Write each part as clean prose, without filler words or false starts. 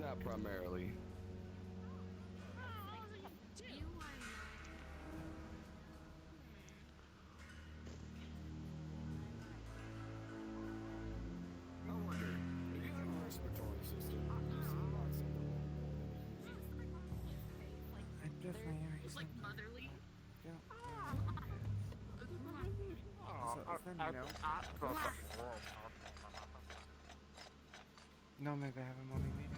not primarily. I wonder, if you have a respiratory system, you seem like something I'm just hearing It's like something. motherly. Yeah. So then, you know. No, maybe I have a morning meeting.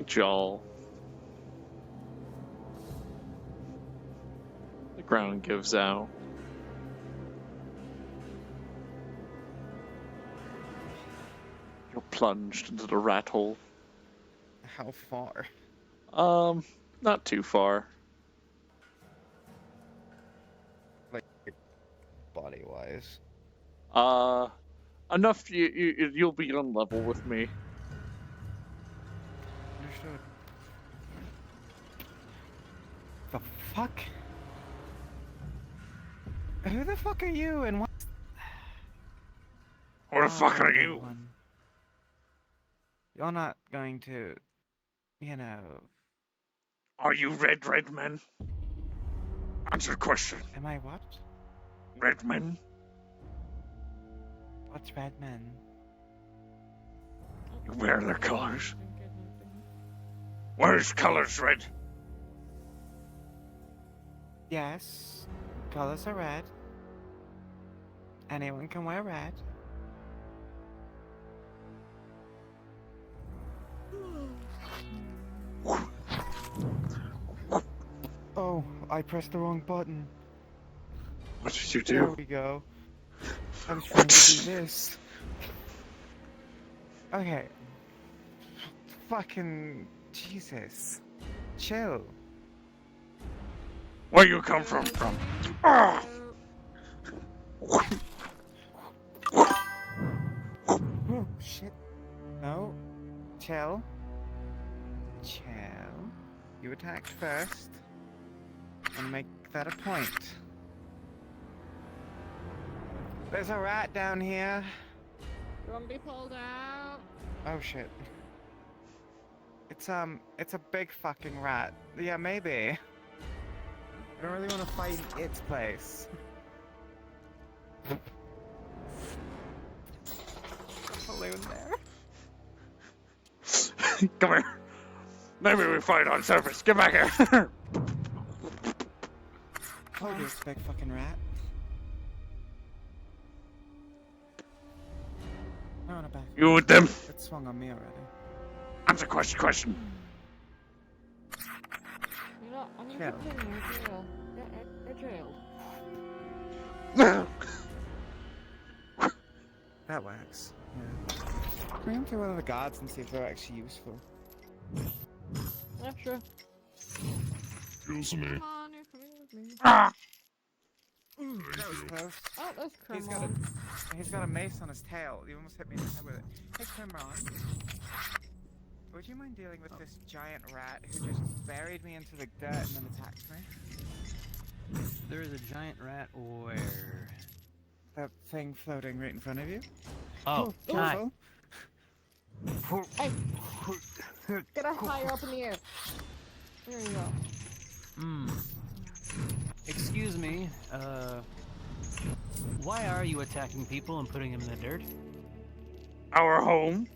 Y'all. The ground gives out. You're plunged into the rat hole. How far? Not too far. Like, body-wise. Enough you'll be on level with me. Understood. The fuck? Who the fuck are you and what? Who the fuck are you? One. You're not going to, you know... Are you red men? Answer the question. Am I what? Red men? What's red men? You wear their colors. Where's colors red? Yes, colors are red. Anyone can wear red. Oh, I pressed the wrong button. What did you There do? we go. I was trying to do this. Okay. Fucking Jesus. Chill. Where you come from? Ah! Oh, shit. No. Chill. Chill. You attacked first. And make that a point. There's a rat down here. You want to be pulled out? Oh shit. It's a big fucking rat. Yeah, maybe. I don't really want to fight its place. Balloon there. Come here. Maybe we fight on surface. Get back here. Oh, this big fucking rat. No, not back. You with them? It swung on me already. Answer question. You know, I need Yeah. to put in your jail. You're jailed. That works. Yeah. Bring them to one of the guards and see if they're actually useful. Yeah, sure. Excuse me. Come on, you're coming with me. Ah! Ooh, that was close. Oh, that's He's got he's got a mace on his tail. You almost hit me in the head with it. Hey, Crimron. Would you mind dealing with this giant rat who just buried me into the dirt and then attacked me? There is a giant rat where? That thing floating right in front of you? Oh, hi. Careful. Hey! Get us higher up in the air. There you go. Hmm. Excuse me, why are you attacking people and putting them in the dirt? Our home?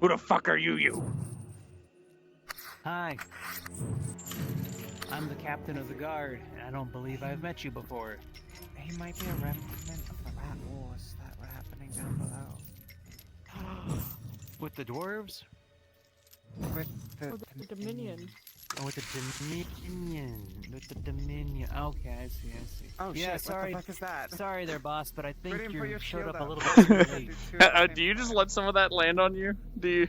Who the fuck are you? Hi. I'm the captain of the guard, and I don't believe I've met you before. He might be a remnant of the rat wars that were happening down below. With the dwarves? With Oh, the Dominion. Oh, with the Dominion. With the Dominion. Okay, I see, I see. Oh yeah, shit, sorry. what the fuck is that? Sorry there, boss, but I think Brilliant, put you your showed shield up a up. little bit too late. Do you just let some of that land on you? Do you?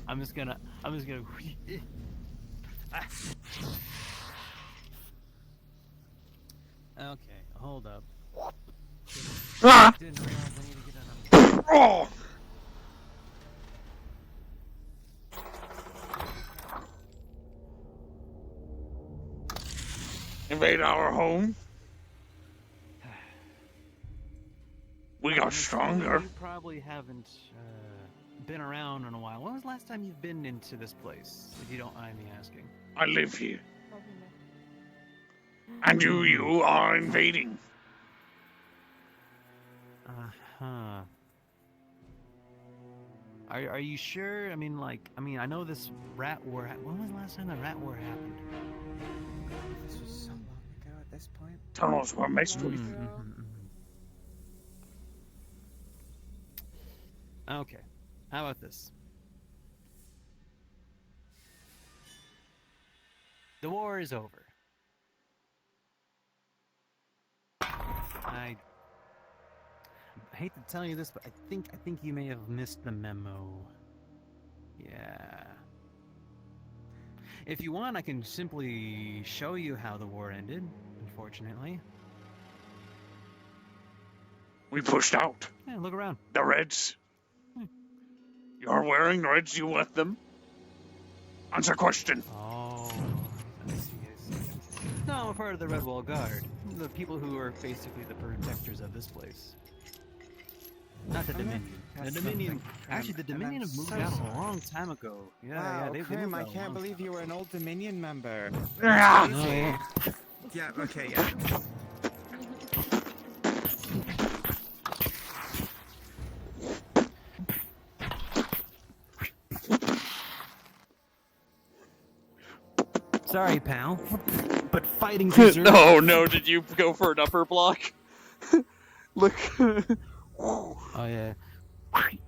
I'm just gonna. Okay, hold up. Ah! Didn't realize I need to get on. Oh! Invade our home. We got stronger. You probably haven't been around in a while. When was the last time you've been into this place, if you don't mind me asking? I live here, Probably and you are invading. Uh-huh. Are you sure? I mean, I know this rat war. When was the last time the rat war happened? This was so long ago at this point. Tunnels were messed with. Okay. How about this? The war is over. I hate to tell you this, but I think you may have missed the memo. Yeah. If you want, I can simply show you how the war ended, unfortunately. We pushed out. Yeah, look around. The Reds. You're wearing Reds, you with them? Answer question. Oh, I see. No, I'm a part of the Red Wall Guard. The people who are basically the protectors of this place. Not the Dominion. The Dominion. Actually, the Dominion have moved out a long time ago. Yeah, Wow, they Krim, moved I out a can't long believe you were an old Dominion member. Ah! Crazy. Yeah, okay, yeah. Sorry, pal. But fighting deserves... Oh no, did you go for an upper block? Look. Oh, yeah. I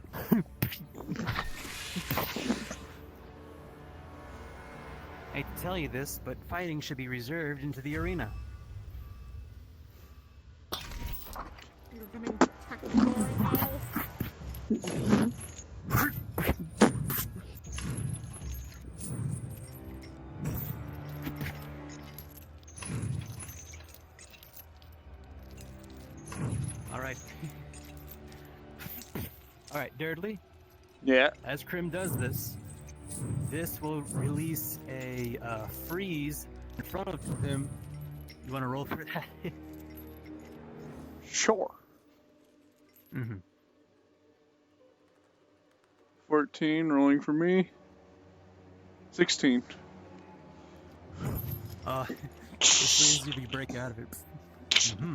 hate to tell you this, but fighting should be reserved into the arena. You're getting tactical right now. Alright. Alright, Durdley. Yeah. As Krim does this, this will release a freeze in front of him. You want to roll for that? Sure. Mm-hmm. 14, rolling for me. 16. It freezes you, but you break out of it. Mm-hmm.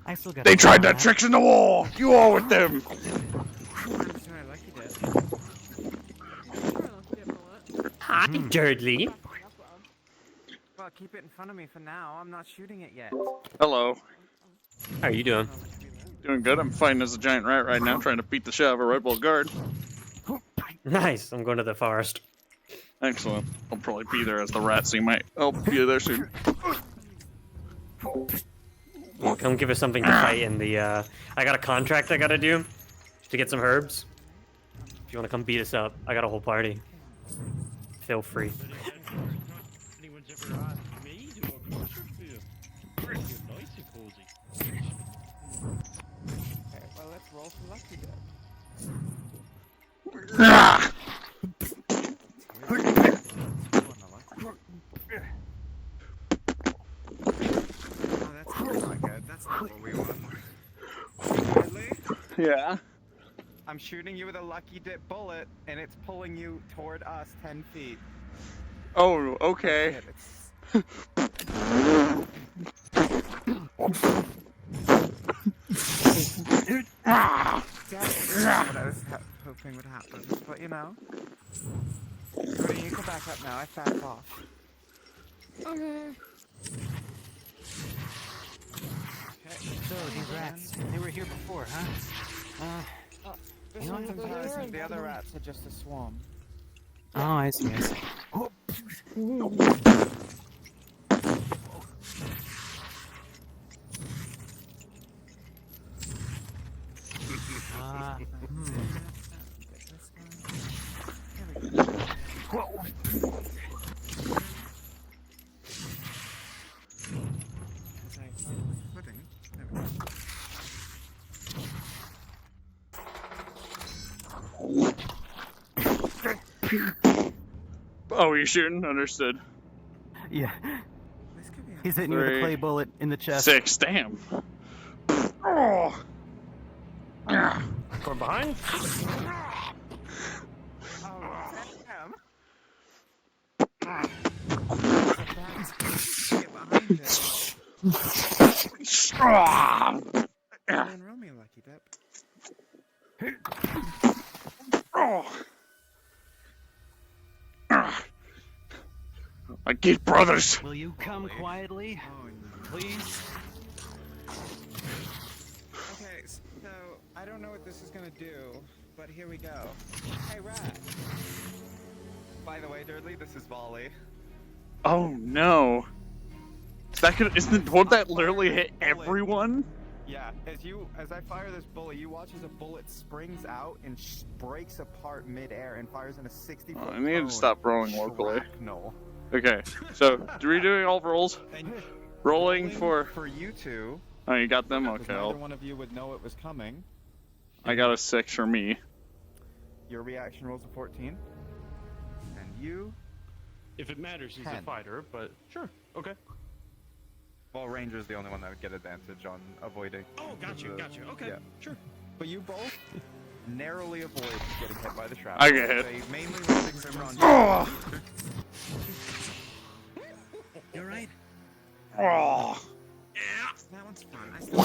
I still got. They tried their tricks in the wall. You are with them. I'm sorry, Lucky did. Hi, Durdley. Well, keep it in front of me for now. I'm not shooting it yet. Hello. How are you doing? Doing good. I'm fighting as a giant rat right now, trying to beat the shit out of a Red Bull guard. Nice. I'm going to the forest. Excellent. I'll probably be there as the rat, so you might help you there soon. Well, come give us something to fight in the, I got a contract I gotta do to get some herbs. If you wanna come beat us up, I got a whole party. Feel free. Anyone's ever asked me to work closer to you? You're nice and cozy. Okay, well, let's roll for Lucky Dip. Ah! Oh, that's not good. That's not what we want. Ridley, Yeah. I'm shooting you with a Lucky Dip bullet, and it's pulling you toward us 10 feet. Oh, okay. Shit, it's... That's what I was hoping would happen, but you know. Rudy, you can back up now. I back off. Okay. So these rats, they were here before, huh? This Hang on. one's in person. The other rats are just a swarm. Oh, I see, I see. Ah, Get this one. There we go. As I find my footing. There we go. Oh, you shooting? Understood. yeah. This could be a He's hitting you with a 3, clay bullet in the chest. 6. Damn. Oh. From behind? Oh, damn. Get behind it. And roll me a lucky dip. My good brothers. Will you come quietly, Oh, no. please? Okay, so I don't know what this is gonna do, but here we go. Hey, rat. By the way, Dudley, this is Volley. Oh no. Is that gonna? Won't that literally hit everyone? Yeah, as I fire this bullet, you watch as a bullet springs out and breaks apart midair and fires in a 60-foot Oh, I need to stop rolling locally. shrapnel. Okay, so redoing all rolls. And Rolling for. you two. Oh, you got them. Because Okay, neither one of you would know it was coming. I got a 6 for me. Your reaction rolls a 14. And you. If it matters, he's a 10. fighter, but sure. Okay. Well, Ranger's the only one that would get advantage on avoiding. Oh, got you, got you. Okay, Yeah. sure. But you both narrowly avoid getting hit by the shrapnel. I get hit. They mainly run the grimmer on Oh. You alright? Oh. That one's fun. I still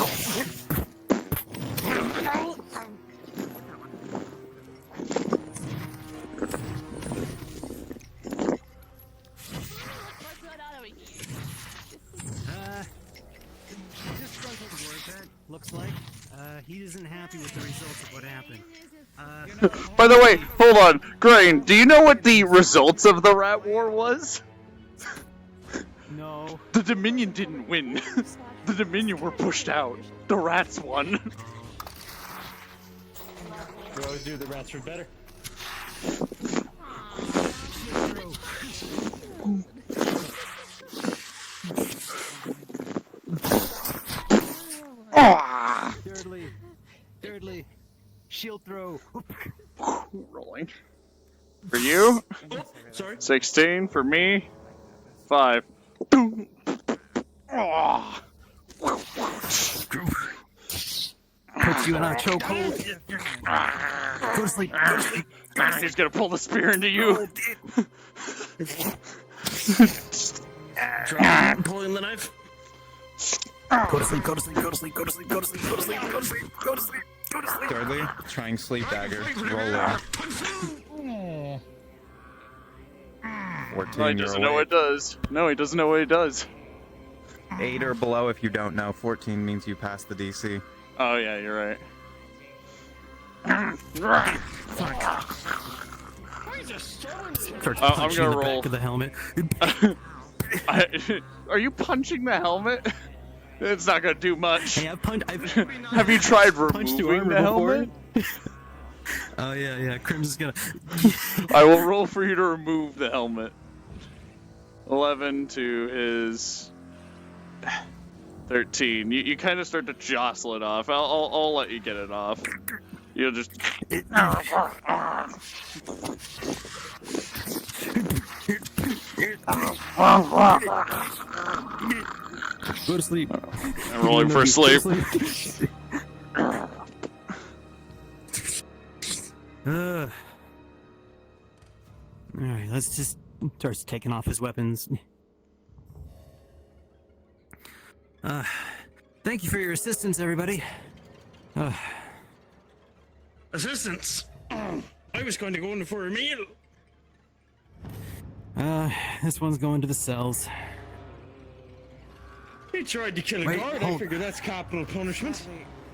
Disgruntled word, looks like. He isn't happy with the results of what happened. By the way, hold on, Grain. Do you know what the results of the rat war was? No. The Dominion didn't win. The Dominion were pushed out. The rats won. We always do the rats for better. Thirdly, shield throw. Rolling. For you, Oh, sorry. 16. For me, 5. Oh. Puts you in a chokehold. Go to sleep. Go to sleep. He's gonna pull the spear into you. Pulling the knife. Go to sleep. Go to sleep. Go to sleep. Go to sleep. Go to sleep. Go to sleep. Go to sleep. Go to sleep. Go to sleep. Thirdly, trying sleep dagger. Roll 14. No, he doesn't know what it does. No, he doesn't know what it does. 8 or below if you don't know. 14 means you pass the DC. Oh yeah, you're right. Starts I'm punching gonna the roll. back of the helmet. Are you punching the helmet? It's not gonna do much. Hey, Have you tried punched through removing armor the before. helmet? Oh yeah. Crims is gonna. I will roll for you to remove the helmet. 11 to his 13. You kind of start to jostle it off. I'll let you get it off. You'll just. Go to sleep. I'm rolling for sleep. Alright, let's just starts taking off his weapons. Thank you for your assistance, everybody. Assistance. I was going to go in for a meal. This one's going to the cells. He tried to kill a Wait, guard. I hold- figure that's capital punishment.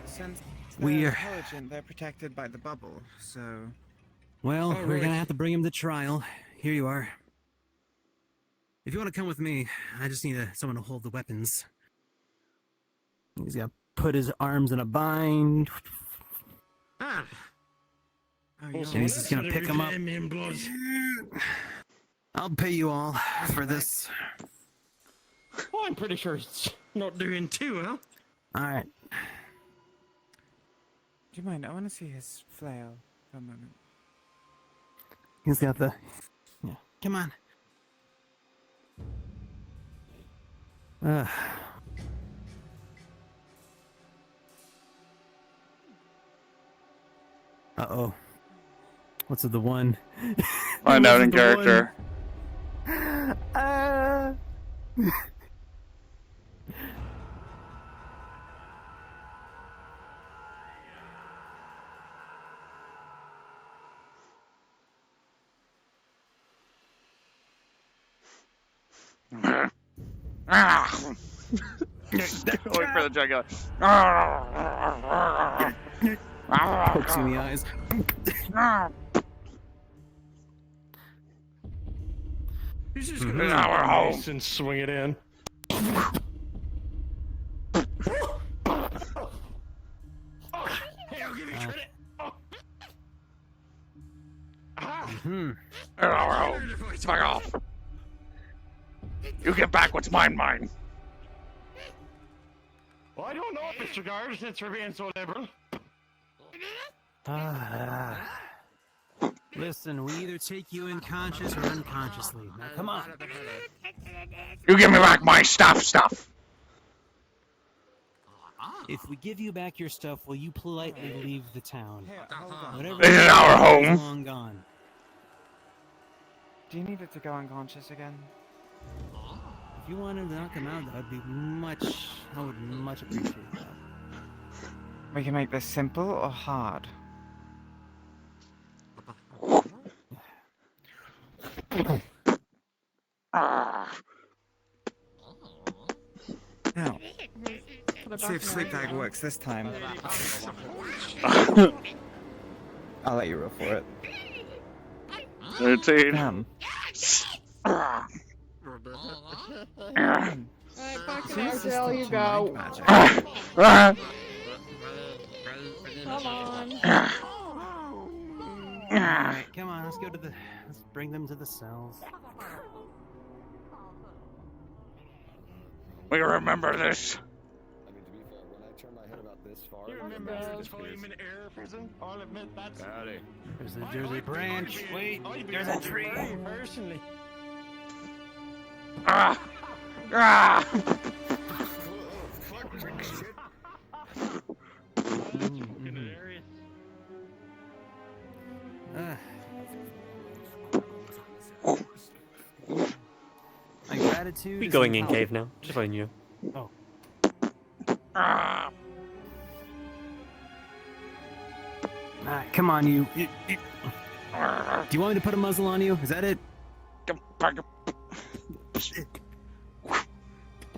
Since they're We are- intelligent, they're protected by the bubble, so... Well, Oh, we're right. gonna have to bring him to trial. Here you are. If you want to come with me, I just need someone to hold the weapons. He's got to put his arms in a bind. Oh, Oh, you're And he's just gonna pick him up. In blood. I'll pay you all for this. Well, I'm pretty sure it's not doing too well. All right. Do you mind? I want to see his flail for a moment. He's got the. Yeah. Come on. Uh-oh. What's with the one? Find out in What's with the character. Ah! Going for the jugular. Pokes you in the eyes. He's just gonna Now we're home. and swing it in. Hey, I'll give you credit. Hmm. Now we're home. Fuck off. You get back what's mine. Well, I don't know, Mr. Guard, since we're being so liberal. Listen, we either take you in conscious or unconsciously. Now, come on. You give me back my stuff. If we give you back your stuff, will you politely leave the town? Here, hold on. Whatever This is you our do home. is long gone. Do you need it to go unconscious again? If you wanted to knock him out, I would much appreciate that. We can make this simple or hard. Now, see if sleep bag works this time. I'll let you roll for it. 13. Damn. Alright, back in our jail you go. Magic. Come on. Alright, come on, let's bring them to the cells. We remember this. I mean, to be fair, when I turn my head about this far, You remember that time in air prison? I'll admit that's... Howdy. There's a branch. Wait, there's a tree. Personally. Ah! Ah! Hilarious. My gratitude. We is going in unbounded. cave now. Just letting you. Oh. Ah! Come on, you. Do you want me to put a muzzle on you? Is that it? Come back.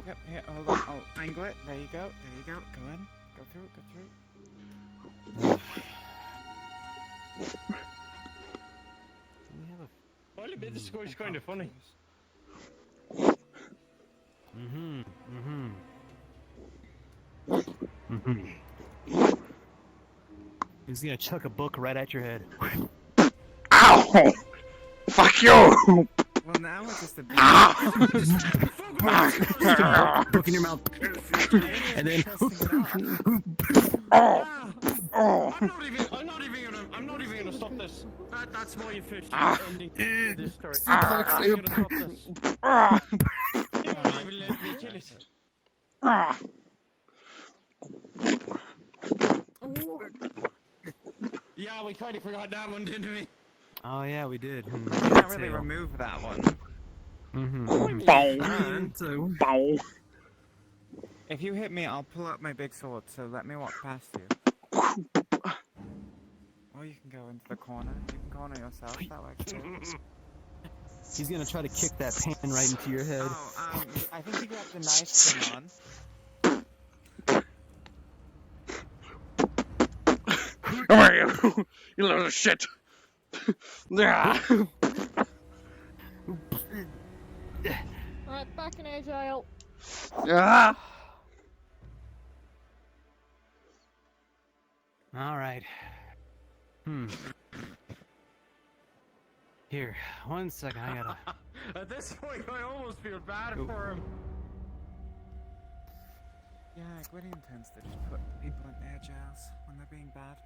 Yep, here, hold on. I'll angle it. There you go. There you go. Go in. Go through. Go through. I'll admit this is kind of funny. He's gonna chuck a book right at your head. Ow! Fuck you! Well, now it's just a bit. Book in your mouth. And then. Oh! Oh! I'm not even gonna stop this. That's my official ending to this story. Ah. I'm not gonna stop this. Ah! You won't even let me kill it. Ah! Yeah, we kind of forgot that one, didn't we? Oh yeah, we did. You can't really remove that one. Bow! Bow! If you hit me, I'll pull out my big sword, so let me walk past you. Or you can go into the corner. You can corner yourself, that works too. He's gonna try to kick that pan right into your head. Oh, I think you got the knife thing on. Come here, you! You little shit! Ah. Alright, back in agile. Ah. All right. Here, 1 second. I gotta. At this point, I almost feel bad for him. Yeah, Gwydion tends to just put people in air jails when they're being bad.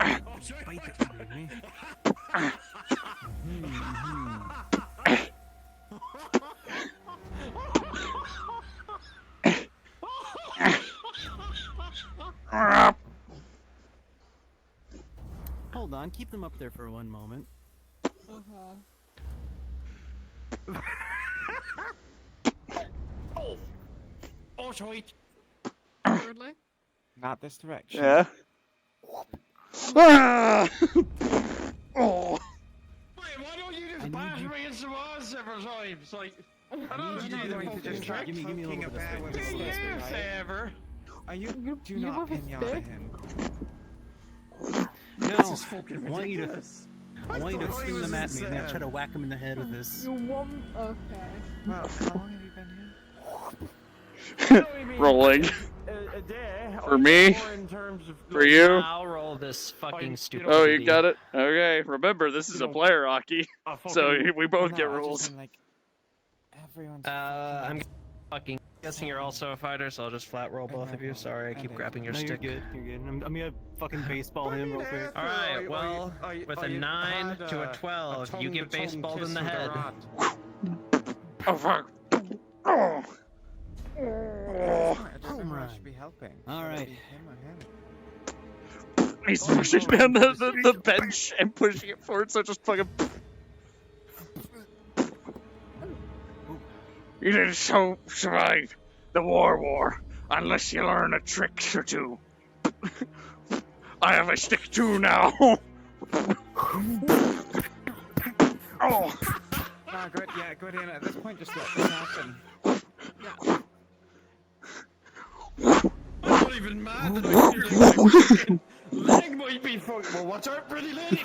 Oh, shit. Bite the tongue, me. Hold on, keep them up there for 1 moment. Oh, sweet. Thirdly. Not this direction. Yeah. Ah. Oh. Wait, why don't you just bash me into the wall several times? Like, I don't You're know not the going to fucking just trick. Give me a poking little bit of bear with a space. stick, Yeah, right? favor. Are you? Do you not with a pinata stick? him. No, This is fucking I want you to. ridiculous. I want you to thought he swing was them at me and then insane. try to whack him in the head with this. You want? Okay. Well, how long have you been here? Rolling. A day. For me? Or in terms of For you? I'll roll this fucking stupid. Oh, you got it? Okay, remember, this is a player hockey, a so fucking- we both No, get I just rules. mean, like, everyone's I'm fucking guessing you're also a fighter, so I'll just flat roll both of you. Sorry, I keep grabbing your No, stick. you're good. You're good. I'm gonna fucking baseball him real quick. All right, well, with a 9 to a 12, you get baseballed in the head. Oh, fuck. Oh. I don't know who I should be helping. All Should it right. be him or him? He's pushing down the bench and pushing it forward, so just fucking. You didn't survive the war unless you learn a trick or two. I have a stick too now. Oh. No, good. Yeah, good. In at this point, just let this happen. I'm not even mad that my leg might be fucked. Well, watch out, pretty lady.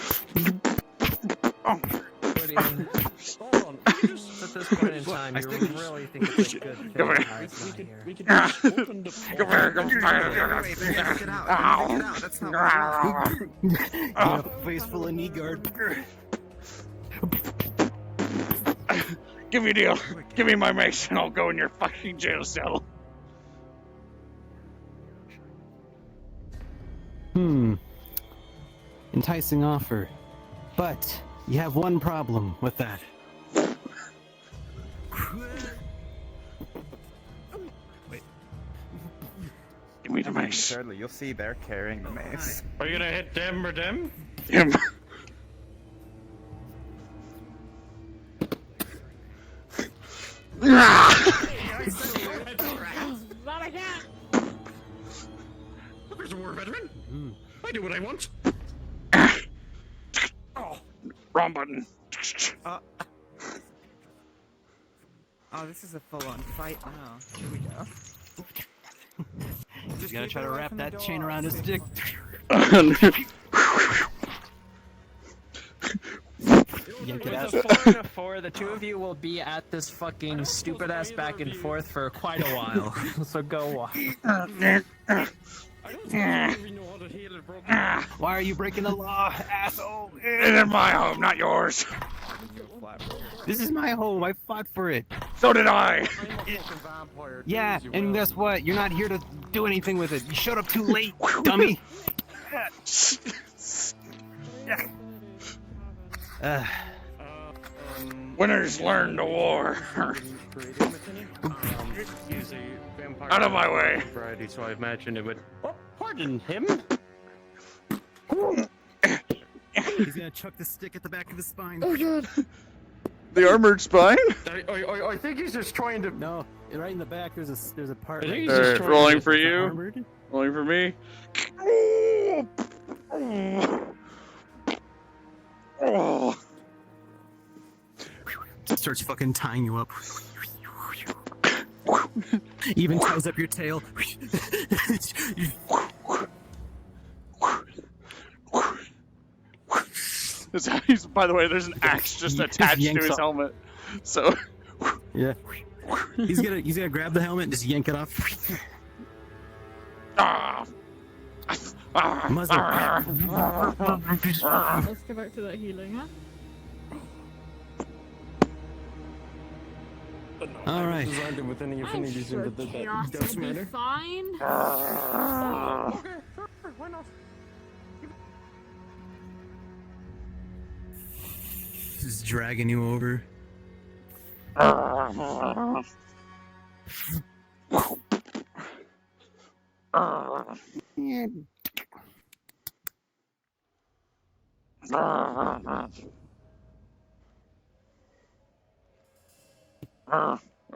Gwydion, Hold on. We just at this point in time, you really think it's a good thing Come here. Harry's not here. we could just open the. Come here, come Wait, get out. Get out. That's not what You got a face full of knee guard. Give me a deal. Give me my mace and I'll go in your fucking jail cell. Enticing offer. But you have one problem with that. Give me the mace. Thirdly, you'll see they're carrying the mace. Are you gonna hit them or them? Him. Not again. There's a war veteran. I do what I want. Wrong button. Oh, this is a full-on fight now. Here we go. He's gonna keep try it to away wrap from the that chain door, around his I'll dick. Yank it With out. a 4 and a 4, the two of you will be at this fucking stupid ass back and forth for quite a while. So go. I don't think we know how to heal a broken. Why are you breaking the law, asshole? It's in my home, not yours. This is my home. I fought for it. So did I. I'm a fucking vampire. do Yeah, as you and will. guess what? You're not here to do anything with it. You showed up too late, dummy. Winners learn to war. He's a vampire. Out of my way. Variety, so I imagine it would. Oh, pardon him. He's gonna chuck the stick at the back of his spine. Oh god. The armored spine? I think he's just trying to. No, right in the back. There's a part. I think right he's there. just Alright, trying rolling to- for you. Armored. Rolling for me. Oh. Starts fucking tying you up. Even ties up your tail. By the way, there's an axe just attached to yanks his off. helmet. So. Yeah. He's gonna grab the helmet and just yank it off. Ah! Muzzle. Let's go back to that healing, huh? All right. Designed it with any I'm affinities sure into the chaos Death will be Matter. fine. Okay, sure, why not? Just dragging you over.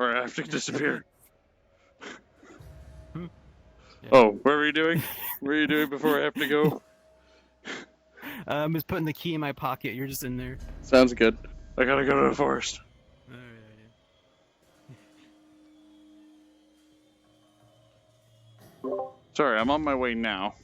Or I have to disappear. Oh, what were you doing? What were you doing before I have to go? I'm just putting the key in my pocket. You're just in there. Sounds good. I gotta go to the forest. Sorry, I'm on my way now.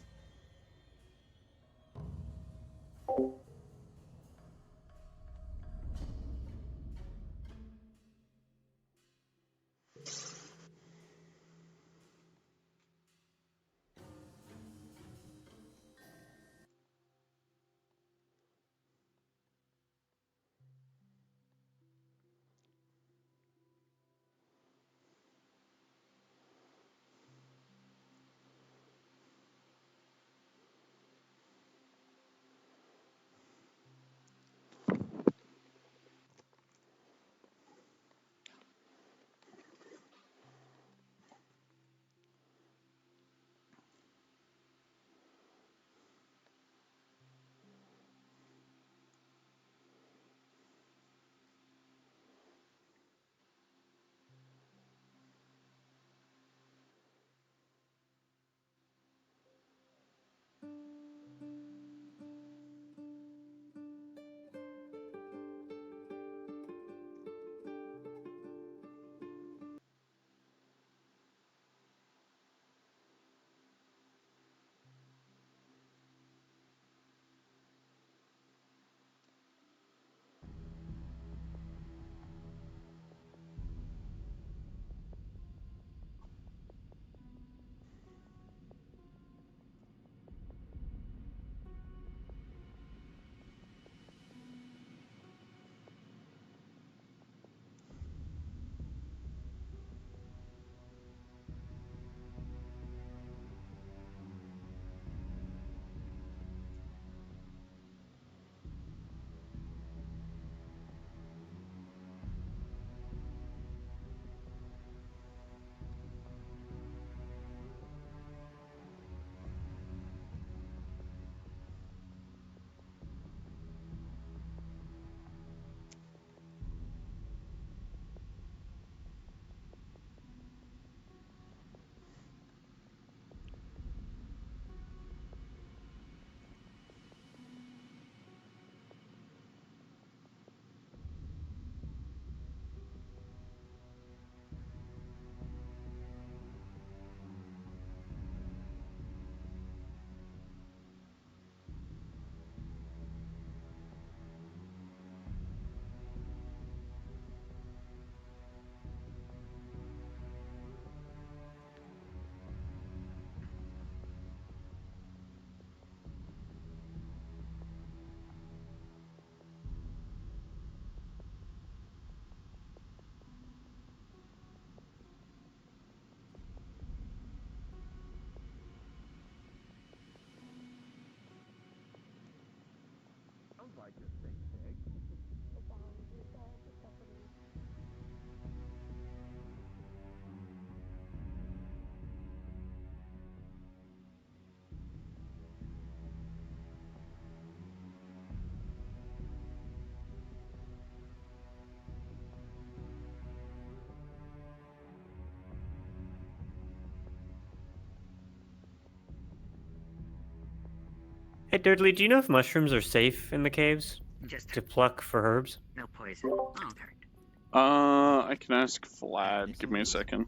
Hey, Dudley, do you know if mushrooms are safe in the caves Just to pluck for herbs? no poison. All hurt. I can ask Vlad. Give me a second.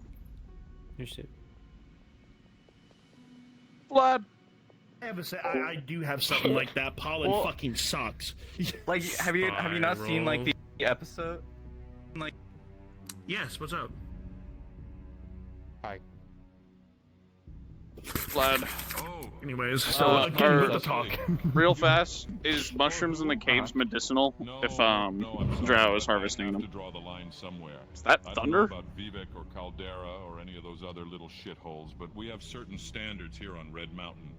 Understood. Vlad! have I do have something like that. Pollen Well- fucking sucks. Like, have you not seen like the episode? Like, Yes, what's up? Vlad, Oh, Anyways, so Uh, again, our- with the talk. real fast, is mushrooms in the caves medicinal if Drow is harvesting I have them? to draw the line somewhere. Is that I don't thunder? know about Vivek or Caldera or any of those other little shitholes, but we have certain standards here on Red Mountain.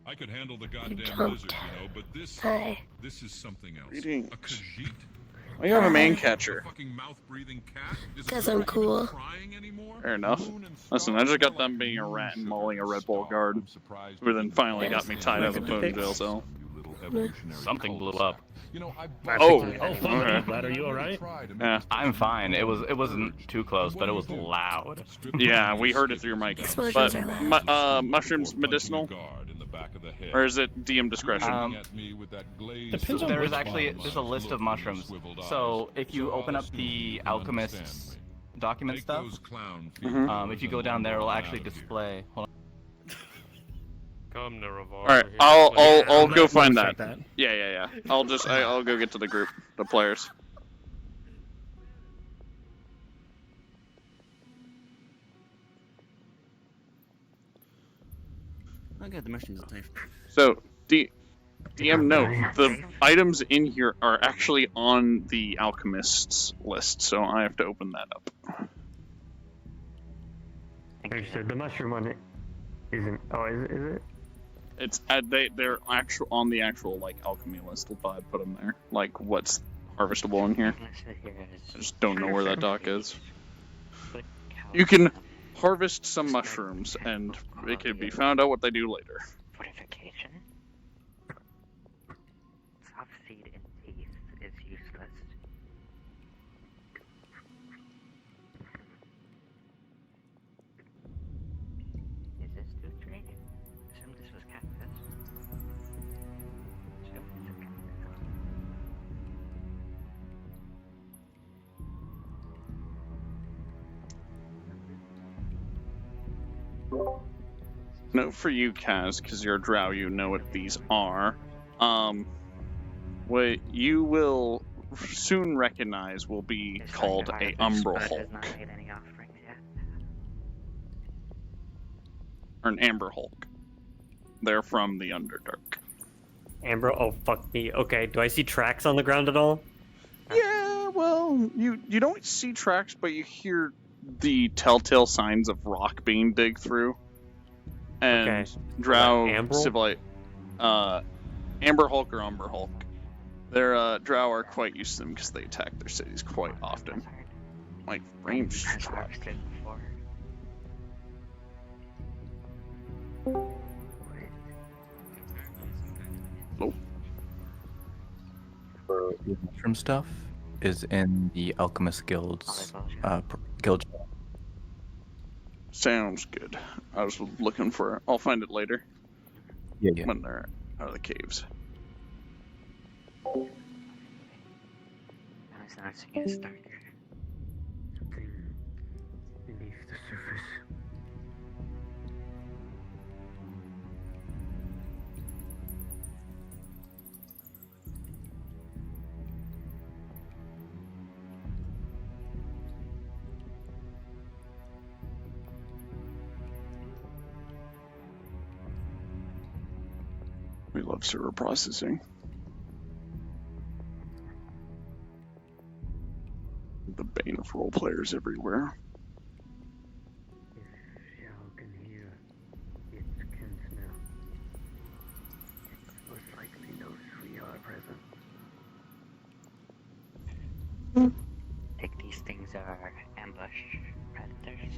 I could handle the goddamn lizard, you know, but this is something else. Greetings. A Khajiit? Why you have a man catcher? A fucking mouth-breathing cat? Because I'm cool. Crying anymore? Fair enough. Listen, I just got them being a rat and mauling a Red Bull guard, who then finally got me tied up and put in jail cell. Something blew up. You know, Oh, Okay. Vlad, are you alright? Yeah. I'm fine. It wasn't too close, but it was loud. Yeah, we heard it through your mic. Explosions But are mushrooms medicinal, or is it DM discretion? Depends on There is which actually ones. there's a list of mushrooms. So if you open up the alchemist's document stuff, if you go down there, it'll actually display. Hold on. Come to revolve. All right, I'll go find that. Yeah. I'll go get to the group, the players. Okay, the mushrooms are safe. So, DM note, the items in here are actually on the alchemist's list, so I have to open that up. So the mushroom one isn't. Oh, is it? It's they're actual on the actual like alchemy list. If I put them there, like what's harvestable in here. I just don't know where that dock is. You can harvest some mushrooms, and it can be found out what they do later. Fortification. Soft seed in teeth is useless. Is this tooth tree? Assume this was cactus. Assume this is cactus. Note for you, Kaz, because you're a drow, you know what these are. What you will soon recognize will be called a Umbral Has Hulk, not made any offerings yet. or an Amber Hulk. They're from the Underdark. Amber. Oh fuck me. Okay. Do I see tracks on the ground at all? Yeah, well, you don't see tracks, but you hear the telltale signs of rock being digged through. And Okay. drow Ambral? civilite, Amber Hulk or Umber Hulk. Their drow are quite used to them because they attack their cities quite often. Like range Has track. harvested before. Nope. The mushroom stuff is in the Alchemist Guild's guild. Sounds good. I was looking for it. I'll find it later. Yeah. When they're out of the caves. I was noticing it's darker. Something beneath the surface. We love server processing. The bane of role players everywhere. Y'all can hear its kin smell. It most likely knows we are present. Think these things are ambush predators?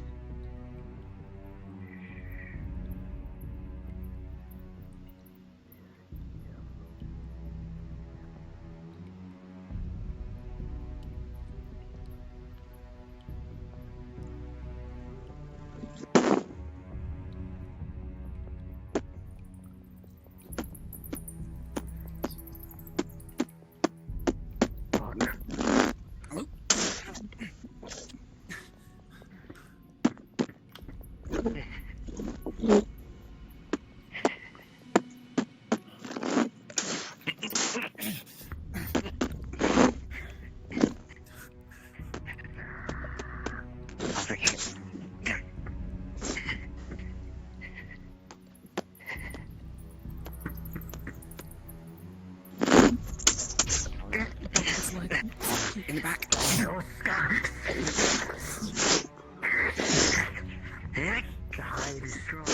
In the back. No, Scott. The hide is strong.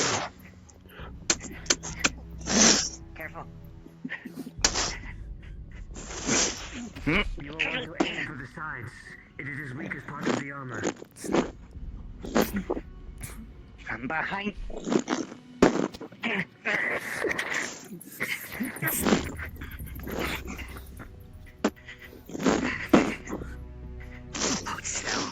Careful. You will want to aim for the sides. It is his weakest part of the armor. From behind. Hold still.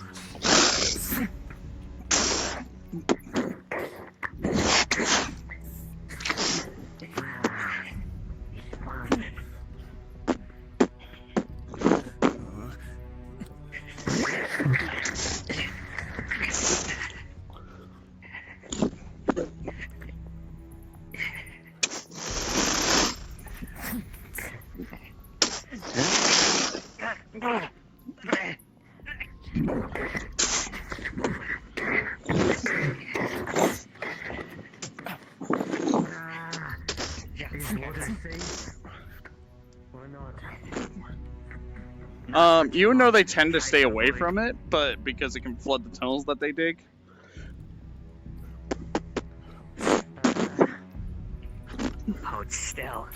Is water safe or not? You know they tend to stay away from it, but because it can flood the tunnels that they dig. Hold still.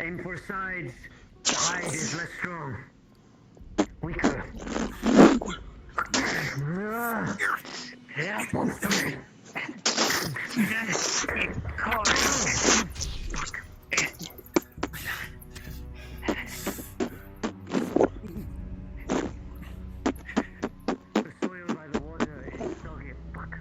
Aim for sides. The hide is less strong. Weaker. The soil by the water is soggy. Fuck.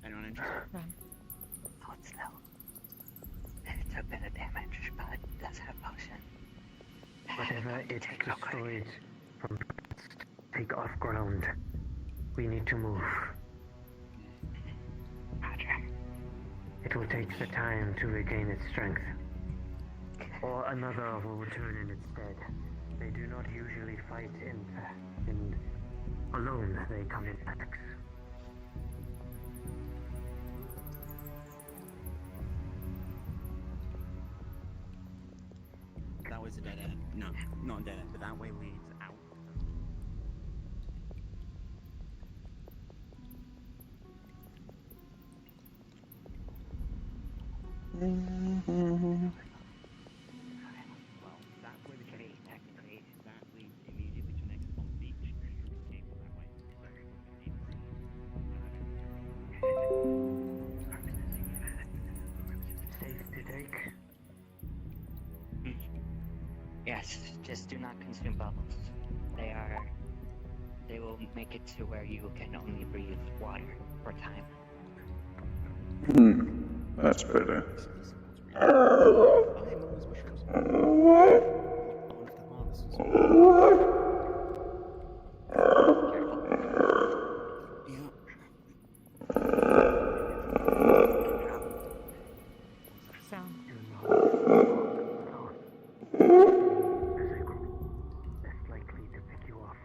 Anyone interested? Hold still. It's a bit of damage, but it does have motion. Whatever it destroys from take off ground. We need to move. Roger. It will take the time to regain its strength. Or another will return in its stead. They do not usually fight in alone. They come in packs. That was a dead end. No, not a dead end, but that way leads out. Well, that's where the cave technically that leads immediately to next on the beach. Cable that way. Safe to take. Yes, just do not consume bubbles. They will make it to where you can only breathe water for time. That's better. Less likely to pick you off.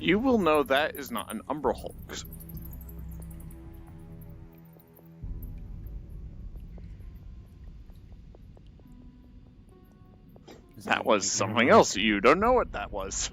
You will know that is not an Umbra Hulk. That was something else. You don't know what that was.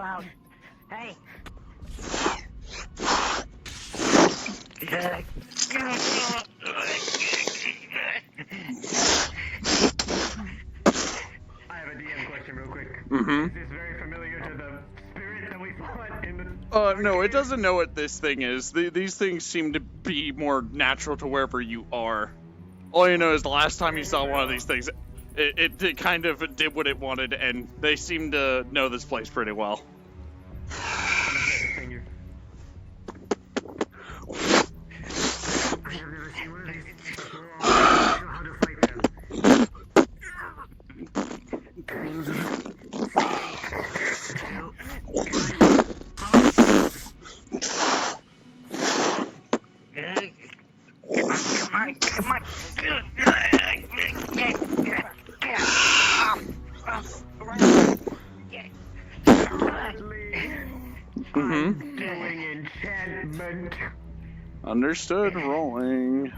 loud. Hey. I have a DM question real quick. Mm-hmm. Is this very familiar to the spirit that we fought in the... No, it doesn't know what this thing is. These things seem to be more natural to wherever you are. All you know is the last time you saw one of these things, it kind of did what it wanted, and they seem to know this place pretty well. Thank you. I have never seen one of these before. I'm not sure how to fight them. Come on. I'm doing enchantment. Understood. Rolling.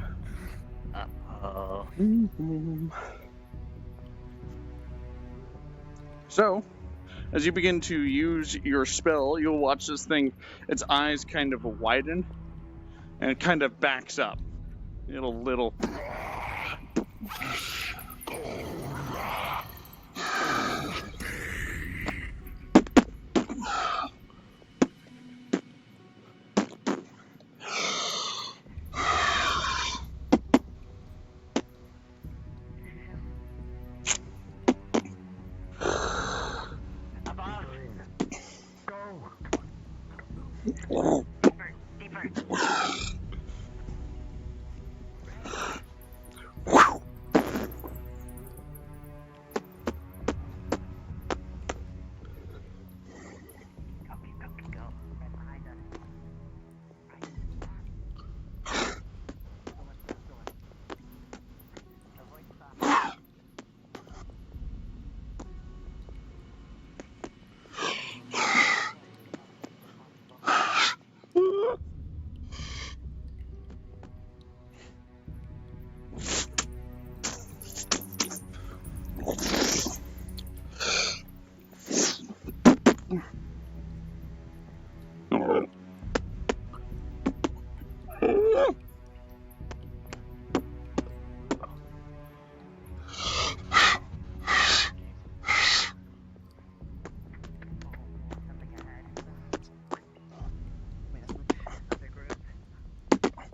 Uh-oh. So, as you begin to use your spell, you'll watch this thing, its eyes kind of widen, and it kind of backs up. Little.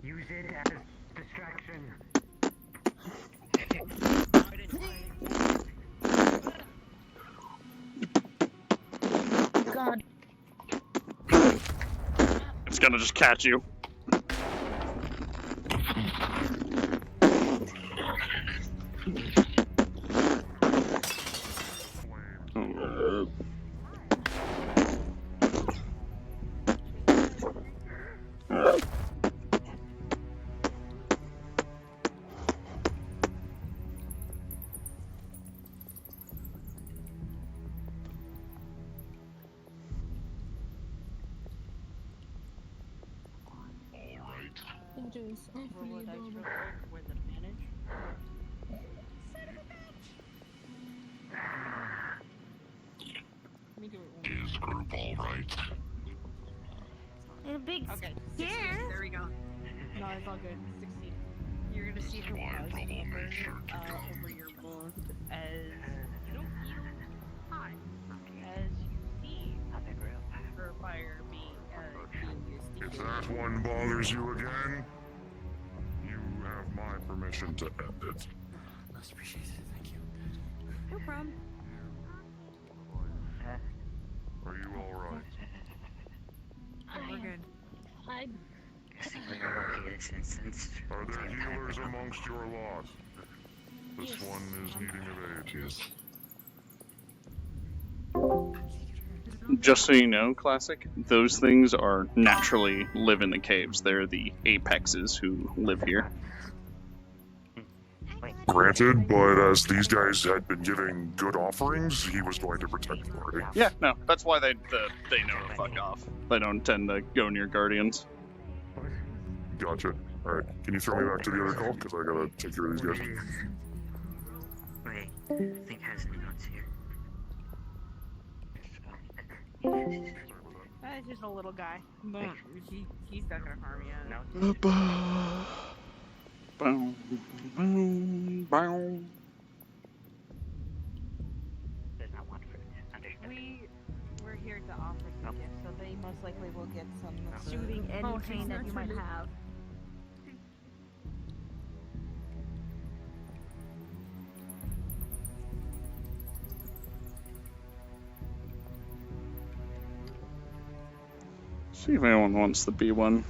Use it as distraction. God. It's gonna just catch you. Is group all right? A big Okay, 16. scare. There we go. No, it's all good. 16. You're gonna see her pause over your wound as you don't feel hot. As you see her fire being used to If that one bothers you again, you have my permission to end it. Most appreciated, thank you. No problem. Are you alright? We're good. I think we're okay this instance. Are there healers amongst your lot? This one is needing of aid. Yes. Just so you know, Classic, those things are naturally live in the caves. They're the apexes who live here. Granted, but as these guys had been giving good offerings, he was going to protect the party. Yeah, no, that's why they know to fuck off. They don't tend to go near guardians. Gotcha. Alright, can you throw me back to the other call? Because I gotta take care of these guys. Wait, I think has any notes here. It's just a little guy. He's not gonna harm you. No. Boom, boom, boom. Does not want fruit. Understood. We're here to offer some gifts, so they most likely will get some No. soothing any pain that you might have. See if anyone wants the B one.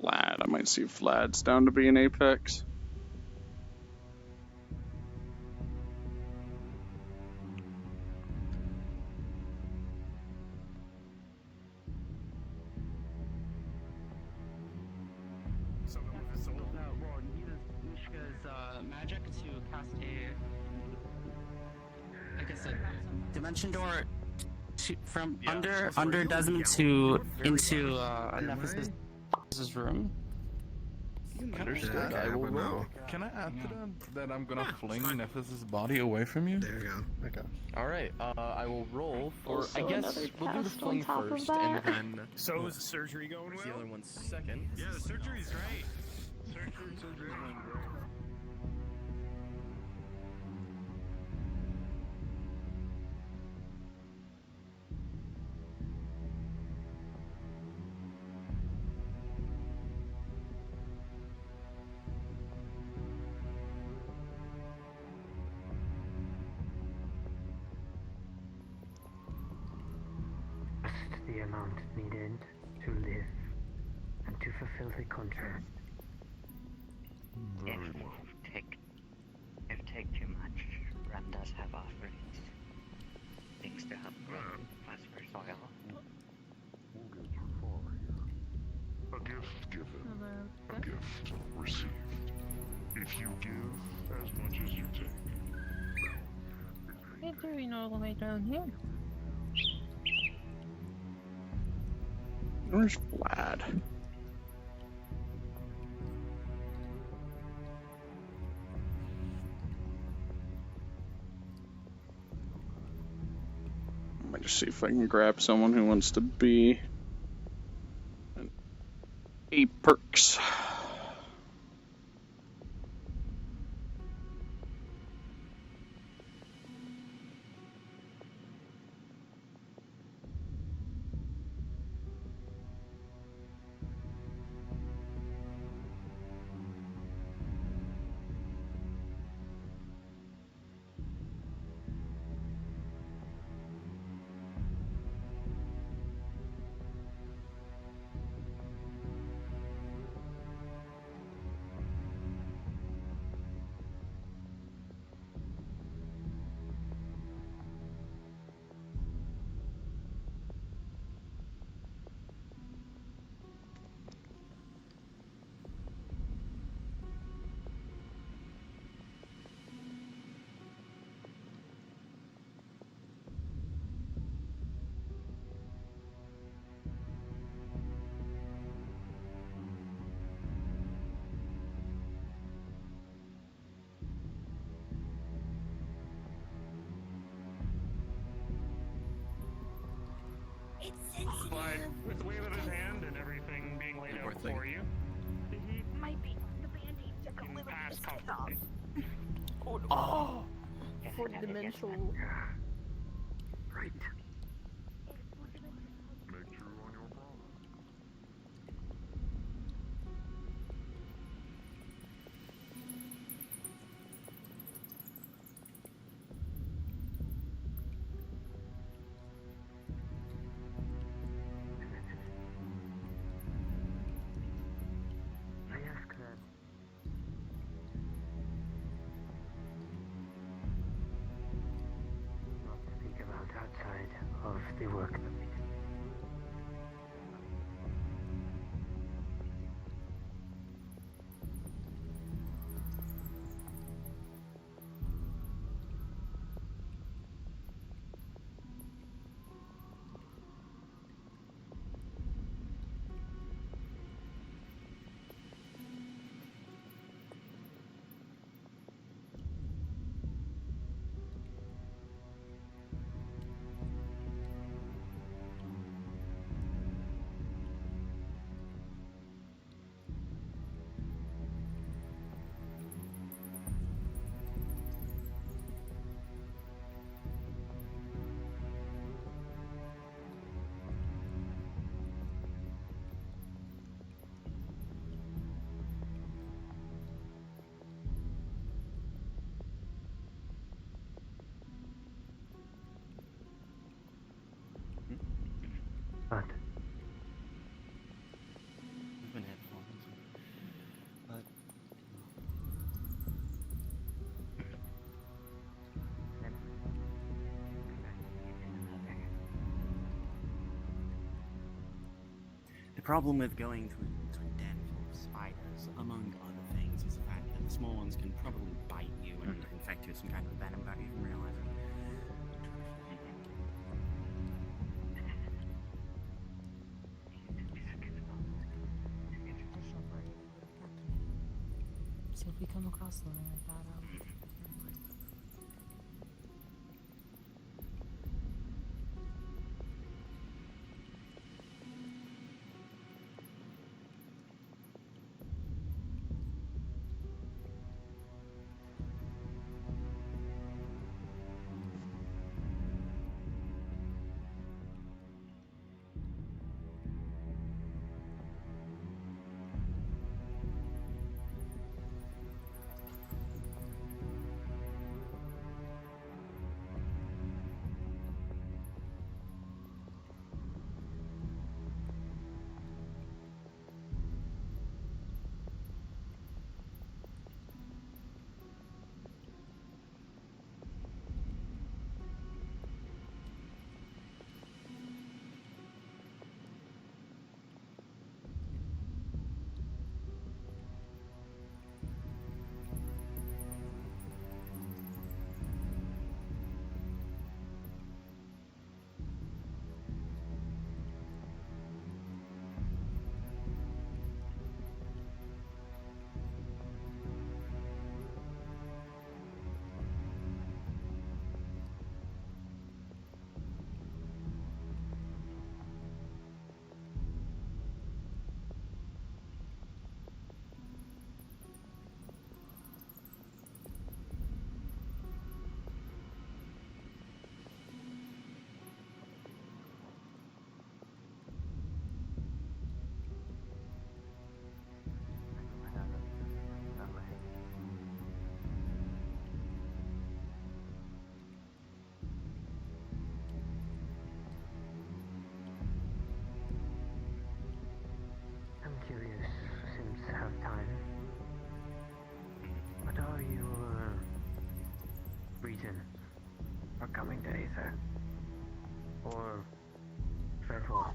Vlad, I might see if Vlad's down to be an Apex. Well, he uses Mishka's magic to cast I guess a dimension door from under Desmond to into Nephis' room. Understood. I will roll. Can I add to that I'm gonna fling Nephis' body away from you? There you go. Okay. Alright, I will roll for. Also I guess another we'll do the test on fling top of first, that. and then. So is the surgery going well? The other one second. Yeah, the surgery's right. Surgery's going great. Just the amount needed to live and to fulfill the contract. If take too much, Ren does have offerings. Things to help phosphor soil. We'll get you far here. A gift given, a gift received. If you give as much as you take. What are you doing all the way down here? Where's Vlad? I might just see if I can grab someone who wants to be an 8 perks. But with the wave of his hand and everything being laid out for you, Might be the band-aid took a you can little pass bit of skin off. comfortably. Oh! Four-dimensional. Right. Make true on your promise. I ask that not speak about outside of the work that we do. problem with going to a den full of spiders, among other things, is the fact that the small ones can probably bite you and infect you with some kind of venom without you even realizing. So if we come across something like that, I'm curious, since I have time. What are your reasons for coming to Aether? Or Redwall?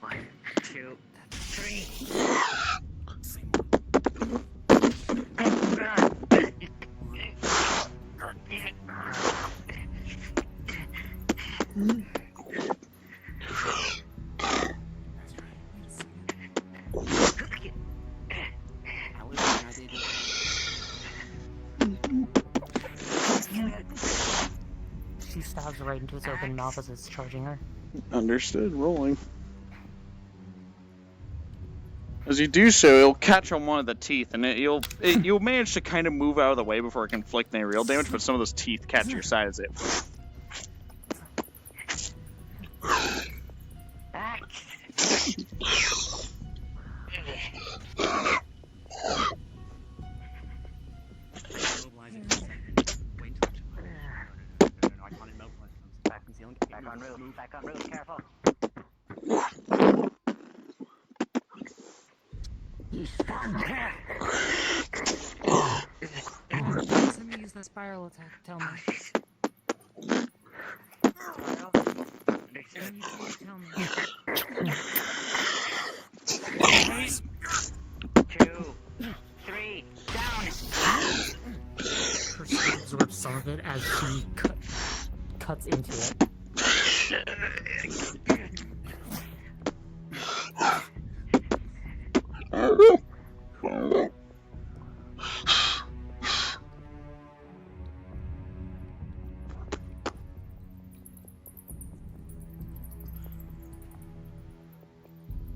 One, two, three. she stabs right into its open mouth as it's charging her. Understood. Rolling. As you do so, it'll catch on one of the teeth, and you'll manage to kind of move out of the way before it can inflict any real damage. But some of those teeth catch your side as it. Back on roof, careful. Let me use that spiral attack, tell me. Tell me. 2, 3, down! Her skin absorbs some of it as she cuts into it.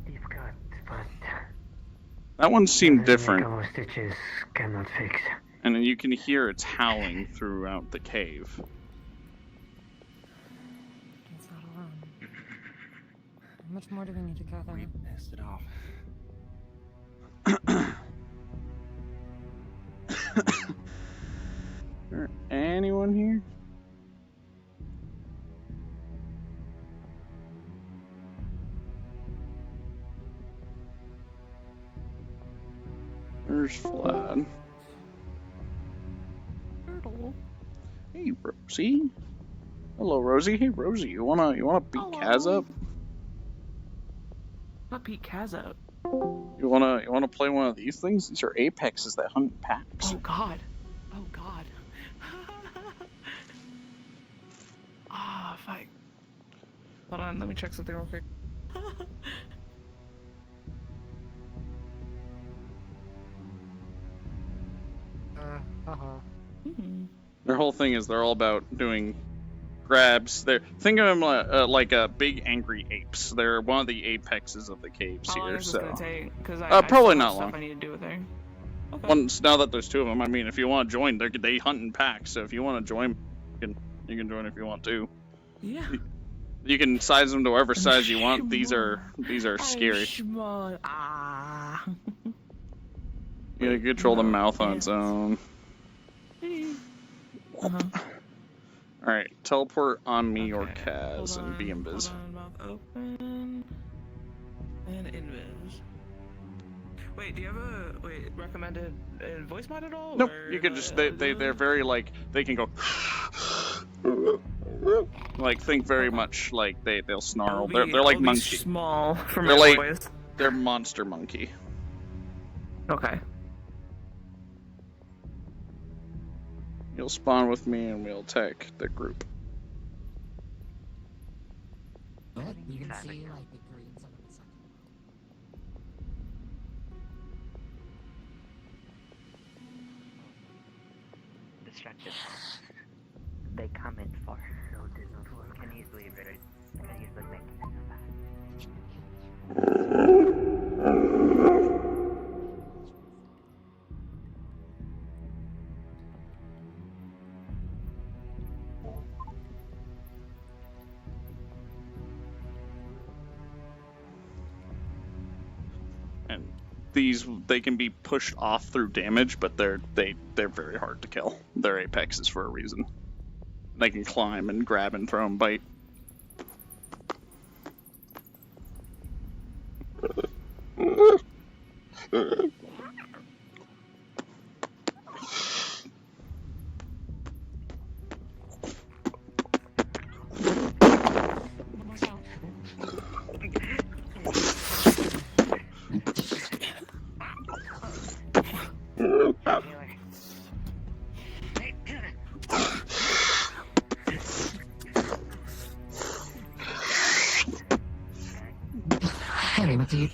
Deep cut, but That one seemed different. couple stitches cannot fix. And then you can hear its howling throughout the cave. It's not alone. How much more do we need to gather? We pissed it off. Is there anyone here? There's Vlad. turtle. Hey, Rosie. Hello, Rosie. Hey, Rosie. You wanna beat Kaz up? Not beat Kaz up. You wanna play one of these things? These are apexes that hunt packs. Oh God. Oh God. Ah, fuck. Hold on, let me check something real quick. Their whole thing is they're all about doing grabs. Think of them like big angry apes. They're one of the apexes of the caves How long here. is this So gonna take? Because I probably still not have stuff long. I need to do with her. Okay. Once now that there's two of them, I mean, if you want to join, they hunt in packs. So if you want to join, you can join if you want to. Yeah. You can size them to whatever size you want. These are scary. Ah. You gotta control the mouth on its own. Alright, teleport on me or Kaz and be invis. Hold on, mouth open. And invis. Wait, do you have a recommended voice mod at all? Nope, or, you can just they're very like they can go like think very much like they'll snarl. They're like monkey. Small for They're my like voice. they're monster monkey. Okay. You'll spawn with me and we'll attack the group. You can see like the greens on the side. Distracted. They come in far. So did not work. Can easily make And these they can be pushed off through damage, but they're very hard to kill. They're apexes for a reason. They can climb and grab and throw and bite. Hey, dude.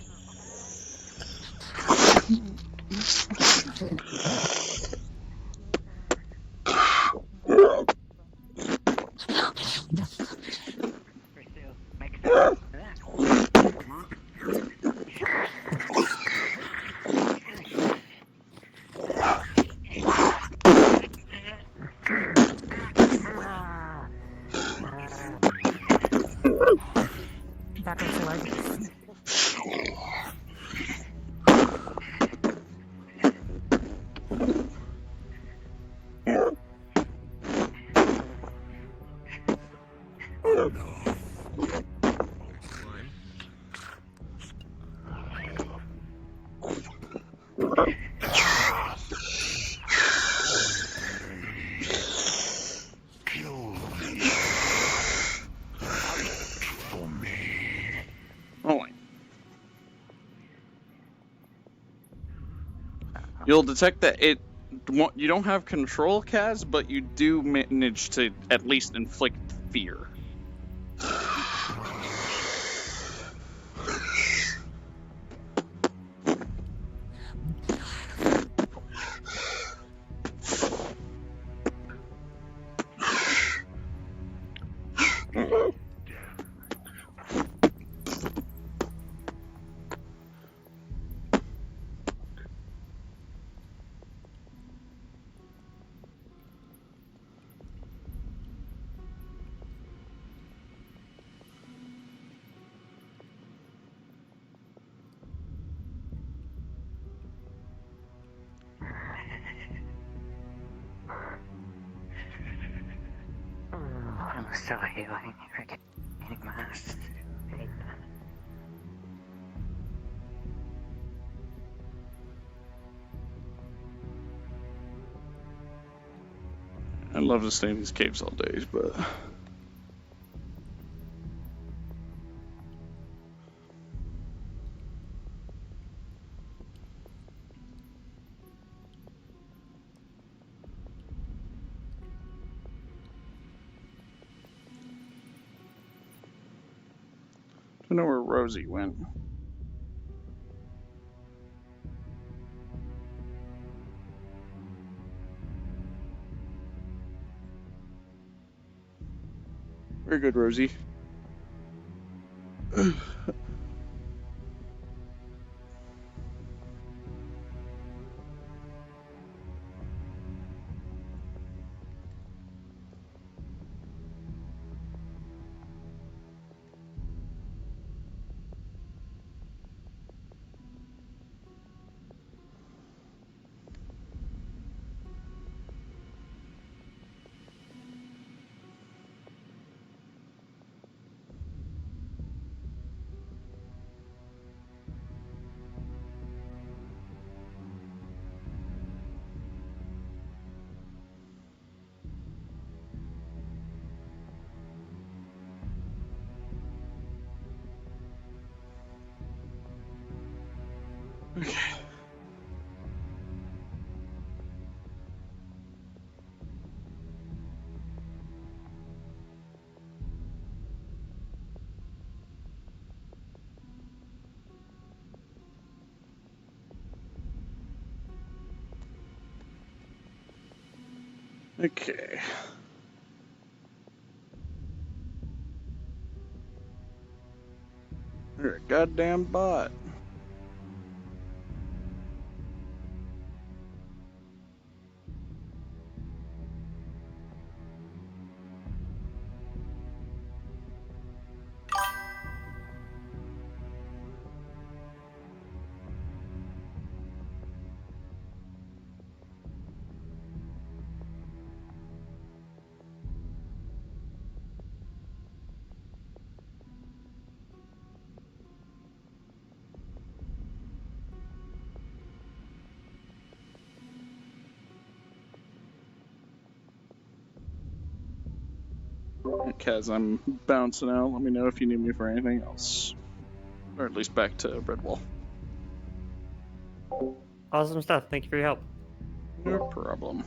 That makes it like You'll detect that you don't have control, Kaz, but you do manage to at least inflict fear. I'm still healing. You're getting my ass. Hate that. I'd love to stay in these caves all days, but I don't know where Rosie went. Very good, Rosie. Okay. Okay. You're a goddamn bot. Kaz, I'm bouncing out. Let me know if you need me for anything else. Or at least back to Redwall. Awesome stuff. Thank you for your help. No problem.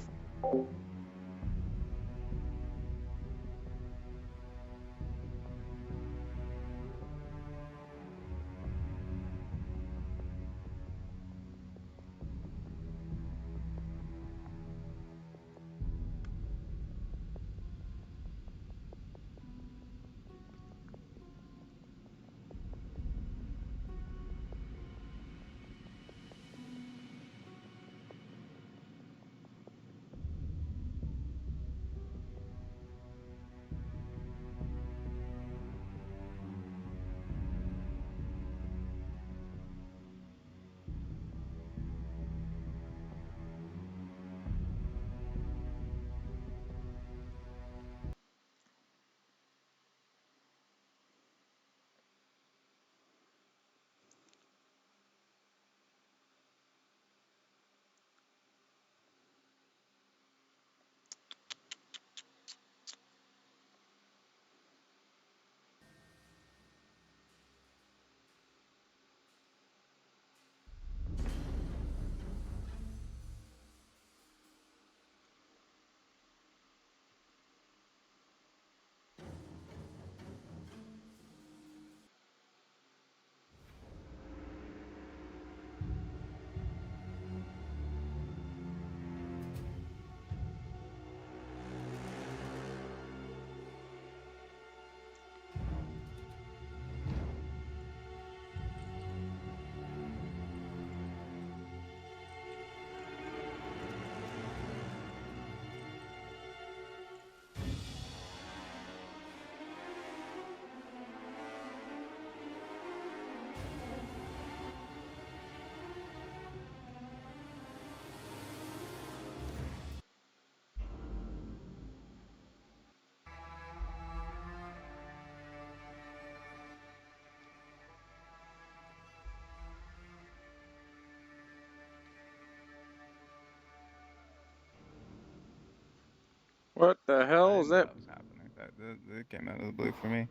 What the hell is that? That was happening. That came out of the blue for me.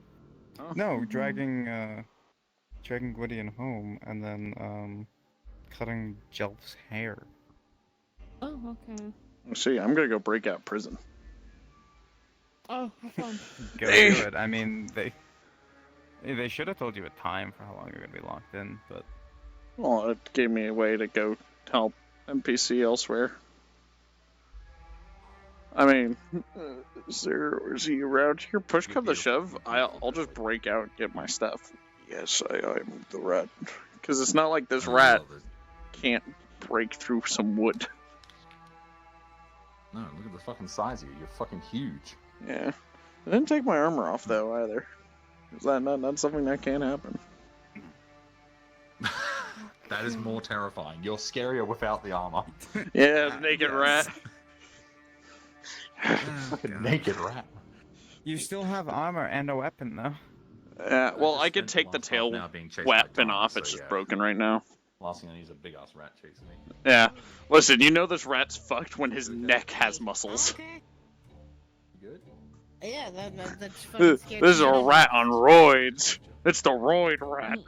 Oh. No, dragging Gwydion home and then cutting Jelf's hair. Oh, okay. See, I'm gonna go break out prison. Oh, have fun. Go do it. I mean, they should have told you a time for how long you're gonna be locked in, but Well, it gave me a way to go help NPC elsewhere. I mean, is he around here? Push come to shove, I'll just break out and get my stuff. Yes, I'm the rat. Because it's not like this rat can't break through some wood. No, look at the fucking size of you. You're fucking huge. Yeah. I didn't take my armor off, though, either. Is that not something that can happen? That is more terrifying. You're scarier without the armor. Yeah, naked rat. Fucking naked rat. you still have armor and a weapon, though. Yeah, well, I could take the tail weapon off. It's just broken right now. Last thing I need is a big ass rat chasing me. Yeah. Listen, you know this rat's fucked when his neck has muscles. Good? Yeah, that's This fucking is a rat on roids. It's the roid rat.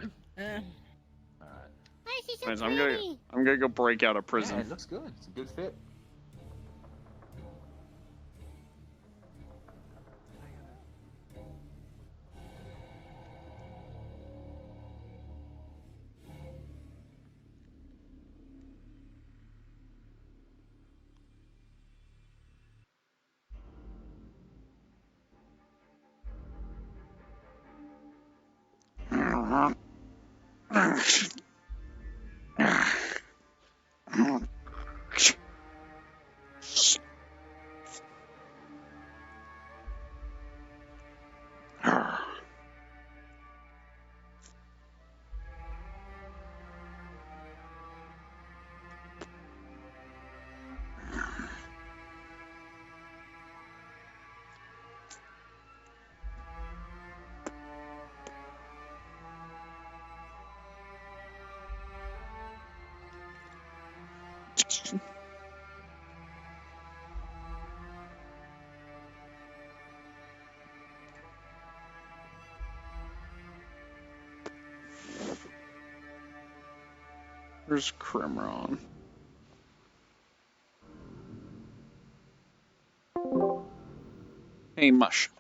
Anyways, I'm gonna go break out of prison. Yeah, it looks good. It's a good fit. Where's Crimron? Hey, Mush.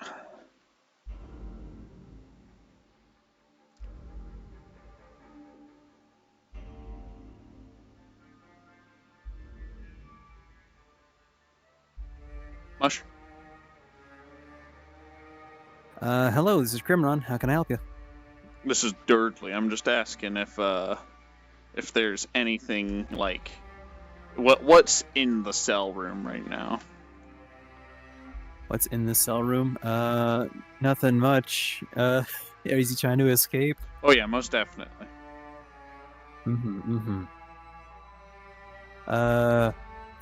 Mush? Hello, this is Crimron. How can I help you? This is Durdley. I'm just asking if there's anything like what's in the cell room right now. What's in the cell room? Nothing much. Is he trying to escape? Oh yeah, most definitely.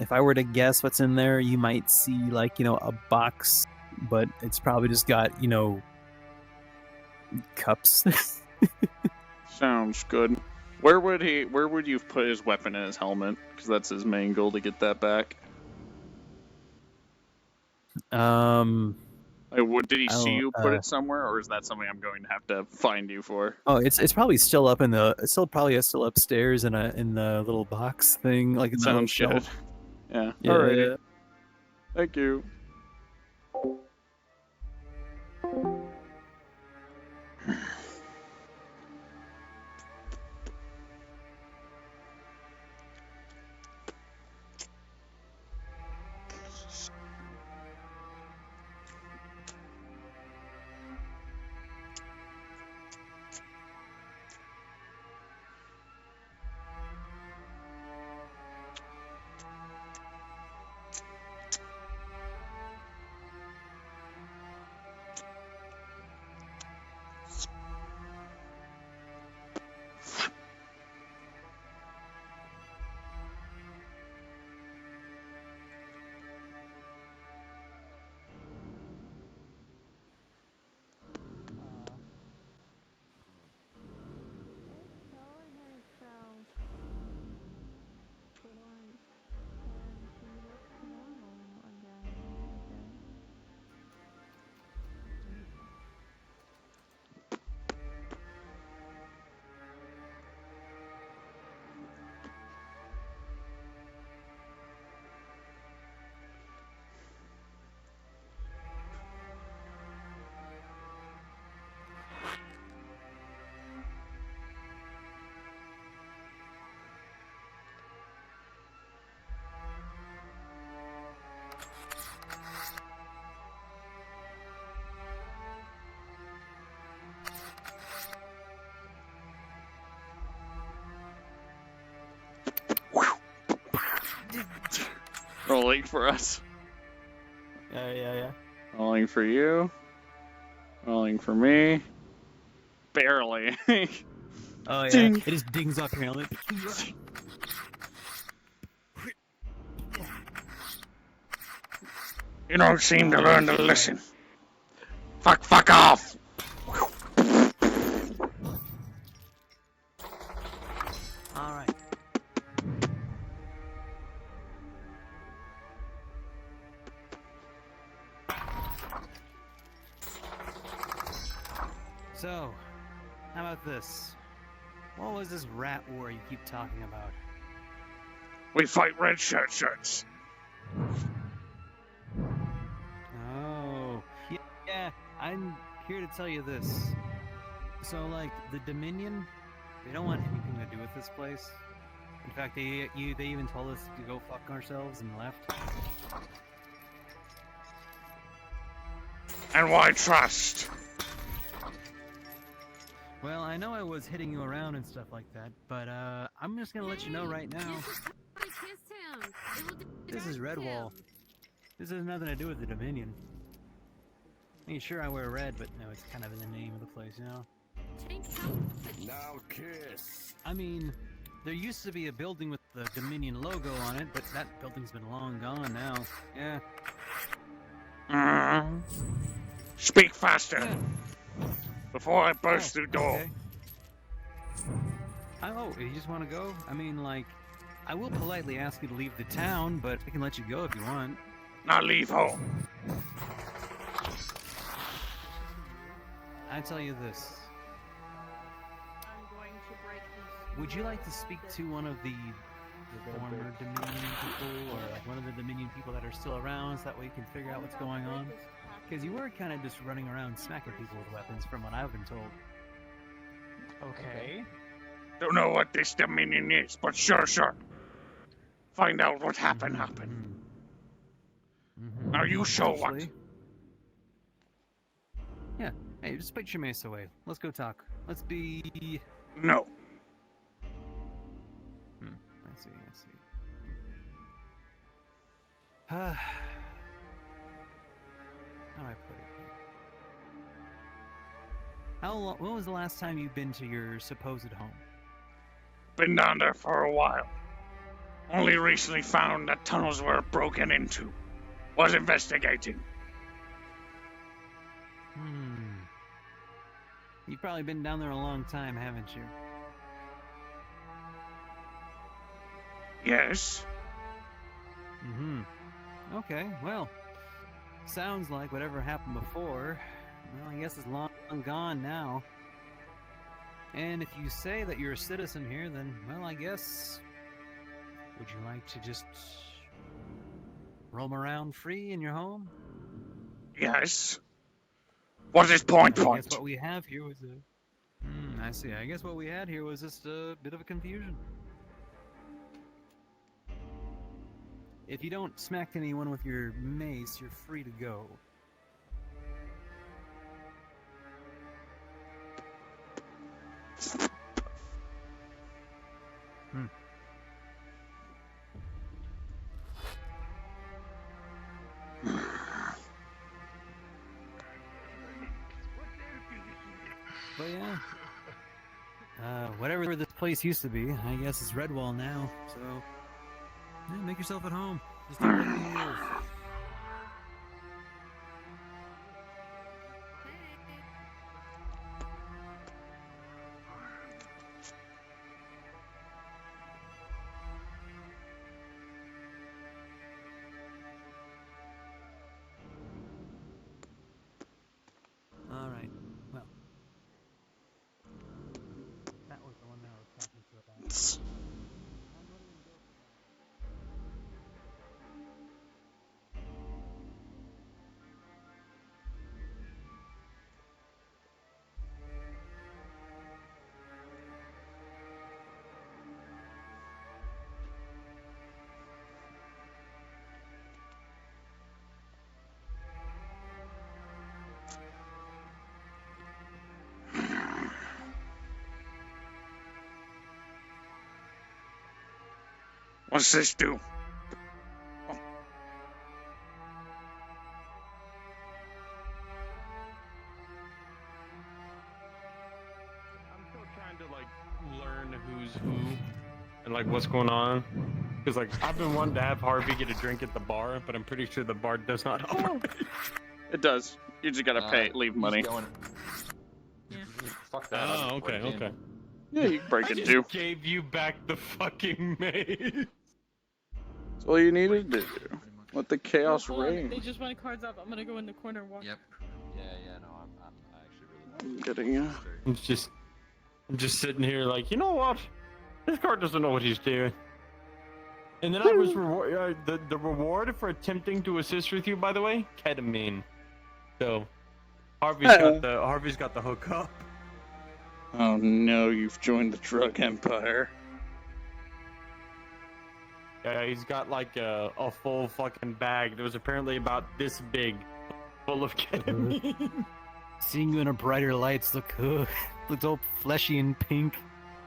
If I were to guess what's in there, you might see like, a box, but it's probably just got, cups. Sounds good. Where would you put his weapon in his helmet? Because that's his main goal, to get that back. Did he see you put it somewhere, or is that something I'm going to have to find you for? Oh, it's probably still up it's still upstairs in the little box thing, like in the little Sounds good. shelf. Yeah. Yeah. Alrighty. Thank you. Rolling for us. Yeah. Rolling for you. Rolling for me. Barely. Oh yeah, Ding. it just dings off your helmet. You don't seem to learn to listen. Fuck off! Alright. So, how about this? What was this rat war you keep talking about? We fight red shirts. Oh, yeah, I'm here to tell you this. So, like, the Dominion, they don't want anything to do with this place. In fact, they even told us to go fuck ourselves and left. And why trust? Well, I know I was hitting you around and stuff like that, but I'm just gonna let you know right now. This is Redwall. This has nothing to do with the Dominion. I mean, sure I wear red, but no, it's kind of in the name of the place, you know? Now kiss. I mean, there used to be a building with the Dominion logo on it, but that building's been long gone now. Yeah. Speak faster. Before I burst through the door. Okay. Oh, you just want to go? I mean, like, I will politely ask you to leave the town, but I can let you go if you want. Not leave home. I tell you this. Would you like to speak to one of the former Dominion people, or like one of the Dominion people that are still around, so that way you can figure out what's going on? Because you were kind of just running around smacking people with weapons, from what I've been told. Okay. Don't know what this Dominion is, but sure. Find out what happened. Now you show what? Yeah. Hey, just put your mace away. Let's go talk. Let's be... No. I see. How do I put it here? How long? When was the last time you've been to your supposed home? Been down there for a while. Only recently found that tunnels were broken into. Was investigating. You've probably been down there a long time, haven't you? Yes. Okay, well, sounds like whatever happened before, well, I guess it's long gone now. And if you say that you're a citizen here, then, well, I guess... Would you like to just... roam around free in your home? Yes. What is point? I guess what we have here was a... I see. I guess what we had here was just a bit of a confusion. If you don't smack anyone with your mace, you're free to go. But yeah, whatever this place used to be, I guess it's Redwall now. So, yeah, make yourself at home. Just do everything it is. All right. Well, that was the one that I was talking to about. What's this do? what's going on. Because, like, I've been wanting to have Harvey get a drink at the bar, but I'm pretty sure the bar does not offer. It does. You just gotta pay, leave money. Fuck that. Oh, okay, okay. Yeah, you can break I it just too. gave you back the fucking maze. That's all you needed to do. Let the chaos Hold on, reign. they just went cards up. I'm gonna go in the corner and walk. Yep. Yeah, no, I actually really. I'm getting you. I'm just sitting here like, you know what? This card doesn't know what he's doing. And then I was the reward for attempting to assist with you, by the way, ketamine. So Harvey's got the hook up. Oh no, you've joined the drug empire. Yeah, he's got like a full fucking bag that was apparently about this big, full of ketamine. Seeing you in a brighter lights looks all fleshy and pink.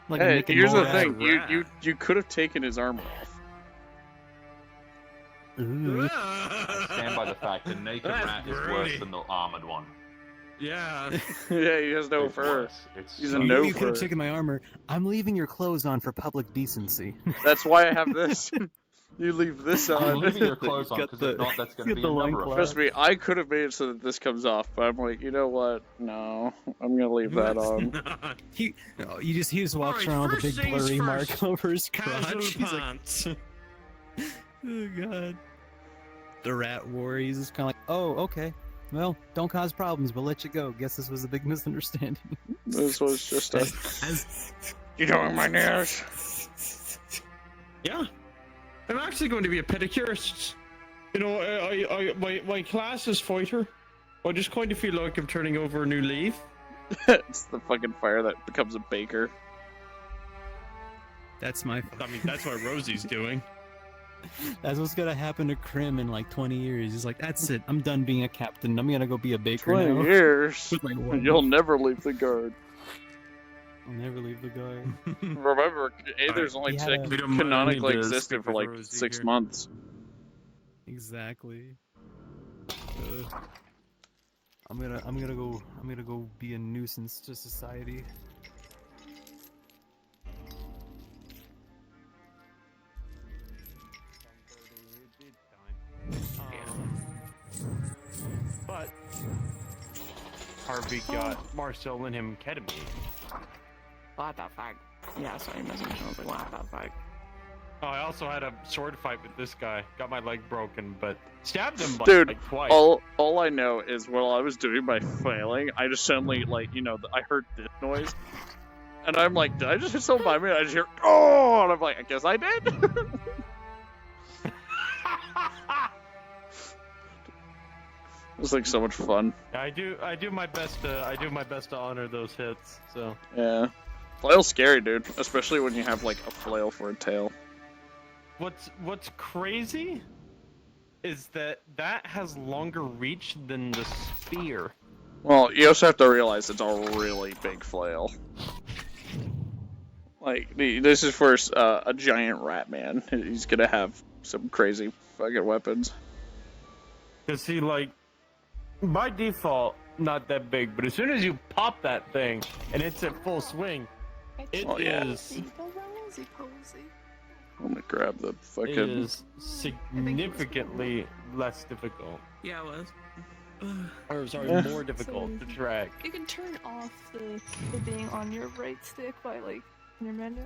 Like Hey, here's the thing. You could have taken his armor off. Ooh. I stand by the fact the naked rat is worse than the armored one. Yeah. Yeah, he has no fur. He's a You no could fur. have taken my armor. I'm leaving your clothes on for public decency. That's why I have this. You leave this on. I'm leaving your clothes on because if not, that's going to be a number of Trust me, I could have made it so that this comes off, but I'm like, you know what? No, I'm gonna leave that on. He just walks around with a big blurry mark over his Casual crotch. He's like, pants. oh god. The rat war. He's just kind of like, oh, okay. Well, don't cause problems. We'll let you go. Guess this was a big misunderstanding. This was just a. You doing my nails? Yeah. I'm actually going to be a pedicurist. You know, my class is fighter. I'm just going to feel like I'm turning over a new leaf. It's the fucking fire that becomes a baker. That's my. I mean, that's what Rosie's doing. That's what's gonna happen to Krim in like 20 years. He's like, that's it. I'm done being a captain. I'm gonna go be a baker 20 now. years? With my wife. You'll never leave the guard. I'll never leave the guard. Remember, Aether's only canonically existed for like 6 months. Exactly. I'm gonna go be a nuisance to society. But Harvey got Marcel and him ketamine. What the fuck? Yeah, sorry, message. I was like, what the fuck? Oh, I also had a sword fight with this guy. Got my leg broken, but stabbed him Dude, like twice. all I know is while I was doing my flailing, I just suddenly, like, you know, I heard this noise. And I'm like, did I just hit someone by me? And I just hear, oh! And I'm like, I guess I did? It was like so much fun. I do my best to honor those hits. So Yeah. Flail's scary, dude. Especially when you have, like, a flail for a tail. what's crazy is that has longer reach than the spear. Well, you also have to realize it's a really big flail. Like, this is for a giant rat man. He's gonna have some crazy fucking weapons. Cause see, like, by default, not that big, but as soon as you pop that thing and it's at full swing, it is. I'm gonna grab the It fucking. is significantly less difficult. Yeah, it was. Or sorry, Yeah. more difficult to track. You can turn off the being on your right stick by like in your menu.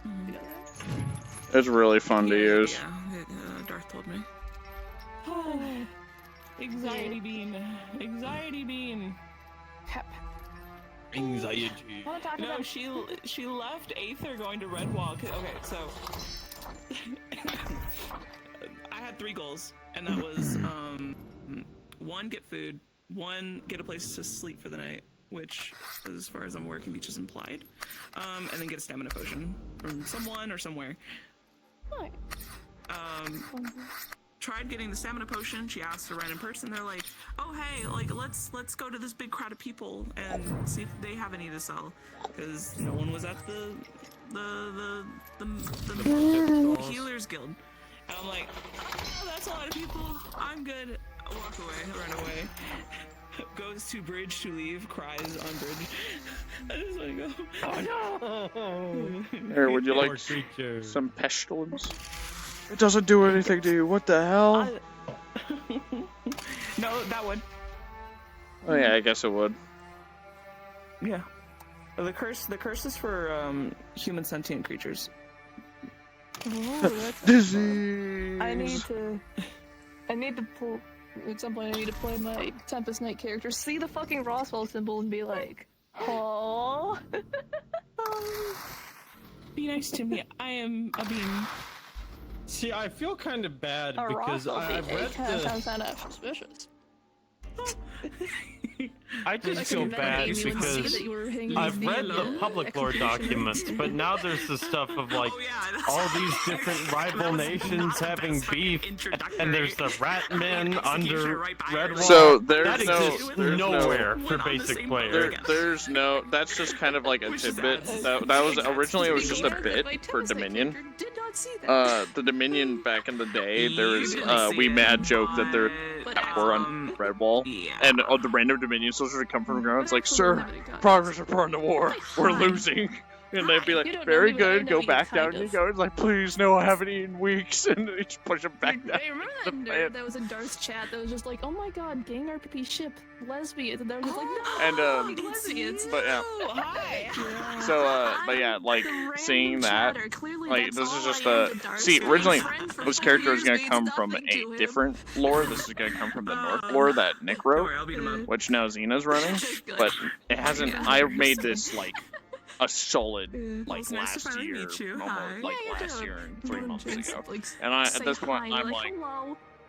You know that? It's really fun to use. Yeah, Darth told me. Anxiety bean. Anxiety bean. Anxiety. No, she left Aether going to Redwall. Okay, so I had 3 goals, and that was 1, get food, 1, get a place to sleep for the night, which, as far as I'm aware, can be just implied, and then get a stamina potion from someone or somewhere. Tried getting the stamina potion. She asked a random person. They're like, "Oh hey, like let's go to this big crowd of people and see if they have any to sell," because no one was at the healers guild. And I'm like, "Oh, that's a lot of people. I'm good." I walk away, run away. Goes to bridge to leave, cries on bridge. I just want to go. Oh no! Here, would you like some pestilence? It doesn't do anything to you. What the hell? No, that would. Oh yeah, I guess it would. Yeah. The curse is for human sentient creatures. Oh, that's Disease. I need to pull. At some point, I need to play my Tempest Knight character, see the fucking Roswell symbol, and be like, "Oh." Be nice to me. I am a being. See, I feel kind of bad A because Roswell I've being read sounds the. kind of suspicious. I just feel bad because I've read the public lore documents, but now there's the stuff of like all these different rival nations having beef, and there's the rat men under Redwall. So there's that exists nowhere for basic players. There's no. That's just kind of like a tidbit. That was originally it was just a bit for Dominion. The Dominion back in the day, there was we mad joke that they're were on Redwall, and the random Dominion soldiers would come from the ground. It's like, sir, progress report on the war. We're losing. And they'd be like, very good, go back down. And you go, it's like, please, no, I haven't eaten in weeks. And they just push them back down. I remember that was in Darth's chat that was just like, oh my god, gang RPP ship, lesbians. And they were just like, no, And, lesbians. but yeah. Hi. So, but yeah, like, seeing that, like, this is just see, originally, this character is going to come from a different lore. This is going to come from the North lore that Nick wrote, which now Xena's running. But it hasn't, I made this, like, a solid, like, last year, almost, like, last year and 3 months ago. And at this point, I'm like,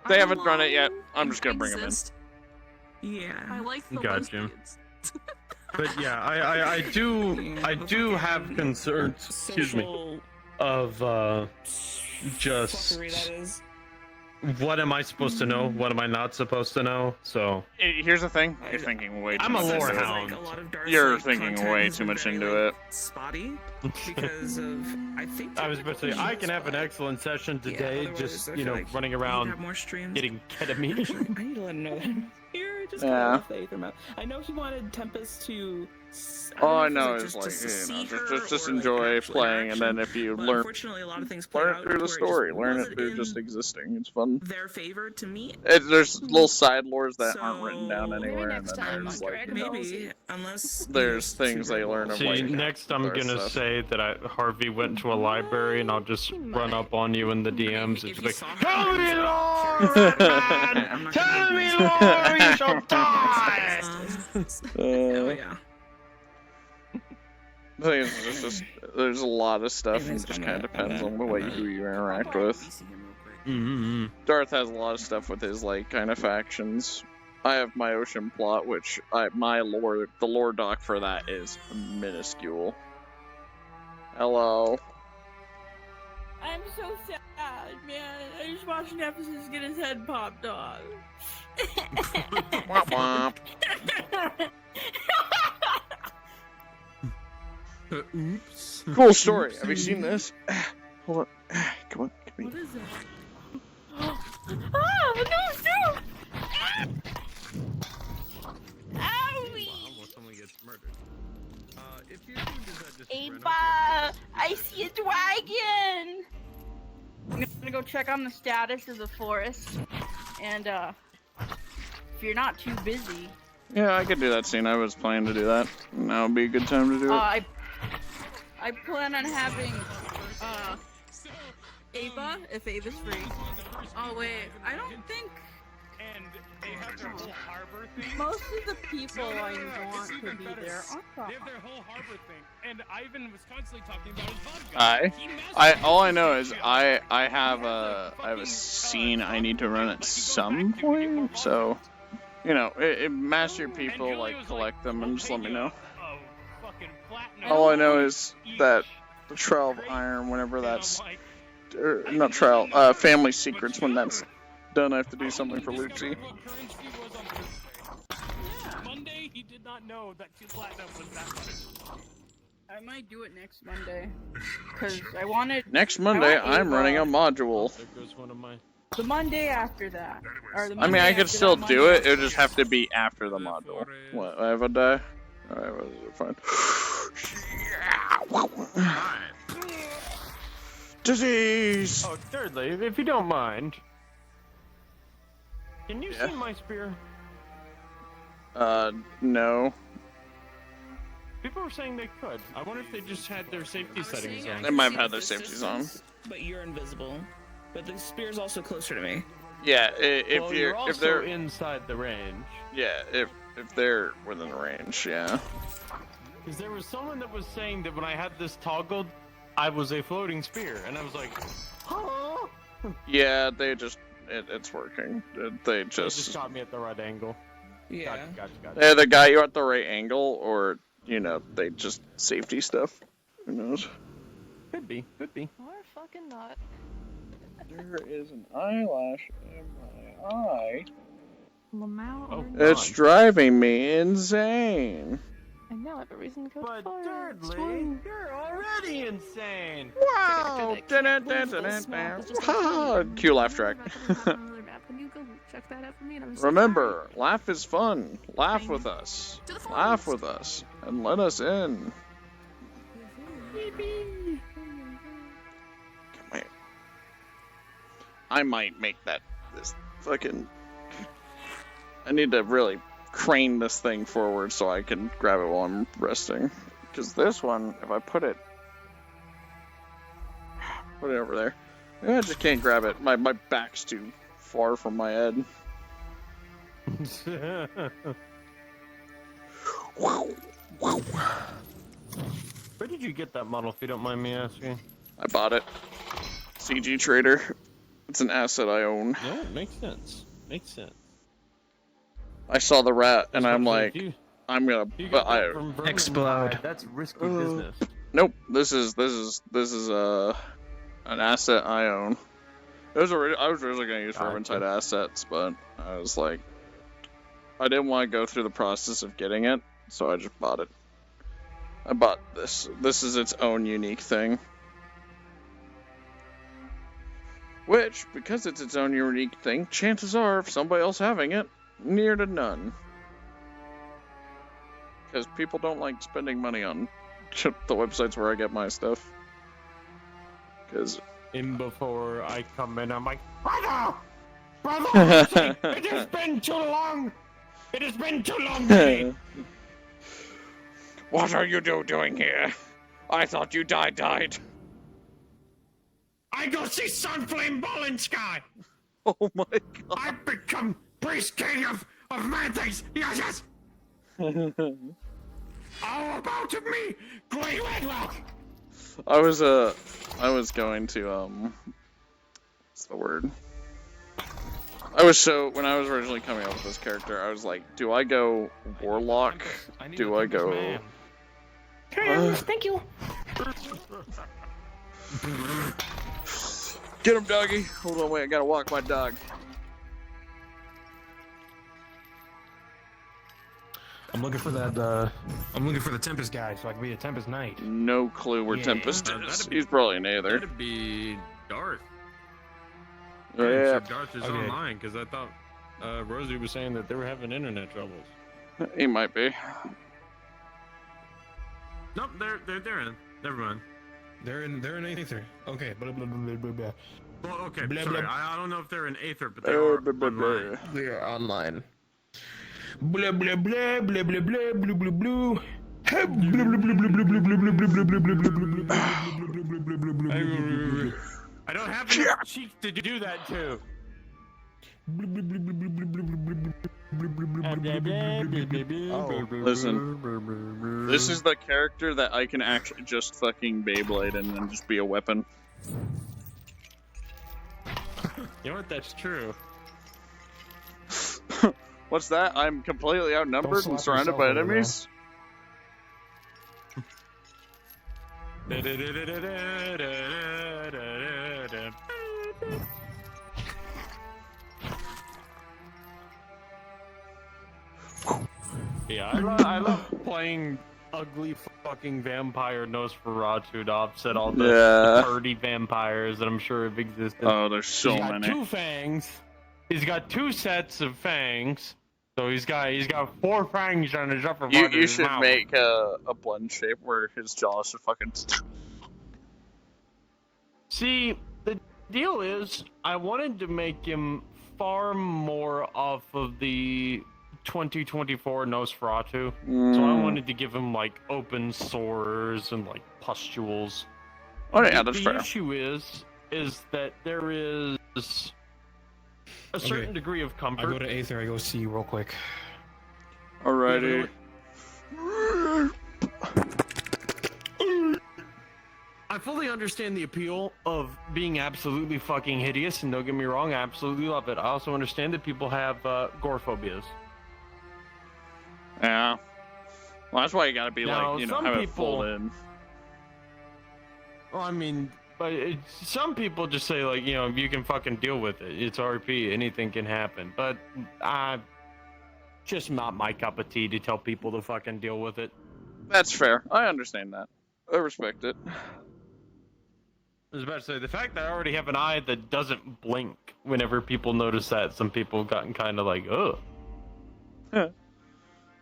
they haven't run it yet, I'm just gonna bring them in. Yeah. I like the Gotcha. But yeah, I do have concerns, excuse me, of just what am I supposed to know? What am I not supposed to know? So here's the thing: you're thinking way too I'm a much lore into hound. it. You're thinking way too much into it. Spotty because of I was about to say I can have an excellent session today, just running around getting ketamine. I need to let him know that. Here, just Yeah. faith him out. I know he wanted Tempest to. All I know is like, just enjoy playing, and then if you learn, Unfortunately, a lot of things learn it through the story, learn it through just existing. It's fun. Their favor to me. There's little side lores that aren't written down anywhere, and then there's like Maybe unless there's things they learn of like. See, next I'm gonna say that Harvey went to a library, and I'll just run up on you in the DMs and just be like, "Tell me lore, man! Tell me lore, you shall die!" Oh yeah. I think it's just there's a lot of stuff, and it just kind of depends on the way who you interact with. Darth has a lot of stuff with his like kind of factions. I have my ocean plot, which the lore doc for that is minuscule. Hello. I'm so sad, man. I just watched Nemesis get his head popped off. Womp womp. Oops. Cool story. Have you seen this? Hold on. Come on. What is that? Ah, no, Owie! Someone gets murdered. Ava, I see a dragon! I'm gonna go check on the status of the forest, and if you're not too busy. Yeah, I could do that scene. I was planning to do that. Now would be a good time to do it. I plan on having Ava, if Ava's free. Oh wait, I don't think. And they have their whole harbor thing. Most of the people I want to be there They have their whole harbor thing, and Ivan was constantly talking about his vodka. All I know is I have a scene I need to run at some point, so master your people, like collect them, and just let me know. All I know is that the Trail of Iron, whenever that's not Trail, Family Secrets, when that's done, I have to do something for Lucy. Monday, he did not know that 2 platinum was that much. I might do it next Monday, cause I wanted. Next Monday, I'm running a module. There goes one of my. The Monday after that. Or the I mean, Monday I could after still that do Monday it. It would just have to be after the module. What? I have a die. All right, well, fine. Disease. Oh, thirdly, if you don't mind, can you see my spear? No. People were saying they could. I wonder if they just had their safety settings on. They might have had their safeties on. But you're invisible. But the spear's also closer to me. Yeah, if Well, you're also if they're inside the range. yeah, if they're within range, yeah. Because there was someone that was saying that when I had this toggled, I was a floating spear, and I was like, huh? Yeah, they just it's working. They just got me at the right angle. Yeah. Gotcha. They either got you at the right angle, or you know, they just safety stuff. Who knows? Could be. Or fucking not. There is an eyelash in my eye. Lamau or It's driving me insane. And now I have a reason to go to But fire. thirdly, you're already insane. Wow! Cue laugh track. Can you go check that out for me? And I'm just Remember, laugh is fun. Laugh with us. To the Laugh forest. with us. And let us in. Come here. I might make this fucking... I need to really crane this thing forward so I can grab it while I'm resting. Because this one, if I put it over there, maybe I just can't grab it. My back's too far from my head. Where did you get that model, if you don't mind me asking? I bought it. CG Trader. It's an asset I own. Yeah, it makes sense. I saw the rat and I'm like, I'm gonna. Explode. That's risky business. Nope. This is an asset I own. I was originally gonna use Vermintide assets, but I was like, I didn't want to go through the process of getting it, so I just bought it. I bought this. This is its own unique thing. Which, because it's its own unique thing, chances are, if somebody else having it, near to none. Because people don't like spending money on the websites where I get my stuff. Because... Before I come in, I'm like, Brother! It has been too long! It has been too long, baby! What are you doing here? I thought you died. I go see Sunflame Ball in Sky! Oh my god. I've become priest king of man-things! Yes! How about me, Great Red Rock? I was going to, what's the word? When I was originally coming up with this character, I was like, do I go Warlock? Do I go... Thank you. Get him, doggy! Hold on, wait, I gotta walk my dog. I'm looking for that, I'm looking for the Tempest guy so I can be a Tempest Knight. No clue where Tempest is. He's probably an Aether. That'd be Darth. Yeah. I'm sure Darth is online, because I thought Rosie was saying that they were having internet troubles. He might be. Nope, they're in. Never mind. They're in Aether. Okay, blah blah blah blah blah. Well, okay, Blah, sorry. blah. I don't know if they're in Aether, but they are online. They are online. Blah blah blah blah blah blah blah blah blah. I don't have enough cheeks to do that too. Listen, this is the character that I can actually just fucking Beyblade and then just be a weapon. You know what? That's true. What's that? I'm completely outnumbered and surrounded by enemies? Yeah, I love playing ugly fucking vampire Nosferatu to offset all the Yeah. 30 vampires that I'm sure have existed. Oh, there's so He's got many. 2 fangs. He's got 2 sets of fangs. So he's got 4 fangs on his upper part of You his should mouth. make a blend shape where his jaws should fucking. See, the deal is, I wanted to make him far more off of the 2024 Nosferatu. So I wanted to give him like open sores and like pustules. Oh yeah, that's fair. The issue is that there is a certain degree of comfort. I go to Aether, I go see you real quick. Alrighty. I fully understand the appeal of being absolutely fucking hideous, and don't get me wrong, I absolutely love it. I also understand that people have gore phobias. Yeah. Well, that's why you gotta be Now, like, you know, some have it people- folded. Well, I mean, but some people just say, like, you know, you can fucking deal with it. It's RP, anything can happen. But just not my cup of tea to tell people to fucking deal with it. That's fair. I understand that. I respect it. I was about to say, the fact that I already have an eye that doesn't blink whenever people notice that, some people have gotten kind of like, ugh.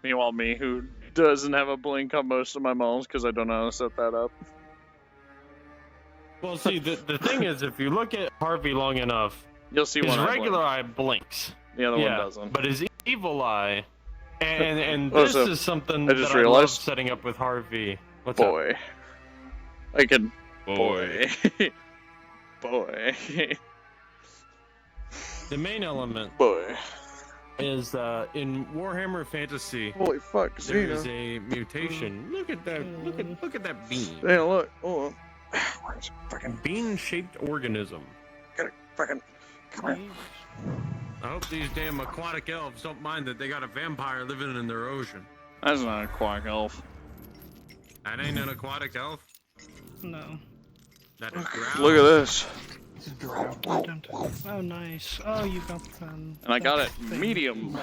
Meanwhile, me, who doesn't have a blink on most of my moles because I don't know how to set that up. Well, see, the thing is, if you look at Harvey long enough, you'll see his one eye regular blink. eye blinks. The other one doesn't. But his evil eye, and Oh, this so is something I just that realized- I love setting up with Harvey. What's up? Boy. I can. Boy. Boy. The main element Boy. is in Warhammer Fantasy. Holy fuck, There Xena. is a mutation. Look at that! Look at that bean. Hey, look. Hold on. Where's fucking bean-shaped organism? Gotta fucking come here. I hope these damn aquatic elves don't mind that they got a vampire living in their ocean. That's not a quack elf. That ain't an aquatic elf. No. That is ground. Look at this. Oh, nice. Oh, you got And I got it medium.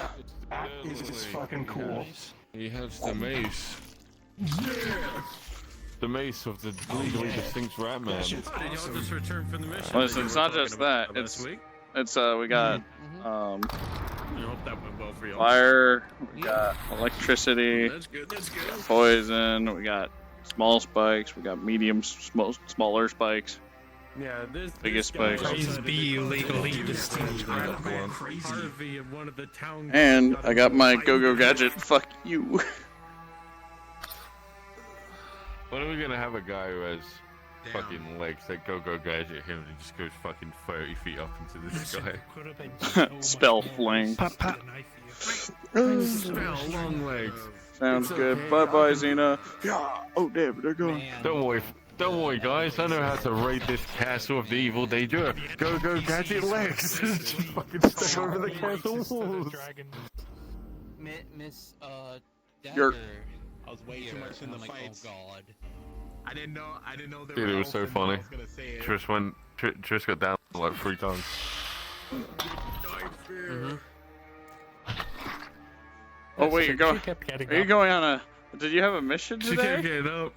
This is fucking cool. He has the mace. The mace of the legally distinct rat man. Did y'all just return from the mission? Listen, it's not just that. It's we got I hope that went well for y'all. fire, we got electricity, That's good. That's good. poison, we got small spikes, we got medium, smaller spikes. Yeah, Biggest guy spikes. Praise be legally distinct rat man. Harvey of one of the town. And I got my go-go gadget. Fuck you. When are we gonna have a guy who has fucking legs that go gadget him and just goes fucking 30 feet up into the sky? Spell fling. Spell long legs. Sounds It's good. okay, Bye bye, I can- Xena. Yeah. Oh damn, they're gone. Don't worry, guys. I know how to raid this castle of the evil they do. Go gadget legs. Just fucking step over the castle walls. Miss You're- Dagger. I was way too much in the fights. Oh god. I didn't know there Dude, it was so funny. Trish got down like 3 times. Oh wait, you're going. getting Are you up. going on a? Did you have a mission She today? kept getting up.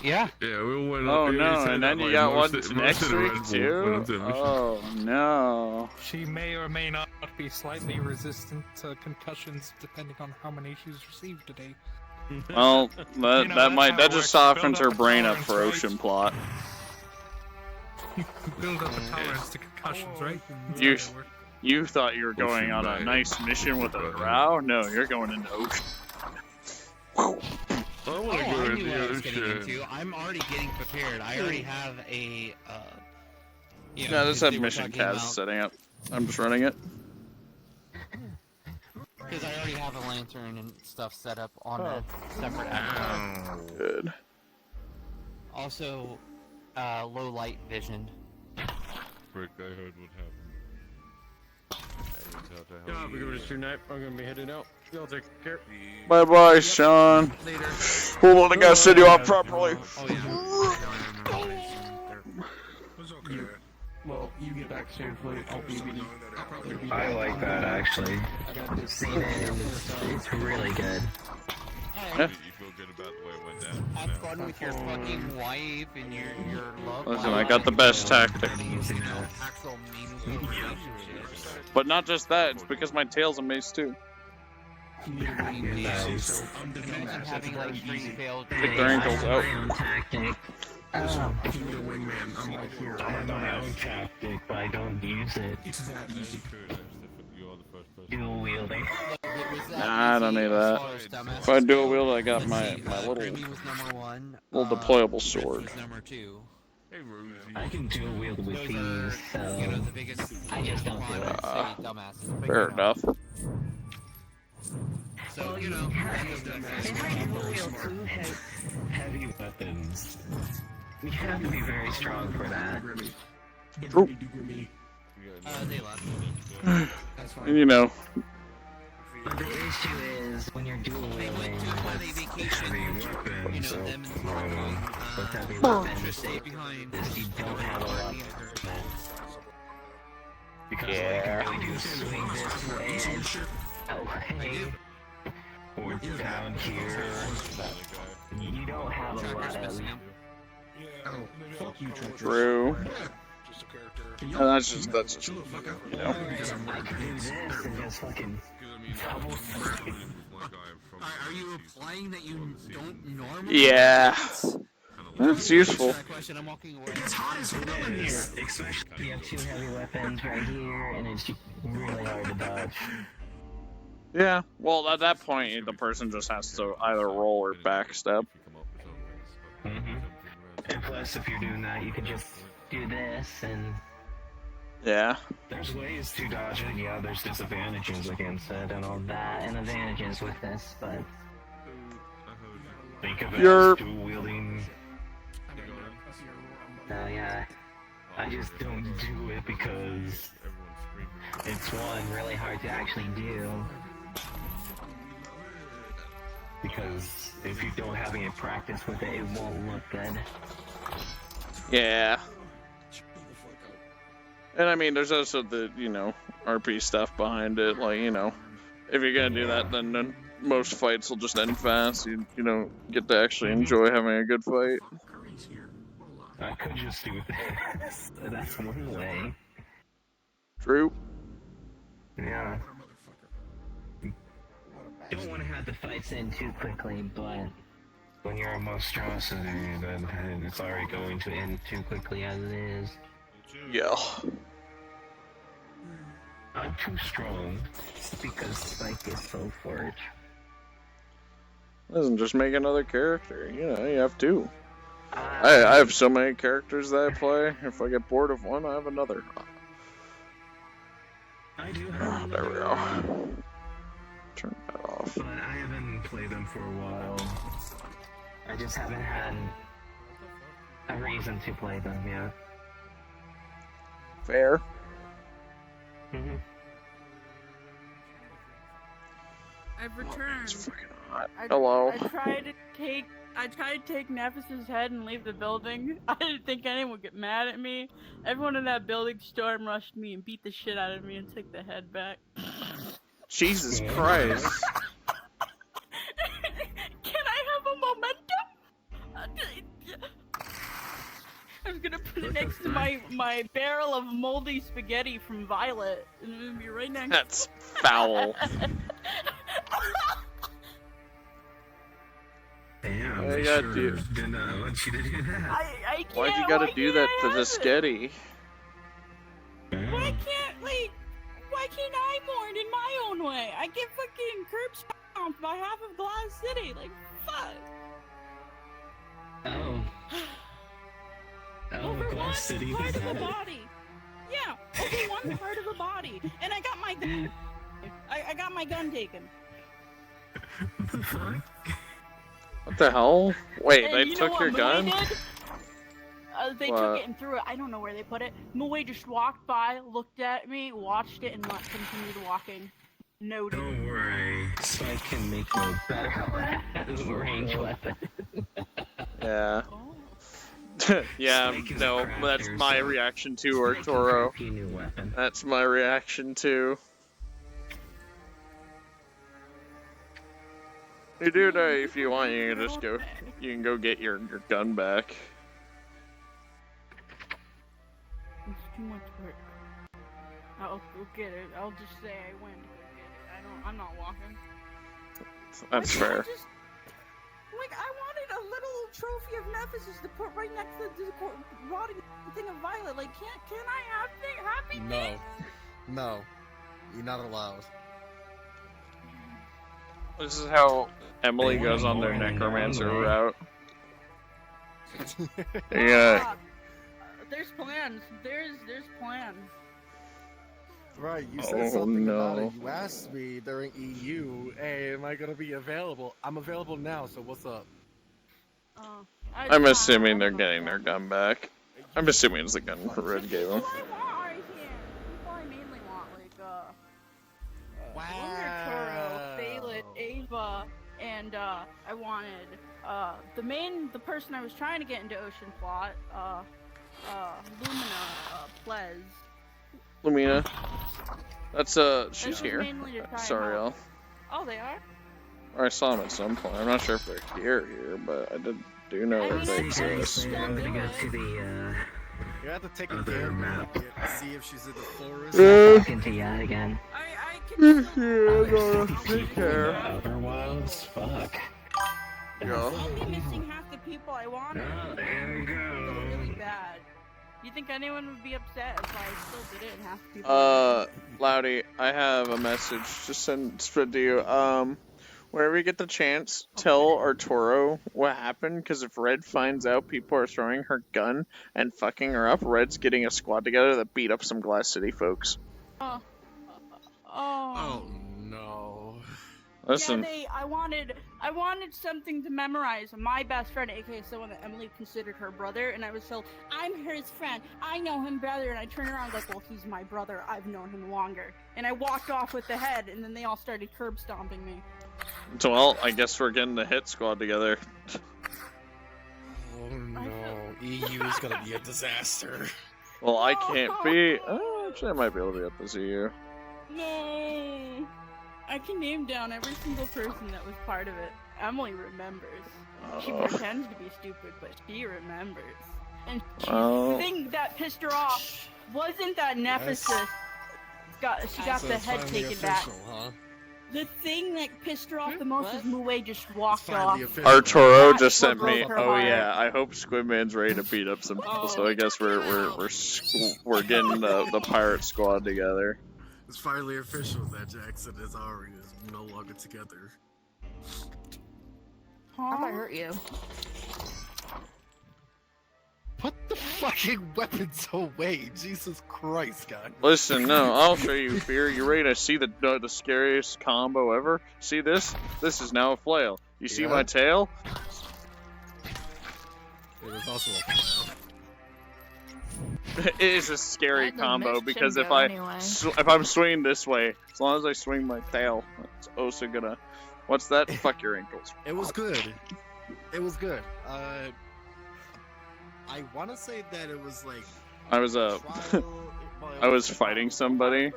Yeah. Yeah, we all went Oh up. we no, said and that, then you like, got most one of- most next of the week Red Bull too. went into the mission. Oh no. She may or may not be slightly resistant to concussions depending on how many she's received today. Well, that You know, that might that's how it that just works. softens Build her up brain up tolerance, for right? ocean plot. Build up a tolerance to concussions, right? You thought you were going on a nice mission with a drow? No, you're going into ocean. I Oh, wanna go I in knew the what I was getting ocean. into. I'm already getting prepared. I already have a, you know, Yeah, this they had were mission talking Kaz about- setting up. I'm just running it. Because I already have a lantern and stuff set up on a separate avatar. Good. Also, low light vision. Frick, I heard what happened. Yeah, we're gonna do night. I'm gonna be heading out. Y'all take care. Bye bye, Sean. Hold on, I gotta set you off properly. Well, you get back safely. I'll be with you. I like that actually. I've seen it and it's really good. Yeah. You feel good about the way it went down. Have fun with your fucking wife and your love. Listen, I got the best tactic. Actual meaningful relationships. But not just that, it's because my tail's a mace too. Nice. Having like 3 failed. Kick their ankles out. I have my own tactic, but I don't use it. Dual wielding. Nah, I don't need that. If I dual wield, I got my little deployable sword. I can dual wield with these, so I just don't do it. Fair enough. So, you know, if I dual wield two heavy weapons, you have to be very strong for that. True. And you know. But the issue is when you're dual wielding with heavy weapons, with heavy weapons, is you don't have a lot of movement. Because all you can really do is swing this way and away, or down here. You don't have a lot of. True. And that's just you know. Are you implying that you don't normally? Yeah. That's useful. It's hot as hell in here. Especially you have two heavy weapons right here, and it's really hard to dodge. Yeah. Well, at that point, the person just has to either roll or backstep. And plus, if you're doing that, you can just do this and. Yeah. There's ways to dodge it, yeah, there's disadvantages against it and all that, and advantages with this, but... Think of it as dual-wielding... So yeah, I just don't do it because... It's one, really hard to actually do. Because if you don't have any practice with it, it won't look good. Yeah. And I mean, there's also the, you know, RP stuff behind it. Like, you know, if you're gonna do that, then most fights will just end fast. You don't get to actually enjoy having a good fight. I could just do this. That's one way. True. Yeah. You don't want to have the fights end too quickly, but when you're a monstrosity, then it's already going to end too quickly as it is. Yeah. I'm too strong because Spike is so forged. Listen, just make another character. You know, you have to. I have so many characters that I play. If I get bored of one, I have another. I do have there we go. Turn that off. But I haven't played them for a while. I just haven't had a reason to play them yet. Fair. I've returned. It's freaking hot. Hello. I tried to take Nefis's head and leave the building. I didn't think anyone would get mad at me. Everyone in that building storm rushed me and beat the shit out of me and took the head back. Jesus Christ. Can I have a momentum? I'm gonna put it next to my barrel of moldy spaghetti from Violet. And it's gonna be right next. That's foul. Damn, I gotta do. Didn't want you to do that. I can't. Why'd you gotta do that to the sketty? Why can't I mourn in my own way? I get fucking curb stomped by half of Glass City. Like, fuck. Oh. Over Glass one City part did of a that. body. Yeah, over one part of a body. And I got my gun. I got my gun taken. What the fuck? What the hell? Wait, And they you know took what your Moe gun? did? They What? took it and threw it. I don't know where they put it. Moe just walked by, looked at me, watched it, and continued walking. Noted. Don't worry, Spike can make you a better range weapon. Yeah. Yeah, no, that's my reaction too, Arturo. That's my reaction too. You do know if you want, you can just go. You can go get your gun back. It's too much work. I'll go get it. I'll just say I went to go get it. I'm not walking. That's fair. Like, I wanted a little trophy of Nephthys to put right next to the rotting thing of Violet. Like, can I have happy things? No, you're not allowed. This is how Emily goes on their necromancer route. Yeah. There's plans. There's plans. Right, you said something about it. You asked me during EU, hey, am I gonna be available? I'm available now, so what's up? I'm assuming they're getting their gun back. I'm assuming it's the gun Red gave them. People I mainly want, like, Toro, Phalet, Ava, and, I wanted, the person I was trying to get into Ocean Plot, Lumina, Plez. Lumina. That's, she's here. Sorry, y'all. Oh, they are? Or I saw them at some point. I'm not sure if they're here, but I do know that they exist. You have to take a gander and see if she's in the forest. Talking to ya again. Take care. Otherwise, fuck. I'll be missing half the people I wanted. Oh, there we go. Really bad. You think anyone would be upset if I still did it and half the people? Loudy, I have a message to spread to you. Whenever you get the chance, tell Arturo what happened, because if Red finds out people are throwing her gun and fucking her up, Red's getting a squad together that beat up some Glass City folks. Oh no. Listen. Yeah, I wanted something to memorize. My best friend, aka someone that Emily considered her brother, and I was told, I'm his friend. I know him better, and I turned around like, well, he's my brother. I've known him longer. And I walked off with the head, and then they all started curb stomping me. So, well, I guess we're getting the hit squad together. Oh no, EU is gonna be a disaster. Well, I can't be. Actually, I might be able to be at this EU. No. I can name down every single person that was part of it. Emily remembers. She pretends to be stupid, but she remembers. And the thing that pissed her off wasn't that Nephthys she got the head taken back. Huh? The thing that pissed her off the most is Mue just walked off. Arturo just sent me. Oh yeah, I hope Squidman's ready to beat up some people. So I guess we're getting the pirate squad together. It's finally official that Jackson and Ari is no longer together. I might hurt you. Put the fucking weapons away, Jesus Christ, God. Listen, no, I'll show you, Fear. You ready to see the scariest combo ever? See this? This is now a flail. You see my tail? It was also a flail. It is a scary combo because if I'm swinging this way, as long as I swing my tail, it's also gonna. What's that? Fuck your ankles. It was good. It was good. I want to say that it was like. I was fighting somebody.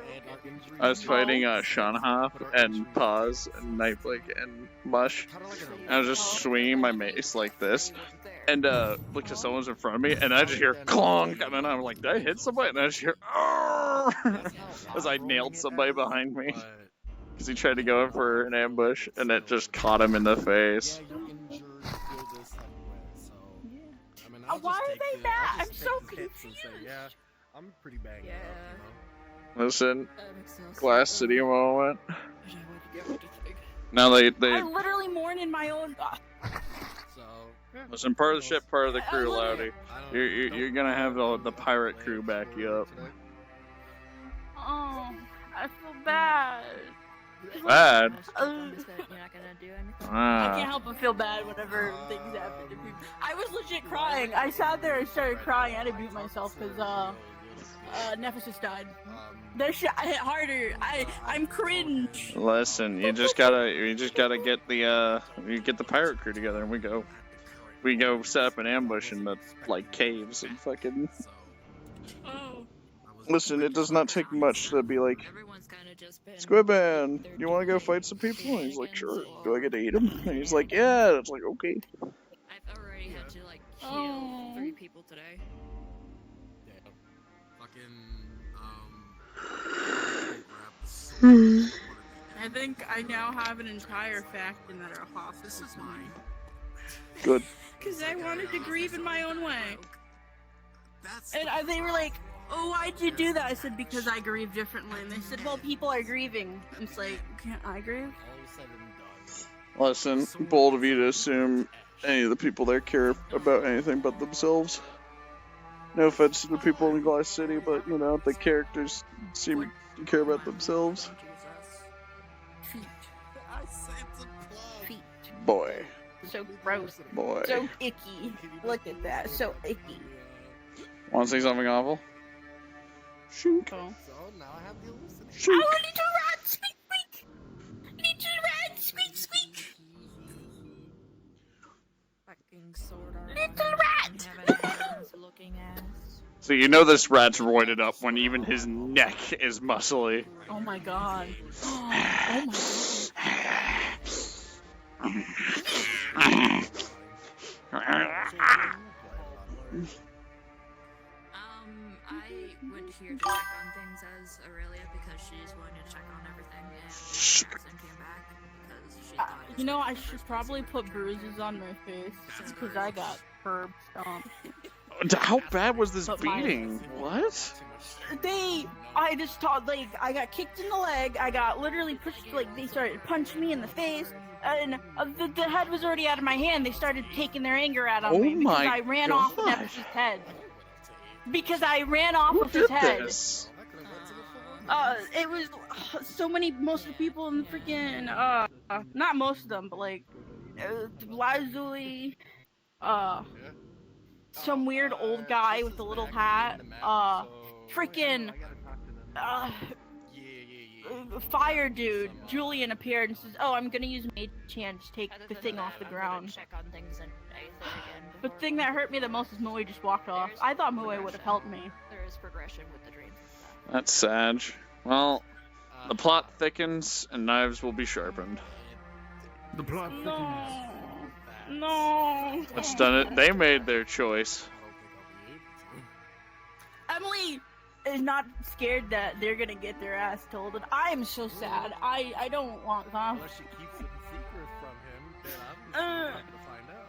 I was fighting Shanahoff and Paz and Nightblake and Mush. And I was just swinging my mace like this. And look, someone's in front of me, and I just hear clonk, and then I'm like, did I hit somebody? And I just hear as I nailed somebody behind me. Because he tried to go in for an ambush, and it just caught him in the face. Why are they mad? I'm so confused. Yeah, I'm pretty banged up, you know? Listen, Glass City moment. Now they I literally mourn in my own. Listen, part of the ship, part of the crew, Loudy. You're gonna have the pirate crew back you up. Oh, I feel bad. Bad? I can't help but feel bad whenever things happen to people. I was legit crying. I sat there and started crying. I had to beat myself because Nephthys died. That shit hit harder. I'm cringe. Listen, you just gotta get the pirate crew together, and we go set up an ambush in the caves and fucking. Oh. Listen, it does not take much to be like, Squidman, you want to go fight some people? And he's like, sure. Do I get to eat them? And he's like, yeah. It's like, okay. I've already had to like heal 3 people today. I think I now have an entire faction that are hostile. This is mine. Good. Because I wanted to grieve in my own way. And they were like, oh, why'd you do that? I said, because I grieve differently. And they said, well, people are grieving. And it's like, can't I grieve? Listen, bold of you to assume any of the people there care about anything but themselves. No offense to the people in Glass City, but, you know, the characters seem to care about themselves. Boy. So gross. Boy. So icky. Look at that. So icky. Want to say something awful? Shoot. Oh. So now I have the hallucination. Shoot. I want to run! Squeak, squeak! Need to run! Squeak, squeak! Fucking sword art. Little rat! Looking ass. So you know this rat's roided up when even his neck is muscly. Oh my god. Oh my god. I went here to check on things as Aurelia because she's wanting to check on everything and came back because she thought You know, I should probably put bruises on my face because I got curb stomped. How bad was this beating? What? I just thought, like, I got kicked in the leg, I got literally pushed, like, they started punching me in the face, and the head was already out of my hand. They started taking their anger out on me because I ran off of Nepus's head. Because I ran off of his head. This? It was most of the people in the freaking, not most of them, but like, Lazuli, some weird old guy with a little hat, freaking, fire dude, Julian appeared and says, oh, I'm gonna use Mage Hand to take the thing off the ground. check on things in Aether again. The thing that hurt me the most is Moe just walked off. I thought Moe would have helped me. There is progression with the dreams and stuff. That's sad. Well, the plot thickens and knives will be sharpened. The plot thickens. No. That's done it. They made their choice. Emily is not scared that they're gonna get their ass told, and I am so sad. I don't want them. Unless she keeps it secret from him, then I'm not gonna find out.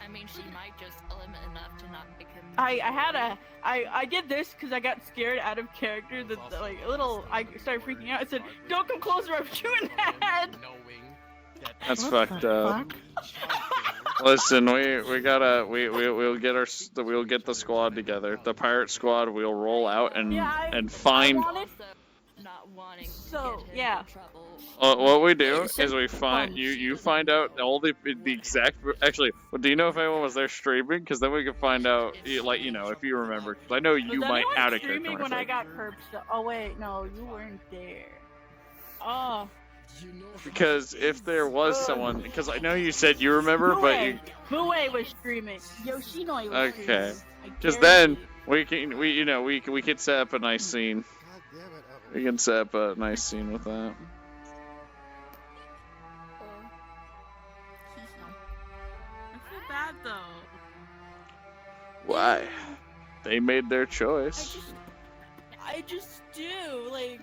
I mean, she might just limit enough to not make him. I did this because I got scared out of character. I started freaking out. I said, "Don't come closer! I'm shooting the head." That's fucked up. Listen, we'll get the squad together. The pirate squad. We'll roll out and find. So yeah. What we do is we find you find out all the exact. Actually, do you know if anyone was there streaming? Because then we can find out, like, you know, if you remember. Because I know you might out of character. When I got curb stuff. Oh wait, no, you weren't there. Oh. Because if there was someone, because I know you said you remember, but you. Mue was streaming. Yoshinoi was streaming. Okay. Because then we could set up a nice scene. We can set up a nice scene with that. I feel bad though. Why? They made their choice. I just do, like,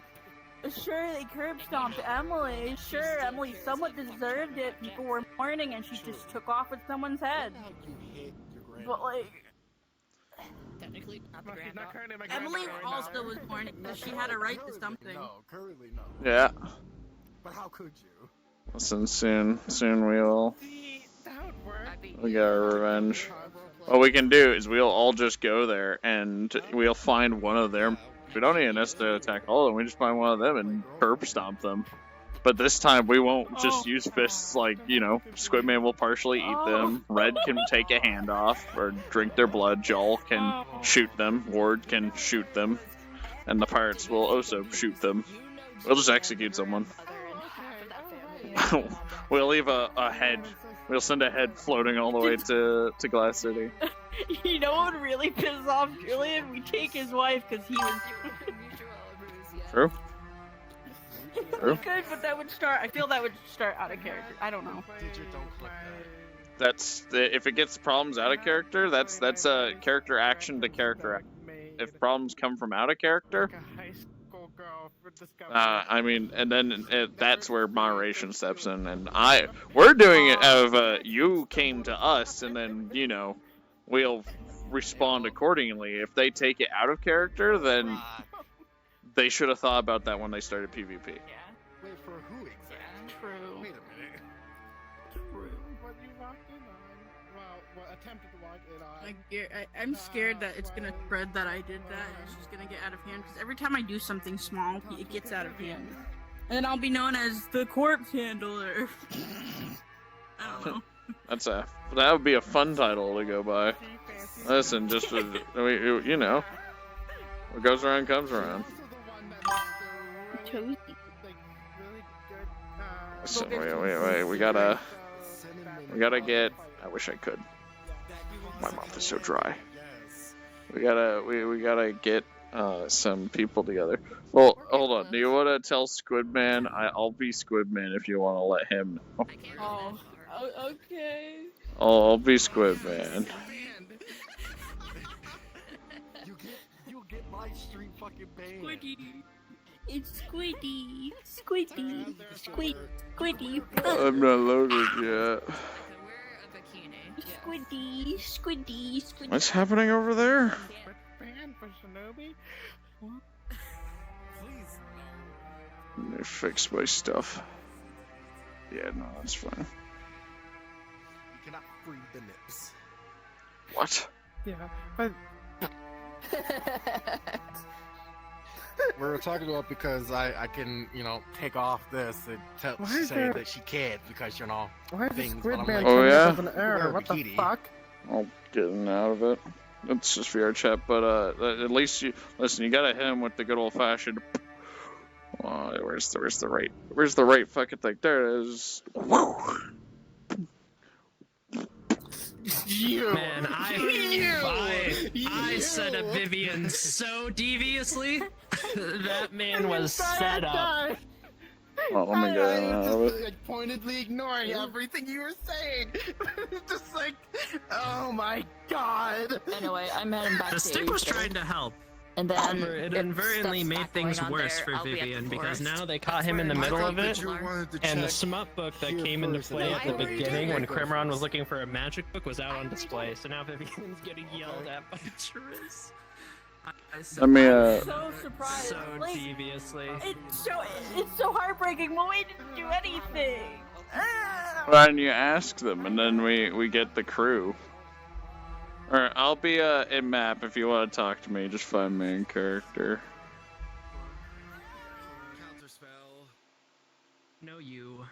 sure, they curb stomped Emily. Sure, Emily somewhat deserved it. People were mourning and she just took off with someone's head. But, like, Technically, not the granddaughter. Emily also was mourning because she had a right to something. No, currently no. Yeah. But how could you? Listen, soon we'll get our revenge. What we can do is we'll all just go there and we'll find one of them. We don't even necessarily attack all of them. We just find one of them and curb stomp them. But this time we won't just use fists like, you know, Squidman will partially eat them. Red can take a hand off or drink their blood. Joel can shoot them. Ward can shoot them. And the pirates will also shoot them. We'll just execute someone. We'll leave a head. We'll send a head floating all the way to Glass City. You know what would really piss off Julian? We take his wife because he was. True. We could, but that would start. I feel that would start out of character. I don't know. That's if it gets problems out of character, that's a character action to character. If problems come from out of character, I mean, and then that's where moderation steps in, and we're doing it of you came to us, and then we'll respond accordingly. If they take it out of character, then they should have thought about that when they started PvP. Wait, for who exactly? True. Wait a minute. True. What you walked in on? Well, attempted to walk in on. I'm scared that it's gonna spread that I did that, and it's just gonna get out of hand. Because every time I do something small, it gets out of hand, and then I'll be known as the corpse handler. I don't know. That would be a fun title to go by. Listen, just what goes around comes around. So wait, we gotta get. I wish I could. My mouth is so dry. We gotta get some people together. Well, hold on. Do you want to tell Squidman? I'll be Squidman if you want to let him know. Oh, okay. I'll be Squidman. You'll get my stream fucking banned. Squiddy. It's Squiddy. Squiddy. Squiddy. I'm not loaded yet. Squiddy. Squiddy. What's happening over there? Let me fix my stuff. Yeah, no, that's fine. You cannot free the nips. What? Yeah, but we're talking about because I can take off this and say that she can't because why is the things. Squid But I'm Man like, Oh, yeah? up in the air? What the fuck? I'll get out of it. It's just VR chat, but at least you gotta hit him with the good old fashioned. Where's the right fucking thing? There it is. Woo! Man, I set up Vivian so deviously. That man was set up. Oh, let me get out of it. Like, pointedly ignoring everything you were saying. Just like, oh my god. Anyway, I'm heading back The to stick was Aether. trying to help. And then However, it inadvertently stuff's made back things going on worse there. for I'll be at the Vivian because forest. now they caught him in the middle of it, and the smut book that came into play at the beginning when Crimron was looking for a magic book was out on display. So now Vivian's getting yelled at by Triss. Let me So surprised. So Like, deviously. It's so heartbreaking. Well, we didn't do anything. Why don't you ask them, and then we get the crew. Alright, I'll be in map if you want to talk to me. Just find me in character. Counterspell. No, you.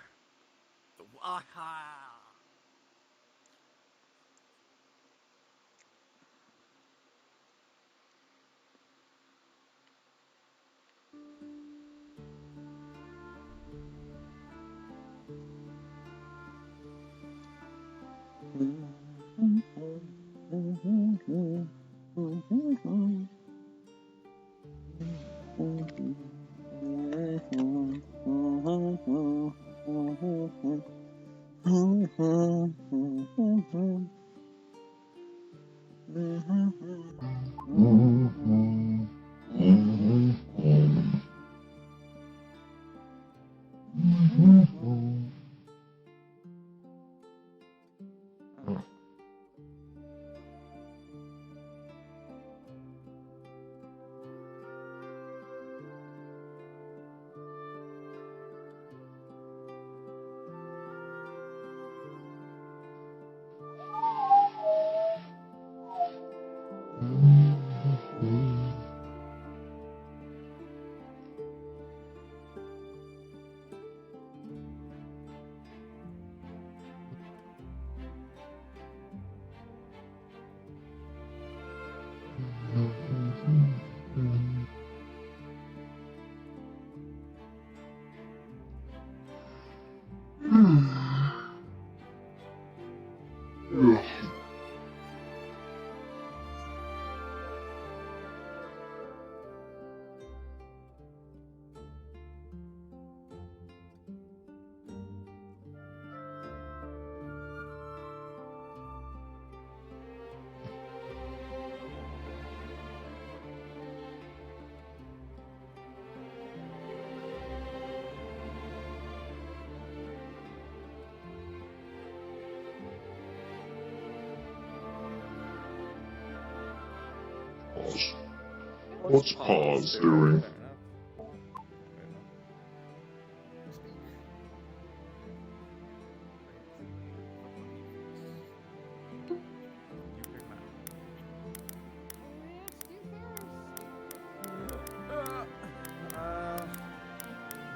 What's Pause doing?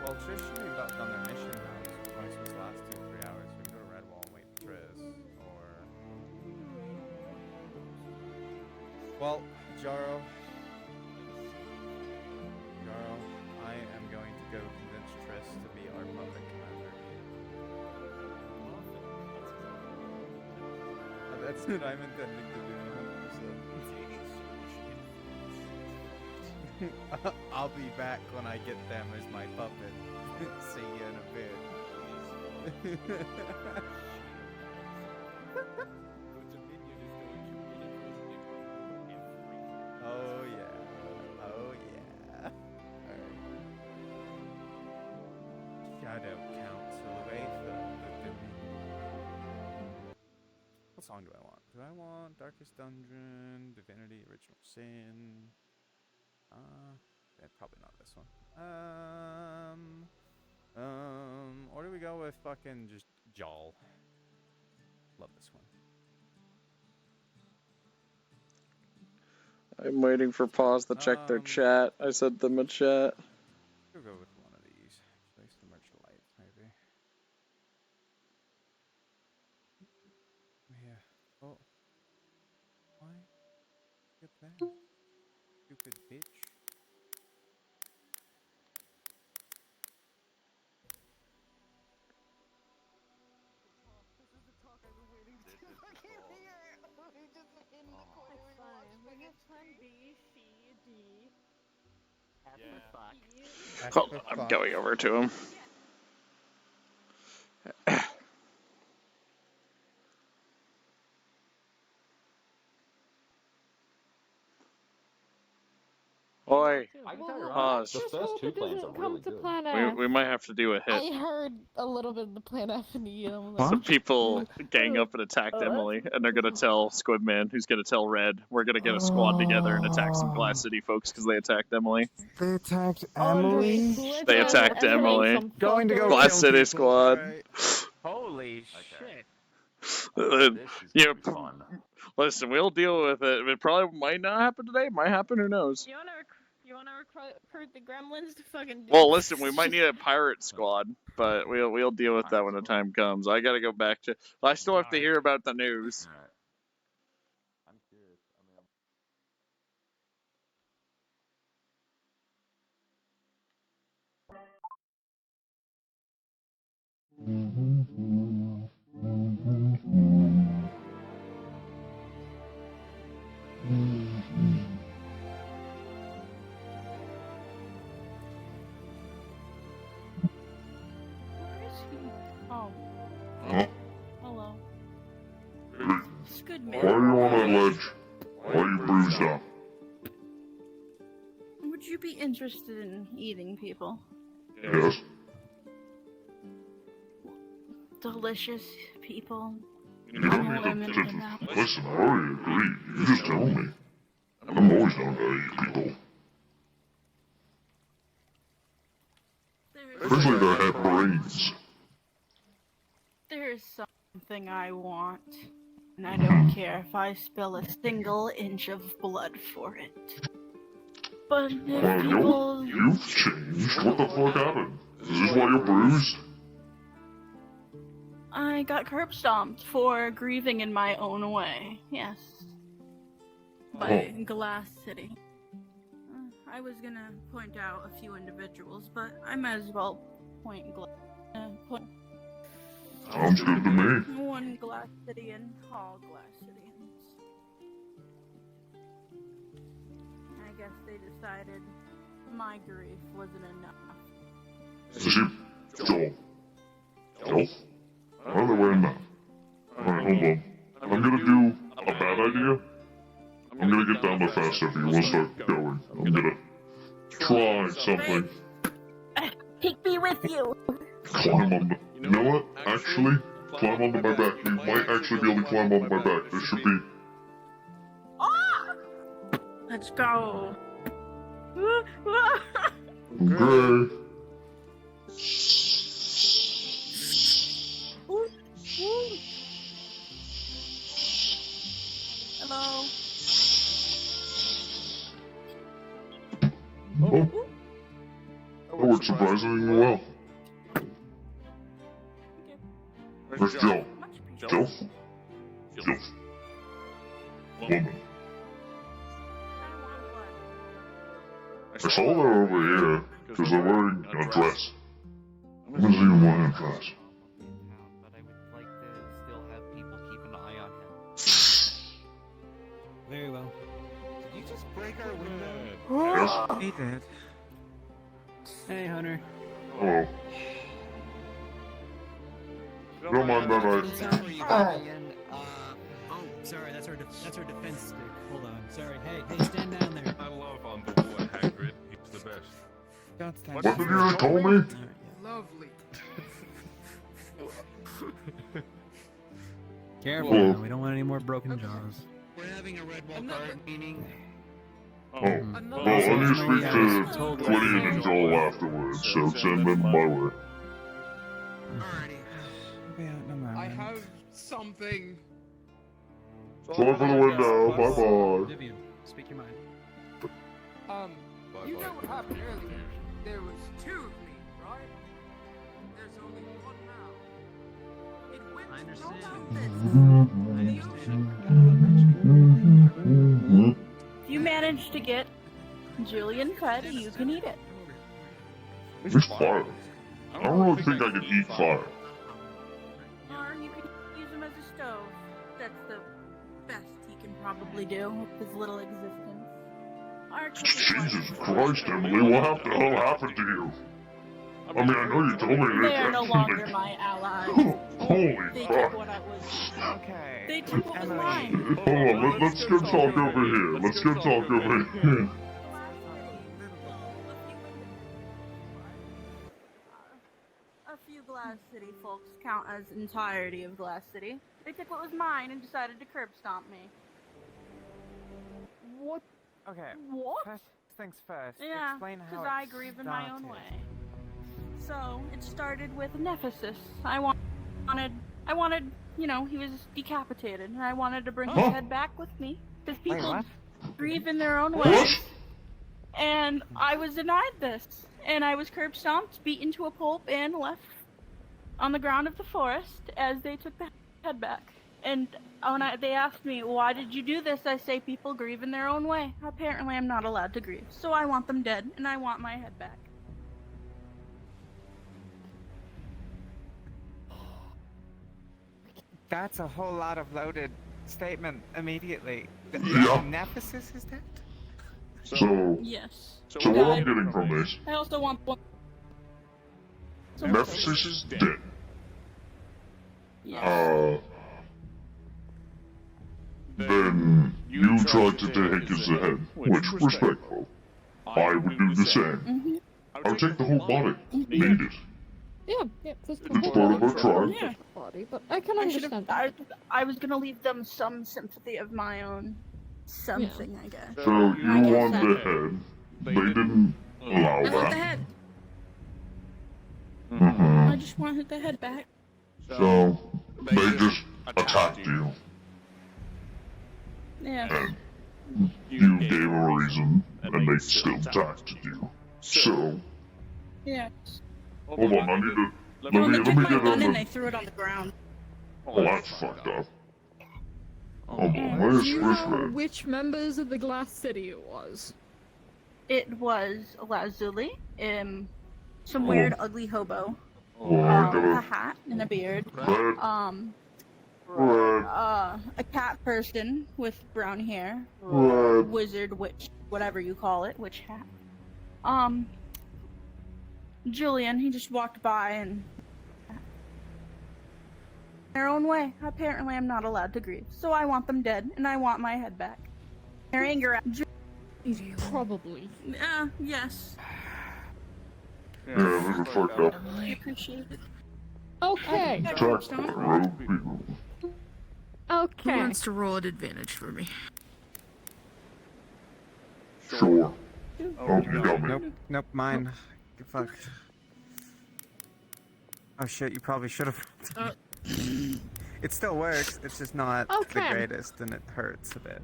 Well, Trish should be about done their mission now. It's only supposed to last 2-3 hours. We can go to Red Wall and wait for Triz. Or... Well, Jaro, I am going to go convince Triss to be our puppet commander. That's what I'm intending to do 100%. I'll be back when I get them as my puppet. See you in a bit. Oh yeah. Oh yeah. Alright. Shadow Council of Aether. What song do I want? Do I want Darkest Dungeon, Divinity, Original Sin? Yeah, probably not this one. Or do we go with fucking just Jal? Love this one. I'm waiting for Pause to check their chat. I sent them a chat. We'll go with one of these. Actually, some Merch Light, maybe. Yeah. Oh. Why? Get there. Stupid bitch. Hold on, I'm going over to him. Oi, Pause. The first two plans are really good. Plan F. We might have to do a hit. I heard a little bit of the Plan F in the Some people gang up and attacked Emily, and they're gonna tell Squidman, who's gonna tell Red, we're gonna get a squad together and attack some Glass City folks because they attacked Emily. They attacked Emily? They attacked Emily. Going to go Glass kill City people. squad. Holy shit. Yeah, listen, we'll deal with it. It probably might not happen today. Might happen. Who knows? You wanna recruit the gremlins to fucking do Well, listen, we might need a pirate squad, but we'll deal with that when the time comes. I gotta go back to. I still have to hear about the news. I'm curious. Where is he? Oh. Huh? Hello. It's good Why are you on that ledge? Why are you bruised up? Would you be interested in eating people? Yes. Delicious people. You don't need to listen, I already agree. You just tell me. I'm always down to eat people. Especially that have brains. There's something I want, and I don't care if I spill a single inch of blood for it. But if Well, people... you've changed. What the fuck happened? Is this why you're bruised? I got curb stomped for grieving in my own way, yes. By Glass City. I was gonna point out a few individuals, but I might as well point Sounds good to me. one Glass City and all Glass Cityans. I guess they decided my grief wasn't enough. Joel. By the way, now. Alright, hold on. I'm gonna do a bad idea. I'm gonna get down to fast if you wanna start going. I'm gonna try something. Take me with you! Climb on the... You know what? Actually, climb onto my back. You might actually be able to climb onto my back. This should be... Let's go. Okay. Hello. Oh. That worked surprisingly well. Where's Joe? Joe? Joe. Woman. I saw her over here because they're wearing a dress. I'm gonna see him wearing a dress. But I would like to still have people keep an eye on him. Very well. Did you just break our window? Yes. He did. Hey, Hunter. Hello. Don't mind that Oh, sorry, that's our defense stick. Hold on. Sorry. Hey, stand down there. I love on the board Hagrid. He's the best. Don't stand. What did you just tell me? Lovely. Careful, Hello. now, we don't want any more broken jaws. We're having a Red Wall Guard meeting. Oh, well, I need to speak to Lydian and Joel afterwards, so send them my way. I have something. Sorry for the window, bye-bye. Vivian, speak your mind. You know what happened earlier? There was two of me, right? There's only one now. It went I understand. If you manage to get Julian fed, you can eat it. It's fire. I don't really think I can eat fire. Or you can use him as a stove. That's the best he can probably do with his little existence. Or Jesus Christ, Emily, what the hell happened to you? I mean, I know you told me that. they are no longer my allies. Holy They fuck. took what I was. Okay. They took what was mine. Hold on, let's go talk over here. Let's go talk over here. A few Glass City folks count as entirety of Glass City. They took what was mine and decided to curb stomp me. What? Okay. What? First things first. Yeah, Explain how because it I grieve in my own started. way. So, it started with Nephesis. I wanted, you know, he was decapitated, and I wanted to bring his head back with me. Because people what? grieve in their own ways. And I was denied this. And I was curb stomped, beaten to a pulp, and left on the ground of the forest as they took the head back. And when they asked me, why did you do this? I say people grieve in their own way. Apparently I'm not allowed to grieve. So I want them dead, and I want my head back. That's a whole lot of loaded statement immediately. Yeah. Nephesis is dead? So, Yes. so what I'm getting from this, I also want one. Nephesis is dead. Yes. Then you tried to take his head, which respectful. I would do the same. I would take the whole body, eat it. Yeah, that's It's part of our tribe. Yeah. body, but I can understand. I was gonna leave them some sympathy of my own. Something, I guess. So you want the head. They didn't allow I want the that. head. Mhm. I just wanted the head back. So they just attacked you. Yeah. And you gave a reason, and they still attacked you. So, Yeah. hold on, I need to. Let Well, me they took my get gun on and the. they threw it on the ground. Oh, that's fucked up. Hold on, where's Do you know Frishman? which members of the Glass City it was? It was Lazuli, some Oh. weird, ugly hobo. Oh, I A gotta. hat and a beard. Red. Red. A cat person with brown hair. Red. Wizard, witch, whatever you call it, witch hat. Julian, he just walked by and their own way. Apparently I'm not allowed to grieve. So I want them dead, and I want my head back. Their anger at Probably. yes. Yeah, this is fucked up. I appreciate it. Okay. Attack the road people. Okay. Who wants to roll at advantage for me? Sure. Oh, you got me. Nope, mine. Fuck. Oh shit, you probably should have. It still works, it's just not the Okay. greatest and it hurts a bit.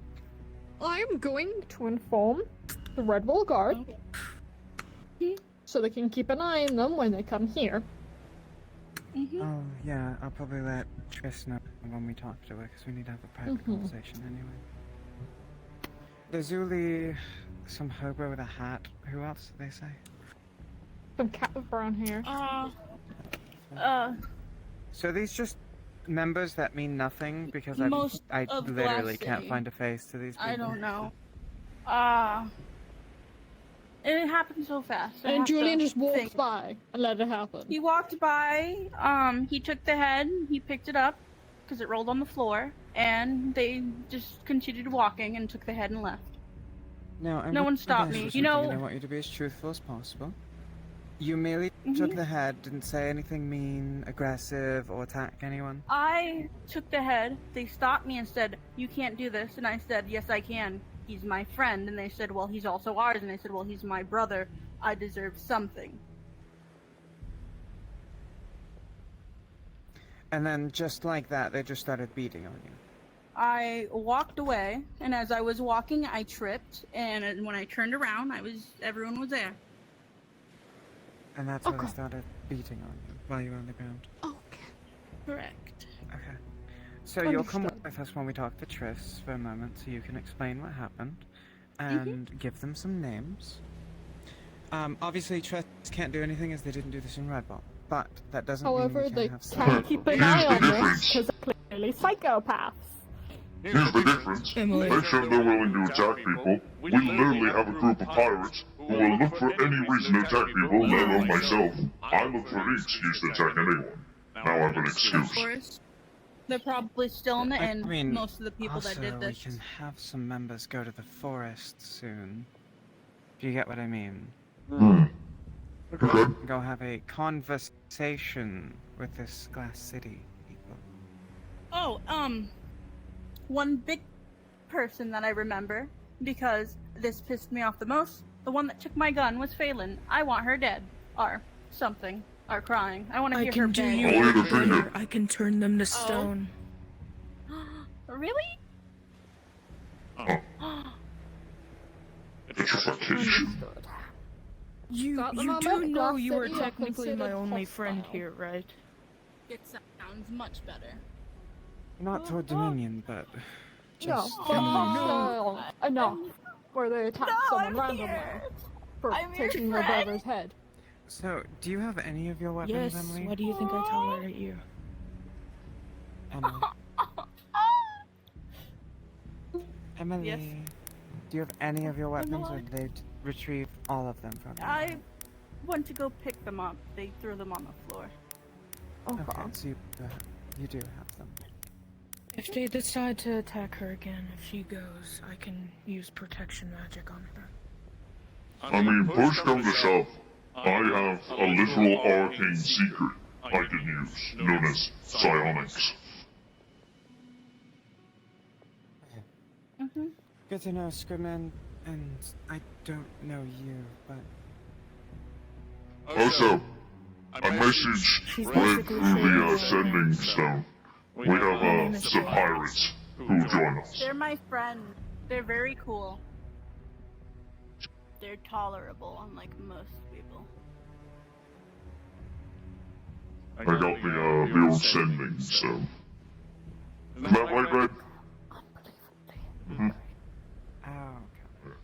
I'm going to inform the Red Wall Guard so they can keep an eye on them when they come here. Oh, yeah, I'll probably let Triss know when we talk to her, because we need to have a private conversation anyway. There's Uli, some hobo with a hat. Who else did they say? Some cat with brown hair. So are these just members that mean nothing? Because Most I of literally Glass can't City. find a face to these people. I don't know. It happened so fast. I And have to Julian just walked think. by and let it happen. He walked by, he took the head, he picked it up, because it rolled on the floor, and they just continued walking and took the head and left. No one stopped me. You know... I want you to be as truthful as possible. You merely took the head, didn't say anything mean, aggressive, or attack anyone? I took the head, they stopped me and said, "You can't do this," and I said, "Yes, I can. He's my friend," and they said, "Well, he's also ours," and I said, "Well, he's my brother. I deserve something." And then, just like that, they just started beating on you. I walked away, and as I was walking, I tripped, and when I turned around, everyone was there. And that's when they started beating on you while you were on the ground. Correct. Okay. So you'll come with us when we talk to Triss for a moment so you can explain what happened and give them some names. Obviously Triss can't do anything as they didn't do this in Red Ball, but that doesn't However, mean we they can't have can some... keep an eye on this because they're clearly psychopaths. Here's the difference. They show they're willing to attack people. We literally have a group of pirates who will look for any reason to attack people, let alone myself. I look for any excuse to attack anyone. Now I have an excuse. They're probably still in the inn, I mean, most of the people that did also, this. we can have some members go to the forest soon. Do you get what I mean? Okay. Go have a conversation with this Glass City people. Oh, one big person that I remember, because this pissed me off the most, the one that took my gun was Phelan. I want her dead. Or something. Or crying. I want to hear her do beg. you one better. I can turn them to stone. Really? You Got them do on that know Glass you were City are technically my considered only friend hostile. here, right? It sounds much better. Not toward Dominion, but No, just but in hostile enough where they attack someone randomly for I'm your taking their friend. brother's head. So, do you have any of your weapons, Yes, Emily? why do you think I tolerate you? Emily. Emily. Yes. Do you have any of your weapons, or did they retrieve all of them from you? I went to go pick them up. They threw them on the floor. Okay, so you do have them. If they decide to attack her again, if she goes, I can use protection magic on her. I mean, push come to shove. I have a literal arcane secret I can use, known as psionics. Good to know, Scribman, and I don't know you, but... Also, a message read through the sending stone. We have some pirates who join us. They're my friends. They're very cool. They're tolerable, unlike most people. I got the old sending stone. Is that right, Red? Oh, okay.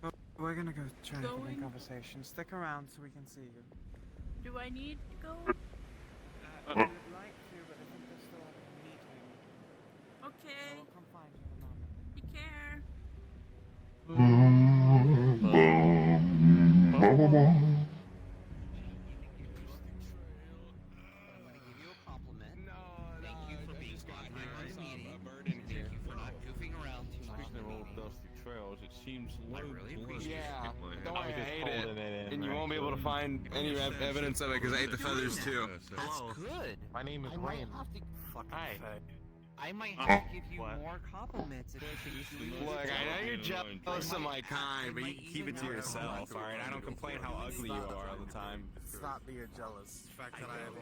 Well, we're gonna go try and have a conversation. Stick around so we can see you. Do I need to go? I would like to, but I think they're still having a meeting. Okay. So I'll come find you in a moment. Take care. It seems low. Yeah, don't worry, I ate it. And you won't be able to find any evidence of it because I ate the feathers too. That's good. My name is Wayne. Hi. I might have to give you more compliments if you can. Look, I know you're jealous of my kind, but you can keep it to yourself, alright? I don't complain how ugly you are all the time. Stop being jealous. The fact that I have a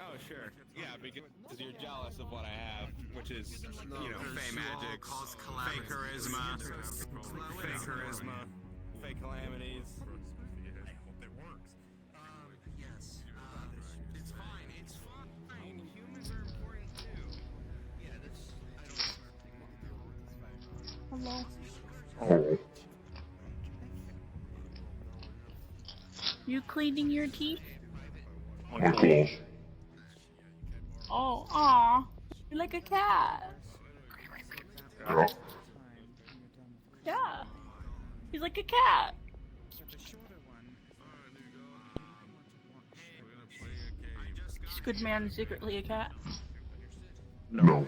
Oh, sure. Yeah, because you're jealous of what I have, which is, you know, fey magic, fake charisma, fake calamities. I hope it works. Yes. It's fine. Humans are important too. Yeah, Hello. Oh. You cleaning your teeth? My claws. Oh, aw. You're like a cat. Yeah. Yeah. He's like a cat. This good man is secretly a cat. No.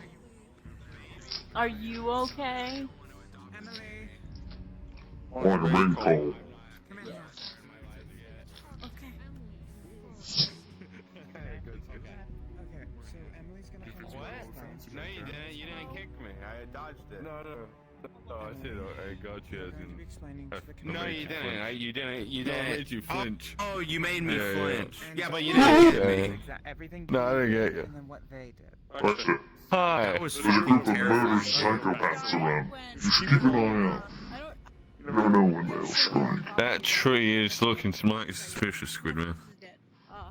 Are you okay? Emily. Like a rain call. Okay, so Emily's gonna come to What? us. No, you didn't. You didn't kick me. I dodged it. No, I said I got you as in. No, you didn't. You didn't. You No, I didn't. made you flinch. Oh, you made me Yeah, flinch. yeah. Yeah, but you didn't hit me. Everything. No, I didn't get you. And then what they did. That's it. Hi. That was There's a group of terrifying. murderous psychopaths around. You should keep an eye out. You never know when they'll strike. That tree is looking mighty suspicious, Squidman.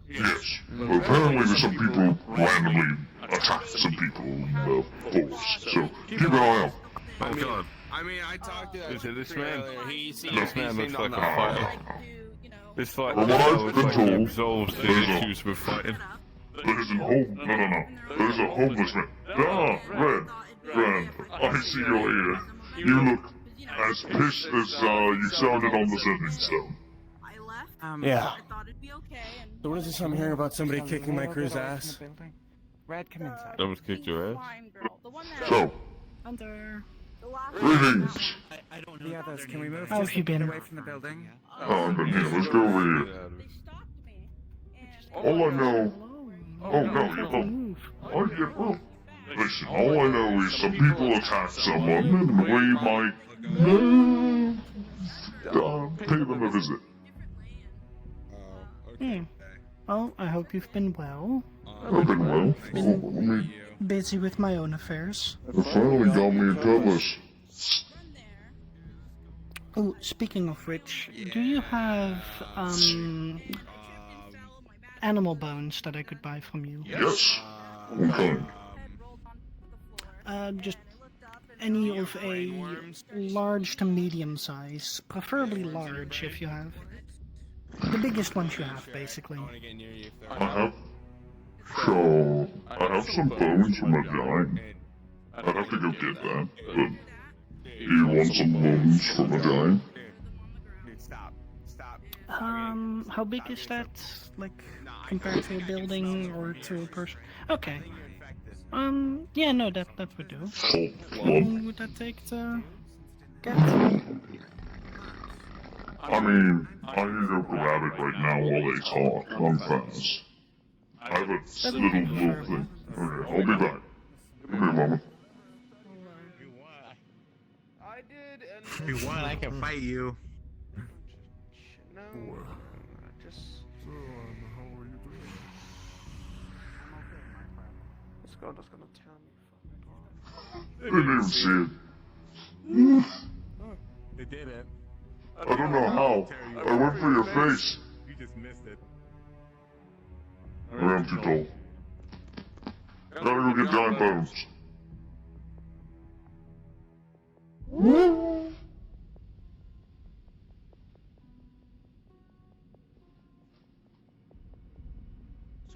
Yes, but apparently there's some people randomly attack some people in the force, so keep an eye out. Oh God. I mean, I talked to Is it this Tree man? earlier. He seemed, This man looks like a fighter. fighter. This fight From what I've looks been like he told, absolves the there's a- issues with fighting. There's There's a homeless man. Ah, Red. I see you're here. You look as pissed as you sounded on the sending stone. Yeah. So what is this I'm hearing about somebody kicking my crew's ass? Red, come inside. Someone's kicked your ass? So, Hunter. greetings. The others, can we move How have just you a bit been? away from the building? Oh, I've been here. Let's go over here. All I know... Oh, no, you don't. Oh, yeah, well... Listen, all I know is some people attacked someone, and we might... pay them a visit. Well, I hope you've been well. I've been well. Oh, let me... Busy with my own affairs. They finally got me a cutlass. Oh, speaking of which, do you have, animal bones that I could buy from you? Yes. Okay. Just any of a large to medium size, preferably large if you have. The biggest ones you have, basically. I have... So... I have some bones from a giant. I'd have to go get that, but... Do you want some bones from a giant? How big is that? Like, compared to a building or to a person? Okay. Yeah, no, that would do. How long would that take to get? I mean, I can go grab it right now while they talk. I'm fast. I have a little thing. Okay, I'll be back. Give me a moment. If you want, I can fight you. No. Just. This girl just gonna tell me. They didn't even see it. They did it. I don't know how. I went for your face. You just missed it. Or I'm too tall. Gotta go get giant bones.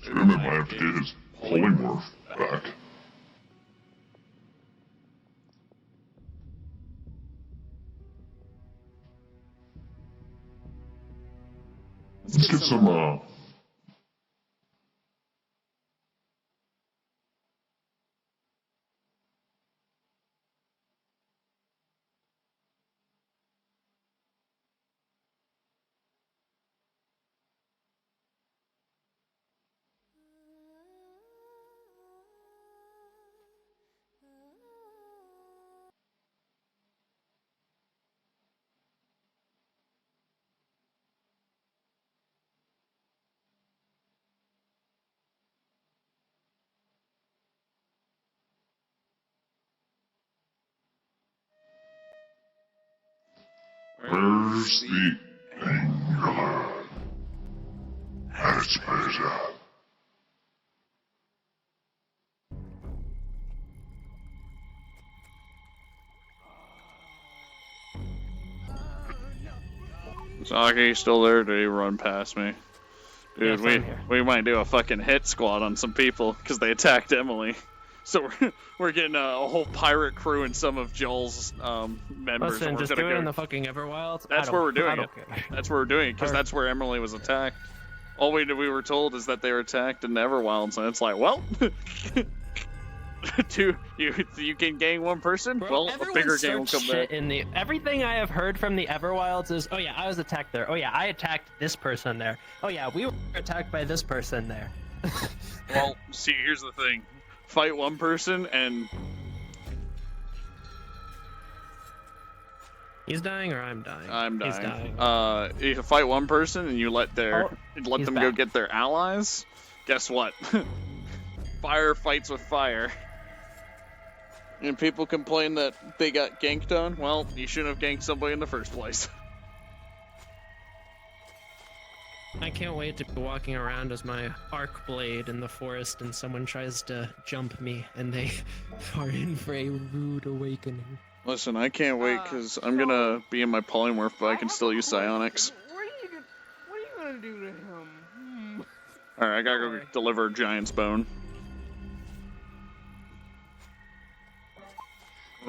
Squidman might have to get his polymorph back. Let's get some, Where's the anger? At its pleasure. Saki, still there? Did he run past me? Dude, Yes, I'm here. we might do a fucking hit squad on some people because they attacked Emily. So we're getting a whole pirate crew and some of Joel's members. Listen, and we're just gonna do it go... in the fucking Everwilds. That's where we're doing it. That's where we're doing it because that's where Emily was attacked. All we were told is that they were attacked in the Everwilds, and it's like, well, you can gang one person. Bro, well, a bigger gang will starts come shit back. in the everything I have heard from the Everwilds is, oh yeah, I was attacked there. Oh yeah, I attacked this person there. Oh yeah, we were attacked by this person there. Well, see, here's the thing: fight one person, and he's dying or I'm dying. I'm dying. He's dying. You can fight one person, and you let Oh, let he's them go back. get their allies. Guess what? Fire fights with fire. And people complain that they got ganked on. Well, you shouldn't have ganked somebody in the first place. I can't wait to be walking around as my arc blade in the forest and someone tries to jump me and they are in for a rude awakening. Listen, I can't wait because I'm gonna be in my polymorph, but I can still use psionics. What are you gonna do to him? Alright, I gotta go deliver a giant's bone.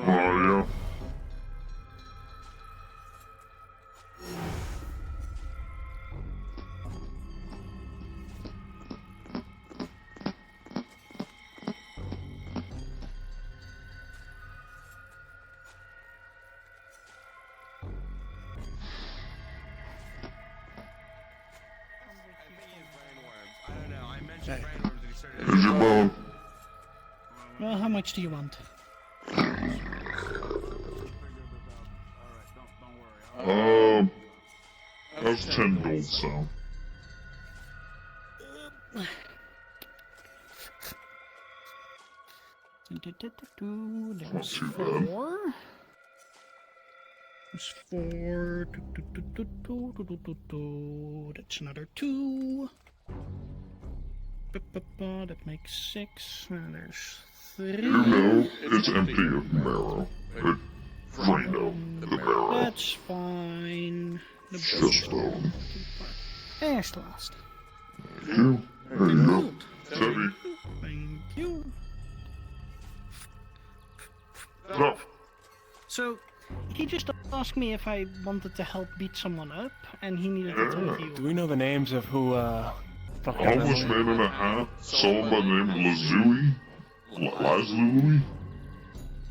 Oh, yeah. Here's your bone. Well, how much do you want? How's 10 gold sound? There's Too bad. 4. There's 4. That's another 2. That makes 6. And there's 3. You know, it's empty of marrow. Rhino, the marrow. That's fine. The Just stone. It's lost. Thank you. There you go. Teddy. Thank you. No. So, he just asked me if I wanted to help beat someone up, and he needed to heal. Do we know the names of who, fucked up Homeless Emily? man in a hat, someone by the name of Lazuli? Lazuli?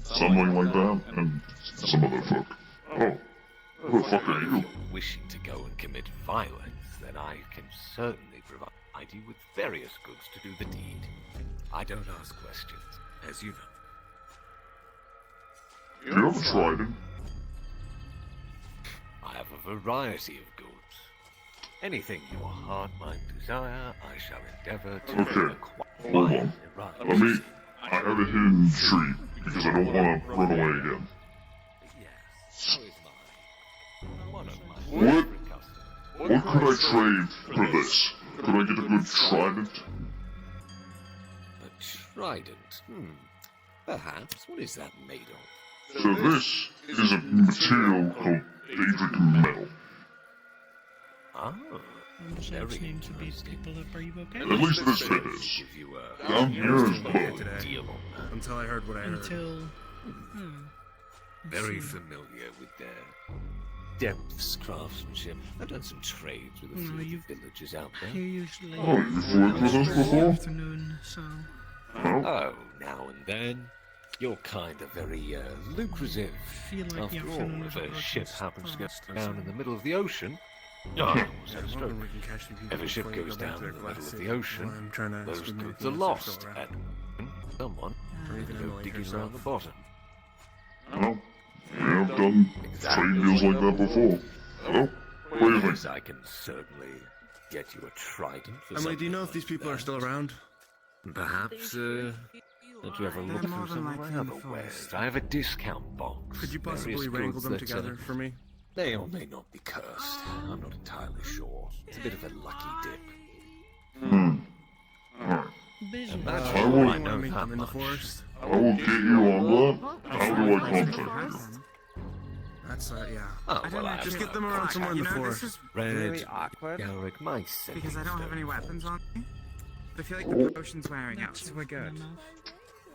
Something like that, and some other fuck. Oh. Who the fuck are you? Wishing to go and commit violence, then I can certainly provide you with various goods to do the deed. I don't ask questions, as you know. Do you have a trident? I have a variety of goods. Anything your heart might desire, I shall endeavor to Okay, acquire. hold on. Let me... I have a hidden tree, because I don't want to run away again. So is mine. One of my What could I trade for this? Could I get a good trident? A trident? Perhaps. What is that made of? So this is a material called Daedric metal. Ah, That seems to be people up. Are you okay? At least this bit is. Down here is bug. Until I heard what I heard. Until... Very familiar with their depths craftsmanship. I've done some trades with a few of the villagers out there. You're usually... Oh, you've worked with us before? Afternoon, so... Oh, now and then. You're kind of very lucrative. Feel like the After all, afternoon if is a working ship happens to go fast, down in the middle of the ocean, if a ship goes down in the middle of the ocean, those goods are lost, and someone will go digging around the bottom. Well, yeah, I've done trade deals like that before. Well, what do you think? Yes, I can certainly get you a trident for Emily, do you know if these people are still around? Perhaps, don't you ever look through some of my other wares? I have a discount box. Could you possibly various wrangle goods them that, together for me? May or may not be cursed. I'm not entirely sure. It's a bit of a lucky dip. Alright. That's I all will, I know that much. I will get you on that. How do I contact you? That's yeah. Oh, I don't well, know. Just get them around somewhere in the forest. This is Red, really awkward Garrick, my sending because I don't have any stone weapons for on me. I feel like the potion's wearing out, so we're good.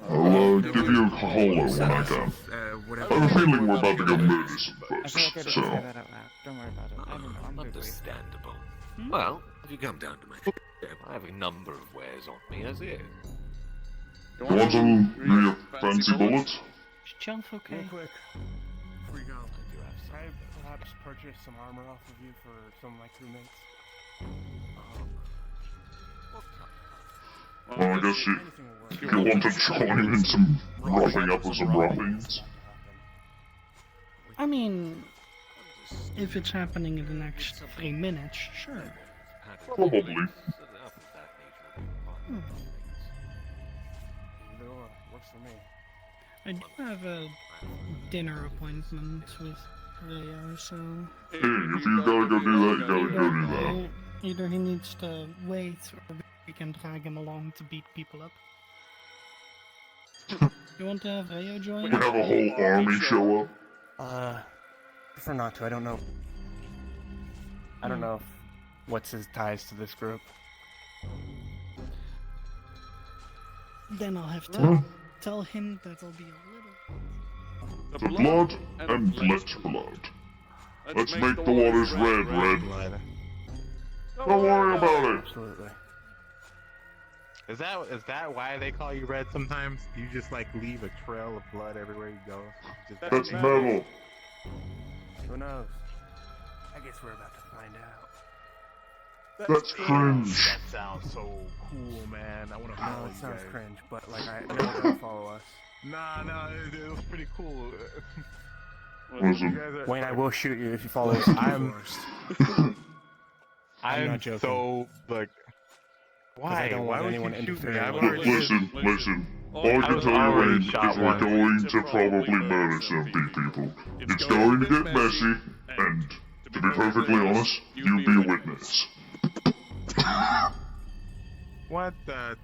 I'll give you a hollow when I can. I have a feeling we're about to go murder some I feel like I folks, didn't so... say that out loud. Don't worry about it. I don't know. I'm good with Understandable. Well, if you come down to my doorstep, I have a number of wares on me as is. You want some of your fancy bullets? Is Jelf okay? Real quick, before you go, can I perhaps purchase some armor off of you for some of my crewmates? Well, I guess if you want to join in some roughing up of some ruffians. I mean, if it's happening in the next 3 minutes, sure. Probably. Either or, works for me. I do have a dinner appointment with Leo, so... Hey, if you gotta go do that, you gotta go do that. Either he needs to wait, or we can drag him along to beat people up. You want to have Leo join? We have a whole army show up. Prefer not to, I don't know. I don't know what's his ties to this group. Then I'll have to tell him that I'll be a The blood and let's blood. Let's make the waters red, red. Don't worry about it. Absolutely. Is that why they call you red sometimes? You just like leave a trail of blood everywhere you go. That's metal. Who knows? I guess we're about to find out. That's cringe. That sounds so cool, man. I want to follow No, you it sounds guys. cringe, but like I know they'll follow us. Nah, it was pretty cool. Listen. Wayne, I will shoot you if you follow us. I'm not joking. So like, why? I don't Why want would anyone you shoot me? interfering I've with already Listen. All I can tell you, Wayne, is we're going to probably murder some of these people. It's going to get messy, and to be perfectly honest, you'll be a witness. What the?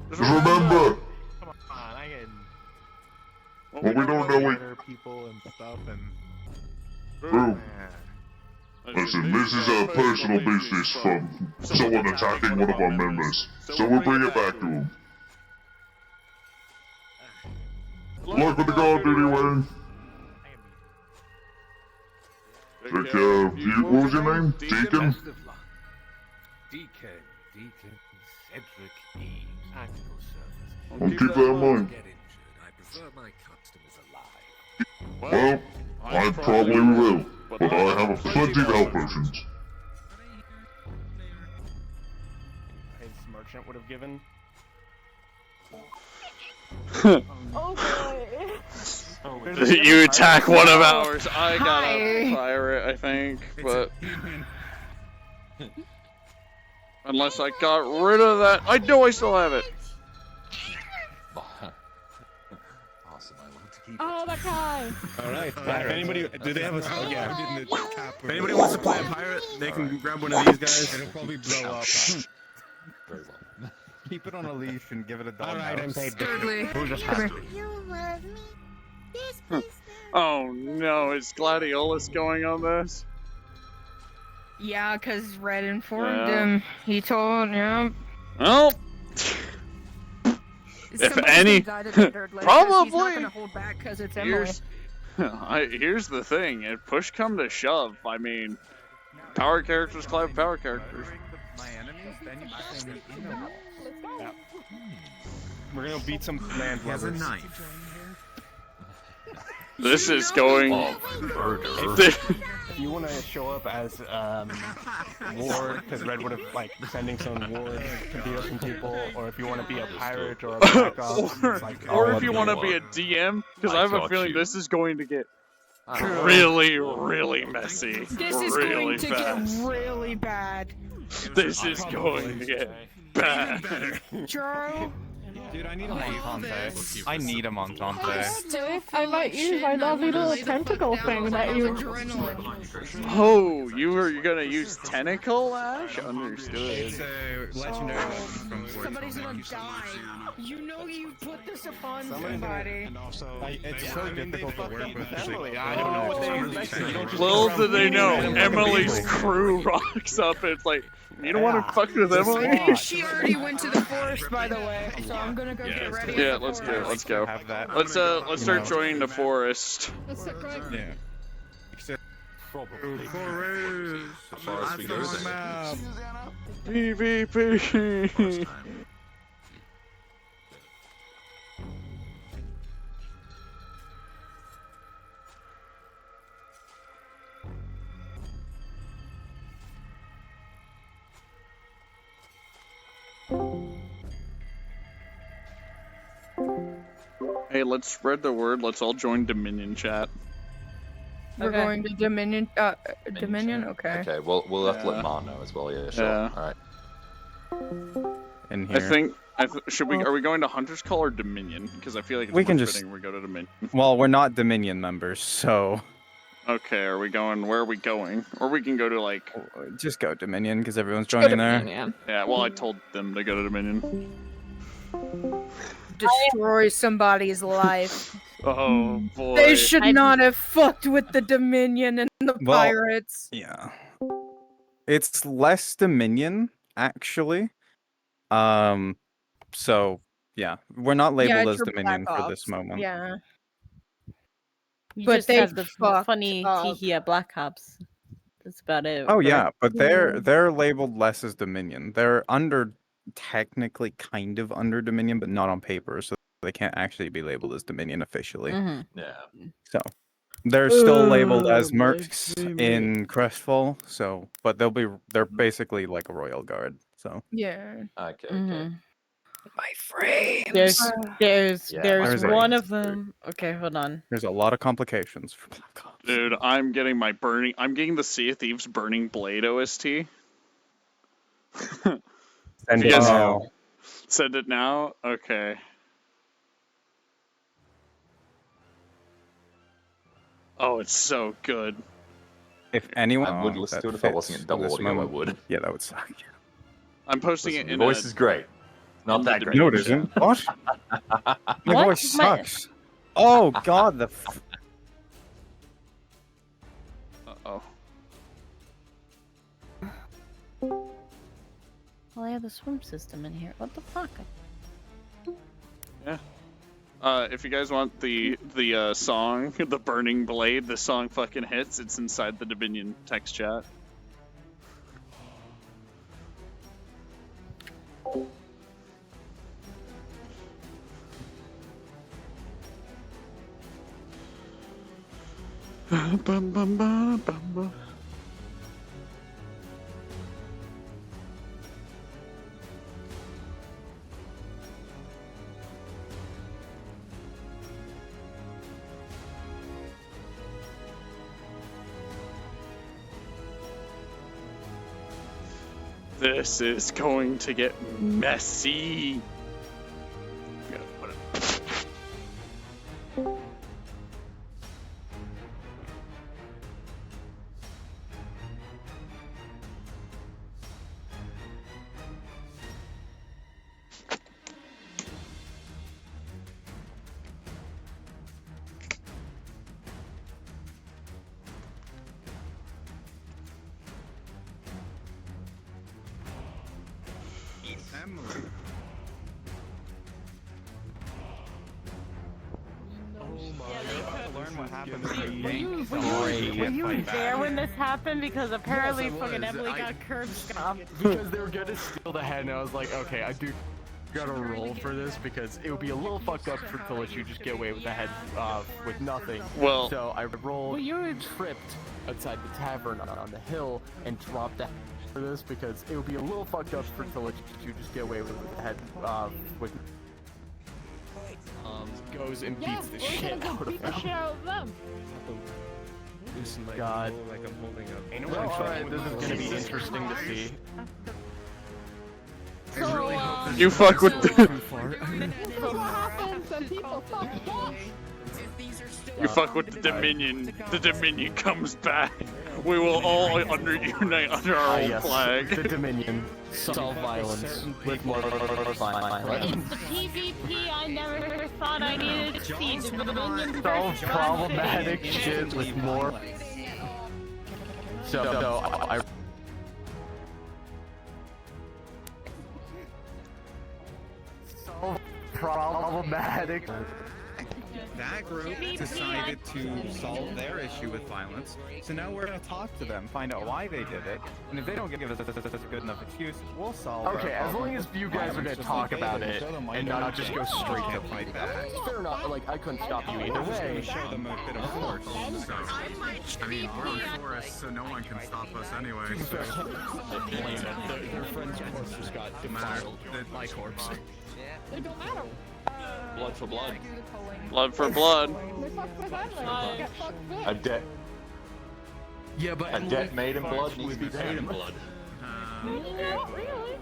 Just remember, Come on, I can. well, we don't know it. Murder people and stuff and. Bro, listen, this is a personal business from someone attacking one of our members, so we'll bring it back to him. Luck with the guard duty, Wayne. Take care of you. What was your name? Deacon? Deacon Cedric E. Tactical service. I'll keep that in mind. Get injured. I prefer my customers alive. Well, I probably will, but I have plenty of health potions. His merchant would have given. Oh boy. You attack one of ours. I gotta fire it, I think, but unless I got rid of that, I know I still have it. Awesome, I want to keep Oh, that guy. Alright, if anybody, do they have a, oh yeah. If anybody wants to play a pirate, they can grab one of these guys. It'll probably blow up. very well. Keep it on a leash and give it a dog. Alright, I'm paid. Who just has to? You love me. Yes, please. Oh no, is Gladiolus going on this? Yeah, because Red informed Yeah. him. He told him. Well, if any, probably. He's not gonna hold back because it's Emily. Here's the thing: if push come to shove, I mean, power characters collide power characters. my enemies, then you stay in the walls. Yeah. We're gonna beat some land He has a lovers. knife. This is going. If you want to show up as ward, because Red would have like sending some ward to beat up some people, or if you want to be a pirate or a black ops, like, or if you want to be a DM, because I have a feeling this is going to get really, really messy. This is really going to fast. get really bad. This is going to get bad. Joe, Dude, I need a Montante. I need a Montante. I might use my lovely little tentacle thing that you. Oh, you're gonna use tentacle ash? Understood. It's a legendary weapon from Somebody's gonna die. You know you put this upon somebody. It's so difficult to work with Emily. I don't know what they expect. Little do they know, Emily's crew rocks up. It's like, you don't want to fuck with Emily? She already went to the forest, by the way, so I'm gonna go get ready. Yeah, let's go. Let's go. Let's start joining the forest. Yeah. Forest. As far as we go there. PvP. Hey, let's spread the word. Let's all join Dominion chat. We're going to Dominion. Dominion. Okay. Okay, we'll have to let Ma know as well. Yeah, sure. Yeah. All right. In I think. Should we? Are we going to Hunter's Call or Dominion? Because I feel like it's We can more just- fitting we go to Dominion. Well, we're not Dominion members, so Okay, are we going? Where are we going? Or we can go to like. just go Dominion because everyone's joining there. Yeah. Well, I told them to go to Dominion. Destroy somebody's life. Oh boy. They should not have fucked with the Dominion and the Well, pirates. Yeah. It's less Dominion, actually. So yeah, we're not labeled as it's your Dominion Black for Ops. this moment. Yeah. You But just they have the fucked funny up. teehee at Black Ops. That's about it. Oh right? yeah, but they're labeled less as Dominion. They're technically kind of under Dominion, but not on paper, so they can't actually be labeled as Dominion officially. Mhm. Yeah. So they're still labeled as Oh, mercs in Crestfall. So, but they're basically like a royal guard. So Yeah. Okay. Mhm. My frame. There's Yeah, there's there's one a- of them. Okay, hold on. there's a lot of complications for Black Ops. Dude, I'm getting the Sea of Thieves Burning Blade OST. Send You it guys- now. Send it now? Okay. Oh, it's so good. If anyone I would listen to it if I wasn't getting double audio. I would. Yeah, that would suck. I'm posting Listen, it your in voice a- is great. Not in that the great. No, it isn't. What? My What? voice My- sucks. Oh God, Uh-oh. Well, I have the swim system in here. What the fuck? Yeah. If you guys want the song, the Burning Blade, the song fucking hits. It's inside the Dominion text chat. Bum, bum, bum, bum, bum. This is going to get messy. I'm gonna put it. Were you there when this happened? Because apparently Yes, I fucking was. Emily got curb stomped. Because they were gonna steal the head, and I was like, okay, I do gotta roll for this because it would be a little fucked up to let you just get away with the head with nothing. Well- so I rolled. You tripped outside the tavern on the hill and dropped that for this because it would be a little fucked up to let you just get away with the head with. Goes and beats the shit out of beat the shit them. out of them. God. Like I'm holding up. Well, alright, this is gonna be interesting to see. So, You fuck with the you fuck with the Dominion. The Dominion comes back. We will all unite under our own flag. The Dominion. Solve violence with more violence. PvP, I never thought I needed to see. Solve problematic shit with more. So I solve problematic. That group decided to solve their issue with violence, so now we're gonna talk to them, find out why they did it, and if they don't give us a good enough excuse, we'll solve it. Okay, as long as you guys are gonna talk about it and not just go straight to fight back. Fair enough, like, I couldn't stop you either way. Show them a bit of force. I mean, we're on forest, so no one can stop us anyway. So. Their friend's corpse just got defiled. My corpse. It don't matter. Blood for blood. Blood for blood. A debt. Yeah, but a debt made in blood needs to be paid in blood. Not really.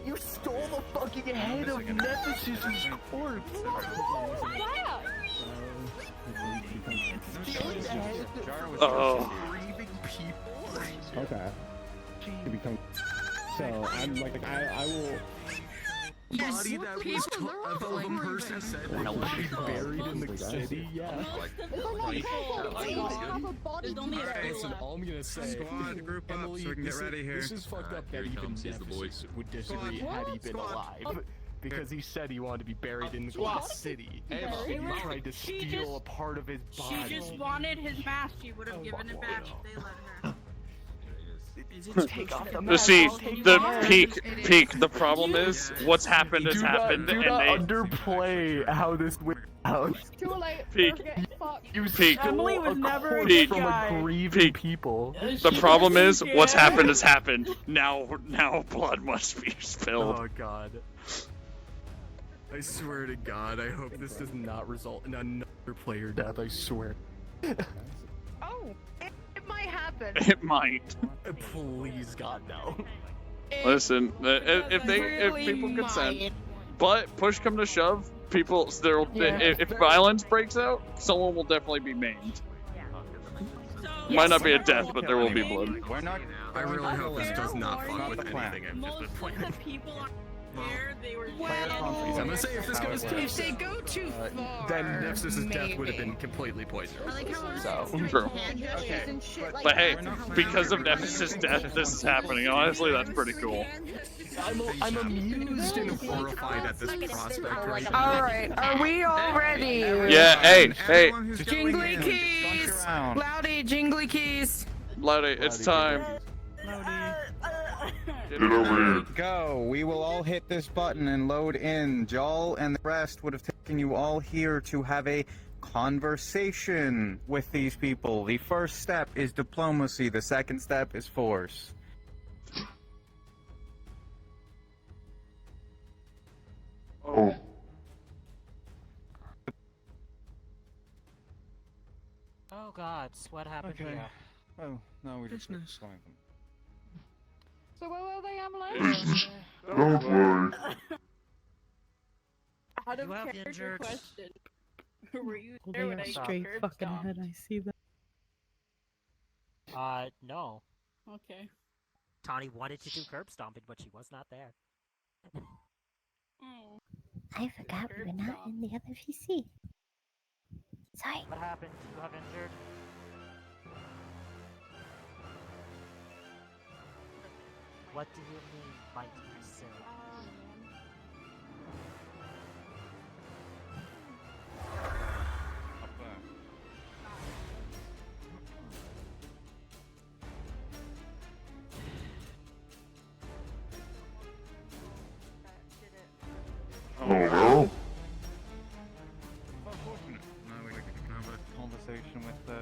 You stole the fucking head of Nephthys' corpse. Oh. Okay. To become. So I'm like I will. Body that was of a person said that would be buried in the city. Yeah. Alright, So all I'm gonna say, Squad, group up, Emily, so we can get ready here. This is fucked up that even Nephthys would disagree had he been alive. Because he said he wanted to be buried in the city. And you tried to steal a part of his body. She just wanted his mask. She would have given it back if they let her. See, the peak. The problem is, what's happened has happened, Do and not they underplay how this went out. Too late. Peak. You Peak. Emily was never a Peak. good guy. grieving people. The problem is, what's happened has happened. Now blood must be spilled. Oh god. I swear to God, I hope this does not result in another player death. I swear. Oh, it might happen. It might. Please, God, no. Listen, if people consent, but push come to shove, people if violence breaks out, someone will definitely be maimed. Might not be a death, but there will be blood. We're not. I really hope this does not fuck with anything I've just been playing. I'm gonna say if this goes If they go too far, then Nephthys' death would have been completely poisonous. So True. Okay, But hey, because of Nephthys' death, this is happening. Honestly, that's pretty cool. I'm amused and horrified at this prospect right now. Alright, are we all ready? Yeah, hey. Jingly keys! Loudy, jingly keys! Loudy, it's time. Get over here. Go. We will all hit this button and load in. Jal and the rest would have taken you all here to have a conversation with these people. The first step is diplomacy. The second step is force. Oh. Oh God, what happened here? Oh, no, we just Business. going them. So where were they, Emily? Business. Don't worry. Out of You have character injured. question. Were you Holding there when her I straight curb fucking stomped? head, I see that. No. Okay. Tawny wanted to do curb stomping, but she was not there. Oh. I forgot we were not in the other VC. Sorry. What happened? You have injured? What do you mean, my dear sir? Oh no. Now we can have a conversation with the.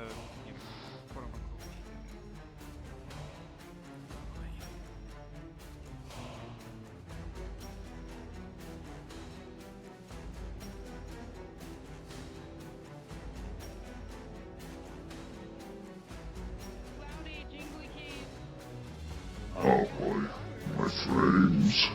Oh boy. My friends.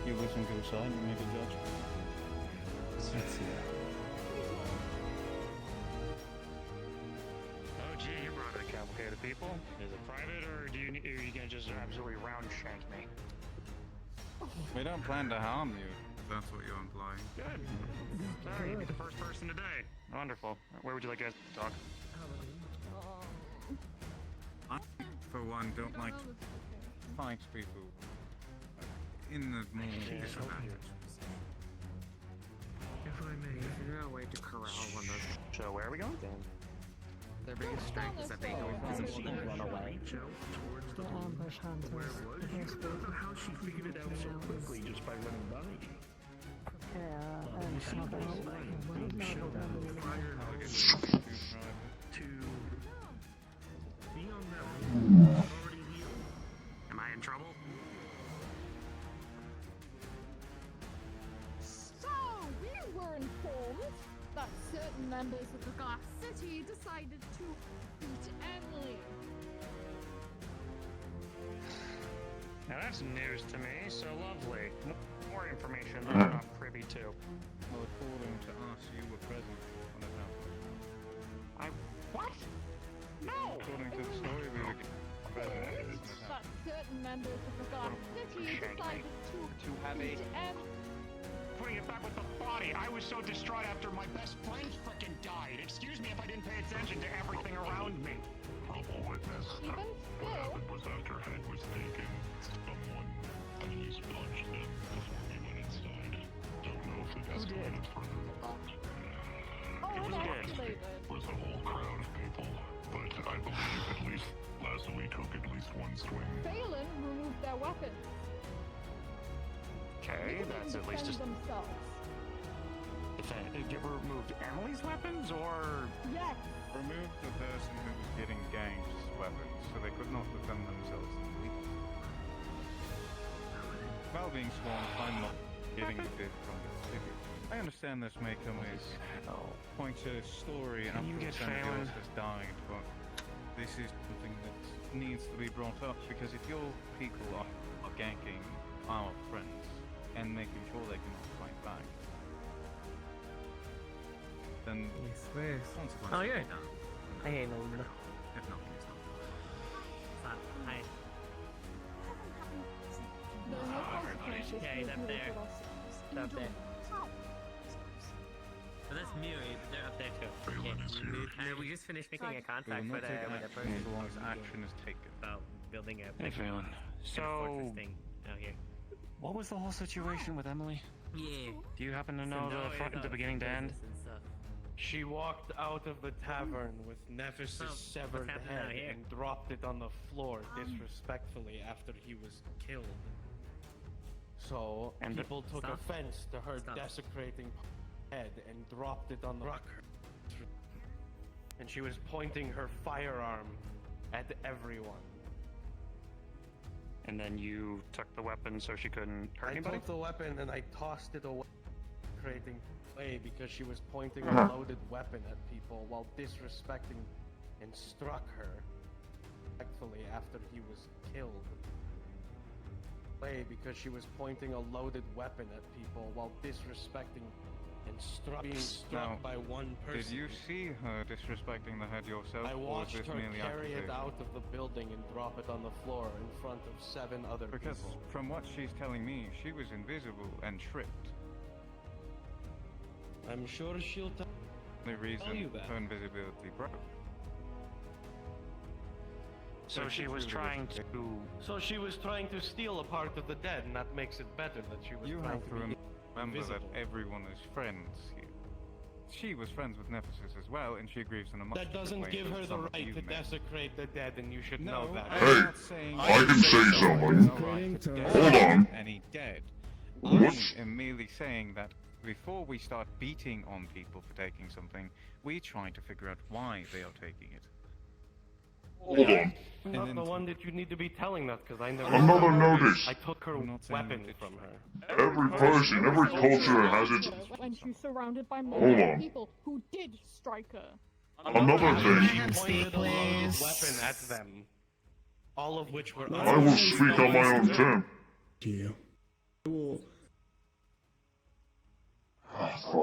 You listen to a side and make a judgment. Let's see. Oh, gee, you brought a cavalcade of people. Is it private, or are you gonna just absolutely round shank me? We don't plan to harm you. That's what you're implying. Good. Sorry, you'd be the first person today. Wonderful. Where would you like us to talk? I, for one, don't like to fight people in the more disadvantaged. If I may, is there a way to corral one of those? So where are we going? Their biggest strength is that they go invisible and run away. The ambush hunters. Where was she? I don't know how she figured it out so quickly just by running by. Prepare and cover To be on that road. Am I in trouble? So, we were informed that certain members of the Glass City decided to beat Emily. Now that's news to me, so lovely. More information that I'm not privy to. Well, according to us, you were present when it happened. What? No! According to the story, we were present when it That happened. certain members of the Glass City decided to have beat Putting it back with the body. I was so distraught after my best friend frickin' died. Excuse me if I didn't pay attention to everything around me. Probable witness. What happened was after Head was taken, someone at least punched them before we went inside. Don't know if it escalated further. It was a whole crowd of people, but I believe at least Lazuli took at least one swing. Phelan removed their weapons. Okay, that's at least just... themselves. Did you ever removed Emily's weapons, or...? Yes. Remove the person who was getting Gang's weapons, so they could not defend themselves. While being sworn, I'm not getting the bid from the city. I understand this may come as point to story and you get somebody Phelan? else has died, but this is something that needs to be brought up, because if your people are ganking our friends and making sure they cannot fight back, then consequences. Oh, you're done. I hate no. If nothing is done. Hi. Yeah, he's up there. He's up there. But that's Miri, but they're up there too. Okay. We just finished making a contract with a person as long as action is taken. about building a Hey, Phelan. fortress thing out here. What was the whole situation with Emily? Yeah. Do you happen to know the beginning to end? She walked out of the tavern with Nephis' severed happening out head here? and dropped it on the floor disrespectfully after he was killed. So And people took Stop. offense to her Stop. desecrating head and dropped it on the rock. And she was pointing her firearm at everyone. And then you took the weapon so she couldn't hurt I anybody? took the weapon and I tossed it away, creating play because she was pointing a loaded weapon at people while disrespecting and struck her respectfully after he was killed. Play because she was pointing a loaded weapon at people while disrespecting and being struck Now, by one person. Did you see her disrespecting the head yourself, I or was watched this her merely carry it accusation? out of the building and drop it on the floor in front of 7 other Because people. from what she's telling me, she was invisible and tripped. I'm sure she'll tell The reason you that. her invisibility broke. So she was trying to... So she was trying to steal a part of the dead, and that makes it better that she was You trying have to to be remember invisible. that everyone is friends here. She was friends with Nephthys as well, and she grieves in a much That different doesn't way give than her the some of right you to men. desecrate the dead, and you should No, know that. I'm Hey, not saying I can say something. Hold on. Any dead. What? I am merely saying that before we start beating on people for taking something, we try to figure out why they are taking it. Hold on. I'm not the one that you need to be telling that, because I never... Another notice. I took her weapon from her. Every person, every culture has its... When she's surrounded by Hold multiple on. people who did strike her. Another thing. She pointed a loaded weapon at them, all of which were... I will speak on my own term. I will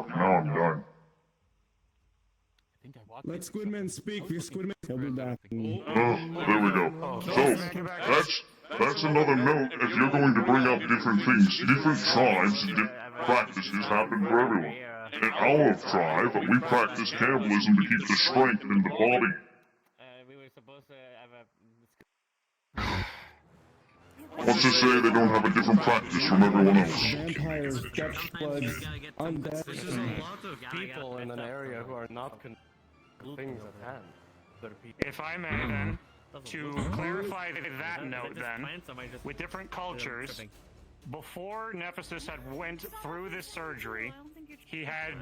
fuck, now I'm done. Let Squidman speak. If Squidman, he'll be back. There we go. So, that's another note. If you're going to bring up different things, different tribes and different practices happen for everyone. In our tribe, we practice cannibalism to keep the strength in the body. We were supposed to have a... What's to say they don't have a different practice from everyone else? Vampires, Dutch bloods, undead. There's a lot of people in an area who are not things at hand. If I may then, to clarify that note then, with different cultures, before Nephesis had went through this surgery, he had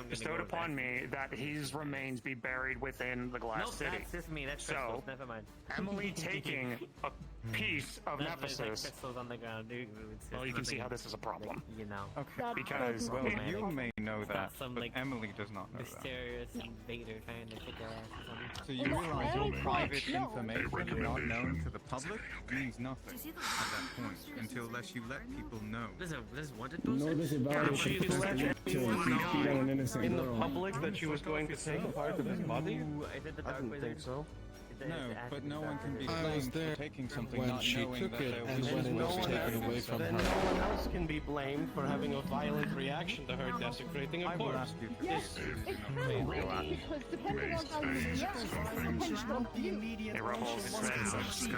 bestowed upon me that his remains be buried within the Glass City. That's just me. That's so, crystals. Never mind. Emily taking a piece of Nephesis. Crystals on the ground, dude. Well, you can see how this is a problem. You know. Okay. Because well, you may know that, but Emily does not know that. Mysterious invader trying to kick our ass or something. So you realize your private information not known to the public means nothing at that point unless you let people know. No disavowal in the public that she was going to take a part of his body? I didn't think so. No, but no one can be I was blamed there for taking something when not she knowing took that it there and was when it was taken away from Then her. no one else can be blamed for having a violent reaction to her desecrating a I will corpse. ask you to Yes, it can be, because depending on how you react, it depends on you. Hey, Rebels,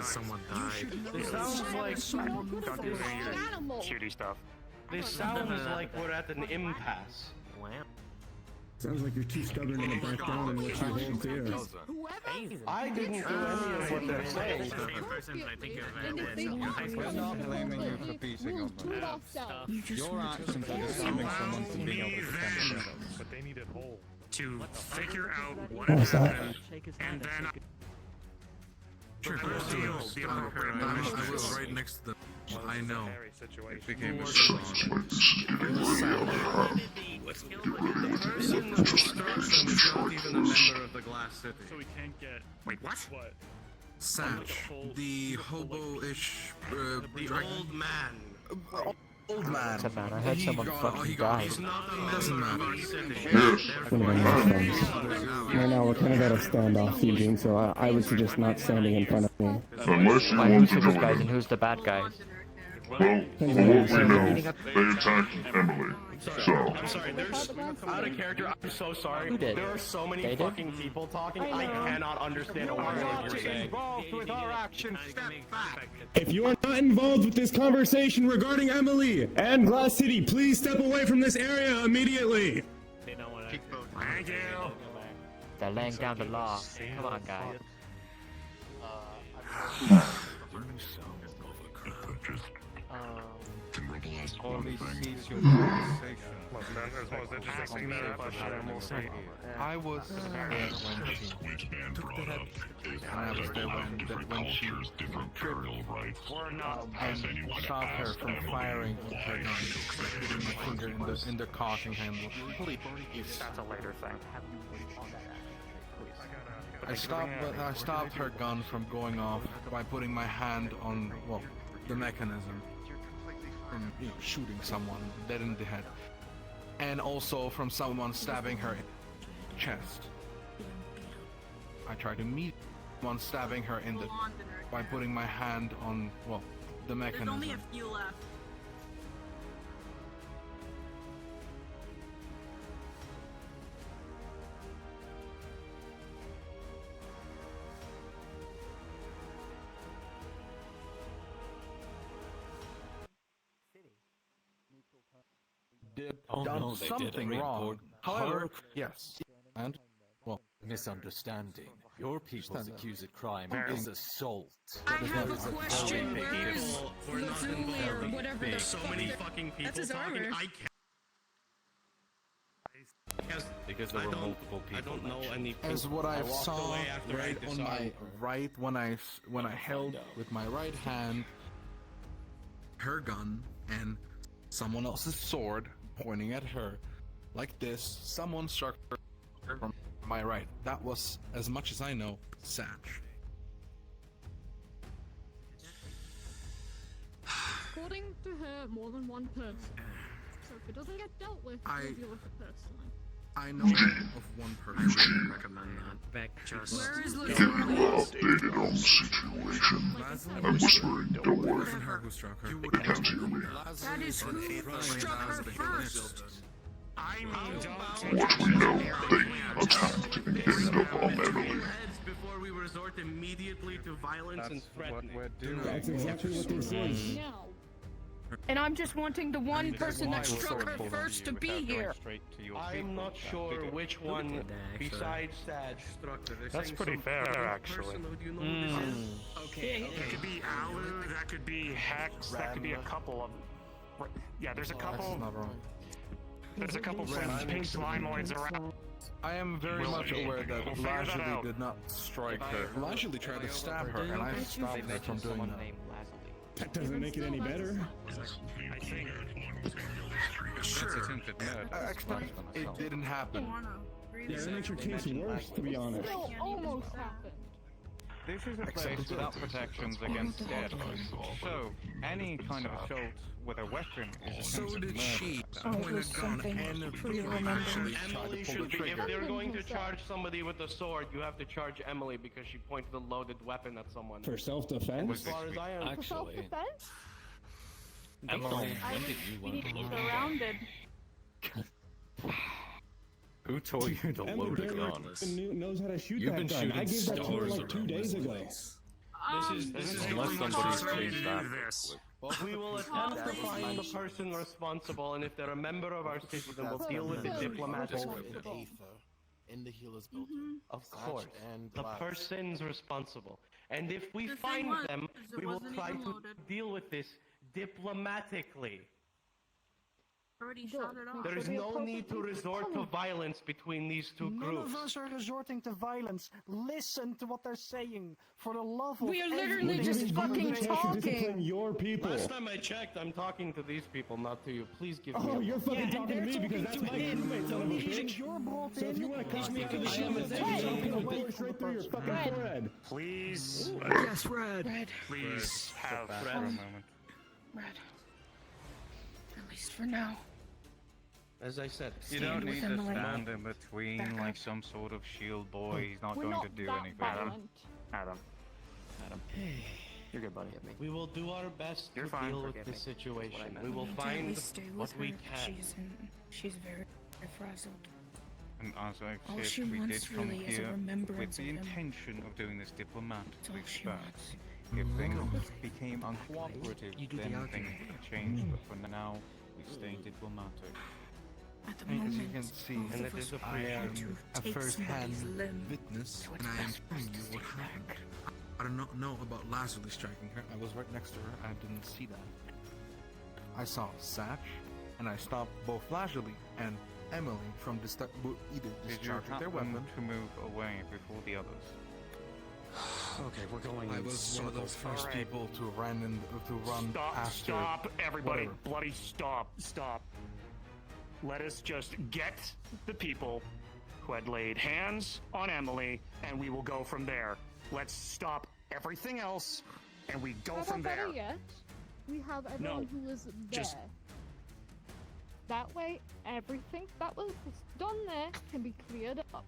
someone died. This sounds like don't do any shitty stuff. this sounds like we're at an impasse. Wow. Sounds like you're too stubborn to back down in what you hold dear. I didn't do any of what they're saying. We're not blaming you for beating on them. Your actions are disarming someone from being able to defend themselves. But they needed whole to figure out what had happened, and then I was right next to them. I know. It became a Sounds like this is getting really out of hand. The person who struck them is not even a member of the Glass City. so we can't get. Wait, what? What? Satch, the hobo-ish, The old man. old man. It's a man. I had someone fucking die. He's not a Doesn't member of matter. the city. Yes. Right now, we're kind of at a standoff, Eugene, so I would suggest not standing in front of me. Unless you Why, want who's to the do good guys it. and who's the bad guys? Well, from what we know, they attacked Emily. So, I'm sorry, there's out of character. I'm so sorry. Who did? There are so many They did? fucking people talking. I cannot understand a word you're saying. Involved with our actions, step back. If you are not involved with this conversation regarding Emily and Glass City, please step away from this area immediately. They don't want to. Thank you. They're laying down the law. Come on, guys. Only cease your conversation. I was there when she took the head, and I was there when she tripped and stopped her from firing her gun, putting my finger in the cocking handle. Please. That's a later thing. I stopped her gun from going off by putting my hand on, well, the mechanism from shooting someone dead in the head, and also from someone stabbing her in the chest. I tried to meet one stabbing her in the by putting my hand on, well, the mechanism. There's only a few left. Did Oh, done no, they did a something wrong. report. However, yes, and well, Misunderstanding. Your people's accused crime Okay. is assault. I have a There is question. very big difference. We're not Lazuli or whatever the There's so fuck many that- fucking people that's his talking. armor. I can't. Because there were multiple people. I don't know any. as what I walked saw away after I right on my decided. right when I held with my right hand her gun and someone else's sword pointing at her like this. Someone struck her from my right. That was, as much as I know, Satch. According to her, more than one person. So So if it doesn't get dealt with, I- we'll deal with it personally. I know of one person. I recommend that. Back just. Where is Give you an updated on the situation. I'm whispering, don't worry. Wasn't her who struck her. But you can't hear me. That is who struck her first. I mean, don't What we know, they attacked and ended up on Emily. Before we resort immediately to violence and threatening. That's exactly what this is. No. And I'm just wanting the one person that struck her first to be here. I'm not sure which one besides Sag struck her. They're That's saying pretty some fair, person actually. who do you know who this is? Okay. It could be Alu, that could be Hex, that could be a couple of. Yeah, there's a couple. That's not wrong. There's a couple pink slimoids around. I am very much aware that We'll figure that Lazuli out. did not strike her. Lazuli tried to stab her, and I stopped her from doing that. That doesn't make it any better. I think. Sure. Attempted murder. It didn't happen. Yeah, that makes your case worse, to be honest. Still almost happened. This is a place without protections against death. So, any kind of assault with a weapon is So attempted did murder. she. Oh, it was something pretty remembered. Emily should be. If they're going to charge somebody with a sword, you have to charge Emily because she pointed a loaded weapon at someone. For self-defense? As far as I am. For self-defense? Emily, when did you want to load Surrounded. Who told you to Emily load a barely gun? knows how to shoot You've that been gun. shooting I gave that to her stars like 2 around days this ago. place. This is Unless somebody's changed that. We will attempt to find the person responsible, and if they're a member of our system, we'll deal with it diplomatically. In the healer's building. Of course, and the person's responsible. And if we find them, we will try to deal with this diplomatically. Already shot it off. There is no need to resort to violence between these two None groups. of us are resorting to violence. Listen to what they're saying. For the love of We are literally everything. just fucking Discipline talking. your people. Last time I checked, I'm talking to these people, not to you. Please give me Oh, a you're fucking talking to me because that's my roommate, son of a bitch. You're brought So if you want to cut me out of the shit, I'm gonna throw it straight through your fucking forehead. Please. Yes, Red. Please have. For a moment. Red. At least for now. As I said, You don't need to stand in between like some sort of shield boy. He's not We're going not to do that anything. violent. Adam. You're good, buddy. we will do our best You're to fine. deal with Forgive this me. situation. We We will need to at find least stay what with we her. can. She's very frazzled. And as All I've she said, we did wants come really is a here with remembrance the of him. intention of doing this diplomatically. That's all she But wants. if things became uncooperative, You do the then argument. things could change. But for now, we stay diplomatic. At the As moment, you can see, both and of it us is a are I here am to a take first-hand somebody's limb witness, to its and I am best telling you what back. happened. I do not know about Lazuli striking her. I was right next to her. I didn't see that. I saw Satch, and I stopped both Lazuli and Emily from either Did you discharging their happen weapon. to move away before the others? Okay, we're going I in was one of the circles. first Alright. people to run after. Stop, everybody. whatever. Bloody stop. Let us just get the people who had laid hands on Emily, and we will go from there. Let's stop everything else, and we go How from about there. better yet, we have everyone who was there. just- That way, everything that was done there can be cleared up.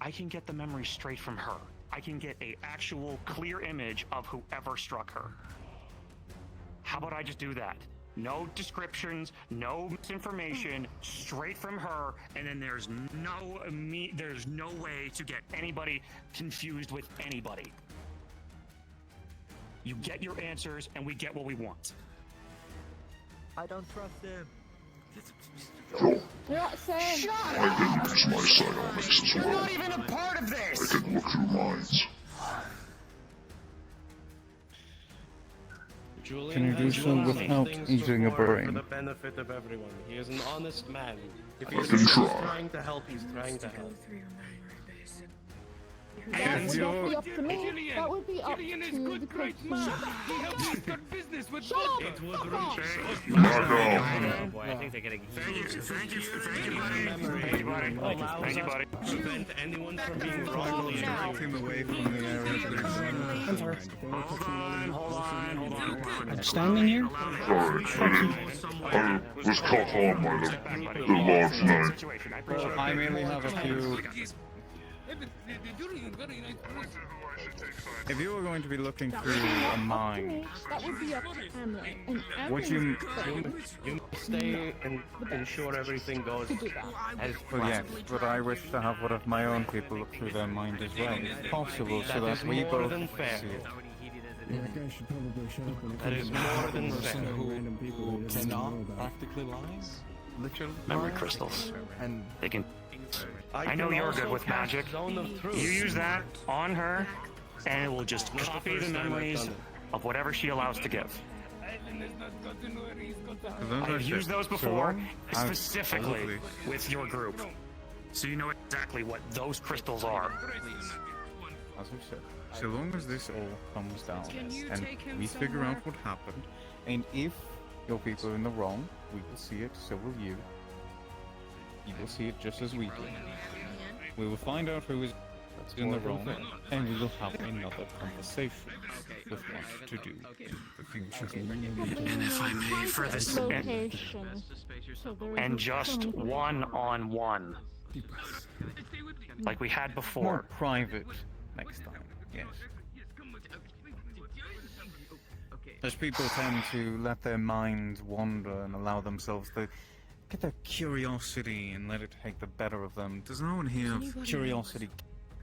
I can get the memory straight from her. I can get a actual clear image of whoever struck her. How about I just do that? No descriptions, no misinformation, straight from her, and then there's no way to get anybody confused with anybody. You get your answers, and we get what we want. I don't trust him. Joel, You're not saying. I can use my psionics as You're well. not even a part of I this! can look through minds. Julian Can you do has so done without things eating a before brain? For the benefit of everyone. He is an honest man. If I he's can try. trying to help, he's trying to help. That would not be up to me. That would be up to the person. He helped me start business This would Shut up! it would Fuck off! Oh boy, I think they're getting. Thank you, buddy. Thank you, buddy. Prevent anyone from being wrongly Take him away from the area. I'm sorry. Hold on. I'm standing here. Sorry, I was caught on by the large knife. I merely have a few. If you were going to be looking through a mine, That would be up to Hamlet. And would you? You stay and ensure everything goes as Well, yes, but I wish to have one of my own people look through their mind as well, if possible, so that we both see it. That guy should probably shut up when it That comes is to more than some fair. random people who doesn't know Cannot about. practically lie. Literally. Memory crystals. And They can. I know you're good with magic. You use that on her, and it will just copy the memories of whatever she allows to give. I've used those before, specifically with your group, so you know exactly what those crystals are. As we said, so long as this all comes down and we figure out what happened, and if your people are in the wrong, we will see it, so will you. You will see it just as we do. We will find out who is in the wrong, and we will have another conversation with what to do in the future. For this, Location. So there and is just one-on-one, like we had More before. private next time, yes. As people tend to let their minds wander and allow themselves to get their curiosity and let it take the better of them. Does no one here have curiosity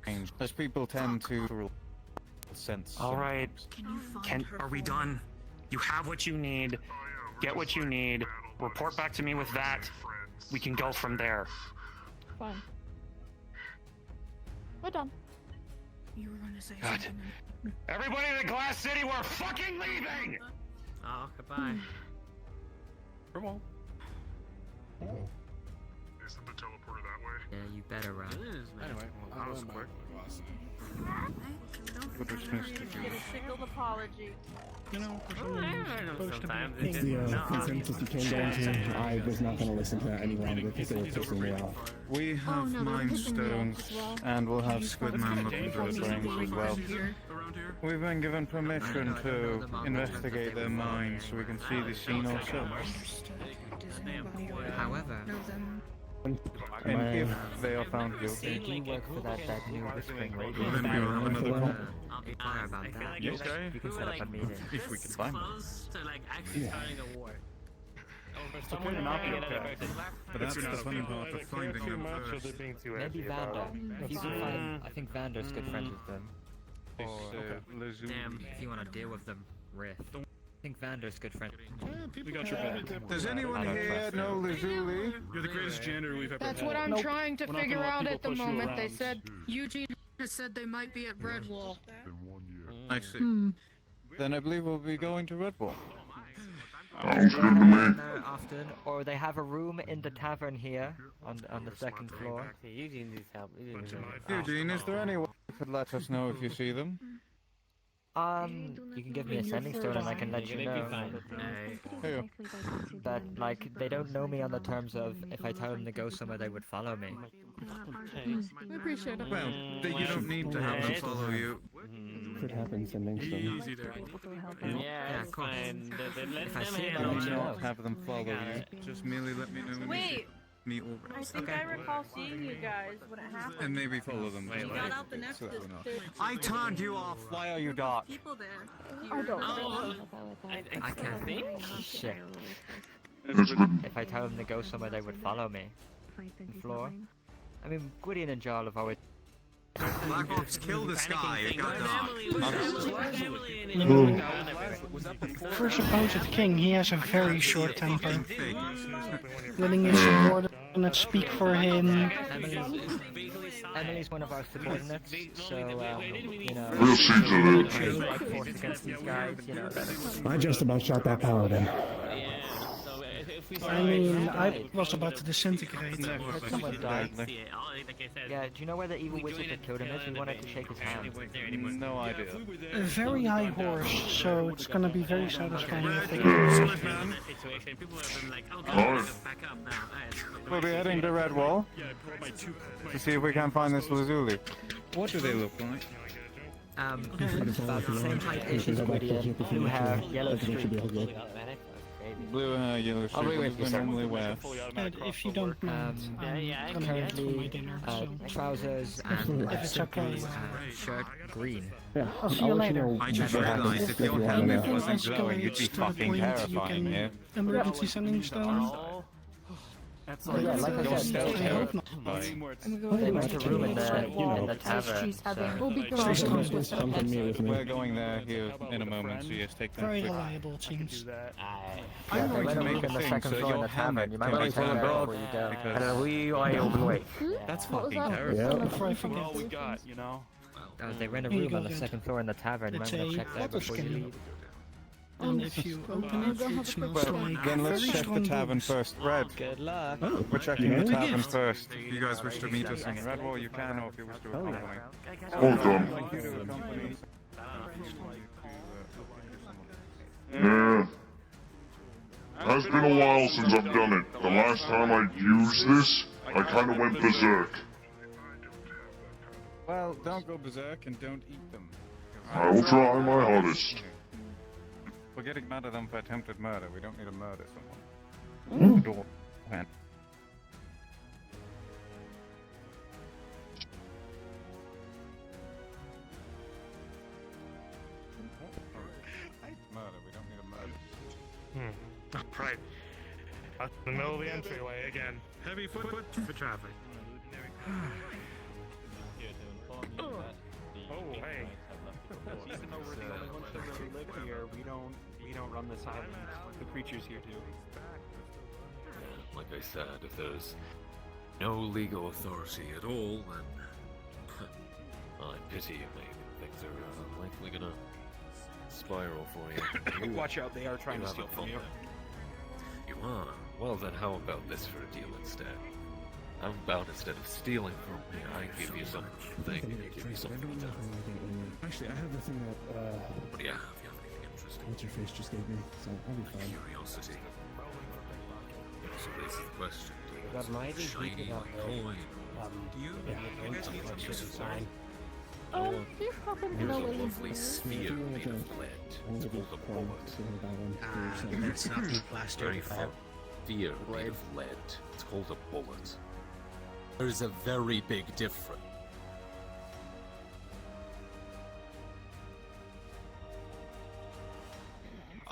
change? As people tend to sense. All right, are we done? You have what you need. Get what you need. Report back to me with that. We can go from there. Fine. We're done. You were going to say Good. something. Everybody in the Glass City, we're fucking leaving! Oh, goodbye. Come on. Isn't the teleporter that way? Yeah, you better run. Anyway, that was quick. Get a single apology. You know, Sometimes It's the consensus you came down to. I was not going to listen to that any longer because they were pissing me off. We have no, they're mind pissing me off stones, as well. and we'll have Squidman looking through their brains as well. We've been given permission to investigate their minds so we can see the scene ourselves. However, And if they are found guilty, do you work for that new whispering radio? then we will have another problem. I'll be fire about that. You okay? You can set up a meeting. If we can find them. Yeah. Okay, not be okay. But that's the funny part of finding them first. Maybe Vander. If you can find, I think Vander's good friends with them. Damn, if you want to deal with them, Riff. I think Vander's good friend. We got your back. Does anyone here know Lazuli? You're the greatest janitor we've ever That's had. what I'm trying to We're not gonna figure let out people at the push you moment. They around. said Eugene has said they might be at Redwall. I see. Then I believe we'll be going to Redwall. Sounds good to me. There often, or they have a room in the tavern here on the second floor. Eugene needs help. Eugene, is there anyone who could let us know if you see them? You can give me a sending stone and I can let you know. Here. But like, they don't know me on the terms of if I tell them to go somewhere, they would follow me. We appreciate it. Well, you don't need to have them follow you. Could happen sending stone. Easy there. Yeah, of course. If I see I them, I'll let do you know. not have them follow you. Just merely let me know when Wait, me or I think I recall seeing you guys when it happened. and maybe follow them. We got out the next. I turned you off. Why are you dark? People there. I don't I can't think. Shit. That's good. If I tell them to go somewhere, they would follow me. The floor. I mean, Gwydion and Jarl have always. Black Ops, kill this guy. It got dark. For supposed king, he has a very short temper. Letting his subordinates speak for him. Emily's one of our subordinates, so, you know, We'll see to that. she's like forced against these guys, you know. I just about shot that paladin. I mean, I was about to disintegrate. Someone died. Yeah, do you know where the evil wizard that killed him is? We wanted to shake his hand. No idea. A very high horse, so it's gonna be very satisfying if they We'll be heading to Red Wall to see if we can find this Lazuli. What do they look like? About the same height as Gwydion, blue hair, yellow streak. Blue hair, yellow streak. I'll be with you, sir. Normally wear. If you don't mind, I'm gonna head for my dinner, so... Trousers and if it's okay. Shirt green. Yeah, I'll see you later. I just realized if your helmet wasn't glowing, you'd be fucking terrifying me. Emergency sending stone. That's like I said, I hope not. They went to room in the tavern. We're going there here in a moment, so yes, take them. Very reliable, it seems. I'm going to make a thing so your helmet You might can want be to tell them before you go. I don't know, we are open way. That's fucking terrifying. All we got, you know? They rent a room on the second floor in the tavern. You might want to check that before you leave. And if you open it, it smells like Then let's very check the strong tavern booze. first. Red. Good luck. We're checking the Good tavern gift. first. If you guys wish to meet us in Red Wall, you can, or if you wish to accompany. Welcome. Thank you to accompany. Yeah. Has been a while since I've done it. The last time I used this, I kinda went berserk. Well, don't go berserk and don't eat them. I will try my hardest. We're getting mad at them for attempted murder. We don't need to murder someone. Door. Man. Murder. We don't need a murder. Right. Up in the middle of the entryway again. Heavy foot for traffic. Oh, hey. Even though we're the only ones that really live here, we don't run this island. The creatures here do. Like I said, if there's no legal authority at all, then I pity you, maybe. Things are likely gonna spiral for you. Watch out, they are trying to steal from you. You are? Well then, how about this for a deal instead? How about instead of stealing from me, I give you something, give you something to do. Actually, I have the thing that, What do you have? You have anything interesting? what's your face just gave me, so I'll be fine. Curiosity. So this is the question. Do you Got want my ID shiny beacon up there. coin? Do you? Yeah. You guys need to use a sign. Here's nothing Here's a no way lovely easier. sphere made of lead. It's called a bullet. It's not plastered. Very fun. Sphere made of lead. It's called a bullet. There is a very big difference.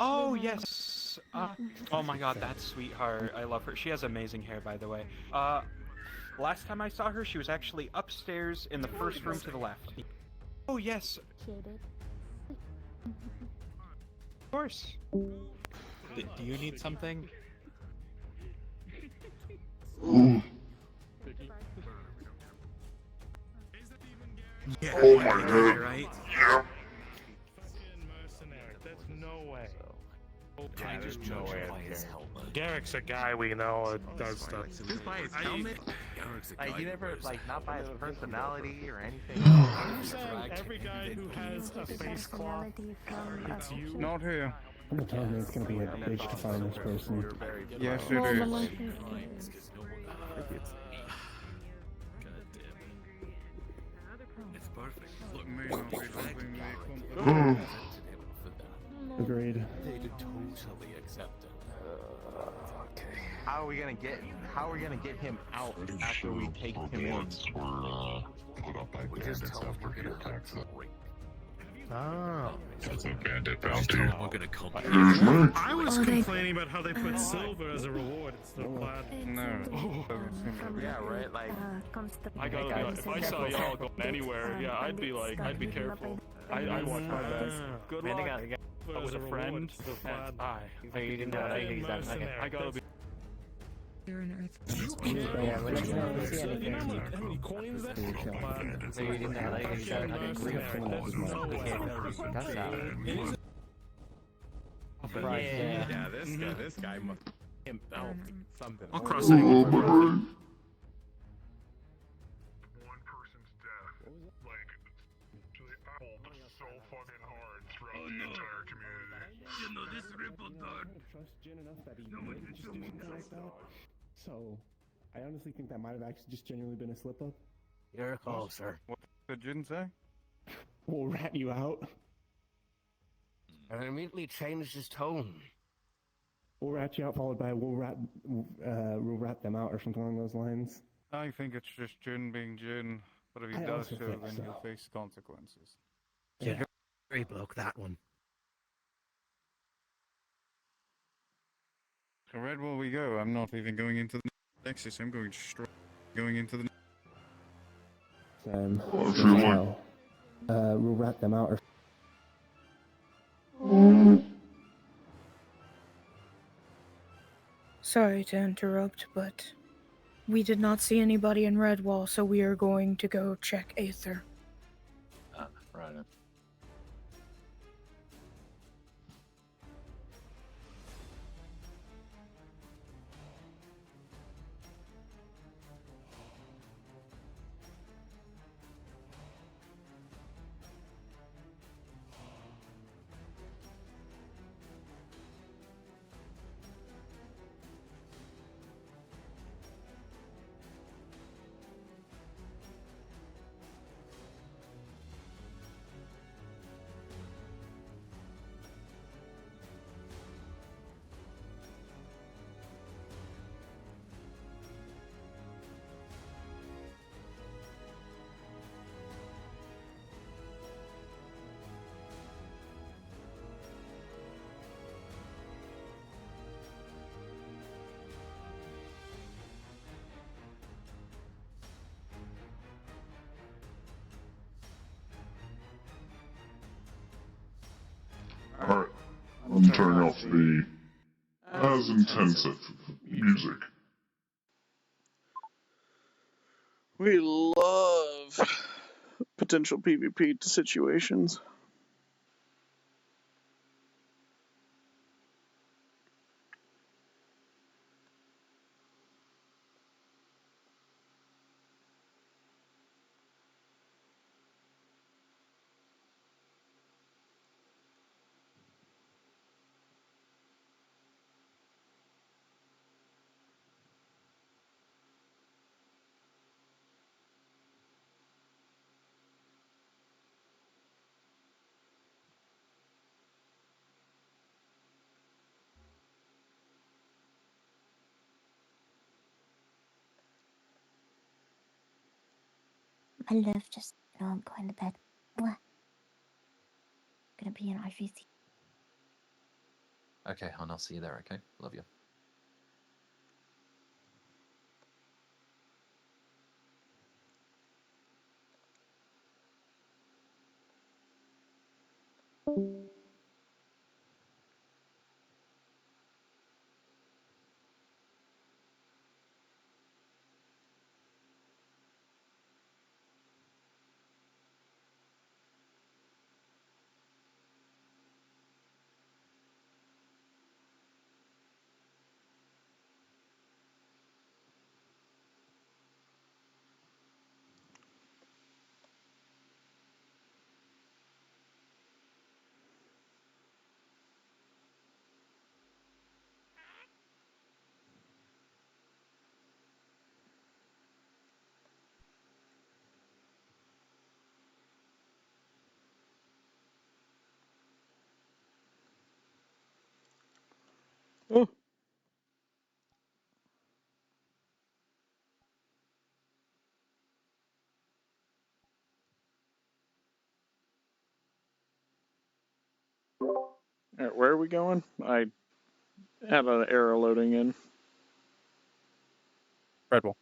Oh, yes. Oh my god, that sweetheart. I love her. She has amazing hair, by the way. Last time I saw her, she was actually upstairs in the first room to the left. Oh, yes. Of course. Do you need something? Yeah. Oh my god. Right? Yeah. There's no way. Yeah, there's no way. Garrick's a guy we know does stuff. Just by his helmet? Like, he never, like, not by his personality or anything. You said every guy who has a face cloth, it's you. Not here. I'm gonna tell you, it's gonna be a bitch to find this person. Yes, it is. It's perfect. Look, Agreed. They did totally accept it. Okay. How are we gonna get him out after we take him in? Put up by bandits after he attacks them. Oh. That's a bandit bounty. We're gonna come. Here's me. I was complaining about how they put silver as a reward instead of plaid. No. Yeah, right. Like, I gotta be like, if I saw y'all going anywhere, yeah, I'd be careful. I'd watch my back. Good luck. I was a friend, and Oh, you didn't know that he's done. Okay. I gotta be. Yeah, we didn't see anything. How many coins that? So you didn't know that he's done. Okay. That's out. Yeah, this guy must. Fucking belt. Something. I'll cross that one for profit. You know this ripple dart. I trust Jin enough that he wouldn't just do something like that. So, I honestly think that might have actually just genuinely been a slip up. Your call, sir. What did Jin say? We'll rat you out. And immediately changed his tone. We'll rat you out, followed by we'll rat them out or something along those lines. I think it's just Jin being Jin, but if he I does also so, think then so. he'll face consequences. Yeah. Very bloke, that one. So red will we go? I'm not even going into the Nexus, I'm going straight into the We'll rat them out or Sorry to interrupt, but we did not see anybody in Redwall, so we are going to go check Aether. Right. Alright, I'm turning off the as intensive music. We love potential PvP situations. My love, just know I'm going to bed. Mwah. Gonna be in IVC. Okay, hon, I'll see you there, okay? Love you. Oh. Alright, where are we going? I had an error loading in. Red Bull.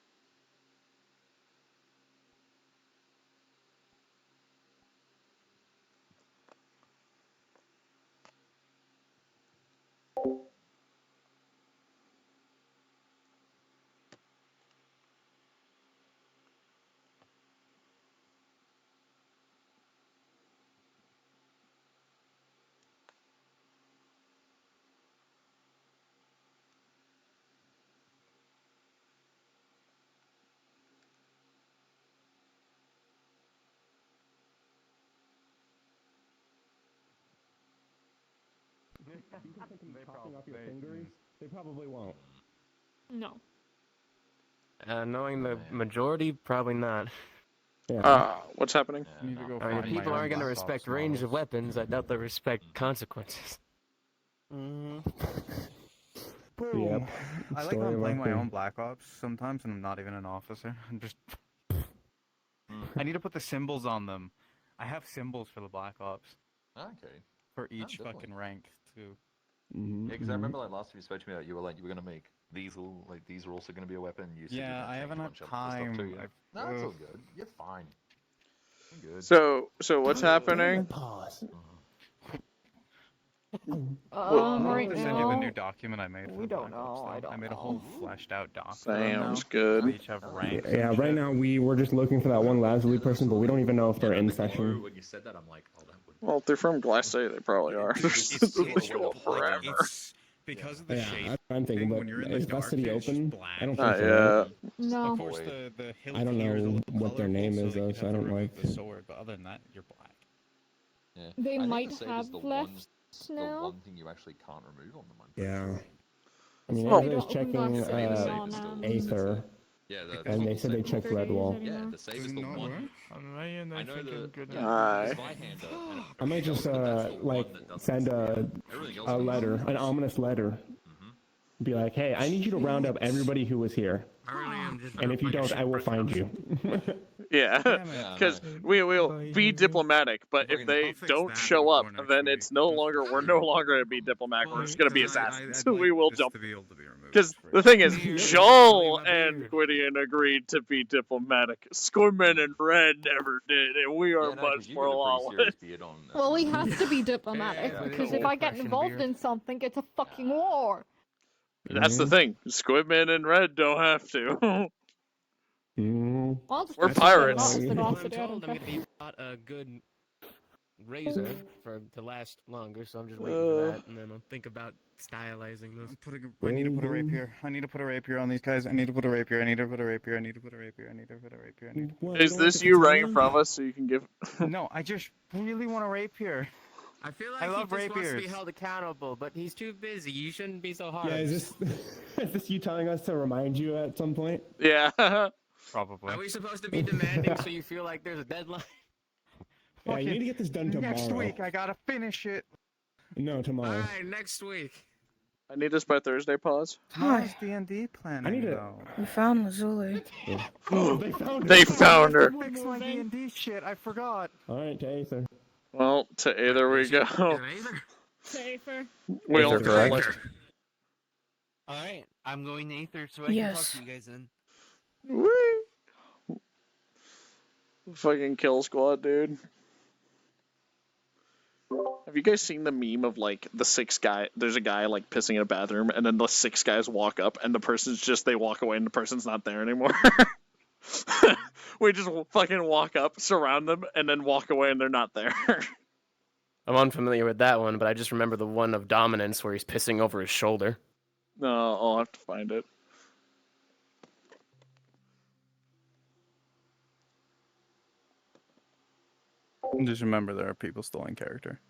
Chopping off your fingers, they probably won't. No. Knowing the majority, probably not. What's happening? I mean, if people aren't going to respect range of weapons, I doubt they'll respect consequences. Boom. Yep. I like Story on of playing our my thing. own Black Ops sometimes, and I'm not even an officer. I'm just. I need to put the symbols on them. I have symbols for the Black Ops. Okay. For each definitely. fucking rank too. Yeah, because I remember like last time you spoke to me, you were gonna make these all like these are also gonna be a weapon. You said Yeah, I haven't had time. No, it's all good. You're fine. You're good. So what's happening? Pause. Right to send you the now, new document I made. For we the don't Black Ops, know. though. I don't I made a know. whole fleshed out doc. for them Sounds now. good. They each have ranks. Yeah, and right shit. now we're just looking for that one Lazuli person, but we don't even know if they're in session. When you said that, I'm like, oh, that would. Well, if they're from Glass City, they probably are. This will go forever. It's because of the shape. That's what I'm thinking, but when you're in the is dark, Glass City it's open? black. I don't Not think so. Right? No. Of course, the hilt I don't here is a know little what their colorful, name so is that though, you'd so have I to don't remove like. the sword, but other than that, you're black. Yeah. They I think might the save have is the left the now. one thing you actually can't remove on them. I'm pretty Yeah. sure. I mean, Well, I they was don't open Glass checking City on, Aether, Yeah, and they said they checked Redwall. Yeah, the save is the one. I know the Zweihander. I might just like send a letter, an ominous letter. Be like, hey, I need you to round up everybody who was here, and if you don't, I will find you. Yeah, because we will be diplomatic, but if they don't show up, then it's we're no longer gonna be diplomatic. We're just gonna be assassins. We will jump. Because the thing is, Joel and Gwydion agreed to be diplomatic. Scoreman and Red never did, and we are much more lawless. Well, we have to be diplomatic because if I get involved in something, it's a fucking war. That's the thing. Squidman and Red don't have to. I'll just We're put pirates. something else I'm to do, I told don't I'm care. going to be bought a good razor to last longer, so I'm just waiting for that, and then I'll think about stylizing those. I need to put a rapier. I need to put a rapier on these guys. I need to put a rapier. I need to put a rapier. I need to put a rapier. I need to put a rapier. I need to put a rapier. Is this you running from us so you can give? No, I just really want a rapier. I feel like I love he just wants to be rapiers. held accountable, but he's too busy. You shouldn't be so hard. Yeah, is this you telling us to remind you at some point? Yeah. Probably. Are we supposed to be demanding so you feel like there's a deadline? Yeah, you need to get this done tomorrow. Next week, I gotta finish it. No, tomorrow. Alright, next week. I need this by Thursday. Pause. Tomorrow's D&D planning. I need to. though. We found Lazuli. They found her. They found her. Fix my D&D shit. I forgot. All right, to Aether. Well, to Aether we go. Safer. We'll Aether, correct? collect. Alright, I'm going to Aether so I can Yes. talk to you guys then. Whee! Fucking kill squad, dude. Have you guys seen the meme of like the there's a guy like pissing in a bathroom and then the 6 guys walk up and the person's just, they walk away and the person's not there anymore? We just fucking walk up, surround them, and then walk away and they're not there. I'm unfamiliar with that one, but I just remember the one of Dominance where he's pissing over his shoulder. No, I'll have to find it. Just remember there are people still in character.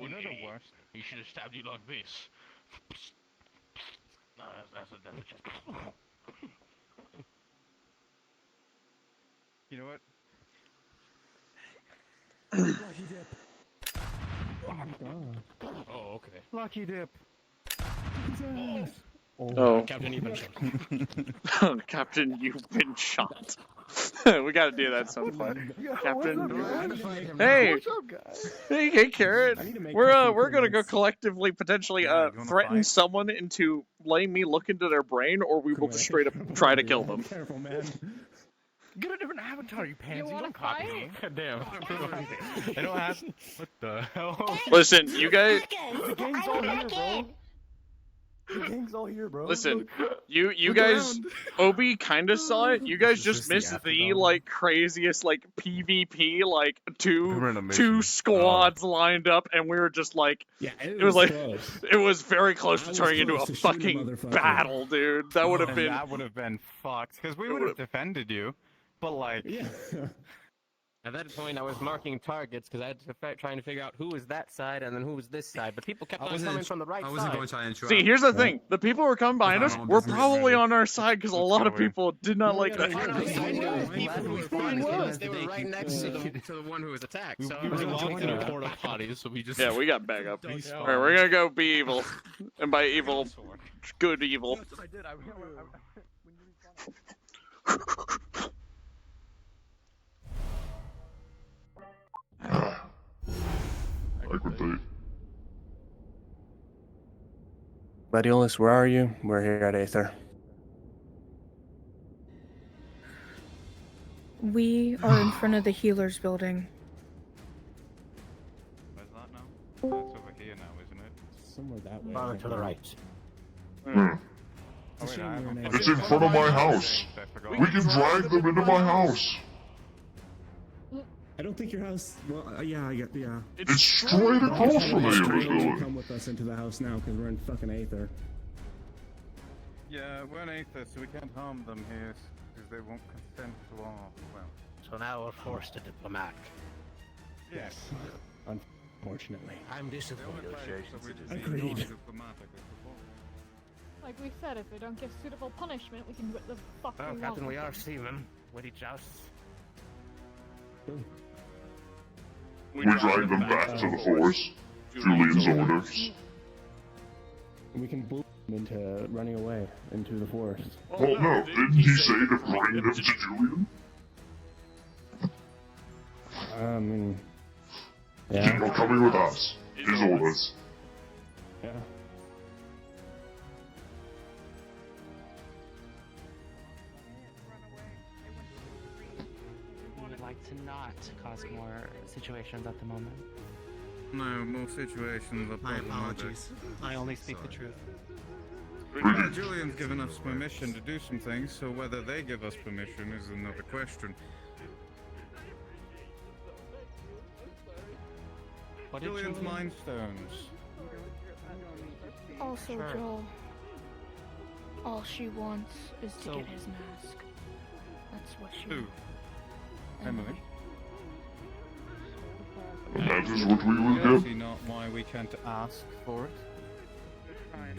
You know the worst? He should have stabbed you like this. No, that's just... You know what? Oh, okay. Lucky dip. Oh. Captain, you've been shot. Captain, you've been shot. We gotta do that sometime. Captain. Hey. Hey, Carrot. We're gonna go collectively potentially threaten someone into letting me look into their brain, or we will just straight up try to kill them. Careful, man. Get a different avatar, you pansy. You wanna Don't copy fight? me. God damn. They don't have. What the hell? Listen, you guys. The gang's all here, bro. The gang's all here, bro. Listen, you Look guys, around. Obi kind of saw it. You guys just missed the like craziest like PvP, like two squads lined up, and we were just like, it was like close. it was very close to was turning into a close to shooting the fucking motherfucker. battle, dude. That would have been. That would have been fucked because we would have defended you, but like. Yeah. At that point, I was marking targets because I had to trying to figure out who was that side and then who was this side. But people kept on coming from the right side. See, here's the thing: the people who were coming behind us were probably on our side because a lot of people did not like that. They were right next to the one who was attacked. So We were locked in a porta potty, so we just. Yeah, we got back up. All right, we're gonna go be evil, and by evil, good evil. I did. I could be. Gladiolus, where are you? We're here at Aether. We are in front of the healers building. Where's that now? That's over here now, isn't it? Somewhere that way. Farther to the right. It's in front of my house. We can drag them into my house. I don't think your house. Well, yeah, I get. Yeah. It's straight across from the healers building. Come with us into the house now because we're in fucking Aether. Yeah, we're in Aether, so we can't harm them here because they won't consent to our. Well. So now we're forced to diplomat. Yes. Unfortunately. I'm disappointed. Agreed. Like we said, if they don't give suitable punishment, we can do what the fuck Well, we Captain, want. we are seamen. Witty jousts. We drag them back to the forest. Julian's orders. We can bully them into running away into the forest. Well, no, didn't he say to bring them to Julian? Yeah. You're coming with us. His orders. Yeah. We would like to not cause more situations at the moment. No, more situations are My problematic. apologies. I only speak the truth. Julian's given us permission to do some things, so whether they give us permission is another question. What did Julian's Julian- mind stones. Also, Sure. Joel, all she wants is to So- get his mask. That's what she Who? wants. Emily? That is what we will Is get. he not why we can't ask for it?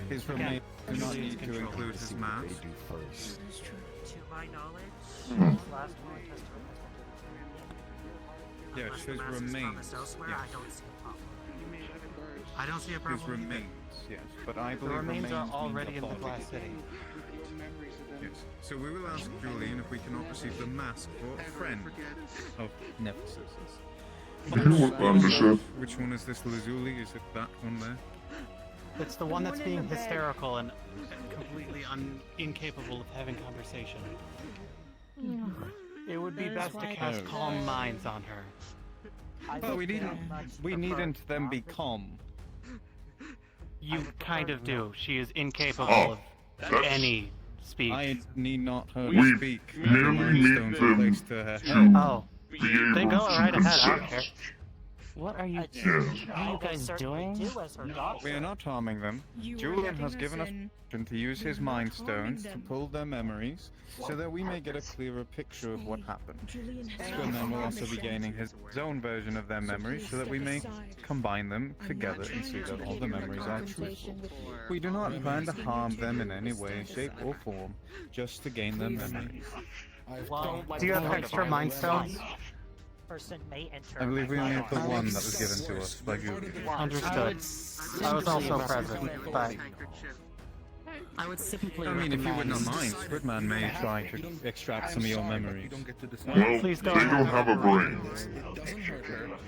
His remains do not need to include his mask. That is true. To my knowledge, Hmm. his last will and testament has been Yes, unless his the mask is remains. promised elsewhere, Yes. I don't see a problem. I don't see a His problem either. remains, yes, but I The believe remains are means already in the body. glass city. Yes. So we will ask Julian if we cannot receive the mask for a friend of Nephthys's. Understood. Which one is this Lazuli? Is it that one there? It's the one that's one in being the bed. hysterical and completely incapable of having conversation. It would be That is best to why cast they- calm minds on her. Oh, we needn't them be calm. You kind of do. She is incapable Oh, of that's- any speech. I need not her We to speak. merely Mind need stones them are placed to her to head. Oh, be then able go to right ahead. I don't care. consent. What are you? Yes. What are you guys doing? We are not harming them. You are Julian has letting given us in. permission to use his You're not mind harming stones to them. pull their memories so that we may get a clearer picture of what happened. Julian has And then we'll also be permission. gaining his own version of their memories so that we may combine them together and see that all the memories are truthful. We do not plan to harm them in any way, shape, or form, just to gain their memories. Well, do you have extra mind stones? person may enter. I believe we only have the my one that was given to us by Julie. Understood. I was also present, but I would simply. I mean, if you would not mind, Squidman may try to extract some of your memories. Well, Please they don't. don't have a brain.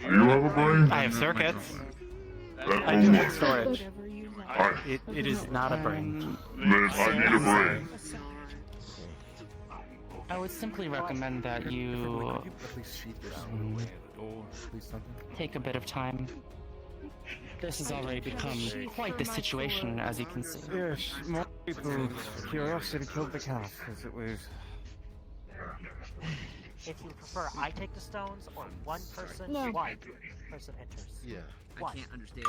Do you have a brain? I have circuits. That I will do work. have storage. I, It is not a brain. then I need a brain. I would simply recommend that you take a bit of time. This has already become quite the situation, as you can see. Yes, more people's curiosity killed the cat, as it was. If you prefer, I take the stones, or one person, No. one person enters. Yeah. One. I can't understand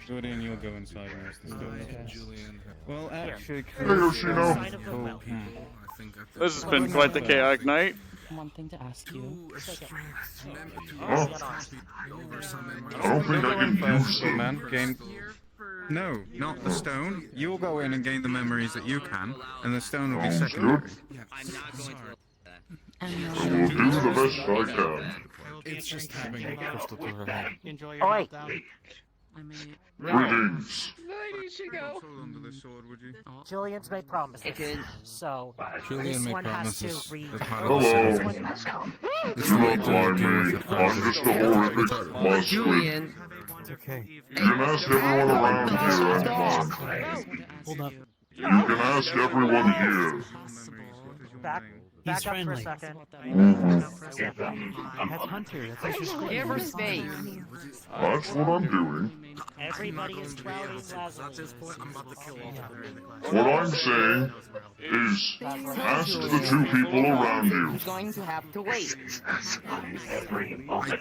Julian, you'll go inside and use the stone. Julian. Well, actually, Hey, Yoshino. Sign of goodwill. This has been quite the chaotic night. One thing to ask you. Huh? I don't think I can use them. Man, gain. No, not the stone. You'll go in and gain the memories that you can, and the stone will be Sounds secondary. good. I'm not going to. I will do the best I can. It's just having a crystal to her head. Enjoy your Oh, wait. meltdown. Greetings. I need to go. Under the sword, would you? Julian's made promises, so Julian this made one has promises to read. as part of Hello. the Do not mind me. I'm just a horrific monster. It's okay. You can ask everyone around here. I'm fine. Hold up. You can ask everyone here. Back He's up friendly. for a second. Mhm. Back up for a second. That's Hunter. That's actually Give her space. That's what I'm doing. Everybody is dwelling Lazarus. What I'm saying is, ask the two people around you. Going to have to wait. I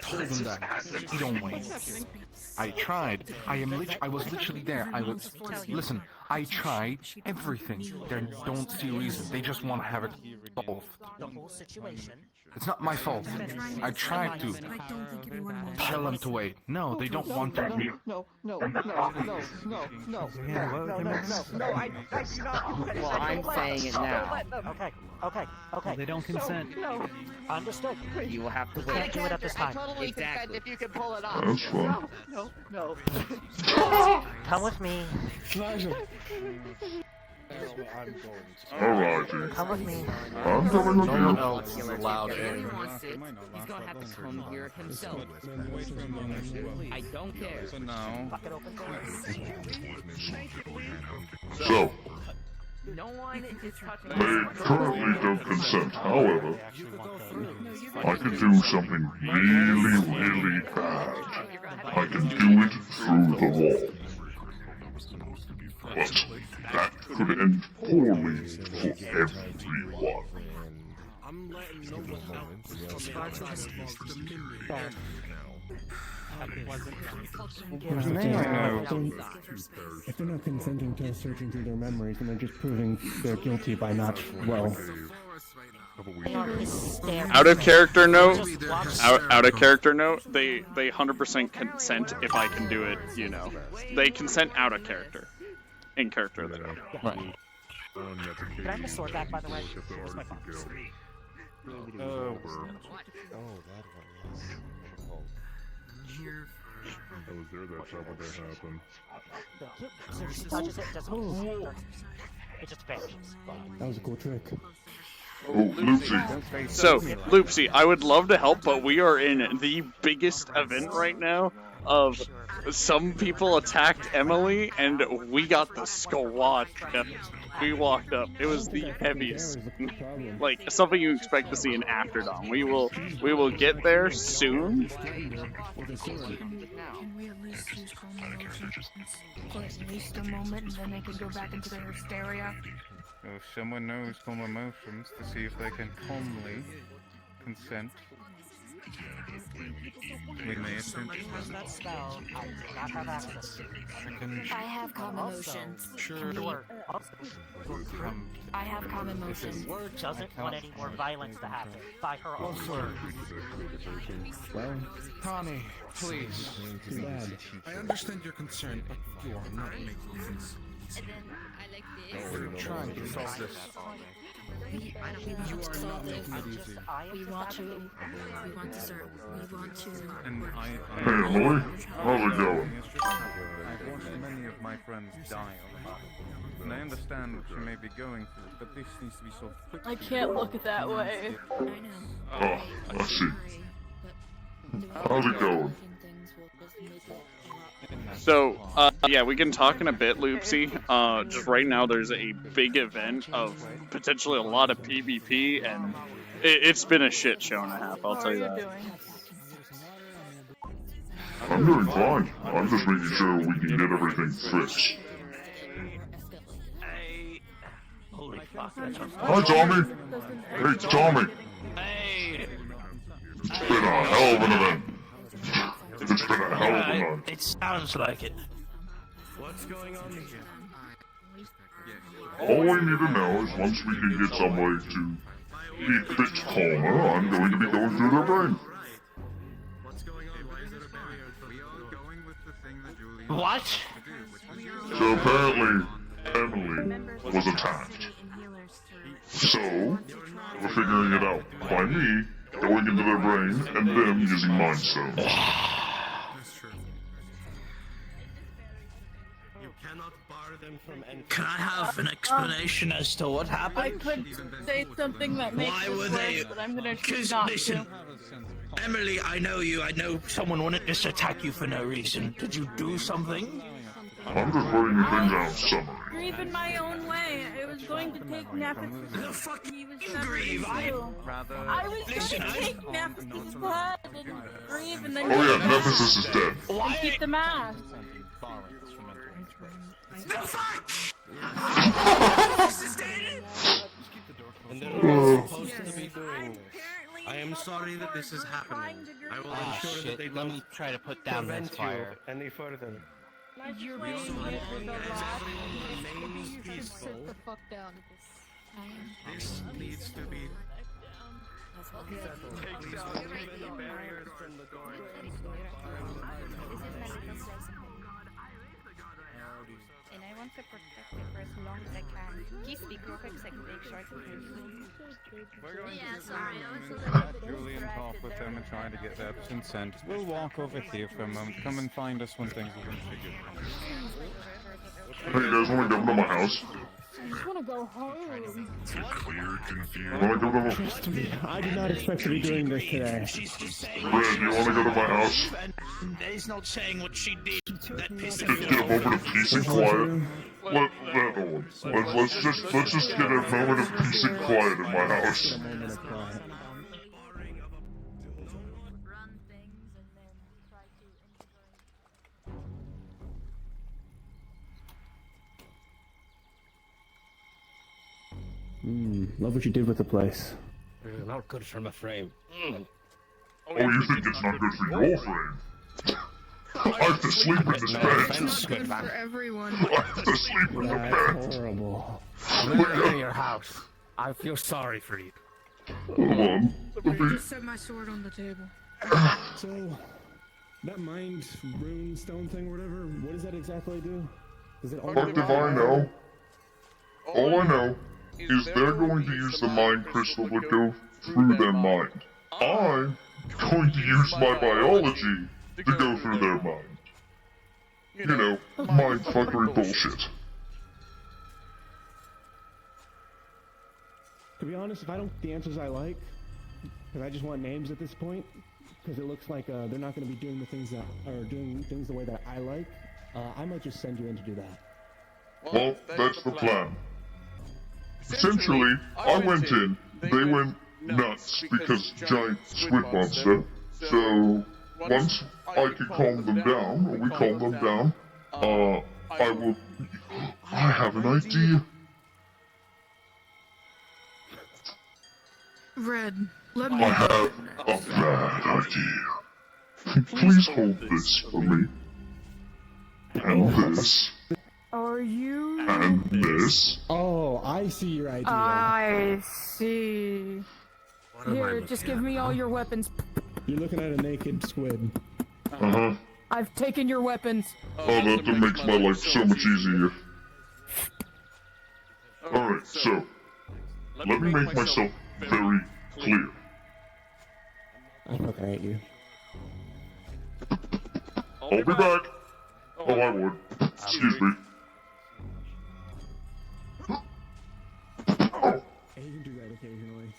told them that. You don't wait. I tried. I was literally there. Listen. I tried everything. They don't see reason. They just want to have it solved. The whole situation. It's not my fault. I tried to tell them to wait. No, they don't want to. No. Well, I'm saying it now. Okay. They don't consent. Understood. You will have to Can't wait. do it at this time. Exactly. If you can pull it off. That's fine. No. Come with me. Alrighty. Come with me. I'm coming with you. else is allowed He in. wants it. He's gonna have to come here himself. I don't care. So now, Fucking open doors. So, No one is touching they currently don't consent. However, I can do something really bad. I can do it through the wall. But that could end poorly for everyone. If they're not consenting to us searching through their memories, then they're just proving they're guilty by not, well... Out of character note, out of character note, they 100% consent if I can do it, you know. They consent out of character. In character, they don't. Right. Can I have the sword back, by the way? Where's my phone? I was there that time when that happened. So she touches it, doesn't move. It just vanishes. That was a cool trick. Oh, Loopsy. So, Loopsy, I would love to help, but we are in the biggest event right now of some people attacked Emily, and we got the squad. We walked up. It was the heaviest. Like, something you expect to see in After Dawn. We will get there soon. Can we at least use calm emotions for at least a moment, and then they can go back into their hysteria? so if someone knows calm emotions to see if they can calmly consent, we may attempt. That spell, I do not have access to. I have calm emotions. Sure. I have calm emotions. Doesn't want any more violence to happen by her own word. Well, Tani, please. too bad. I understand your concern, but you are not making things easy. We're trying to solve this We want to solve this. We want dessert. We want to. And Hey, Emily, how's it going? I've watched many of my friends die on the battle, and I understand what you may be going through, but this needs to be solved quickly. I can't look that way. Oh, I see. How's it going? So, yeah, we can talk in a bit, Loopsy. Just right now, there's a big event of potentially a lot of PvP, and it's been a shit show and a half, I'll tell you that. I'm doing fine. I'm just making sure we can get everything fixed. Holy fuck, that's Hi, Tommy! Hey, Tommy! Hey! It's been a hell of an event. It's been a hell of an event. It sounds like it. What's going on here? All we need to know is once we can get somebody to be a bit calmer, I'm going to be going through their brain. What? So apparently, Emily was attacked. So, we're figuring it out by me going into their brain and them using Mind Stone. Can I have an explanation as to what happened? I could say something that makes Why it were worse, they? but I'm gonna Because not listen, to. Emily, I know you. I know someone wanted to just attack you for no reason. Did you do something? I'm just writing things out summary. Grieve in my own way. I was going to take Nephthys. The fuck he was Grieve? I was Listen, going to take Nephthys' blood and Grieve and then Oh yeah, Nephthys is dead. and keep the mask. The fuck? And then what I'm supposed to be doing. I am sorry that this is happening. I will ensure that they don't try to put down this fire. any further. You're being hit with a rock. Remain peaceful. Sit the fuck down. This needs to be Take down any barriers from the door. And I want to protect it for as long as I can. Please speak real quick so I can make short Yeah, sorry, let Julian talk with them and try to get their consent. We'll walk over here for a moment. Come and find us when things are configured. Hey, you guys want to come to my house? I just want to go home. Clear confusion. Want to go to my... Trust me, I did not expect to be doing this today. Red, you want to go to my house? He's not saying what she did. That pissed Get a moment of peace and quiet. Let's just get a moment of peace and quiet in my house. Love what you did with the place. Not good from a frame. Oh, you think it's not good for your frame? I have to sleep in this bed. It's not good for everyone. I have to sleep in the bed. Horrible. I'm never in your house. I feel sorry for you. Hold on. I just set my sword on the table. So, that mind rune stone thing or whatever, what does that exactly do? Does it What do I know? All I know is they're going to use the mind crystal to go through their mind. I'm going to use my biology to go through their mind. You know, mind fuckery bullshit. To be honest, if I don't get the answers I like, because I just want names at this point, because it looks like they're not going to be doing the things that are doing things the way that I like, I might just send you in to do that. Well, that's the plan. Essentially, I went in, they went nuts because giant squid monster, so once I can calm them down, or we calm them down, I have an idea. Red, let me. I have a bad idea. Please hold this for me. And this. Are you? And this. Oh, I see your idea. I see. Here, just give me all your weapons. You're looking at a naked squid. Uh-huh. I've taken your weapons. Oh, that makes my life so much easier. Alright, so, Let me make myself very clear. I fucking hate you. I'll be back. Oh, I would. Excuse me. I can do that occasionally.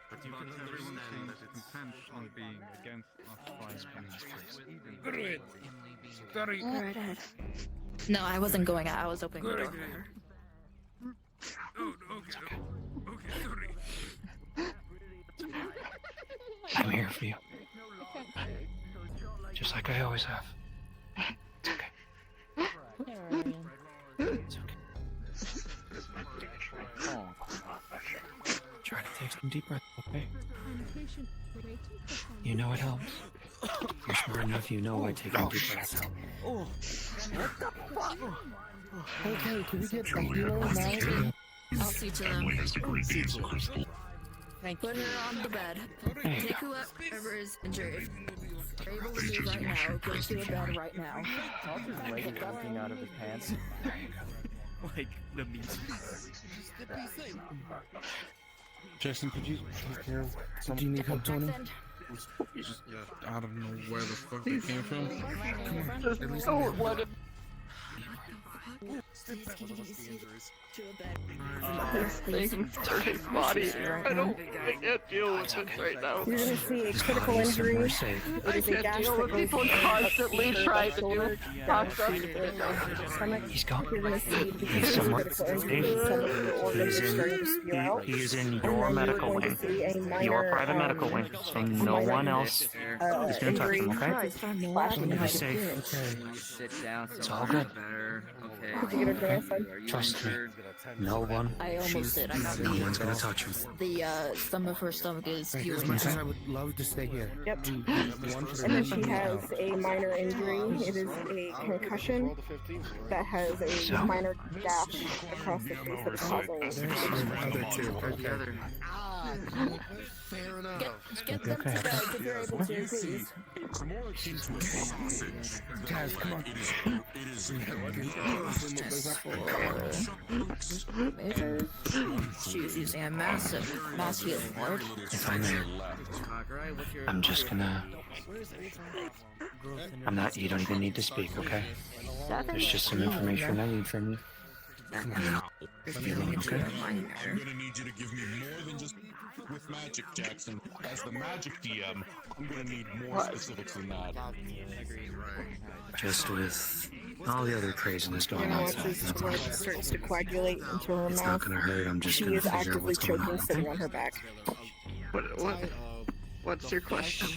But you can understand that it's intent on being against us by Alright, no, I wasn't going out. I was opening the door for her. I'm here for you. Just like I always have. It's okay. It's okay. Try to take some deep breaths, okay? You know it helps. You're smart enough, you know why taking deep breaths help. Oh, what the fuck? Okay, can we get the hero now? I'll see to them. Put her on the bed. Take whoever is injured. If you're able to move right now, go to the bed right now. His leg is looking out of his pants. Like the meat. Jason, could you take care of something? Do you need help, Tony? Just, I don't know where the fuck they came from. Oh, what? Thing for his body. I can't deal with this right now. You're gonna see a critical injury. I can't deal with people constantly trying to do cock stuff. He's gone. You're gonna see He's somewhere. He He is in your medical wing. Your private medical wing. So no one else is gonna touch him, okay? Be safe. Sit down. It's all good. Okay. Trust me. No one. I almost did. I got No one's gonna touch him. the some of her stomach is As fueling much as I her. would love to stay here. Yep. And then she has a minor injury. It is a concussion that has a minor gash across the face that is causing. Other two. Okay. Fair enough. Get them to bed if you're able to, please. Taz, come on. She's using a mass healing ward. If I may, I'm just gonna. I'm not. You don't even need to speak, okay? There's just some information I need from you. Feeling okay? I'm gonna need you to give me more than just with magic, Jackson. As the magic DM, I'm gonna need more specifics than that. Just with all the other craziness going Now on. as his blood starts to coagulate into her It's mouth, not gonna hurt. I'm just she gonna is figure out actively what's going choking, on. sitting on her back. What's your question?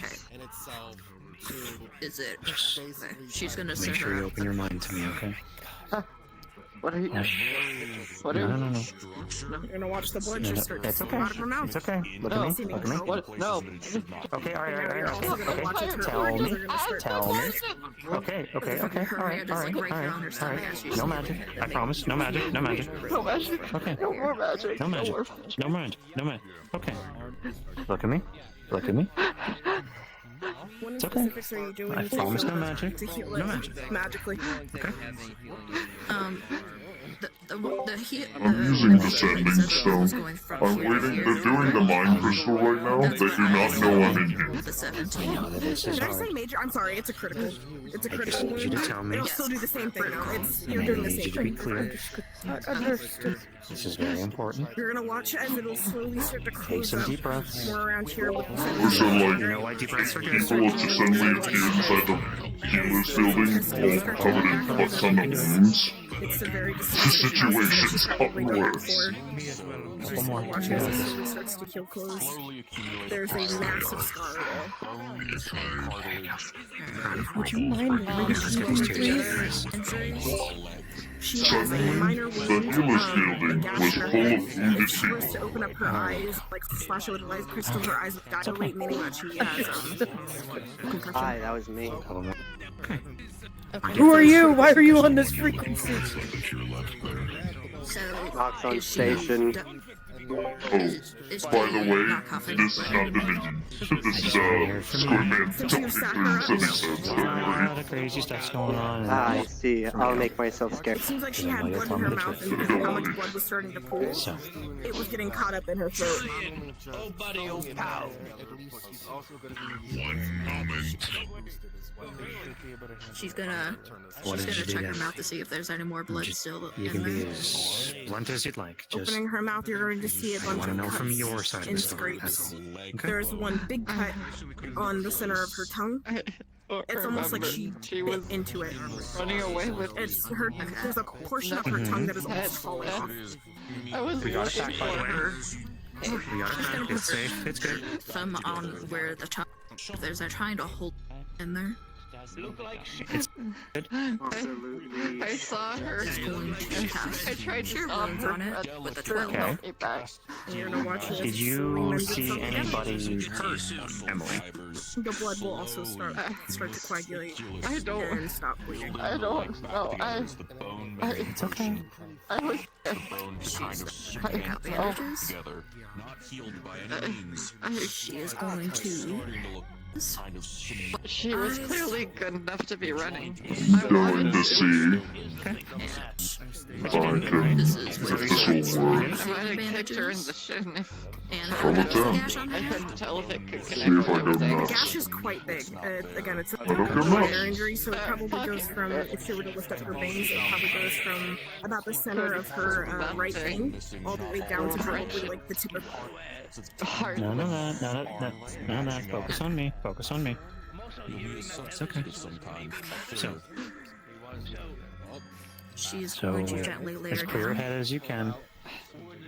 Is it? She's gonna Make send sure her. you open your mind to me, okay? What are you? No. What are you? No. You're gonna watch the blood No, just start to it's flow okay. out of her mouth. It's okay. Look at me. Look at me. What? No. Okay, all right. You're also gonna watch as her Tell organs me. are gonna start Tell me. Okay. All right. No magic. I promise. No magic. No magic. Okay. No more magic. No magic. No magic. Okay. Look at me. What It's okay. specifics are you doing I promise no magic. to heal it No magic. magically? Okay. I'm using the sending stone. I'm waiting. They're doing the mind crystal right now. They do not know I'm in here. This is Did I hard. say major? I'm sorry, it's a critical. It's a I critical. just need you to tell me. It'll still do the same thing though. It's you're And I doing the need same you to be thing. clear. Understood. This is very important. You're gonna watch as it'll slowly start to Take close some up. deep breaths. More around here with the So, like, You know why deep breaths are good? people have to suddenly appear inside the healer's building, all covered in a ton of wounds. It's a very The disgusting situation's gotten worse. One more. Watch as it slowly starts to heal close. There's a massive scar there. Would you mind Let's get these two together. She has a minor The wound. healer's The building gash was in her full head. of wounded If she was people. to open up her eyes, like flash a little light crystal, her eyes would dilate, meaning that she has concussion. Hi, that was me. Who are you? Why are you on this frequency? Knox on station. by the way, this is not the meeting. This is Squidman talking through silly sense. A lot of crazy stuff's going on. I see. I'll make myself scared. It seems like she had blood in her mouth, and because of how much blood was starting to pool, it was getting caught up in her throat. Oh, buddy, oh, pal. One moment. She's gonna check her mouth to see if there's any more blood still You in can be there. as blunt as you'd like. Just Opening her mouth, you're going to see a bunch want to of know from cuts your side of the and story. That's scrapes. all. Okay. There's one big cut on the center of her tongue. It's almost like she bit into it. Running away with It's her. There's a portion of her tongue that is almost falling off. I was We got it back, by the way. Hey, We got it back. It's safe. It's good. thumb on where the tongue. If there's a trying to hold in there. It's good. I saw her. It's going to pass. I tried to Your stop wounds her on it but with a the 12. Okay. it back. You're gonna watch this. Did you see anybody hurt Emily? The blood will also start to coagulate. I don't. And stop bleeding. I don't know. It's okay. I was. She is going to. She was clearly good enough to be running. Going to see if I can make this will work. I might have kicked her in the shin if From a 10. I couldn't tell if it could See connect if I with can everything. not. The gash is quite big. Again, it's a don't care much. minor injury, so it probably goes from, if she were to lift up her veins, it probably goes from about the center of her right vein all the way down to probably like the tip of None of that. None of that. Focus on me. Focus on me. It's okay. So, She's going to gently lay as her clear down. ahead as you can.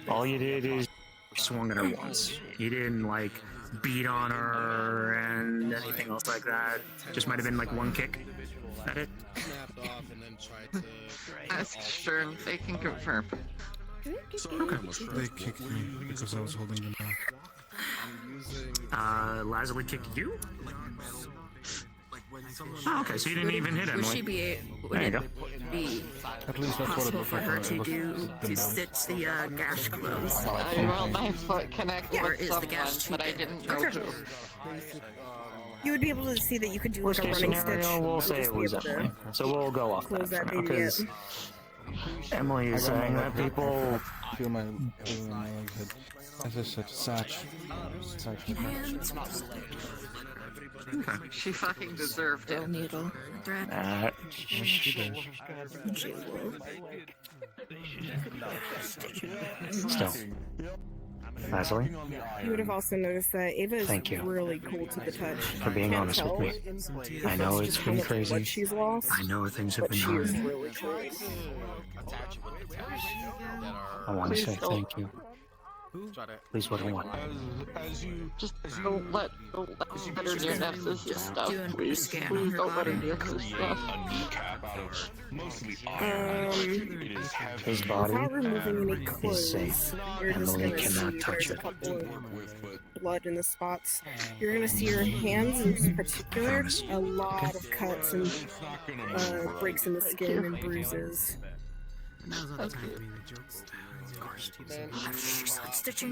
All you did is swung at her once. You didn't like beat on her and anything else like that. Just might have been like one kick. Is that it? Ask Stern, they can confirm. Okay. They kicked me because I was holding them back. Lazuli kicked you? Oh, okay, so you didn't even hit Would Emily. she be? Would There you it go. be At least that's what possible it for her to do to stitch the gash closed? Well, my foot connected Or with is the someone, gash too but I big? didn't know Okay. who. You would be able to see that you could do Worst like a case running scenario, stitch. we'll say Just it be was able to Emily. So we'll go off close that that for now, baby because up. Emily is saying that people... Feel my legs hit. As I said, Satch. She fucking deserved it. Needle. Thread. Still. Lazuli, You would have also noticed that Ava is Thank you. really cool to the touch. for being Can't honest tell with me. I know it's been how much blood crazy. she's lost, I know things have but been she is hard. really cool. I want to Please say don't. thank you. Please, what do you want? Just don't let her do Nexus stuff, doing a please. scan on Please her don't let her body. do Nexus stuff. His body Without removing any is clothes, safe. you're just Emily gonna see cannot there's touch a it. couple of blood in the spots. You're gonna see her hands in particular, a lot of cuts and breaks in the skin and bruises.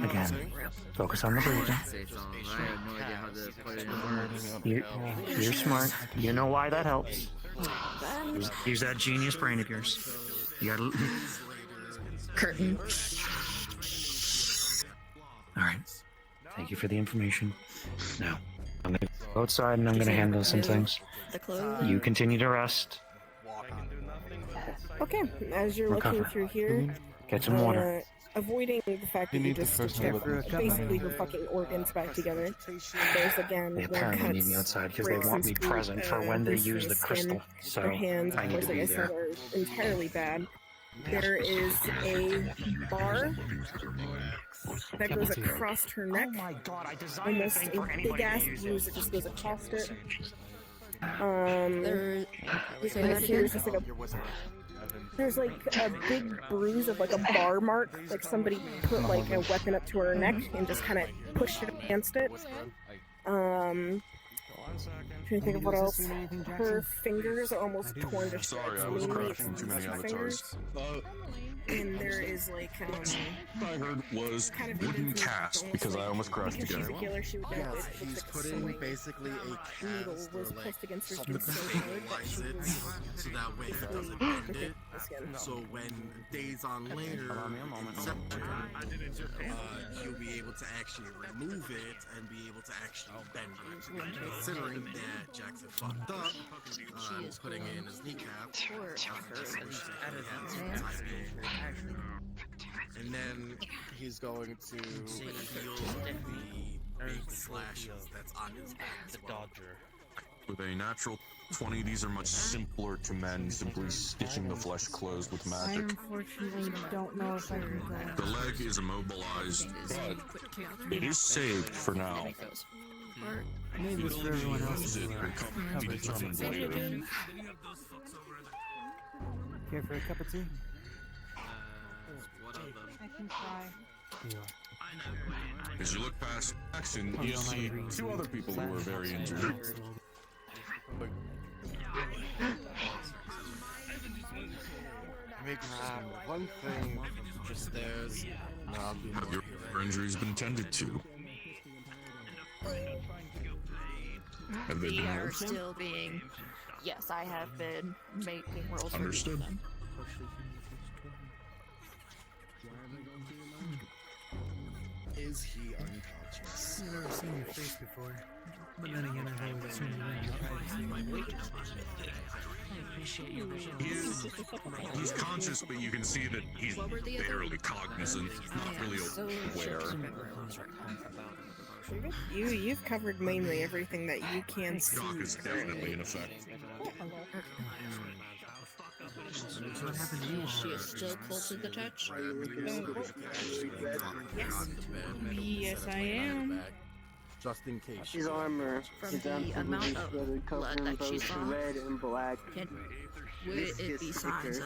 Again, focus on the breathing. You're smart. You know why that helps. Use that genius brain of yours. You gotta... Curtain. Alright. Thank you for the information. Now, I'm gonna go outside and I'm gonna handle some things. The clothes. You continue to rest. Okay, as you're looking Recover. through here, Get some water. avoiding the fact that you need to just first stitched have a- basically her fucking organs back together. There's again They more apparently need cuts, me outside because they breaks want and me screws, present for when they bruises use in the skin. crystal. So Her hands, I of need course, to like be I said, there. are entirely bad. There is a bar that goes across her neck. Oh my god, I designed Almost this thing a for anybody big ass to use. bruise that just goes across it. There. Say And that here's again. just like a. There's like a big bruise of like a bar mark, like somebody put like a weapon up to her neck and just kind of pushed it against it. Trying to think of what else. Her fingers are almost torn to shreds. Sorry, I was Mainly crafting too many her avatars. fingers. and there is like I heard was kind of wooden cast because I almost crashed because again. she's a healer, she would know Yes, it. he's putting basically a Needle cast was or like pressed against her something skin so to hard that she stabilize was it, so that way it doesn't bend it. So when days on later, you'll be able to actually remove it and be able to actually bend it. Again, considering that Jackson fucked up, putting in his kneecap, and then he's going to heal the big slashes that's on his back. The Dodger. With a natural 20, these are much simpler to mend, simply stitching the flesh closed with I magic. unfortunately don't know if I can go. The leg is immobilized, but it is saved for now. Maybe it's for everyone else. Be determined later. Care for a cup of tea? I can try. As you look past action, you see two other people who are very injured. Make one thing just there's Have your injuries been tended to? Have they We been are healed for? still being. Yes, I have been making rolls for Understood. them. Is he unconscious? I've never seen your face before. But then again, I've always assumed you He's conscious, but you can see that he's barely cognizant, not really aware. You've covered mainly everything that you can see. Shock is definitely in effect. What happened to you? She is still cold to the touch. Yes. Yes, I am. Just in case. His armor From is the absolutely amount of shredded, blood covering that she both saw, red and black. Would it be signs of?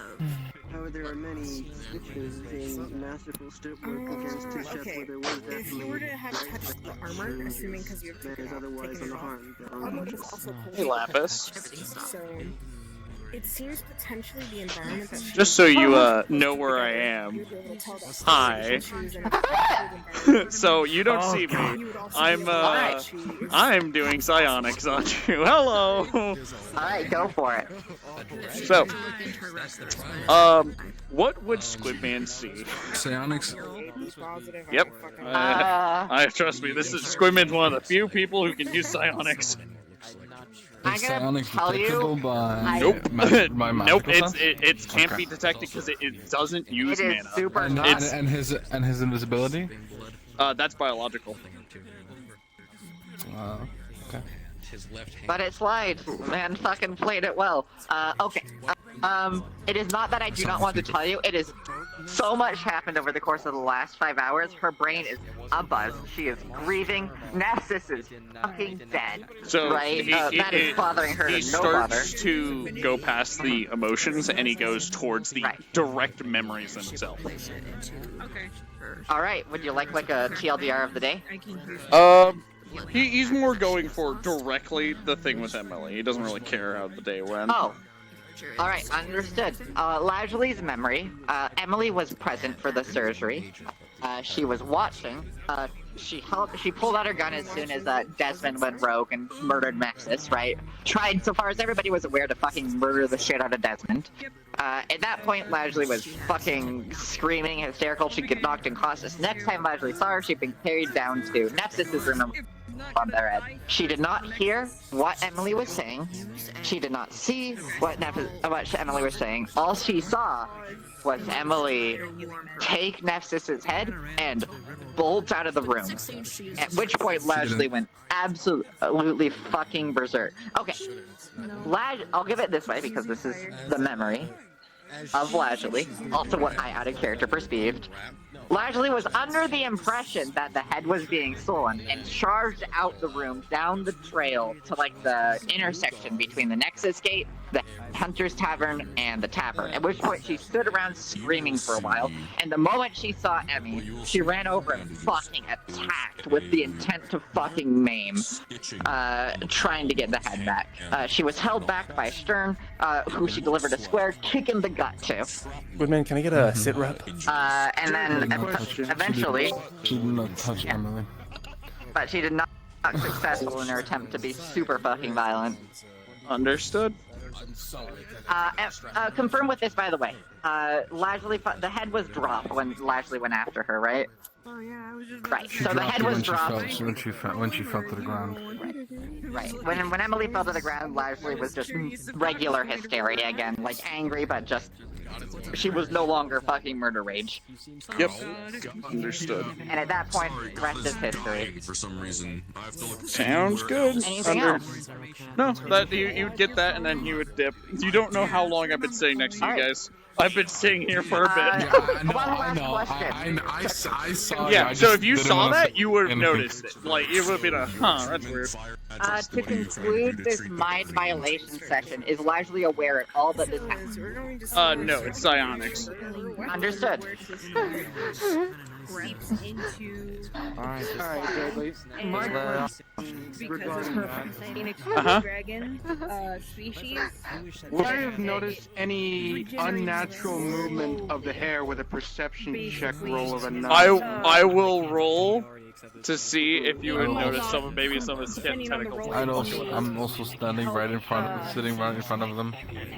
However, there are many stitches and masterful strip work against two shots where there was definitely If you were to have touched the armor, assuming because you've that is otherwise taken it off, unharmed. the armor is also Hey, Lapis. So it seems potentially the environment that she Just so you know where I am. Hi. So you don't see me. I'm doing psionics on you. Hello. Alright, go for it. So, what would Squidman see? Psionics. Yep. I trust me. This is Squidman's one of the few people who can use psionics. I'm gonna tell you. Nope. By Nope. magical stuff? It can't be detected because it doesn't use mana. And his invisibility. That's biological. Okay. But it slides. Man fucking played it well. Okay. It is not that I do not want to tell you. It is so much happened over the course of the last 5 hours. Her brain is abuzz. She is grieving. Nessus is fucking dead. So right? That is bothering her he to no bother. starts to go past the emotions and he goes towards the direct memories themselves. Okay. All right. Would you like a TLDR of the day? He's more going for directly the thing with Emily. He doesn't really care how the day went. Oh. Alright, understood. Lajley's memory. Emily was present for the surgery. She was watching. She pulled out her gun as soon as Desmond went rogue and murdered Nexus, right? Tried, so far as everybody was aware, to fucking murder the shit out of Desmond. At that point, Lajley was fucking screaming, hysterical. She'd get knocked unconscious. Next time Lajley saw her, she'd been carried down to Nexus's room on their head. She did not hear what Emily was saying. She did not see what Emily was saying. All she saw was Emily take Nexus's head and bolt out of the room. At which point Lajley went absolutely fucking berserk. Okay, I'll give it this way because this is the memory of Lajley, also what I out of character perceived. Lajley was under the impression that the head was being stolen and charged out the room down the trail to like the intersection between the Nexus gate the Hunter's Tavern, and the Tavern, at which point she stood around screaming for a while, and the moment she saw Emmy, she ran over and fucking attacked with the intent to fucking maim, trying to get the head back. She was held back by Stern, who she delivered a square kick in the gut to. Woodman, can I get a sit rep? And then eventually, She did not touch Emily. but she did not successful in her attempt to be super fucking violent. Understood. Confirm with this, by the way. Lashley, the head was dropped when Lashley went after her, right? Oh yeah, I was just Right. So the head was dropped. When she fell to the ground. Right. When Emily fell to the ground, Lashley was just regular hysteria again, like angry, but just she was no longer fucking murder rage. Yep. Understood. And at that point, the rest is history. For some reason, I have to look. Sounds good. Anything else? No, that you would get that and then you would dip. You don't know how long I've been sitting next to you guys. I've been sitting here for a bit. I saw. Yeah, so if you saw that, you would have noticed it. Like, it would have been a, that's weird. To conclude this mind violation section, is Lashley aware at all that this happened? No, it's psionics. Understood. creeps into Alright, Deadly. because of her Phoenix dragon species. Would I have noticed any unnatural movement of the hair with a perception check roll of a 9? I will roll to see if you would notice maybe some of the tentacles. I'm also standing right in front, sitting right in front of them.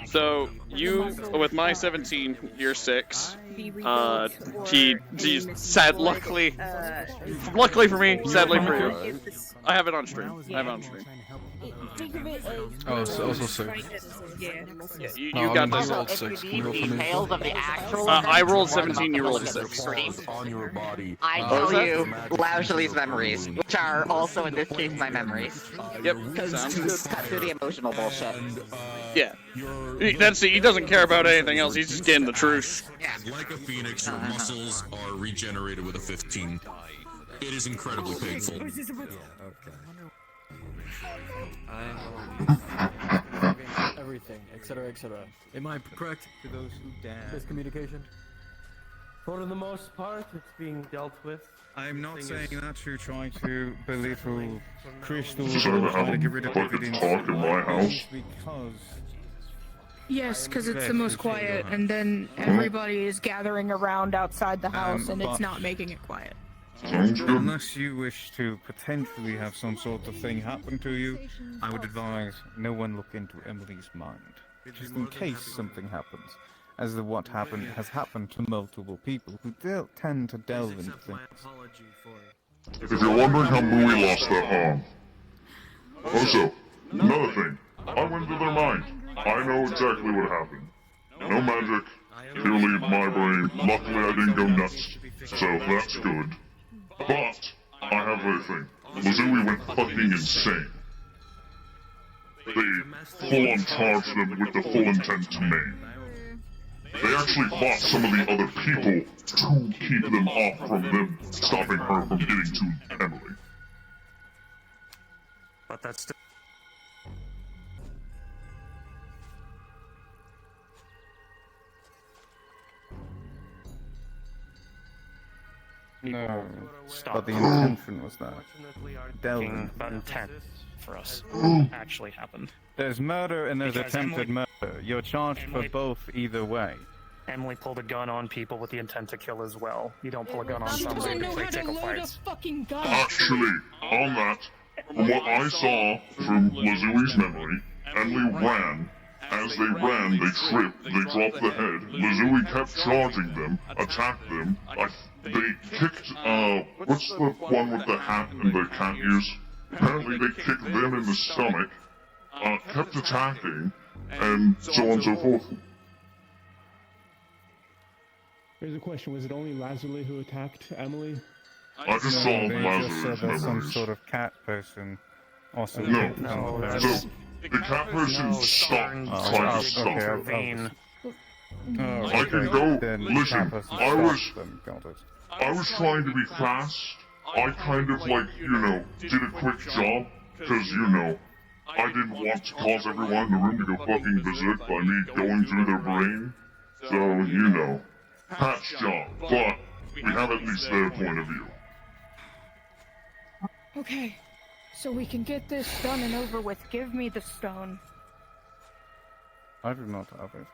So you, with my 17, you're 6. He's sad. Luckily for me, sadly for you. I have it on stream. Oh, so also 6. Yeah, you got this. Rolled 6. Details of the actual I rolled 17. You rolled 6. I tell you, Lashley's memories, which are also in this case my memories. Yep. Because cut through the emotional bullshit. Yeah. That's it. He doesn't care about anything else. He's just getting the truth. Like a phoenix, your muscles are regenerated with a 15. It is incredibly painful. Everything, etc., etc. Am I correct? To those who dare. Miscommunication? For the most part, it's being dealt with. I'm not saying that you're trying to belittle crystals Just ever or trying to have get a rid of fucking evidence. talk in my house? Because Yes, because it's the most quiet, and then everybody is gathering around outside the house, and it's but- not making it quiet. unless you wish to potentially have some sort of thing happen to you, I would advise no one look into Emily's mind. Just in case something happens, as what has happened to multiple people who tend to delve into things. If you're wondering how Mui lost their arm. Also, another thing. I went into their mind. I know exactly what happened. No magic. Purely my brain. Luckily I didn't go nuts. So that's good. But, I have a thing. Lazui went fucking insane. They full-on charged them with the full intent to maim. They actually fought some of the other people to keep them off from them, stopping her from getting to Emily. But that's still... No, Stop. but the intention was that. Thinking about intent for us actually happened. There's murder and there's Because attempted Emily- murder. You're charged for both either way. Emily pulled a gun on people with the intent to kill as well. You don't pull a gun on She somebody doesn't because know they how to tickle load a fights. fucking gun. Actually, on that, from what I saw from Lazui's memory, Emily ran. As they ran, they tripped, they dropped the head. Lazui kept charging them, attacked them. They kicked, what's the one with the hat and the cat ears? Apparently they kicked them in the stomach, kept attacking, and so on and so forth. There's a question. Was it only Lazuli who attacked Emily? I just saw They just said Lazarus' that some memories. sort of cat person also No. kicked them. So, the cat person stopped trying to stop her. I can go, listen, I was trying to be fast. I kind of like, did a quick job, because, I didn't want to cause everyone in the room to go fucking berserk by me going through their brain. So, you know, Pat's job. But we have at least their point of view. Okay, so we can get this done and over with. Give me the stone. I do not have it.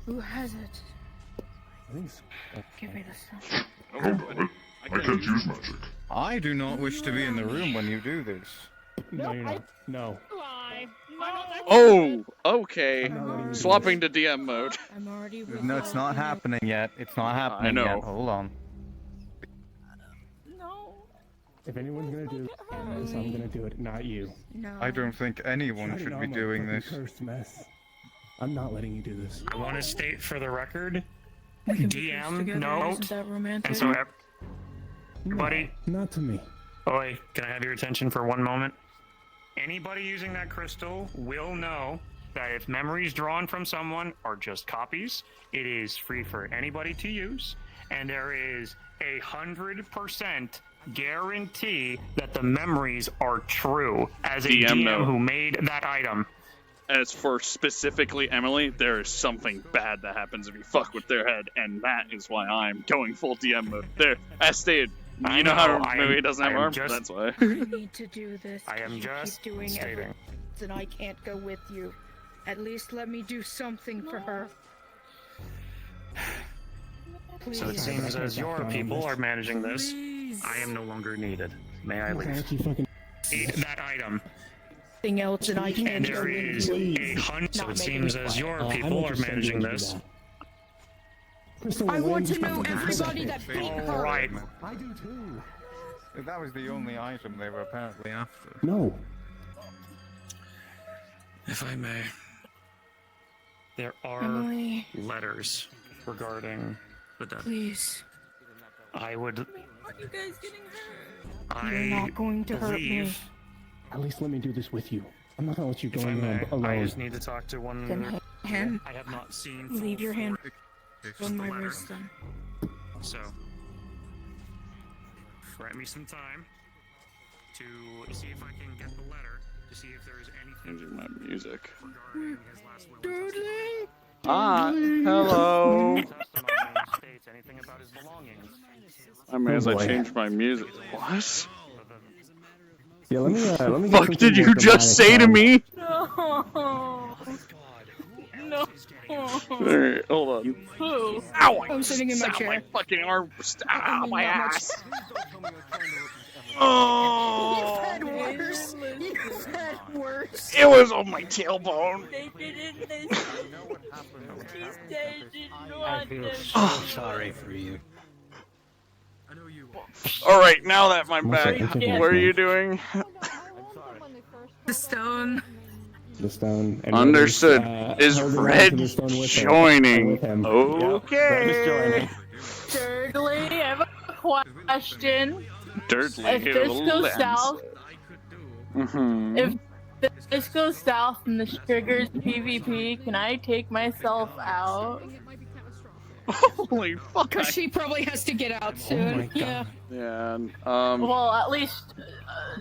Who has it? Give me the stone. I don't have it. I can't use magic. I do not wish to be in the room when you do this. No, you're not. No. Oh, okay. Swapping to DM mode. I'm already with No, it's not happening yet. It's not happening yet. Hold on. If anyone's gonna do this, I'm gonna do it, not you. No. I don't think anyone should be doing this. Cursed mess. I'm not letting you do this. I want to state for the record, We can DM together, note, isn't that romantic? and so everybody. Not to me. Oi, can I have your attention for one moment? Anybody using that crystal will know that if memories drawn from someone are just copies, it is free for anybody to use, and there is 100% guarantee that the memories are true as a DM who made that item. As for specifically Emily, there is something bad that happens if you fuck with their head, and that is why I'm going full DM mode. There, as stated, you know how maybe it doesn't have arms, that's why. I need to do this. I am You just keep doing stating. everything, and I can't go with you. At least let me do something for her. Please. So it seems as your people are managing this, I am no longer needed. May I leave? Eat that item. Something else, and I And can't go there with is you. so it seems as your people are managing this. I want to know everybody that beat her. Right. I do too. That was the only item they were apparently after. No. If I may, there are Emily. letters regarding the death. Please. I would. Are you guys getting hurt? I You're not going to hurt me. believe. At least let me do this with you. I'm not gonna let you go If I in there may, alone. I just need to talk to one. Then hand. I have not seen. Leave your hand full on my letter. wrist then. So, grant me some time to see if I can get the letter, to see if there is anything Changing my music. regarding his last will. Ah, hello. States anything about his belongings. I mean, as I changed my music. What? Yeah, let me get Fuck something did more you just say to me? No. No. Alright, hold on. Who? Ow! I'm sitting in my chair. My fucking arm. Ow, my Not much. ass. Oh! You've had worse. You've had worse. It was on my tailbone. They didn't listen. She said she didn't I want feel them. so sorry for you. Alright, now that I'm back, Yeah. what are you doing? The stone. The stone. And Understood. Red's, Is holding on Red to the stone with her. joining? With him. Okay. Thirdly, I have a question. Dirtly, If this goes lens. south, Mm-hmm. if this goes south and this triggers PvP, can I take myself out? Holy fuck. Because she probably has to get out soon. my God. Yeah. Yeah, Well, at least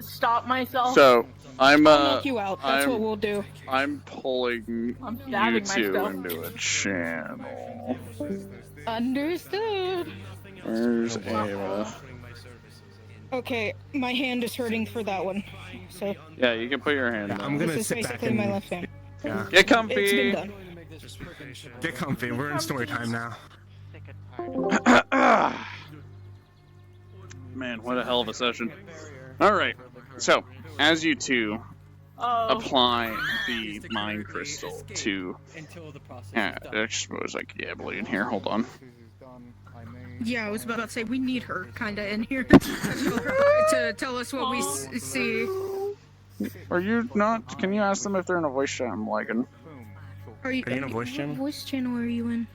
stop myself. so, I'm, I'll knock you out. That's I'm, what we'll do. I'm pulling I'm you stabbing two myself. into a channel. Understood. Where's Ava? Okay, my hand is hurting for that one. So Yeah, you can put your hand down. I'm gonna this is sit back basically and my left hand. Yeah. Get comfy. It's been done. Get comfy. We're in story time now. Man, what a hell of a session. Alright, so, as you two apply the mind crystal to... Yeah, I suppose I could get Emily in here, hold on. Yeah, I was about to say we need her kinda in here to tell us what we see. Are you not? Can you ask them if they're in a voice chat I'm liking? Are you in a voice channel? What voice channel are you in?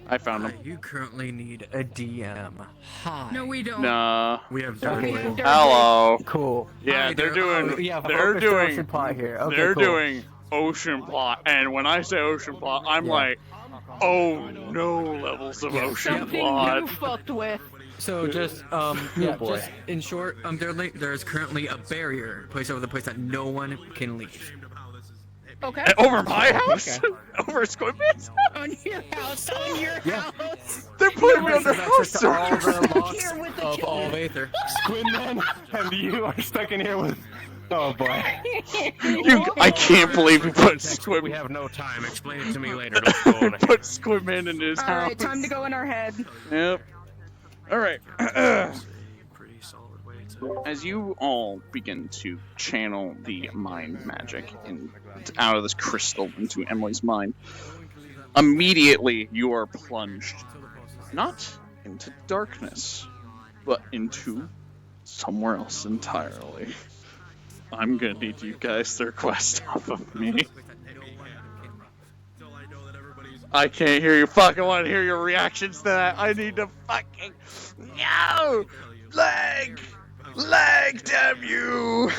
I found them. You currently need a DM. Hi. No, we don't. Nah. We have Okay, Dirty. Dirty. Hello. Cool. Yeah, Hi, they're Dirty. doing. Yeah, they're focus doing. Ocean Plot here. Okay, they're cool. doing ocean plot, and when I say ocean plot, I'm like, oh no levels of ocean Something plot. you fucked with. So just yeah, just in short, there is currently a barrier placed over the place that no one can leave. Okay. Over my house? Over Squidman's? On your house, on your house. They're putting me under house To all arrest. the locks of all of Aether. Squidman, and you are stuck in here with. Oh boy. I can't believe you put We Squidman. have no time. Explain it to me later. Let's go on. Put Squidman in his house. Alright, time to go in our head. Yep. Alright. As you all begin to channel the mind magic out of this crystal into Emily's mind, immediately you are plunged not into darkness, but into somewhere else entirely. I'm gonna need you guys to request off of me. I can't hear you. Fucking want to hear your reactions to that. I need to fucking... No! Leg, damn you!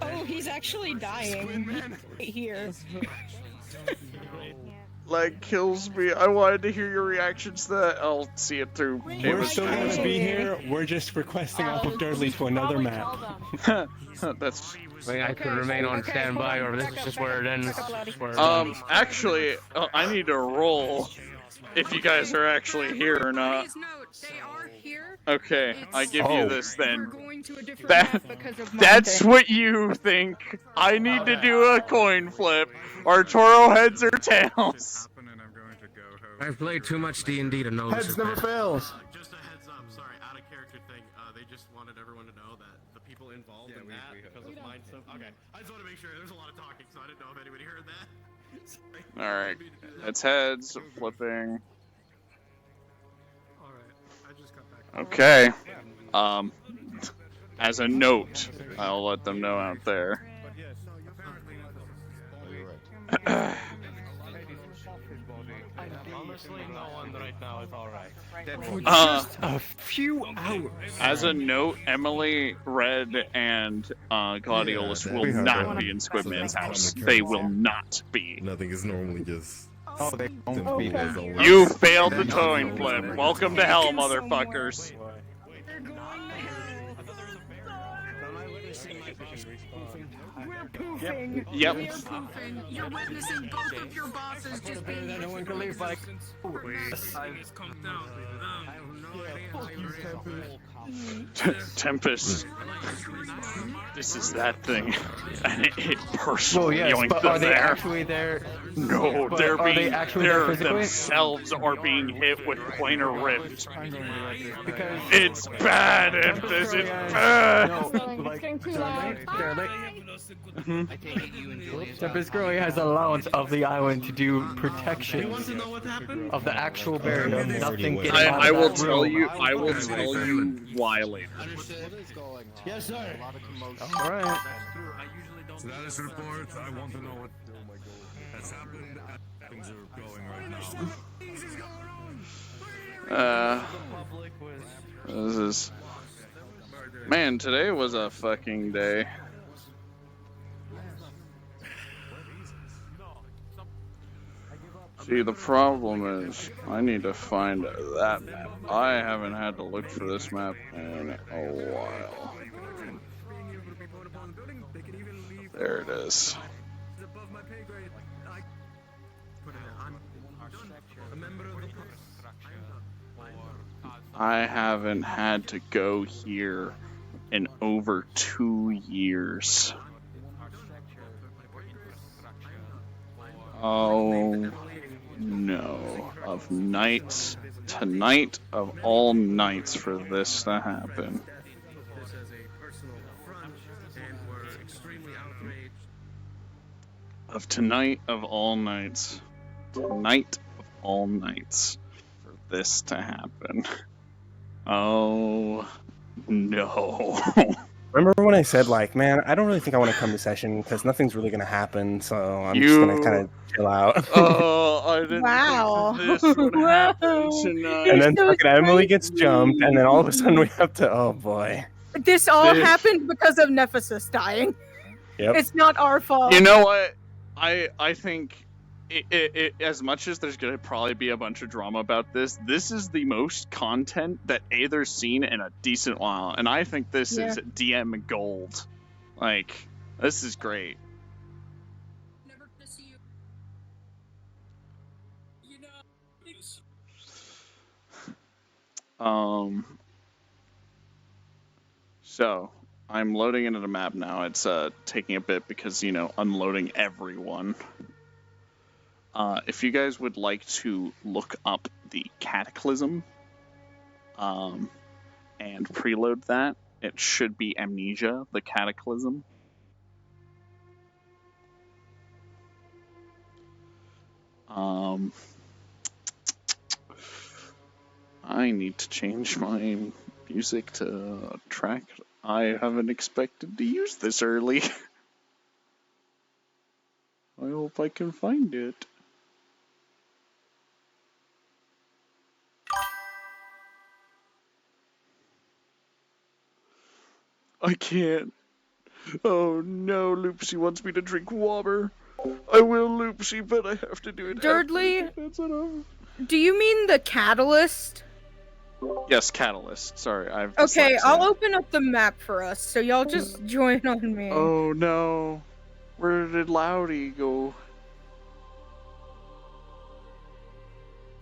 Oh, he's actually dying. Right here. Leg kills me. I wanted to hear your reactions to that. I'll see it through. We're still gonna be here. We're just requesting off of Dudley to another map. That's. I could remain on standby, or this is just where it ends. Actually, I need to roll if you guys are actually here or not. Okay, I give you this then. That's what you think. I need to do a coin flip. Arturo heads or tails. I've played too much D&D to know Heads never fails. Just a heads up, sorry, out of character thing. They just wanted everyone to know that the people involved in that because of mind stuff. Okay, I just want to make sure. There's a lot of talking, so I didn't know if anybody heard that. Sorry. All right, it's heads flipping. Okay. As a note, I'll let them know out there. Honestly, no one right now is alright. Just a few hours. As a note, Emily, Red, and Gladiolus will not be in Squidman's house. They will not be. Nothing is normally just. Oh, they won't be there. You failed the coin flip. Welcome to hell, motherfuckers. Poofing. Yep. We're poofing. You're witnessing both of your bosses just being. No one can leave like. Tempest. This is that thing. And it personally Well, yes, yoinked but them are they there. actually there? No, But they're are they being. actually there They physically? themselves are being hit with planar rift. Because It's bad, Emphasis. It's bad. it's getting too loud. Tempest Girlie has allowance of the island to do protection of the actual barrier. Nothing getting out of I will that tell room. you. I will tell you why later. Yes, sir. All right. Status report. I want to know what has happened. Things are going right now. This is. Man, today was a fucking day. See, the problem is, I need to find that map. I haven't had to look for this map in a while. There it is. I haven't had to go here in over 2 years. Oh no. Of nights, tonight of all nights for this to happen. Of tonight of all nights. Tonight of all nights for this to happen. Oh no. Remember when I said, like, man, I don't really think I want to come to session because nothing's really going to happen, so I'm just going to kind of chill out. Oh, I didn't Wow. think this would happen tonight. And then fucking Emily gets jumped, and then all of a sudden we have to, oh boy. This all happened because of Nephesis dying. Yep. It's not our fault. You know what? I think as much as there's gonna probably be a bunch of drama about this, this is the most content that Aether's seen in a decent while, and I think this is DM gold. Like, this is great. So I'm loading into the map now. It's taking a bit because, you know, unloading everyone. If you guys would like to look up the Cataclysm and preload that, it should be Amnesia, the Cataclysm. I need to change my music to a track I haven't expected to use this early. I hope I can find it. I can't. Oh no, Loopsy wants me to drink water. I will, Loopsy, but I have to do it. Durdley, do you mean the catalyst? Yes, Catalyst. Sorry, I've. Okay, dyslexia. I'll open up the map for us, so y'all just join on me. Oh no. Where did Loudy go?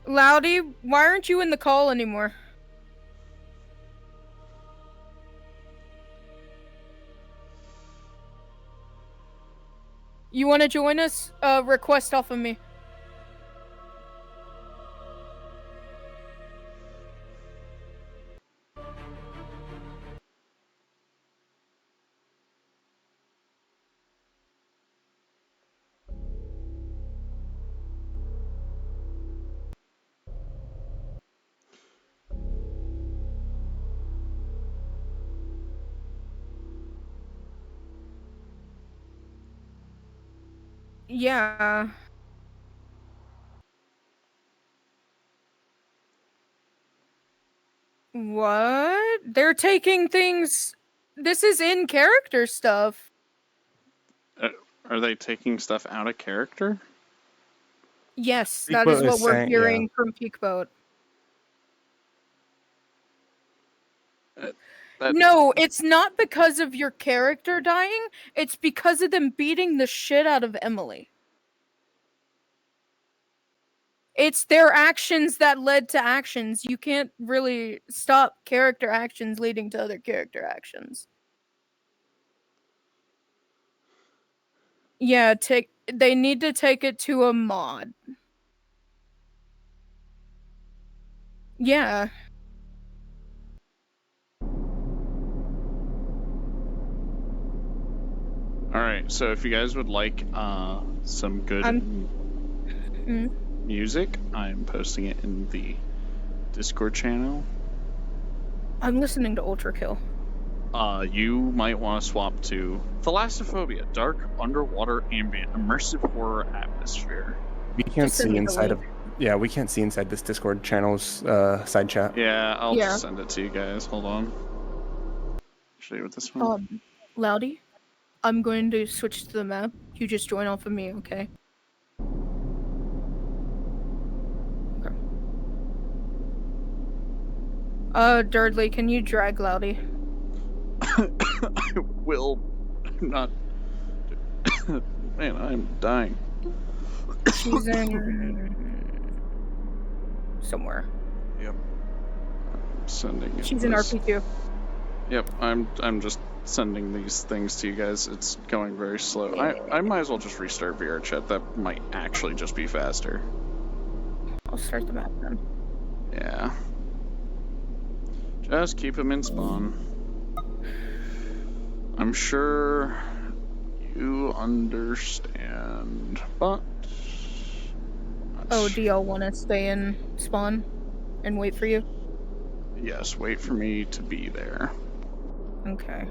Loudy, why aren't you in the call anymore? You want to join us? Request off of me. Yeah. What? They're taking things... This is in character stuff. Are they taking stuff out of character? Yes, that is what we're hearing from Peakboat. No, it's not because of your character dying. It's because of them beating the shit out of Emily. It's their actions that led to actions. You can't really stop character actions leading to other character actions. Yeah, they need to take it to a mod. Yeah. Alright, so if you guys would like some good music, I'm posting it in the Discord channel. I'm listening to Ultra Kill. You might want to swap to Thalassophobia, dark, underwater, ambient, immersive horror atmosphere. We can't see inside of... Yeah, we can't see inside this Discord channel's side chat. Yeah, I'll just send it to you guys. Hold on. Show you with this one. Loudy, I'm going to switch to the map. You just join off of me, okay? Durdley, can you drag Loudy? I will not. Man, I'm dying. She's in somewhere. Yep. I'm sending. She's in RP2. Yep. I'm just sending these things to you guys. It's going very slow. I might as well just restart VR chat. That might actually just be faster. I'll start the map then. Yeah. Just keep him in spawn. I'm sure you understand, but... Oh, do y'all want to stay in spawn and wait for you? Yes, wait for me to be there. Okay.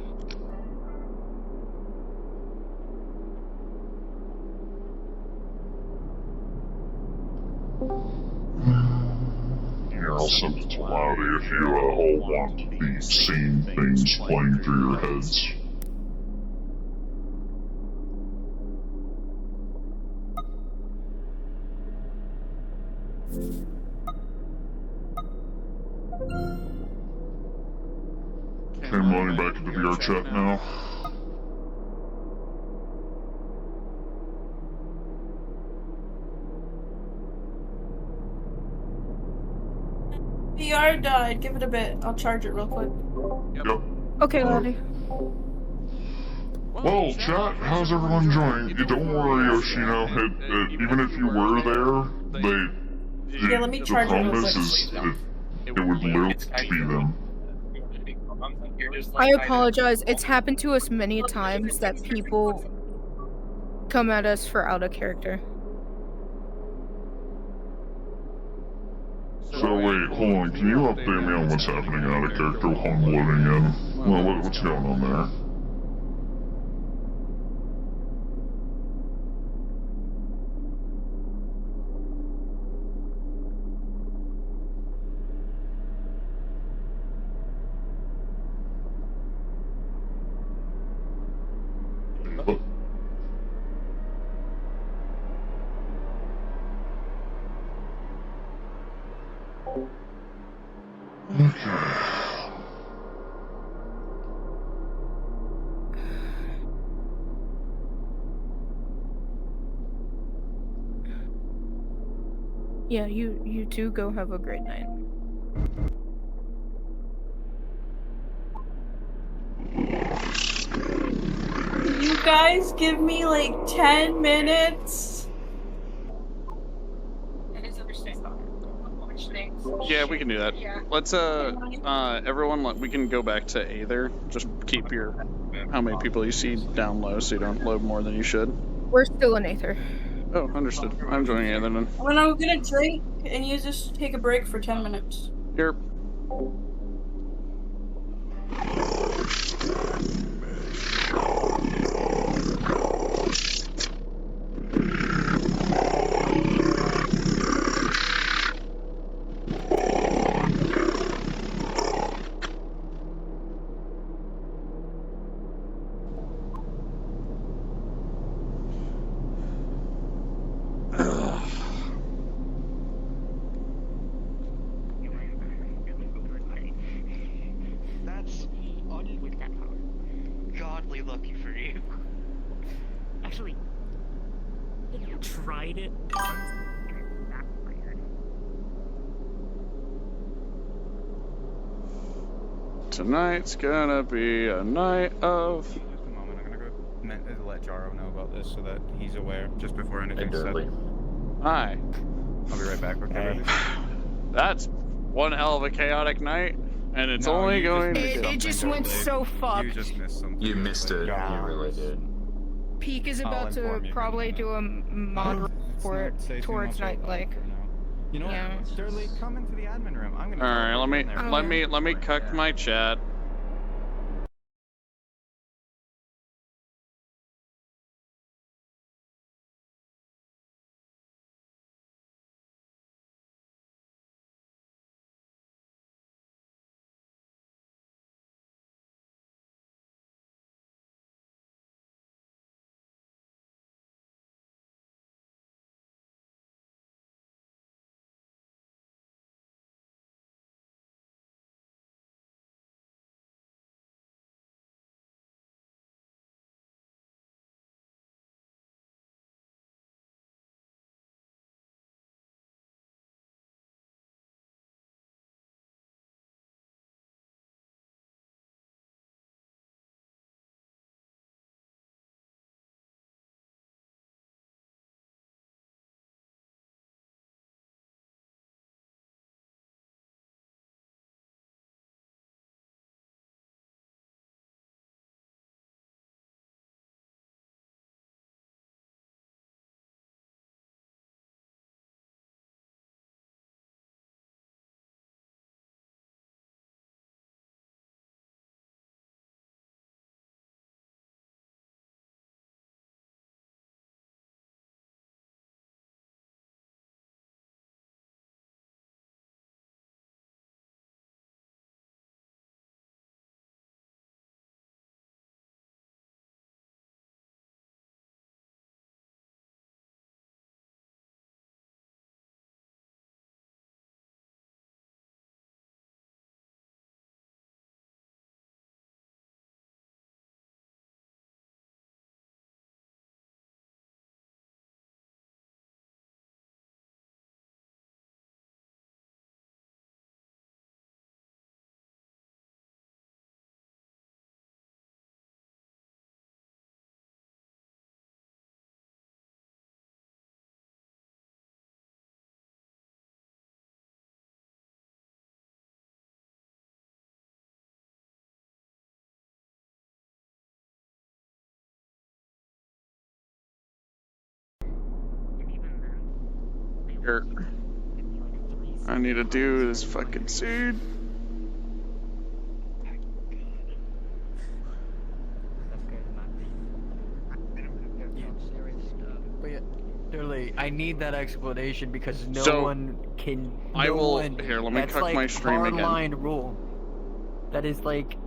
Here, I'll send it to Loudy if you all want to be seeing things playing through your heads. Okay, I'm running back into VR chat now. VR died. Give it a bit. I'll charge it real quick. Yep. Okay, Lottie. Well, chat, how's everyone doing? Don't worry, Yoshino. Even if you were there, Yeah, let me charge it real promise quick. is it would literally be them. I apologize. It's happened to us many times that people come at us for out of character. So wait, hold on. Can you update me on what's happening out of character while I'm loading in? Well, what's going on there? Yeah, you two go have a great night. You guys give me like 10 minutes. Yeah, we can do that. Let's everyone, we can go back to Aether. Just keep your how many people you see down low, so you don't load more than you should. We're still in Aether. Oh, understood. I'm joining Aether then. When I'm gonna drink, and you just take a break for 10 minutes. Here. That's godly lucky for you. Actually, have you tried it? Tonight's gonna be a night of. Just a moment. I'm gonna go let Jaro know about this so that he's aware just before anything's said. Hi. I'll be right back. Okay. That's one hell of a chaotic night, and it's No, only you just going to missed get. It just went so fucked. You just missed something. You missed it. You really did. Peak is I'll about to inform you probably do a mod report towards night, like. You know Yeah. what? Shirley, come into the admin room. I'm gonna. All right, let me Right cuck there. my chat. Here. I need to do this fucking seed. But yeah, literally, I need that explanation because no So, one can. I No will. one. Here, let me That's cook like my stream hard again. line rule. That is like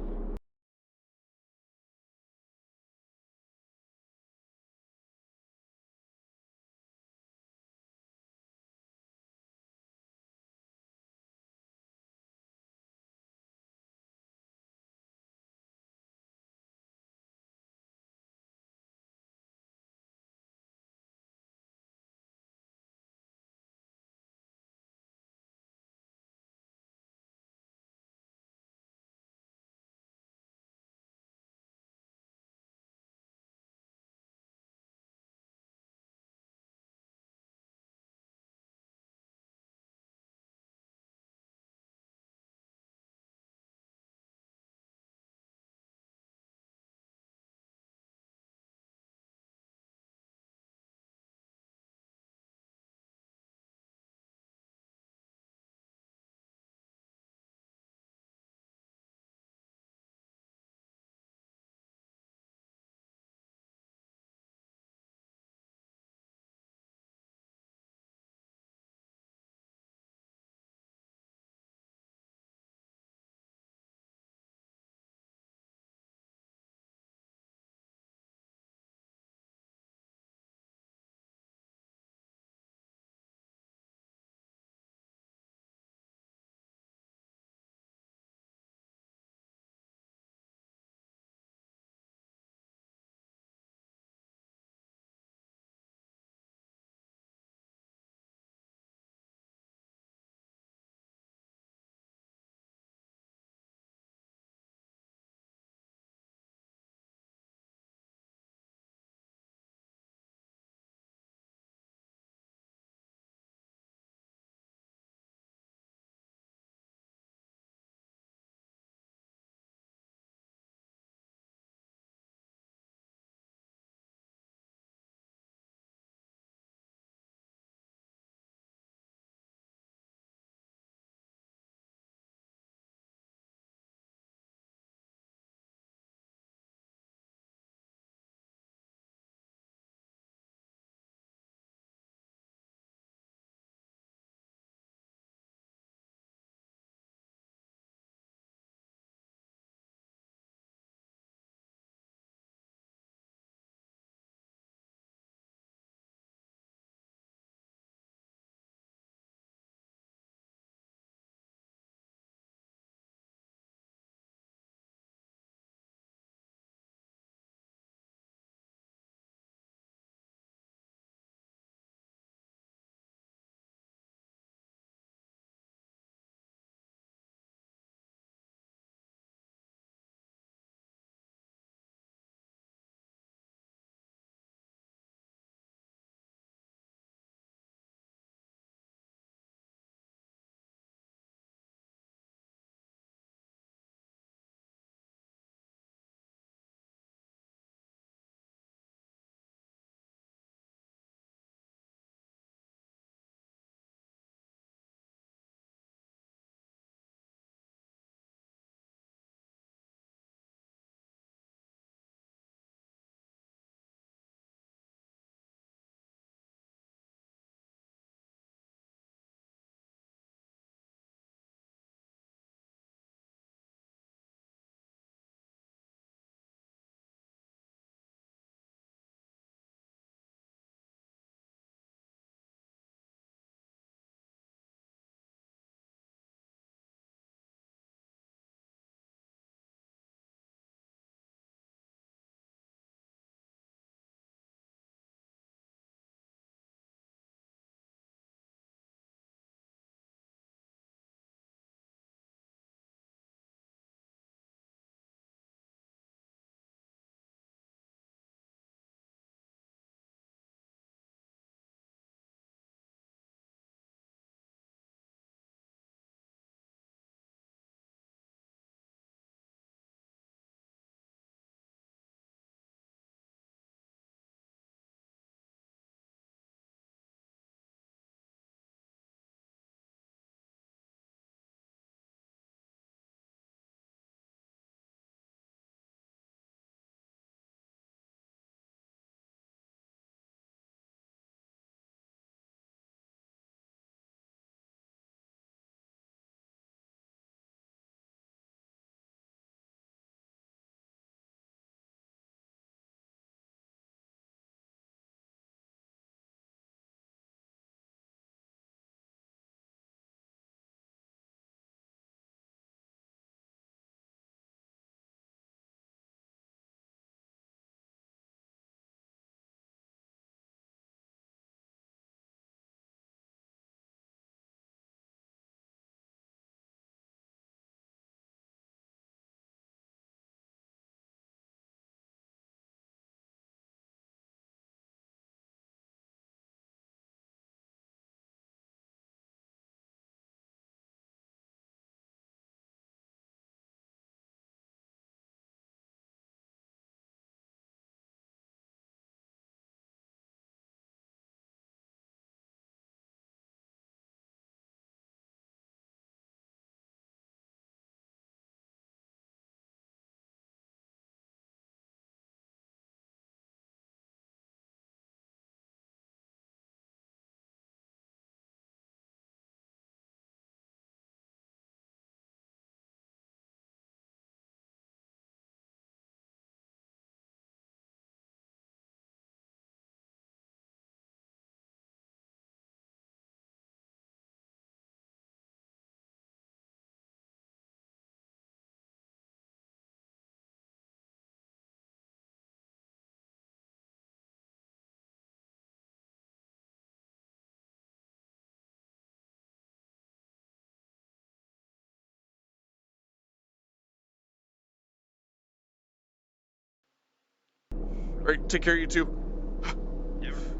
Alright, take care, you two.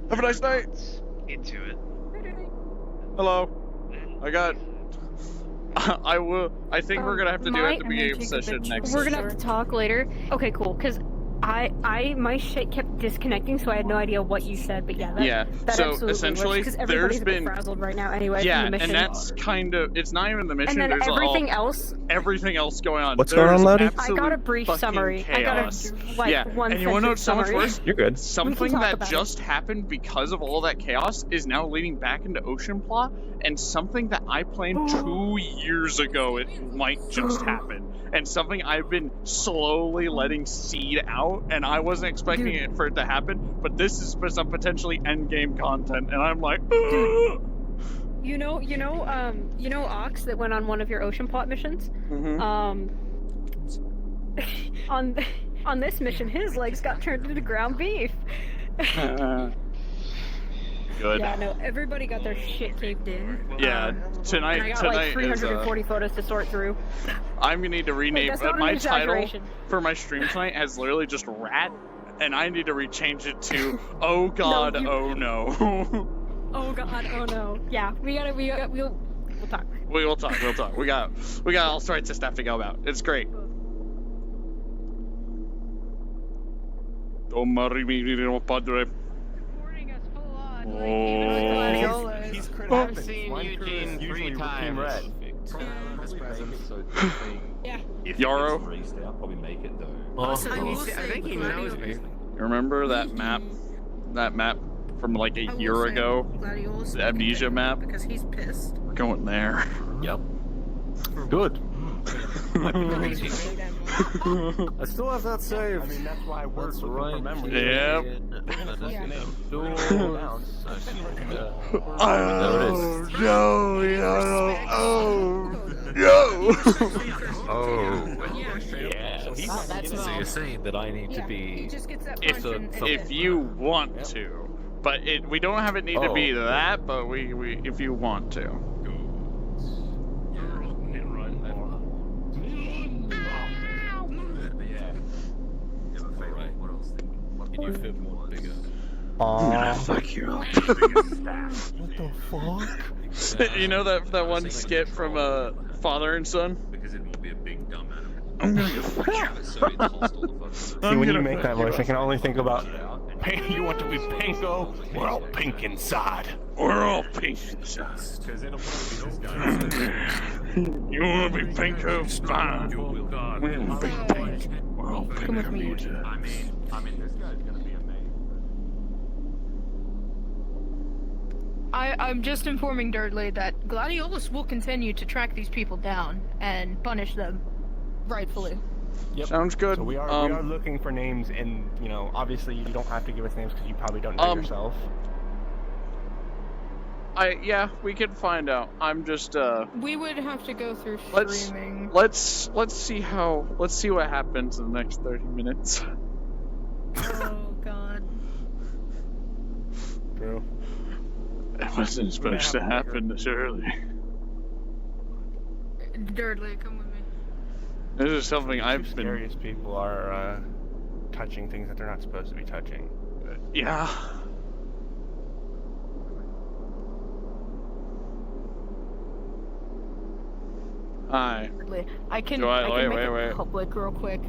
Have a nice night. Into it. Hello. I got. I will. I think we're gonna have to do it at the BA session next. We're gonna have to talk later. Okay, cool. Cause my shit kept disconnecting, so I had no idea what you said. But yeah, that so absolutely essentially, because everybody's there's a bit been frazzled right now anyway. Yeah, from the mission. and that's kind of. It's not even the mission. And then there's everything else going on. What's going on, Lodi? I got a brief summary. Chaos. I got yeah, one and you want to know what's so much summary. worse? You're good. Something talk that about just happened because of all that chaos is now leading back into Ocean Plot, and something that I planned 2 years ago it might just happen, and something I've been slowly letting seed out, and I wasn't expecting it for it to happen, but this is for some potentially endgame content, and I'm like, ugh! You know, Ox that went on one of your Ocean Plot missions. Mm-hmm. On this mission, his legs got turned into ground beef. Good. Yeah, no, everybody got their shit caved in. Yeah, tonight. And I got tonight like 340 photos to sort through. I'm gonna need to rename that's not my an title exaggeration. for my stream tonight has literally just rat, and I need to rechange it to oh god, oh no. Oh god, oh no. Yeah, we'll talk. We'll talk. We got all sorts of stuff to go about. It's great. Don't marry me, little padre. Oh. I've seen Eugene 3 times. Yeah. Yarrow. Probably make it though. I think he knows me. Remember that map? That map from like a year ago? The amnesia map? Because he's pissed. We're going there. Yep. Good. I still have that saved. I mean, that's why we're looking for memory. Yep. Oh no! So you're saying that I need to be if you want to, but we don't have it need to be that, but we if you want to. Fuck you up. What the fuck? You know that one skit from Father and Son? because it won't be a big dumb animal. I'm gonna go fuck you. See, when you make that voice, I can only think about. You want to be pinko? We're all pink inside. We're all pink inside. You wanna be pinko? Fine. We'll be pink. We're all pink inside. I mean, this guy's gonna be amazing. I'm just informing Durdley that Gladiolus will continue to track these people down and punish them rightfully. Yep. Sounds good. So we are looking for names, and obviously you don't have to give us names because you probably don't know yourself. Yeah, we can find out. I'm just We would have to go through streaming. Let's see what happens in the next 30 minutes. Oh god. Bro. It wasn't supposed to happen this early. Durdley, come with me. This is something I've been. Scariest people are touching things that they're not supposed to be touching. Yeah. Hi. I can Wait, make wait. it public real quick.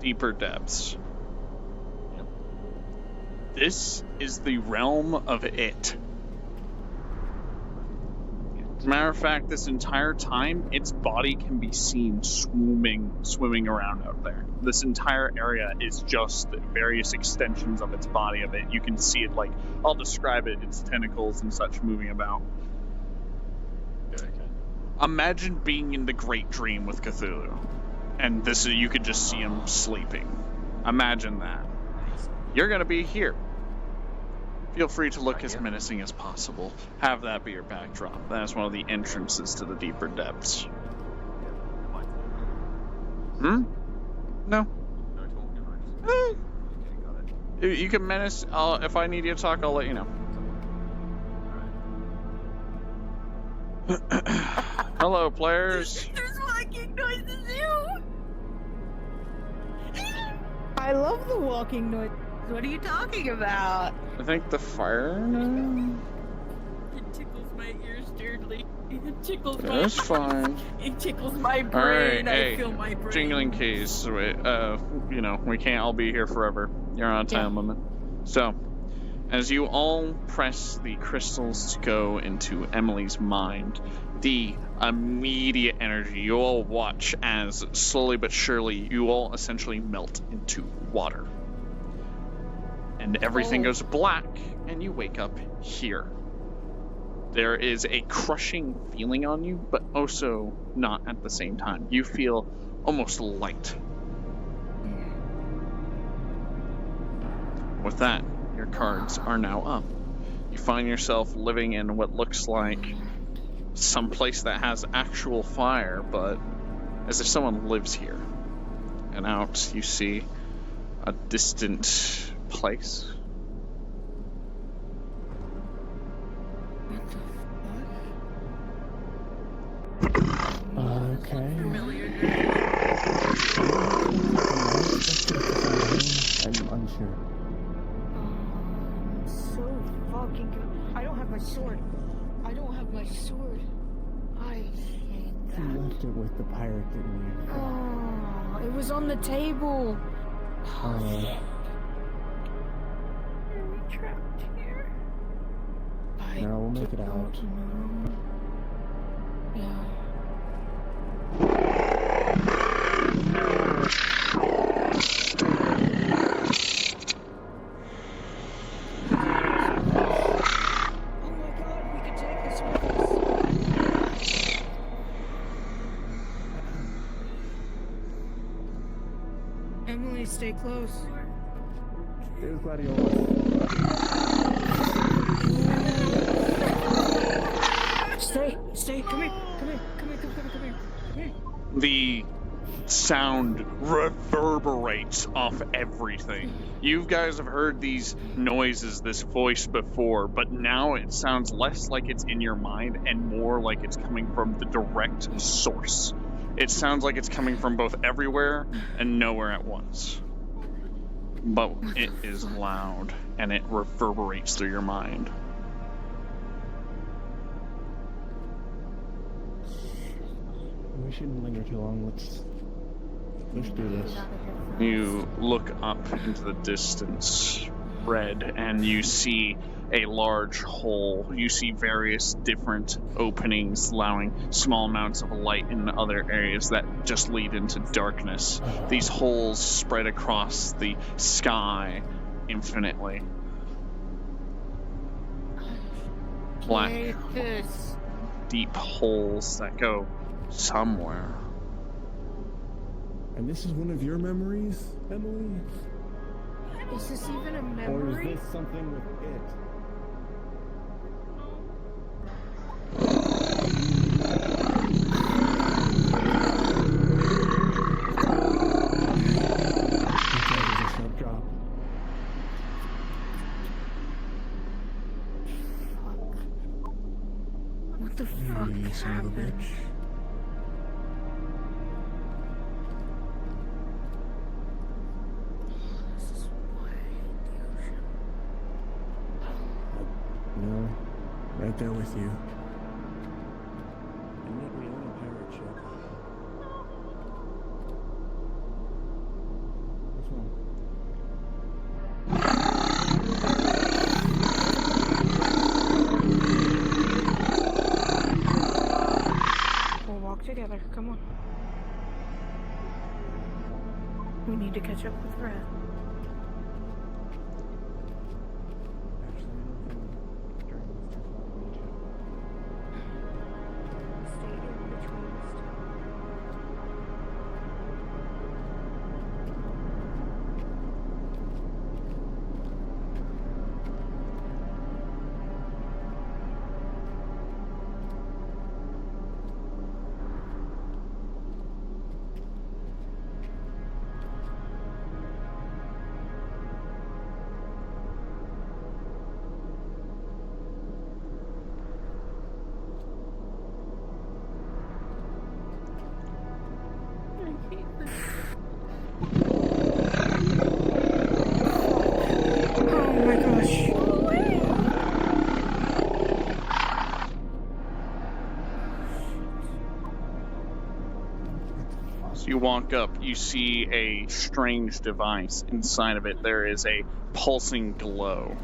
deeper depths. This is the realm of it. As a matter of fact, this entire time, its body can be seen swimming around out there. This entire area is just various extensions of its body of it. You can see it, like, I'll describe it, its tentacles and such moving about. Okay. Imagine being in the Great Dream with Cthulhu, and you could just see him sleeping. Imagine that. You're gonna be here. Feel free to look as menacing as possible. Have that be your backdrop. That is one of the entrances to the deeper depths. No. You can menace. If I need you to talk, I'll let you know. Hello, players. There's walking noises too. I love the walking noise. What are you talking about? I think the fire. It tickles my ears weirdly. It tickles my. That's fine. It tickles my brain. All right, I feel my brain. Jingling keys. Wait, we can't all be here forever. You're on a time limit. So, as you all press the crystals to go into Emily's mind, the immediate energy, you all watch as slowly but surely you all essentially melt into water. And everything goes black, and you wake up here. There is a crushing feeling on you, but also not at the same time. You feel almost light. With that, your cards are now up. You find yourself living in what looks like some place that has actual fire, but as if someone lives here. And out you see a distant place. Okay. I'm unsure. So fucking good. I don't have my sword. I don't have my sword. I hate that. You left it with the pirate, didn't you? Oh, it was on the table. Oh. I'm trapped here. No, we'll make it out. Yeah. Emily, stay close. There's Gladiolus. Stay. Come here. The sound reverberates off everything. You guys have heard these noises, this voice before, but now it sounds less like it's in your mind and more like it's coming from the direct source. It sounds like it's coming from both everywhere and nowhere at once. But it is loud and it reverberates through your mind. We shouldn't linger too long. Let's do this. You look up into the distance, Red, and you see a large hole. You see various different openings, allowing small amounts of light in other areas that just lead into darkness. These holes spread across the sky infinitely. Black, deep holes that go somewhere. And this is one of your memories, Emily? Is this even a memory? Or is this something with it? What the fuck is happening? No, right there with you. And yet we own a pirate ship. together. Come on. We need to catch up with Red. Oh my gosh. So you walk up, you see a strange device. Inside of it, there is a pulsing glow.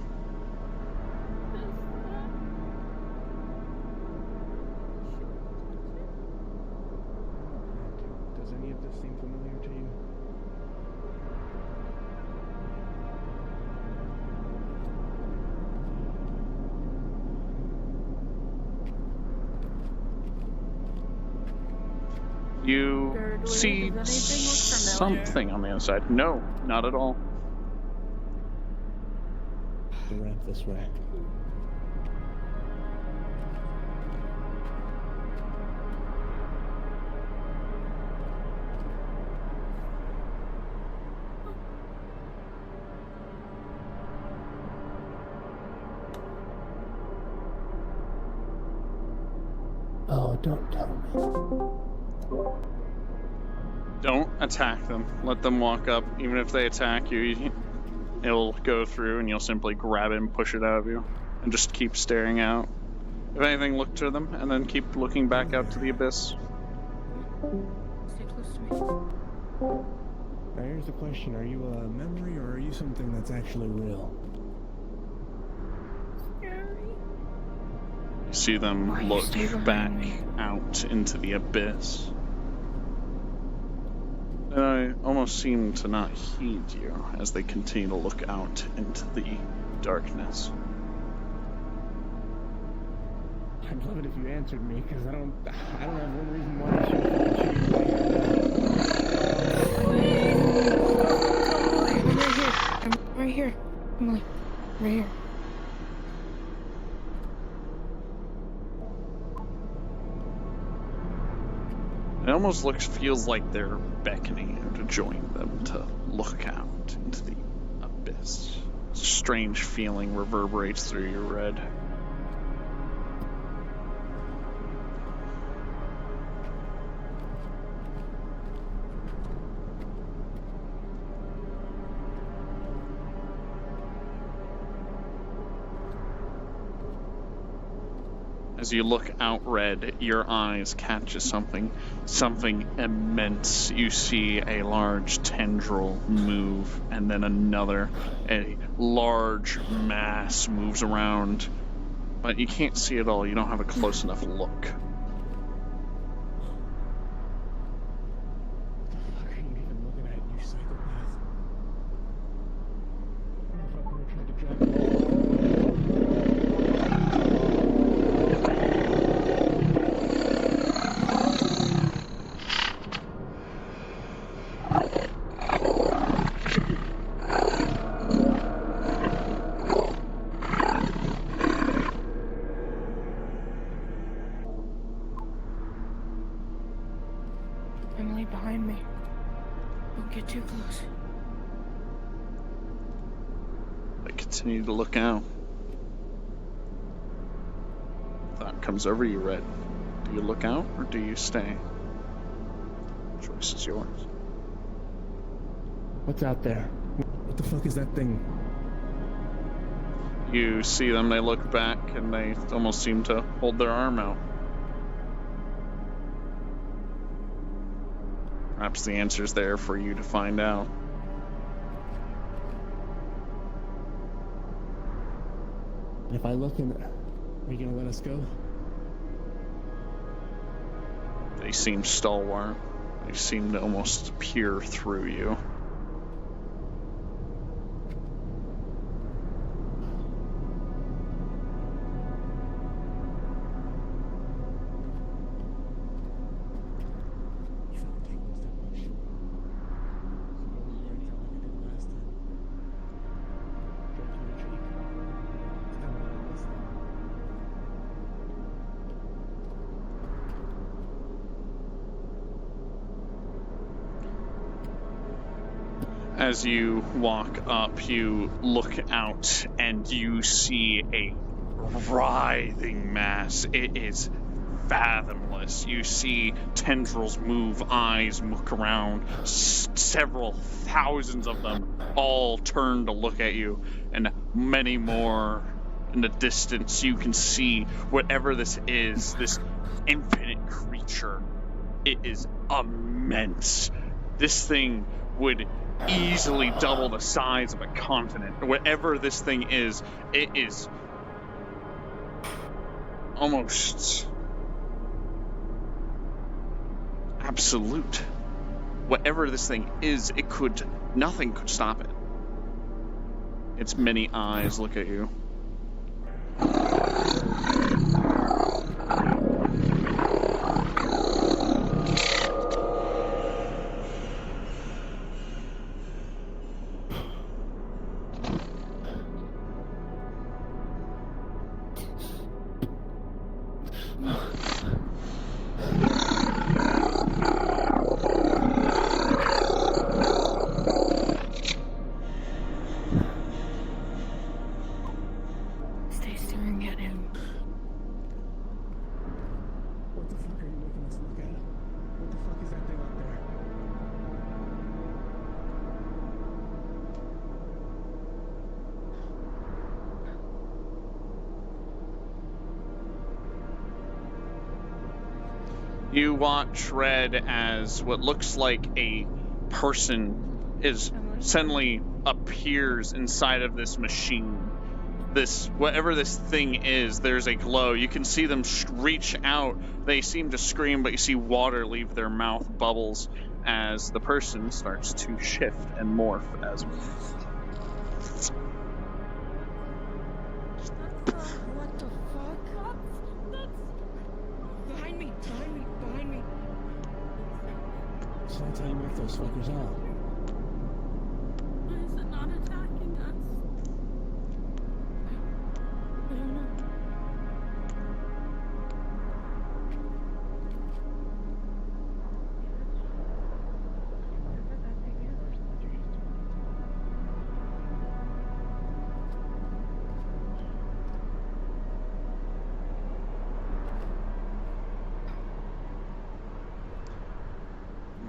Does any of this seem familiar to you? You see something on the other side. No, not at all. The ramp this way. Oh, don't tell me. Don't attack them. Let them walk up. Even if they attack you, it'll go through and you'll simply grab it and push it out of you. And just keep staring out. If anything, look to them and then keep looking back out to the abyss. Stay close to me. Now here's the question, are you a memory or are you something that's actually real? You see them look back out into the abyss. And I almost seem to not heed you as they continue to look out into the darkness. I'd love it if you answered me, because I don't have one reason why I should. I'm right here. Emily, right here. It almost feels like they're beckoning you to join them, to look out into the abyss. A strange feeling reverberates through your red. As you look out, Red, your eyes catches something immense. You see a large tendril move, and then another. A large mass moves around, but you can't see it all. You don't have a close enough look. Emily, behind me. Don't get too close. I continue to look out. Thought comes over you, Red. Do you look out or do you stay? Choice is yours. What's out there? What the fuck is that thing? You see them, they look back, and they almost seem to hold their arm out. Perhaps the answer's there for you to find out. If I look in, are you gonna let us go? They seem stalwart. They seem to almost peer through you. As you walk up, you look out and you see a writhing mass. It is fathomless. You see tendrils move, eyes look around, several thousands of them all turn to look at you, and many more in the distance. You can see whatever this is, this infinite creature. It is immense. This thing would easily double the size of a continent. Whatever this thing is, it is almost absolute. Whatever this thing is, nothing could stop it. Its many eyes look at you. Stay staring at him. What the fuck are you making us look at? What the fuck is that thing up there? You watch Red as what looks like a person is suddenly appears inside of this machine. This, whatever this thing is, there's a glow. You can see them reach out. They seem to scream, but you see water leave their mouth, bubbles, as the person starts to shift and morph as What the fuck? Behind me! Behind me! Behind me! So that's how you make those fuckers out. Why is it not attacking us? I don't know.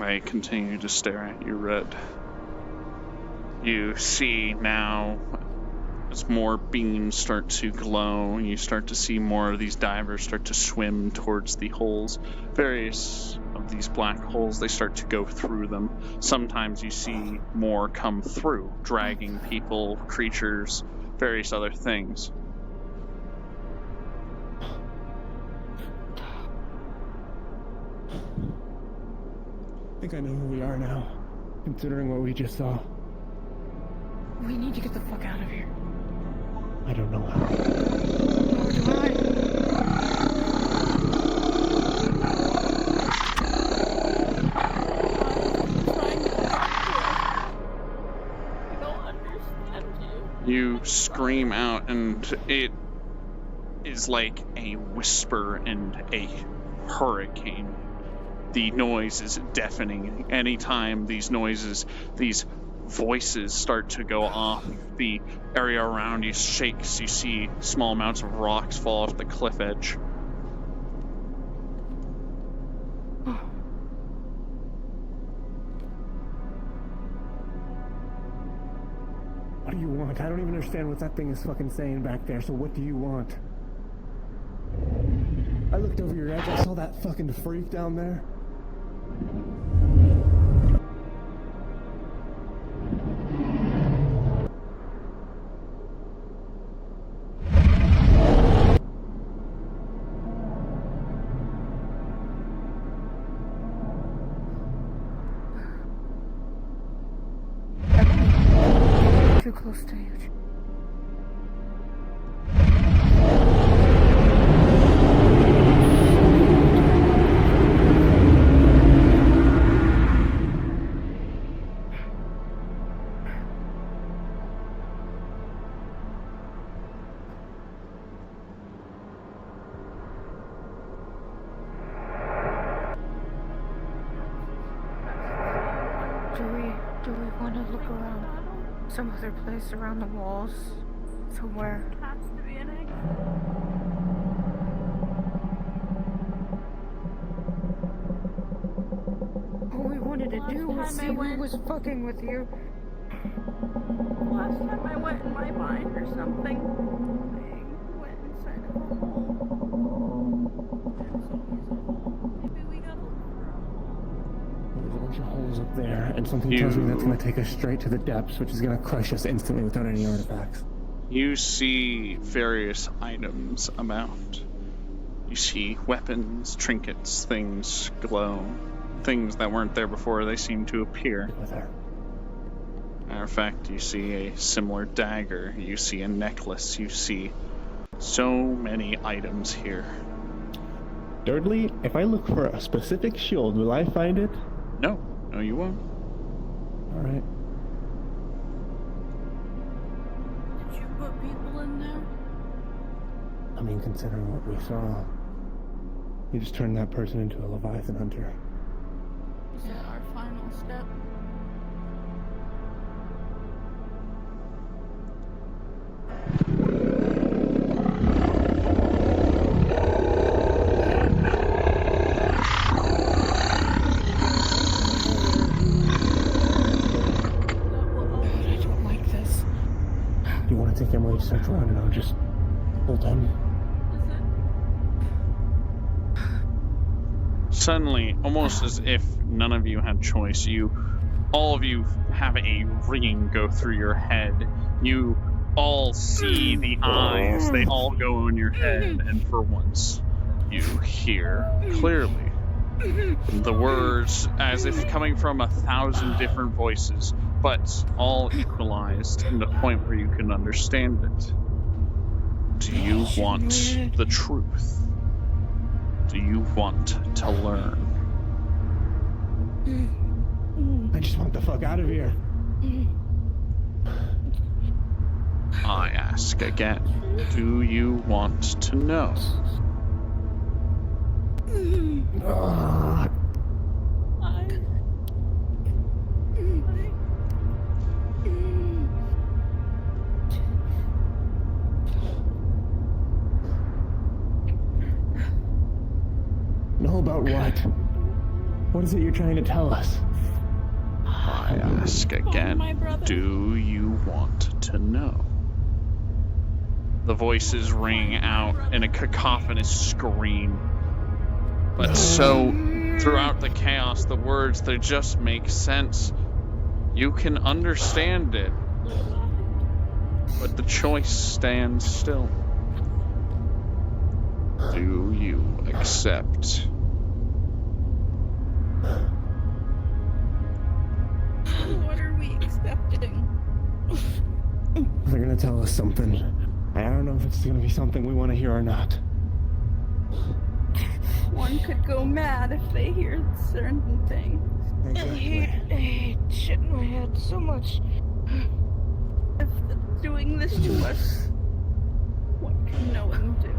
I continue to stare at you, Red. You see now, as more beams start to glow, you start to see more of these divers start to swim towards the holes. Various of these black holes, they start to go through them. Sometimes you see more come through, dragging people, creatures, various other things. I think I know who we are now, considering what we just saw. We need to get the fuck out of here. I don't know how. Nor do I. I don't understand you. You scream out, and it is like a whisper and a hurricane. The noise is deafening. Anytime these noises, these voices start to go off, the area around you shakes. You see small amounts of rocks fall off the cliff edge. What do you want? I don't even understand what that thing is fucking saying back there, so what do you want? I looked over your edge, I saw that fucking freak down there. Do we want to look around some other place around the walls? Somewhere. Has to be an exit. All we wanted to do was see who was fucking with you. Last time I went in my mind or something, I went inside of a hole. Maybe we gotta look There's a bunch of holes up there, and something tells me that's going to take us straight to the depths, which is going to crush us instantly without any artifacts. You see various items about. You see weapons, trinkets, things glow. Things that weren't there before, they seem to appear. Matter of fact, you see a similar dagger, you see a necklace, you see so many items here. Thirdly, if I look for a specific shield, will I find it? No, you won't. Alright. Did you put people in there? I mean, considering what we saw, you just turned that person into a Leviathan hunter. Is that our final step? I don't like this. Do you want to take Emily to search around and I'll just hold him? Suddenly, almost as if none of you had choice, all of you have a ringing go through your head. You all see the eyes, they all go in your head, and for once, you hear clearly the words as if coming from 1,000 different voices, but all equalized in the point where you can understand it. Do you want the truth? Do you want to learn? I just want the fuck out of here. I ask again, do you want to know? Know about what? What is it you're trying to tell us? I ask again, do you want to know? The voices ring out in a cacophonous scream. But so, throughout the chaos, the words, they just make sense. You can understand it. But the choice stands still. Do you accept? What are we accepting? They're gonna tell us something. I don't know if it's gonna be something we want to hear or not. One could go mad if they hear certain things. Exactly. I hate shit in my head so much. If it's doing this to us, what can no one do?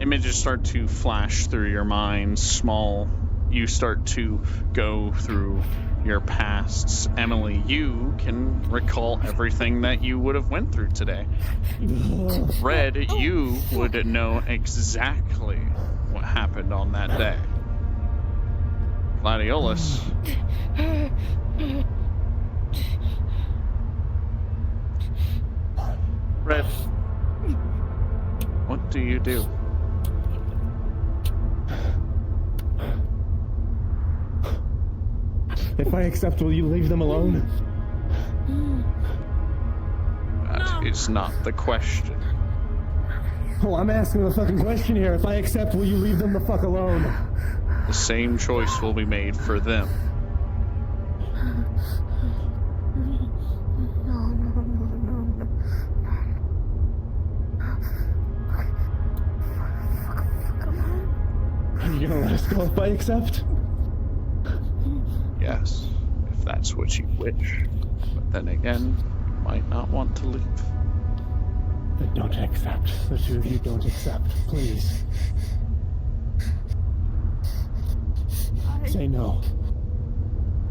Images start to flash through your mind, small. You start to go through your pasts. Emily, you can recall everything that you would have went through today. Red, you would know exactly what happened on that day. Gladiolus. Red, what do you do? If I accept, will you leave them alone? That is not the question. Well, I'm asking the fucking question here. If I accept, will you leave them the fuck alone? The same choice will be made for them. Are you gonna let us go if I accept? Yes, if that's what you wish. But then again, you might not want to leave. Then don't accept. The two of you don't accept, please. say no.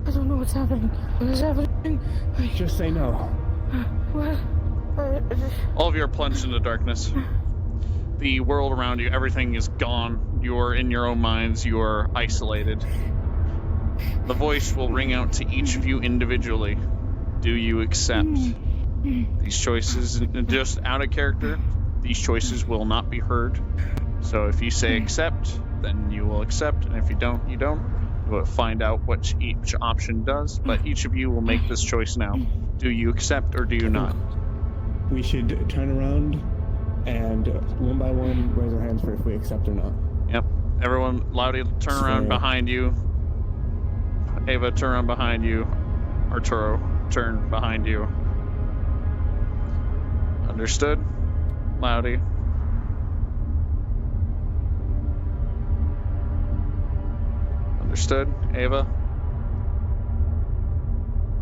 I don't know what's happening. What is happening? Just say no. What? All of you are plunged into darkness. The world around you, everything is gone. You're in your own minds. You're isolated. The voice will ring out to each of you individually. Do you accept these choices? Just out of character, these choices will not be heard. So if you say accept, then you will accept. And if you don't, you don't. You will find out what each option does. But each of you will make this choice now. Do you accept or do you not? We should turn around and one by one raise our hands for if we accept or not. Yep. Everyone, Loudy, turn around behind you. Ava, turn around behind you. Arturo, turn behind you. Understood? Loudy. Understood? Ava?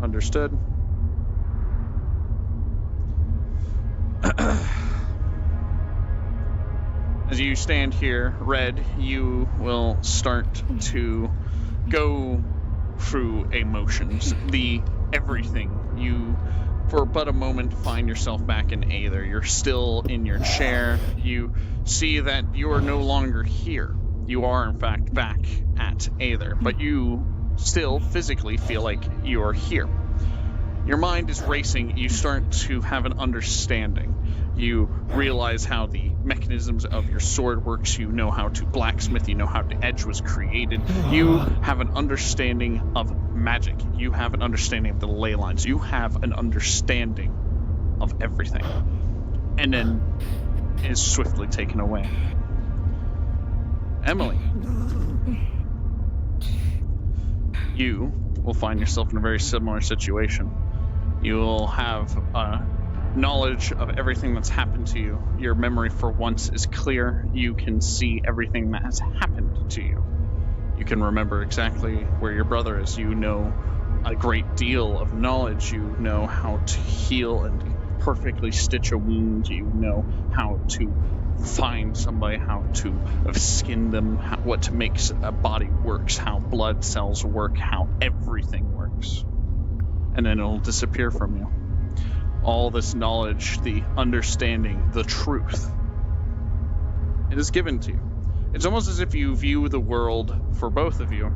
Understood? As you stand here, Red, you will start to go through emotions. The everything. You, for but a moment, find yourself back in Aether. You're still in your chair. You see that you are no longer here. You are, in fact, back at Aether, but you still physically feel like you are here. Your mind is racing. You start to have an understanding. You realize how the mechanisms of your sword works. You know how to blacksmith. You know how the edge was created. You have an understanding of magic. You have an understanding of the ley lines. You have an understanding of everything. And then is swiftly taken away. Emily, you will find yourself in a very similar situation. You will have knowledge of everything that's happened to you. Your memory for once is clear. You can see everything that has happened to you. You can remember exactly where your brother is. You know a great deal of knowledge. You know how to heal and perfectly stitch a wound. You know how to find somebody, how to skin them, what makes a body works, how blood cells work, how everything works. And then it'll disappear from you. All this knowledge, the understanding, the truth, it is given to you. It's almost as if you view the world, for both of you,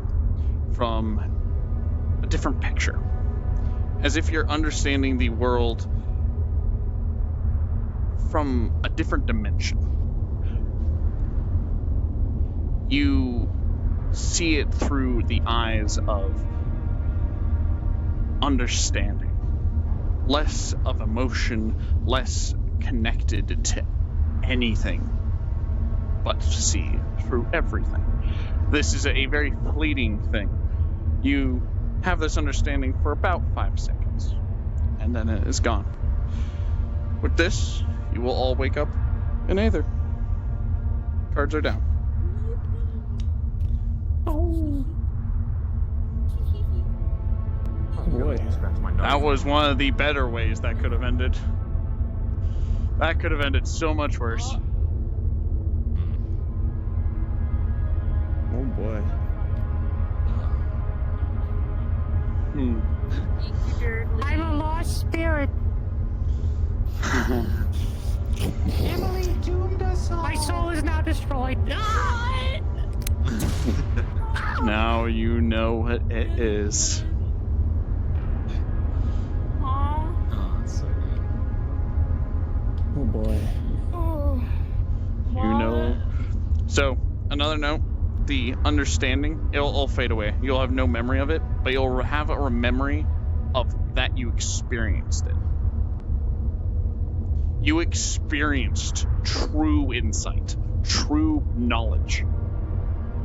from a different picture. As if you're understanding the world from a different dimension. You see it through the eyes of understanding. Less of emotion, less connected to anything, but to see through everything. This is a very fleeting thing. You have this understanding for about 5 seconds, and then it is gone. With this, you will all wake up in Aether. Cards are down. Boy. That was one of the better ways that could have ended. That could have ended so much worse. Oh boy. I'm a lost spirit. Emily doomed us all. My soul is now destroyed. Now you know what it is. Oh boy. You know. So, another note, the understanding, it'll all fade away. You'll have no memory of it, but you'll have a memory of that you experienced it. You experienced true insight, true knowledge.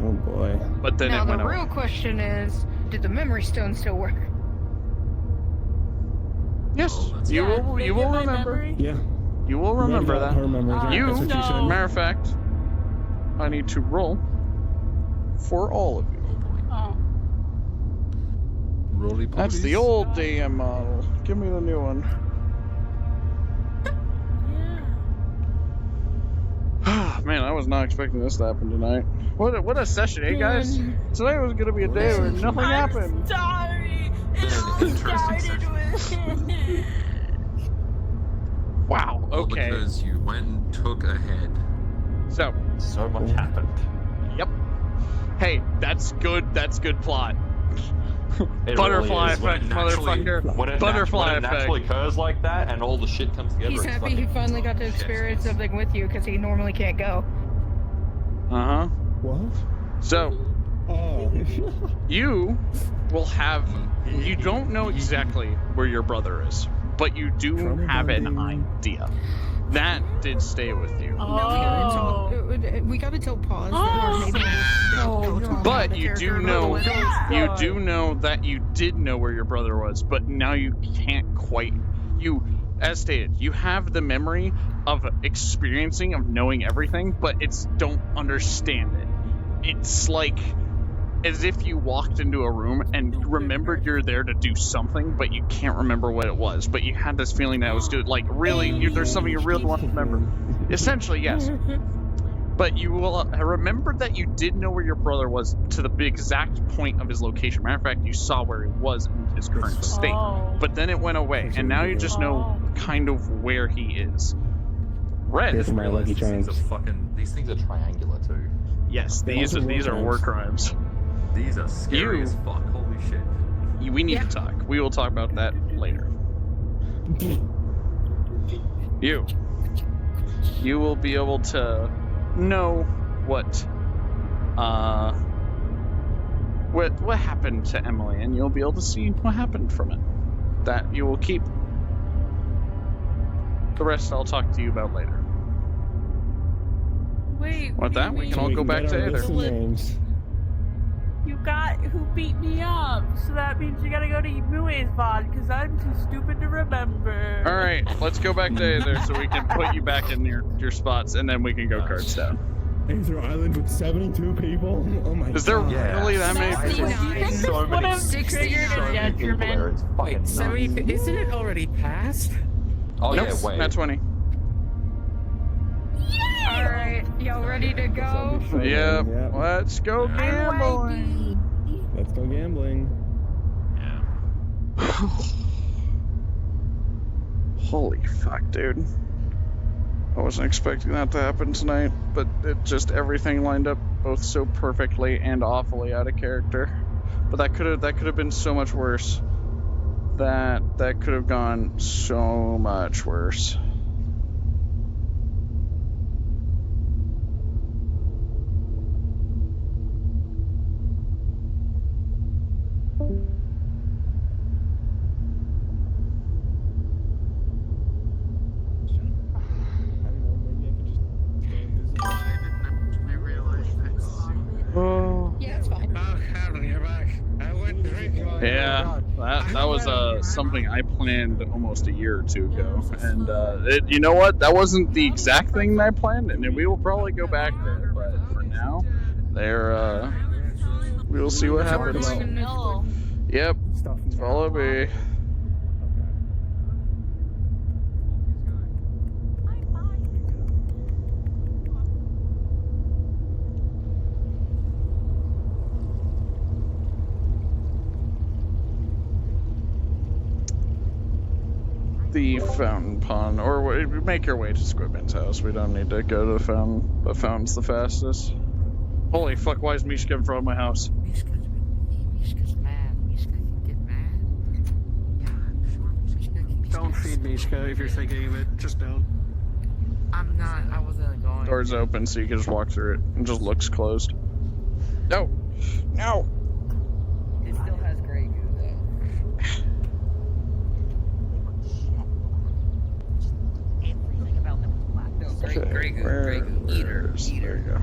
Oh boy. But then now it went the real away. question is, did the memory stone still work? Yes, you will remember. Yeah. You will remember that. Her memories, right? You, That's what you said. matter of fact, I need to roll for all of you. Oh. Roly That's the old DM model. Give me the new one. Man, I was not expecting this to happen tonight. What a session, eh, guys? Tonight was gonna be a day where nothing happened. Sorry. It all started with Wow. All Okay. because you went and took a head. So much happened. Yep. Hey, that's good. That's good plot. It Butterfly really is. effect, motherfucker. When it Butterfly effect. naturally occurs like that, and all the shit comes together. He's it's happy he fucking finally got to experience something with you because he normally can't go. Uh-huh. What? So, you will have... You don't know exactly where your brother is, but you do have an idea. That did stay with you. We gotta tell pause. But you do know that you did know where your brother was, but now you can't quite. As stated, you have the memory of experiencing, of knowing everything, but it's don't understand it. It's like as if you walked into a room and remembered you're there to do something, but you can't remember what it was. But you had this feeling that it was good. Like, really, there's something you really want to remember. Essentially, yes. But you will remember that you did know where your brother was to the exact point of his location. Matter of fact, you saw where he was in his current state. But then it went away, and now you just know kind of where he is. Red. Here's my lucky charms. These things are triangular too. Yes, these are war crimes. These are scary as fuck. Holy shit. We need to talk. We will talk about that later. You will be able to know what happened to Emily, and you'll be able to see what happened from it. That you will keep. The rest I'll talk to you about later. Wait. With that, we can all go back to Aether. You got who beat me up, so that means you gotta go to Mue's VOD, because I'm too stupid to remember. Alright, let's go back to Aether so we can put you back in your spots, and then we can go cards down. Aether Island with 72 people? Oh my god. Is there really that many people? So many. Isn't it already passed? Oh nope, yeah, wait. Not 20. Alright, y'all ready to go? Yep. Let's go gambling. Let's go gambling. Holy fuck, dude. I wasn't expecting that to happen tonight, but it just everything lined up both so perfectly and awfully out of character. But that could have been so much worse. That could have gone so much worse. Yeah, that's fine. You're back. I went drinking. Yeah, that was something I planned almost a year or two ago, and you know what? That wasn't the exact thing that I planned, and we will probably go back there. But for now, we will see what happens. Yep, follow me. The fountain pond, or make your way to Squidman's house. We don't need to go to the fountain. The fountain's the fastest. Holy fuck, why is Mishka in front of my house? Mishka's mad. Mishka can get mad. Yeah, I'm sure Mishka can get Don't feed Mishka if you're thinking of it. Just don't. I'm not. I wasn't going. Door's open so you can just walk through it. It just looks closed. No! No! It still has Grey Goo, though. Everything about them was black. No, Grey Goo. Eater. There you go.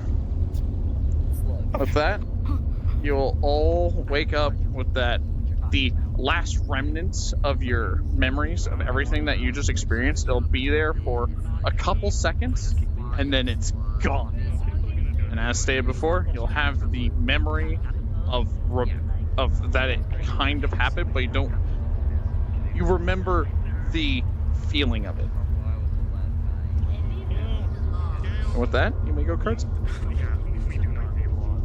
With that, you'll all wake up with the last remnants of your memories of everything that you just experienced. It'll be there for a couple seconds, and then it's gone. And as stated before, you'll have the memory of that it kind of happened, but you remember the feeling of it. And with that, you may go cards. Yeah, we do not need law.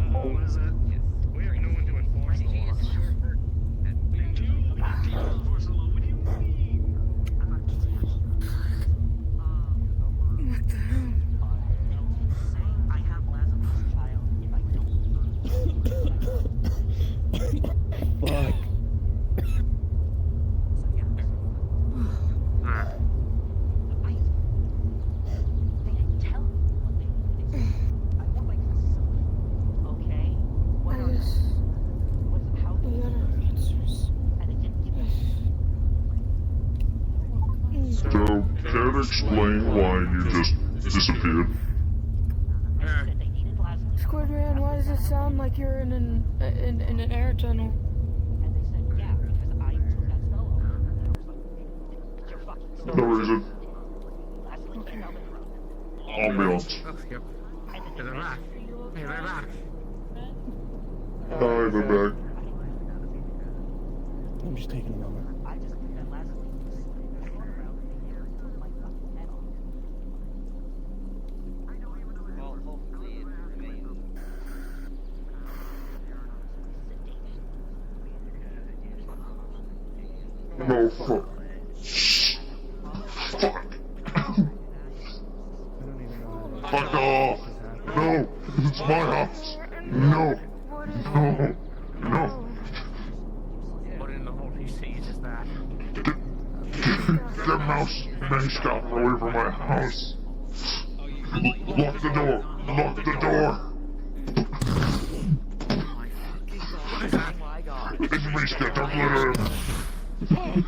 What is it? We have no one to enforce the law. What the hell? I have Lazarus' child if I don't. Fuck. They didn't tell me what they did. I want like okay. What are how We got our answers. and they didn't give me So, can't explain why you just disappeared. they needed Lazarus. Squidman, why does it sound like you're in an air tunnel? And they said, yeah, because I took that spell over. And I was like, it's your fucking spell. No reason. Lazarus came out with Ambiance. Hey, they're back. Hey, they're back. Hi, they're back. I'm just taking a moment. I just think that Lazarus was going around and he took my fucking head off. Well, hopefully it remains. No, fuck. Fuck. Fuck off. No, it's my house. No. No. No. What in the holy seas is that? Get mouse mascot away from my house. Lock the door. Lock the door. It's Mishka, don't let her in.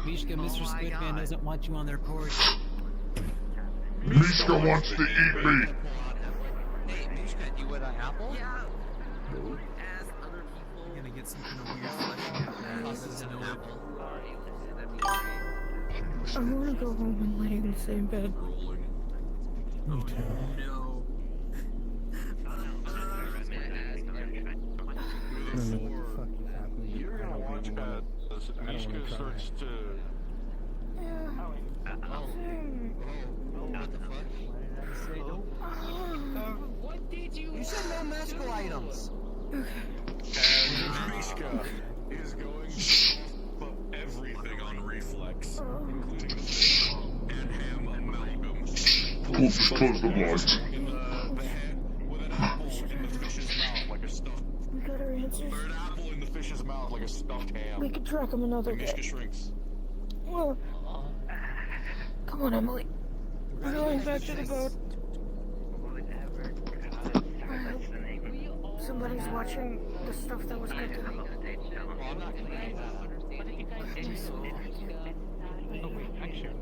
Mishka, Mr. Squidman doesn't want you on their porch. Mishka wants to eat me. Hey, Mishka, you want an apple? Yeah. Ask other people. You're gonna get some kind of weird flesh process in an apple. I wanna go home and lay in the same bed. Me too. No. I don't know what the fuck is happening. You're gonna watch as Mishka starts to. What the fuck? What did you? You said no magical items. And Mishka is going to everything on reflex, including the fish and ham amalgam. Close the blinds. In the head with an apple in the fish's mouth like a stuffed. We got our answers. Or an apple in the fish's mouth like a stuffed ham. We could track him another And Mishka day. shrinks. Well, come on, Emily. We're going back to the boat. Somebody's watching the stuff that was good to me. Oh wait, actually,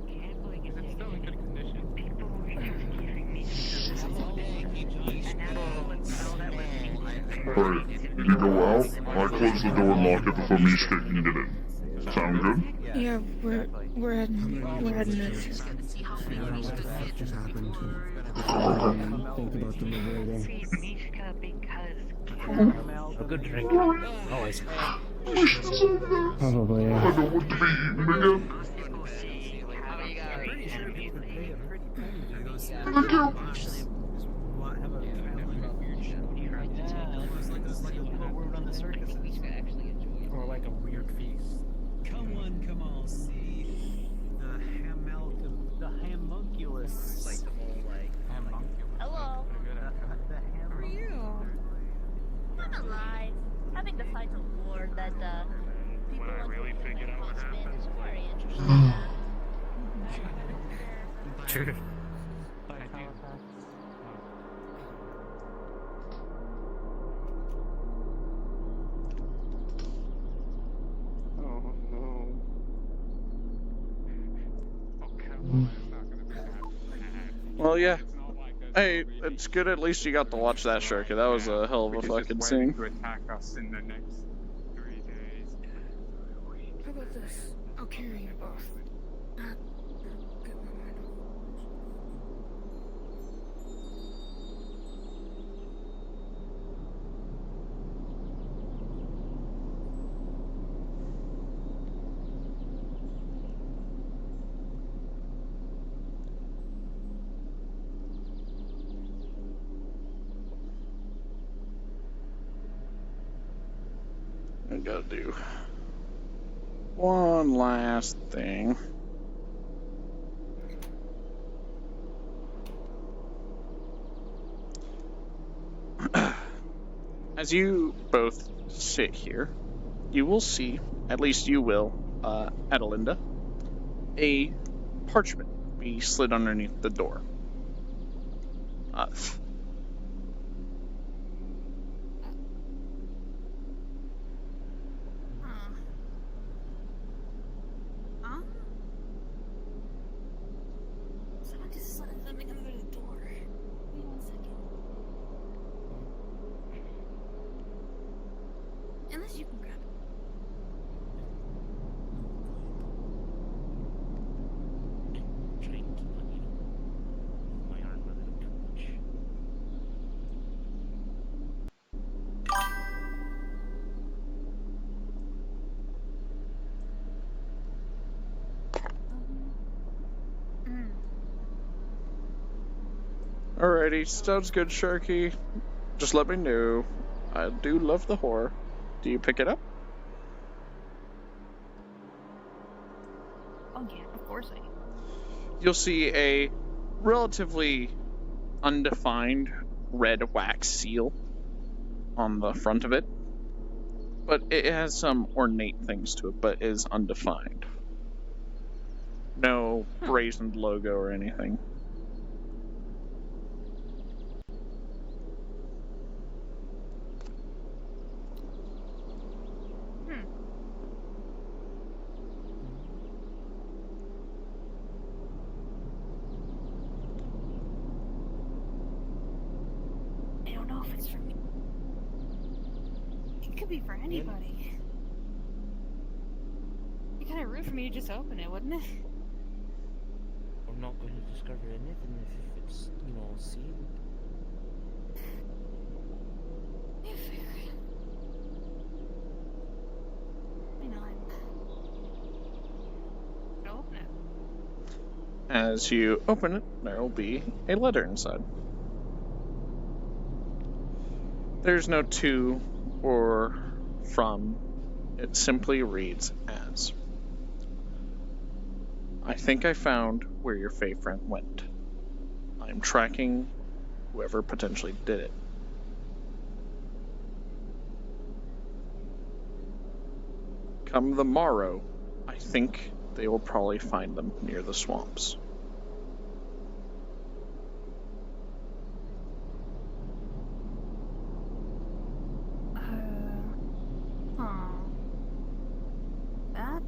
is it still in good condition? Alright, you go out, I close the door and lock it before Mishka can get in. Sound good? Yeah, we're heading there. I don't know what the fuck just happened. Think about deliberating. A good drink. Always. Probably, I don't want to be eaten again. Thank you. Or like a weird feast. Come on, see. The homunculus. Like the whole like homunculus. Hello. How are you? I'm alive. Having to fight a war that people When I really figured out what happened. is very interesting. True. Oh no. Well, yeah. Hey, it's good at least you got to watch that, Sharky. That was a hell of a fucking scene. To attack us in the next 3 days. How about this? I'll carry you both. Get my mind off. I gotta do one last thing. As you both sit here, you will see, at least you will, Adelinda, a parchment be slid underneath the door. Someone just slid something under the door. Wait 1 second. Unless you can grab it. Trying to keep on, move my arm a little too much. Alrighty, sounds good, Sharky. Just let me know. I do love the horror. Do you pick it up? Oh yeah, of course I do. You'll see a relatively undefined red wax seal on the front of it. But it has some ornate things to it, but is undefined. No brazen logo or anything. I don't know if it's for me. It could be for anybody. It'd be kind of rude for me to just open it, wouldn't it? I'm not going to discover anything if it's, sealed. Yeah, fair. Why not? Open it. As you open it, there will be a letter inside. There's no to or from. It simply reads as, I think I found where your Fae friend went. I'm tracking whoever potentially did it. Come the morrow, I think they will probably find them near the swamps. That?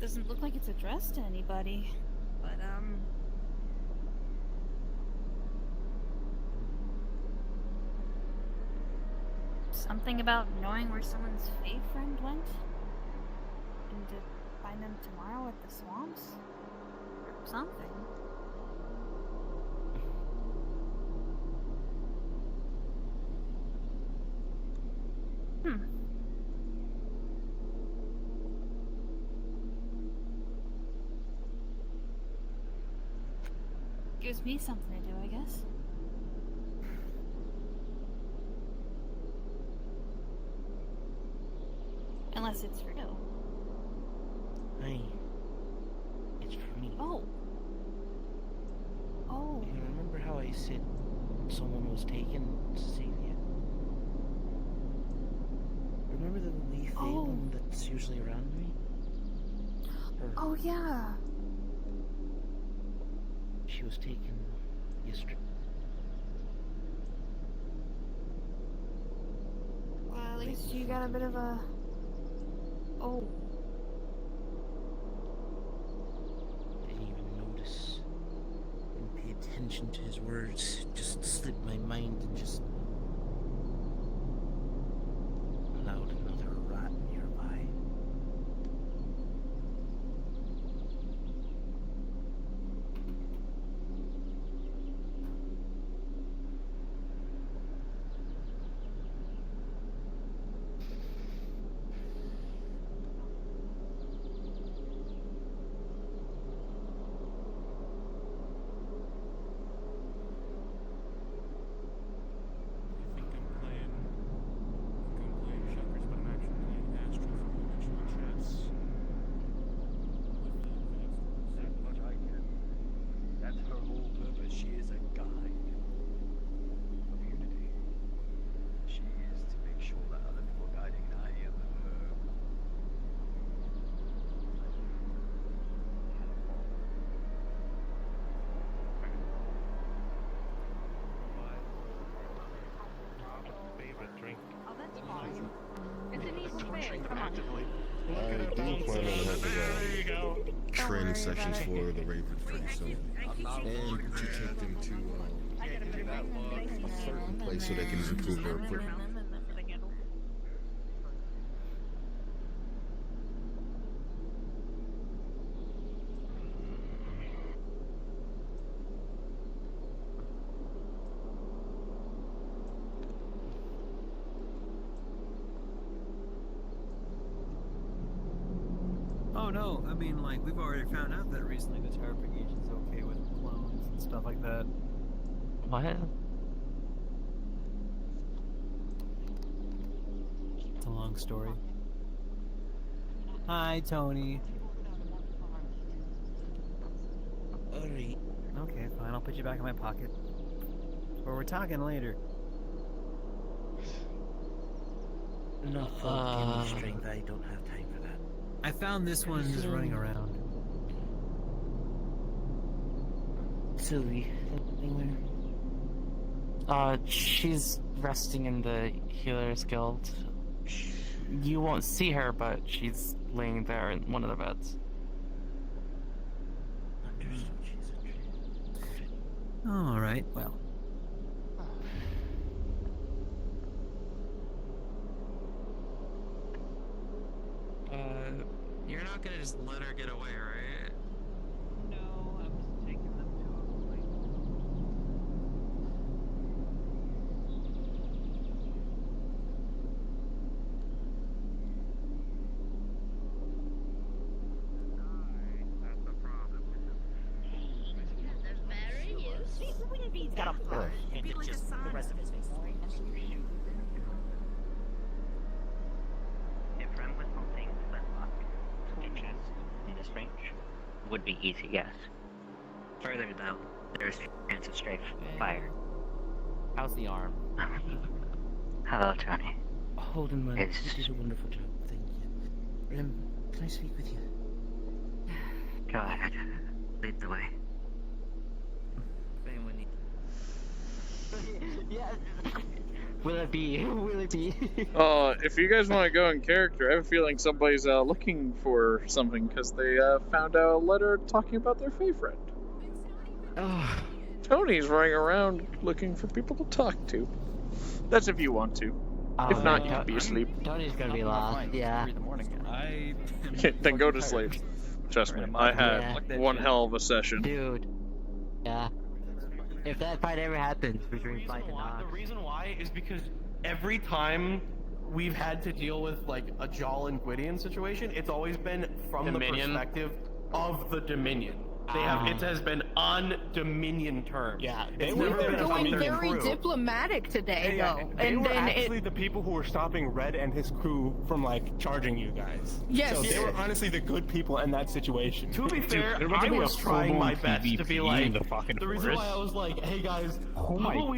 Doesn't look like it's addressed to anybody, but something about knowing where someone's Fae friend went? And to find them tomorrow at the swamps? Or something. Gives me something to do, I guess. Unless it's real. Hey, it's for me. Oh. Oh. You remember how I said someone was taken, Cecilia? Remember the wee Fae one that's usually around me? Oh, yeah. She was taken yesterday. Well, at least you got a bit of a... Oh. Didn't even notice. Didn't pay attention to his words. It just slipped my mind and just allowed another rat nearby. training sessions for the Ravens pretty soon. And to take them to a certain place so they can improve their equipment. Oh no, I mean, like, we've already found out that recently the Tower Brigade's okay with clones and stuff like that. What? It's a long story. Hi, Tony. Alright. Okay, fine, I'll put you back in my pocket. Or we're talking later. Not for strength, I don't have time for that. I found this one just running around. Sylvie, anywhere? She's resting in the Healers Guild. You won't see her, but she's laying there in one of the beds. Alright, well. You're not gonna just let her get away, right? No, I'm just taking them to a place. He's got a push into just the rest of his face. If I'm with something that stitches in this range would be easy, yes. Further though, there's chance of strafe fire. How's the arm? Hello, Tony. Holden, man, you did a wonderful job. Thank you. Can I speak with you? Go ahead. Lead the way. If anyone needs... Yes. Will it be? If you guys want to go in character, I have a feeling somebody's looking for something because they found a letter talking about their Fae friend. Tony's running around looking for people to talk to. That's if you want to. If not, you can be asleep. Tony's gonna be lost. Yeah. Then go to sleep. Trust me, I had one hell of a session. Dude. Yeah. If that fight ever happens between Fight and Knox. The reason why is because every time we've had to deal with like a Jaal and Gwydion situation, it's always been from the perspective of the Dominion. It has been on Dominion terms. Yeah, They were going very diplomatic today, though. They were actually the people who were stopping Red and his crew from like charging you guys. Yes. So they were honestly the good people in that situation. To be fair, I was trying my best to be like the reason why I was like, hey guys, how about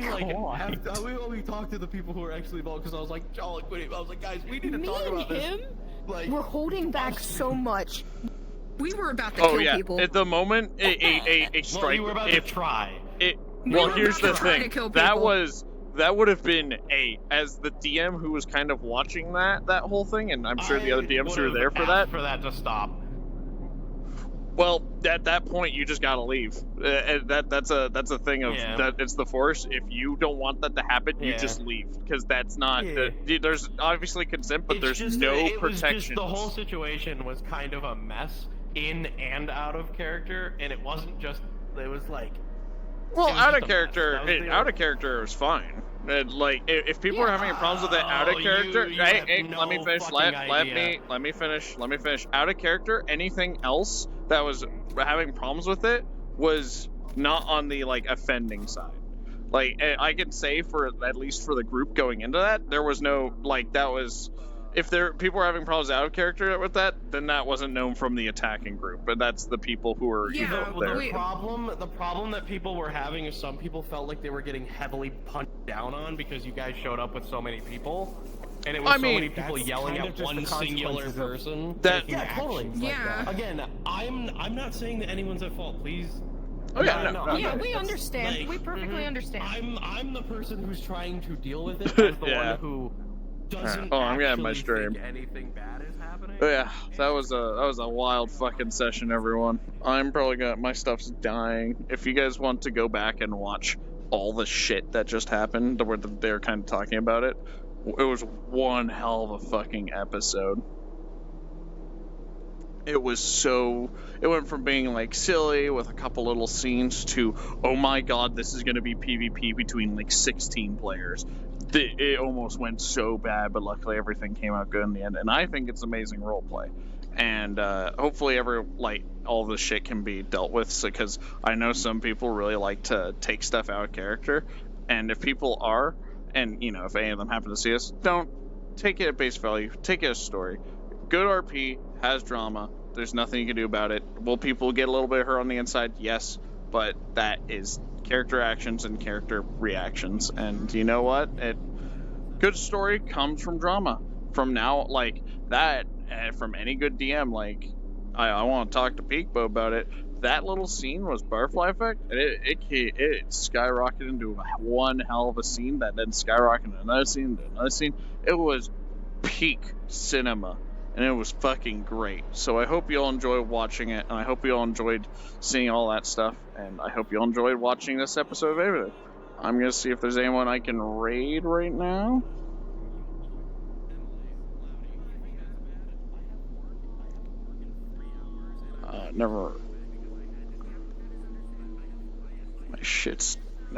we talk to the people who are actually involved? Because I was like, Jaal and Gwydion, I was like, guys, we need to talk about this. Like, we're holding back so much. We were about to kill people. At the moment, a strike. Well, you were about to try. Here's the thing. That would have been as the DM who was kind of watching that whole thing, and I'm sure the other DMs who were there for that. For that to stop. Well, at that point, you just gotta leave. That's a thing of that. It's the Force. If you don't want that to happen, you just leave because that's not. There's obviously consent, but there's no protection. The whole situation was kind of a mess, in and out of character, and it wasn't just. It was like. Well, out of character, out of character was fine. Like, if people are having problems with that out of character, let me finish. Let me finish. Out of character, anything else that was having problems with it was not on the like offending side. Like, I could say for at least for the group going into that, there was no like that was. If people were having problems out of character with that, then that wasn't known from the attacking group, but that's the people who were there. The problem that people were having is some people felt like they were getting heavily punched down on because you guys showed up with so many people, and it was so many people yelling at one singular person. Totally. Yeah. Again, I'm not saying that anyone's at fault. Please. Yeah, we understand. We perfectly understand. I'm the person who's trying to deal with it as the one who doesn't I'm gonna have my actually stream. think anything bad is happening. Oh, yeah, that was a wild fucking session, everyone. I'm probably gonna, my stuff's dying. If you guys want to go back and watch all the shit that just happened, where they're kind of talking about it, it was one hell of a fucking episode. It went from being like silly with a couple little scenes to, oh my god, this is gonna be PvP between like 16 players. It almost went so bad, but luckily everything came out good in the end, and I think it's amazing roleplay. And hopefully all this shit can be dealt with, because I know some people really like to take stuff out of character, and if people are, and if any of them happen to see us, don't take it at base value, take it as a story. Good RP has drama. There's nothing you can do about it. Will people get a little bit hurt on the inside? Yes, but that is character actions and character reactions. And you know what? Good story comes from drama. From now, from any good DM, I want to talk to Peekbo about it. That little scene was Butterfly Effect, and it skyrocketed into one hell of a scene that then skyrocketed into another scene, It was peak cinema, and it was fucking great. So I hope you all enjoyed watching it, and I hope you all enjoyed seeing all that stuff, and I hope you all enjoyed watching this episode of Aether. I'm gonna see if there's anyone I can raid right now. Never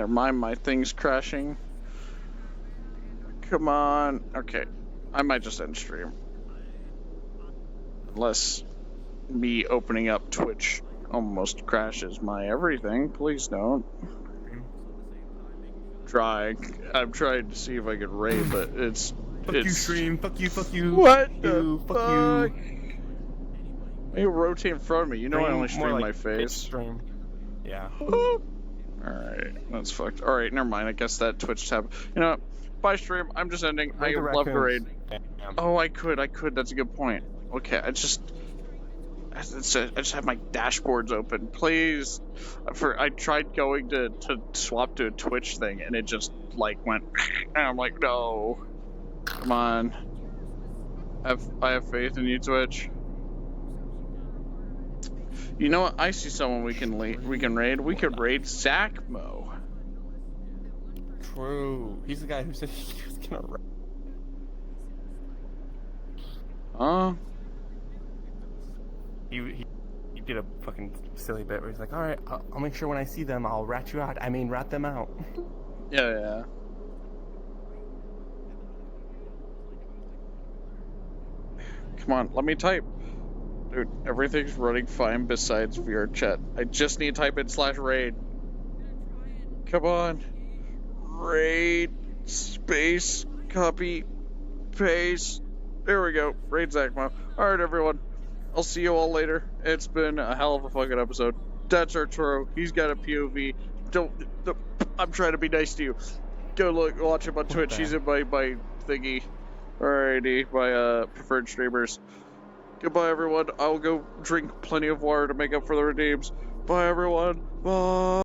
mind, my thing's crashing. Come on. Okay, I might just end stream. Unless me opening up Twitch almost crashes my everything. Please don't. I'm trying to see if I can raid, but it's... Fuck you, stream. Fuck you. What the fuck? You rotate in front of me. You know I only stream my face. Stream. Yeah. Alright, that's fucked. Alright, never mind. I guess that Twitch tab. You know what? Bye, stream. I'm just ending. I would love to raid. Oh, I could. That's a good point. Okay, I just have my dashboards open. Please. I tried going to swap to a Twitch thing, and it just, went... And I'm like, no. Come on. I have faith in you, Twitch. You know what? I see someone we can raid. We could raid Zachmo. True. He's the guy who said he was gonna raid. He did a fucking silly bit where he's like, all right, I'll make sure when I see them, I'll rat you out. Rat them out. Yeah. Come on, let me type. Dude, everything's running fine besides VR chat. I just need to type in /raid. Come on. Raid, space, copy, paste. There we go. Raid Zachmo. Alright, everyone. I'll see you all later. It's been a hell of a fucking episode. That's Arturo. He's got a POV. I'm trying to be nice to you. Go watch him on Twitch. He's in my thingy. Alrighty, my preferred streamers. Goodbye, everyone. I'll go drink plenty of water to make up for the redeems. Bye, everyone. Bye.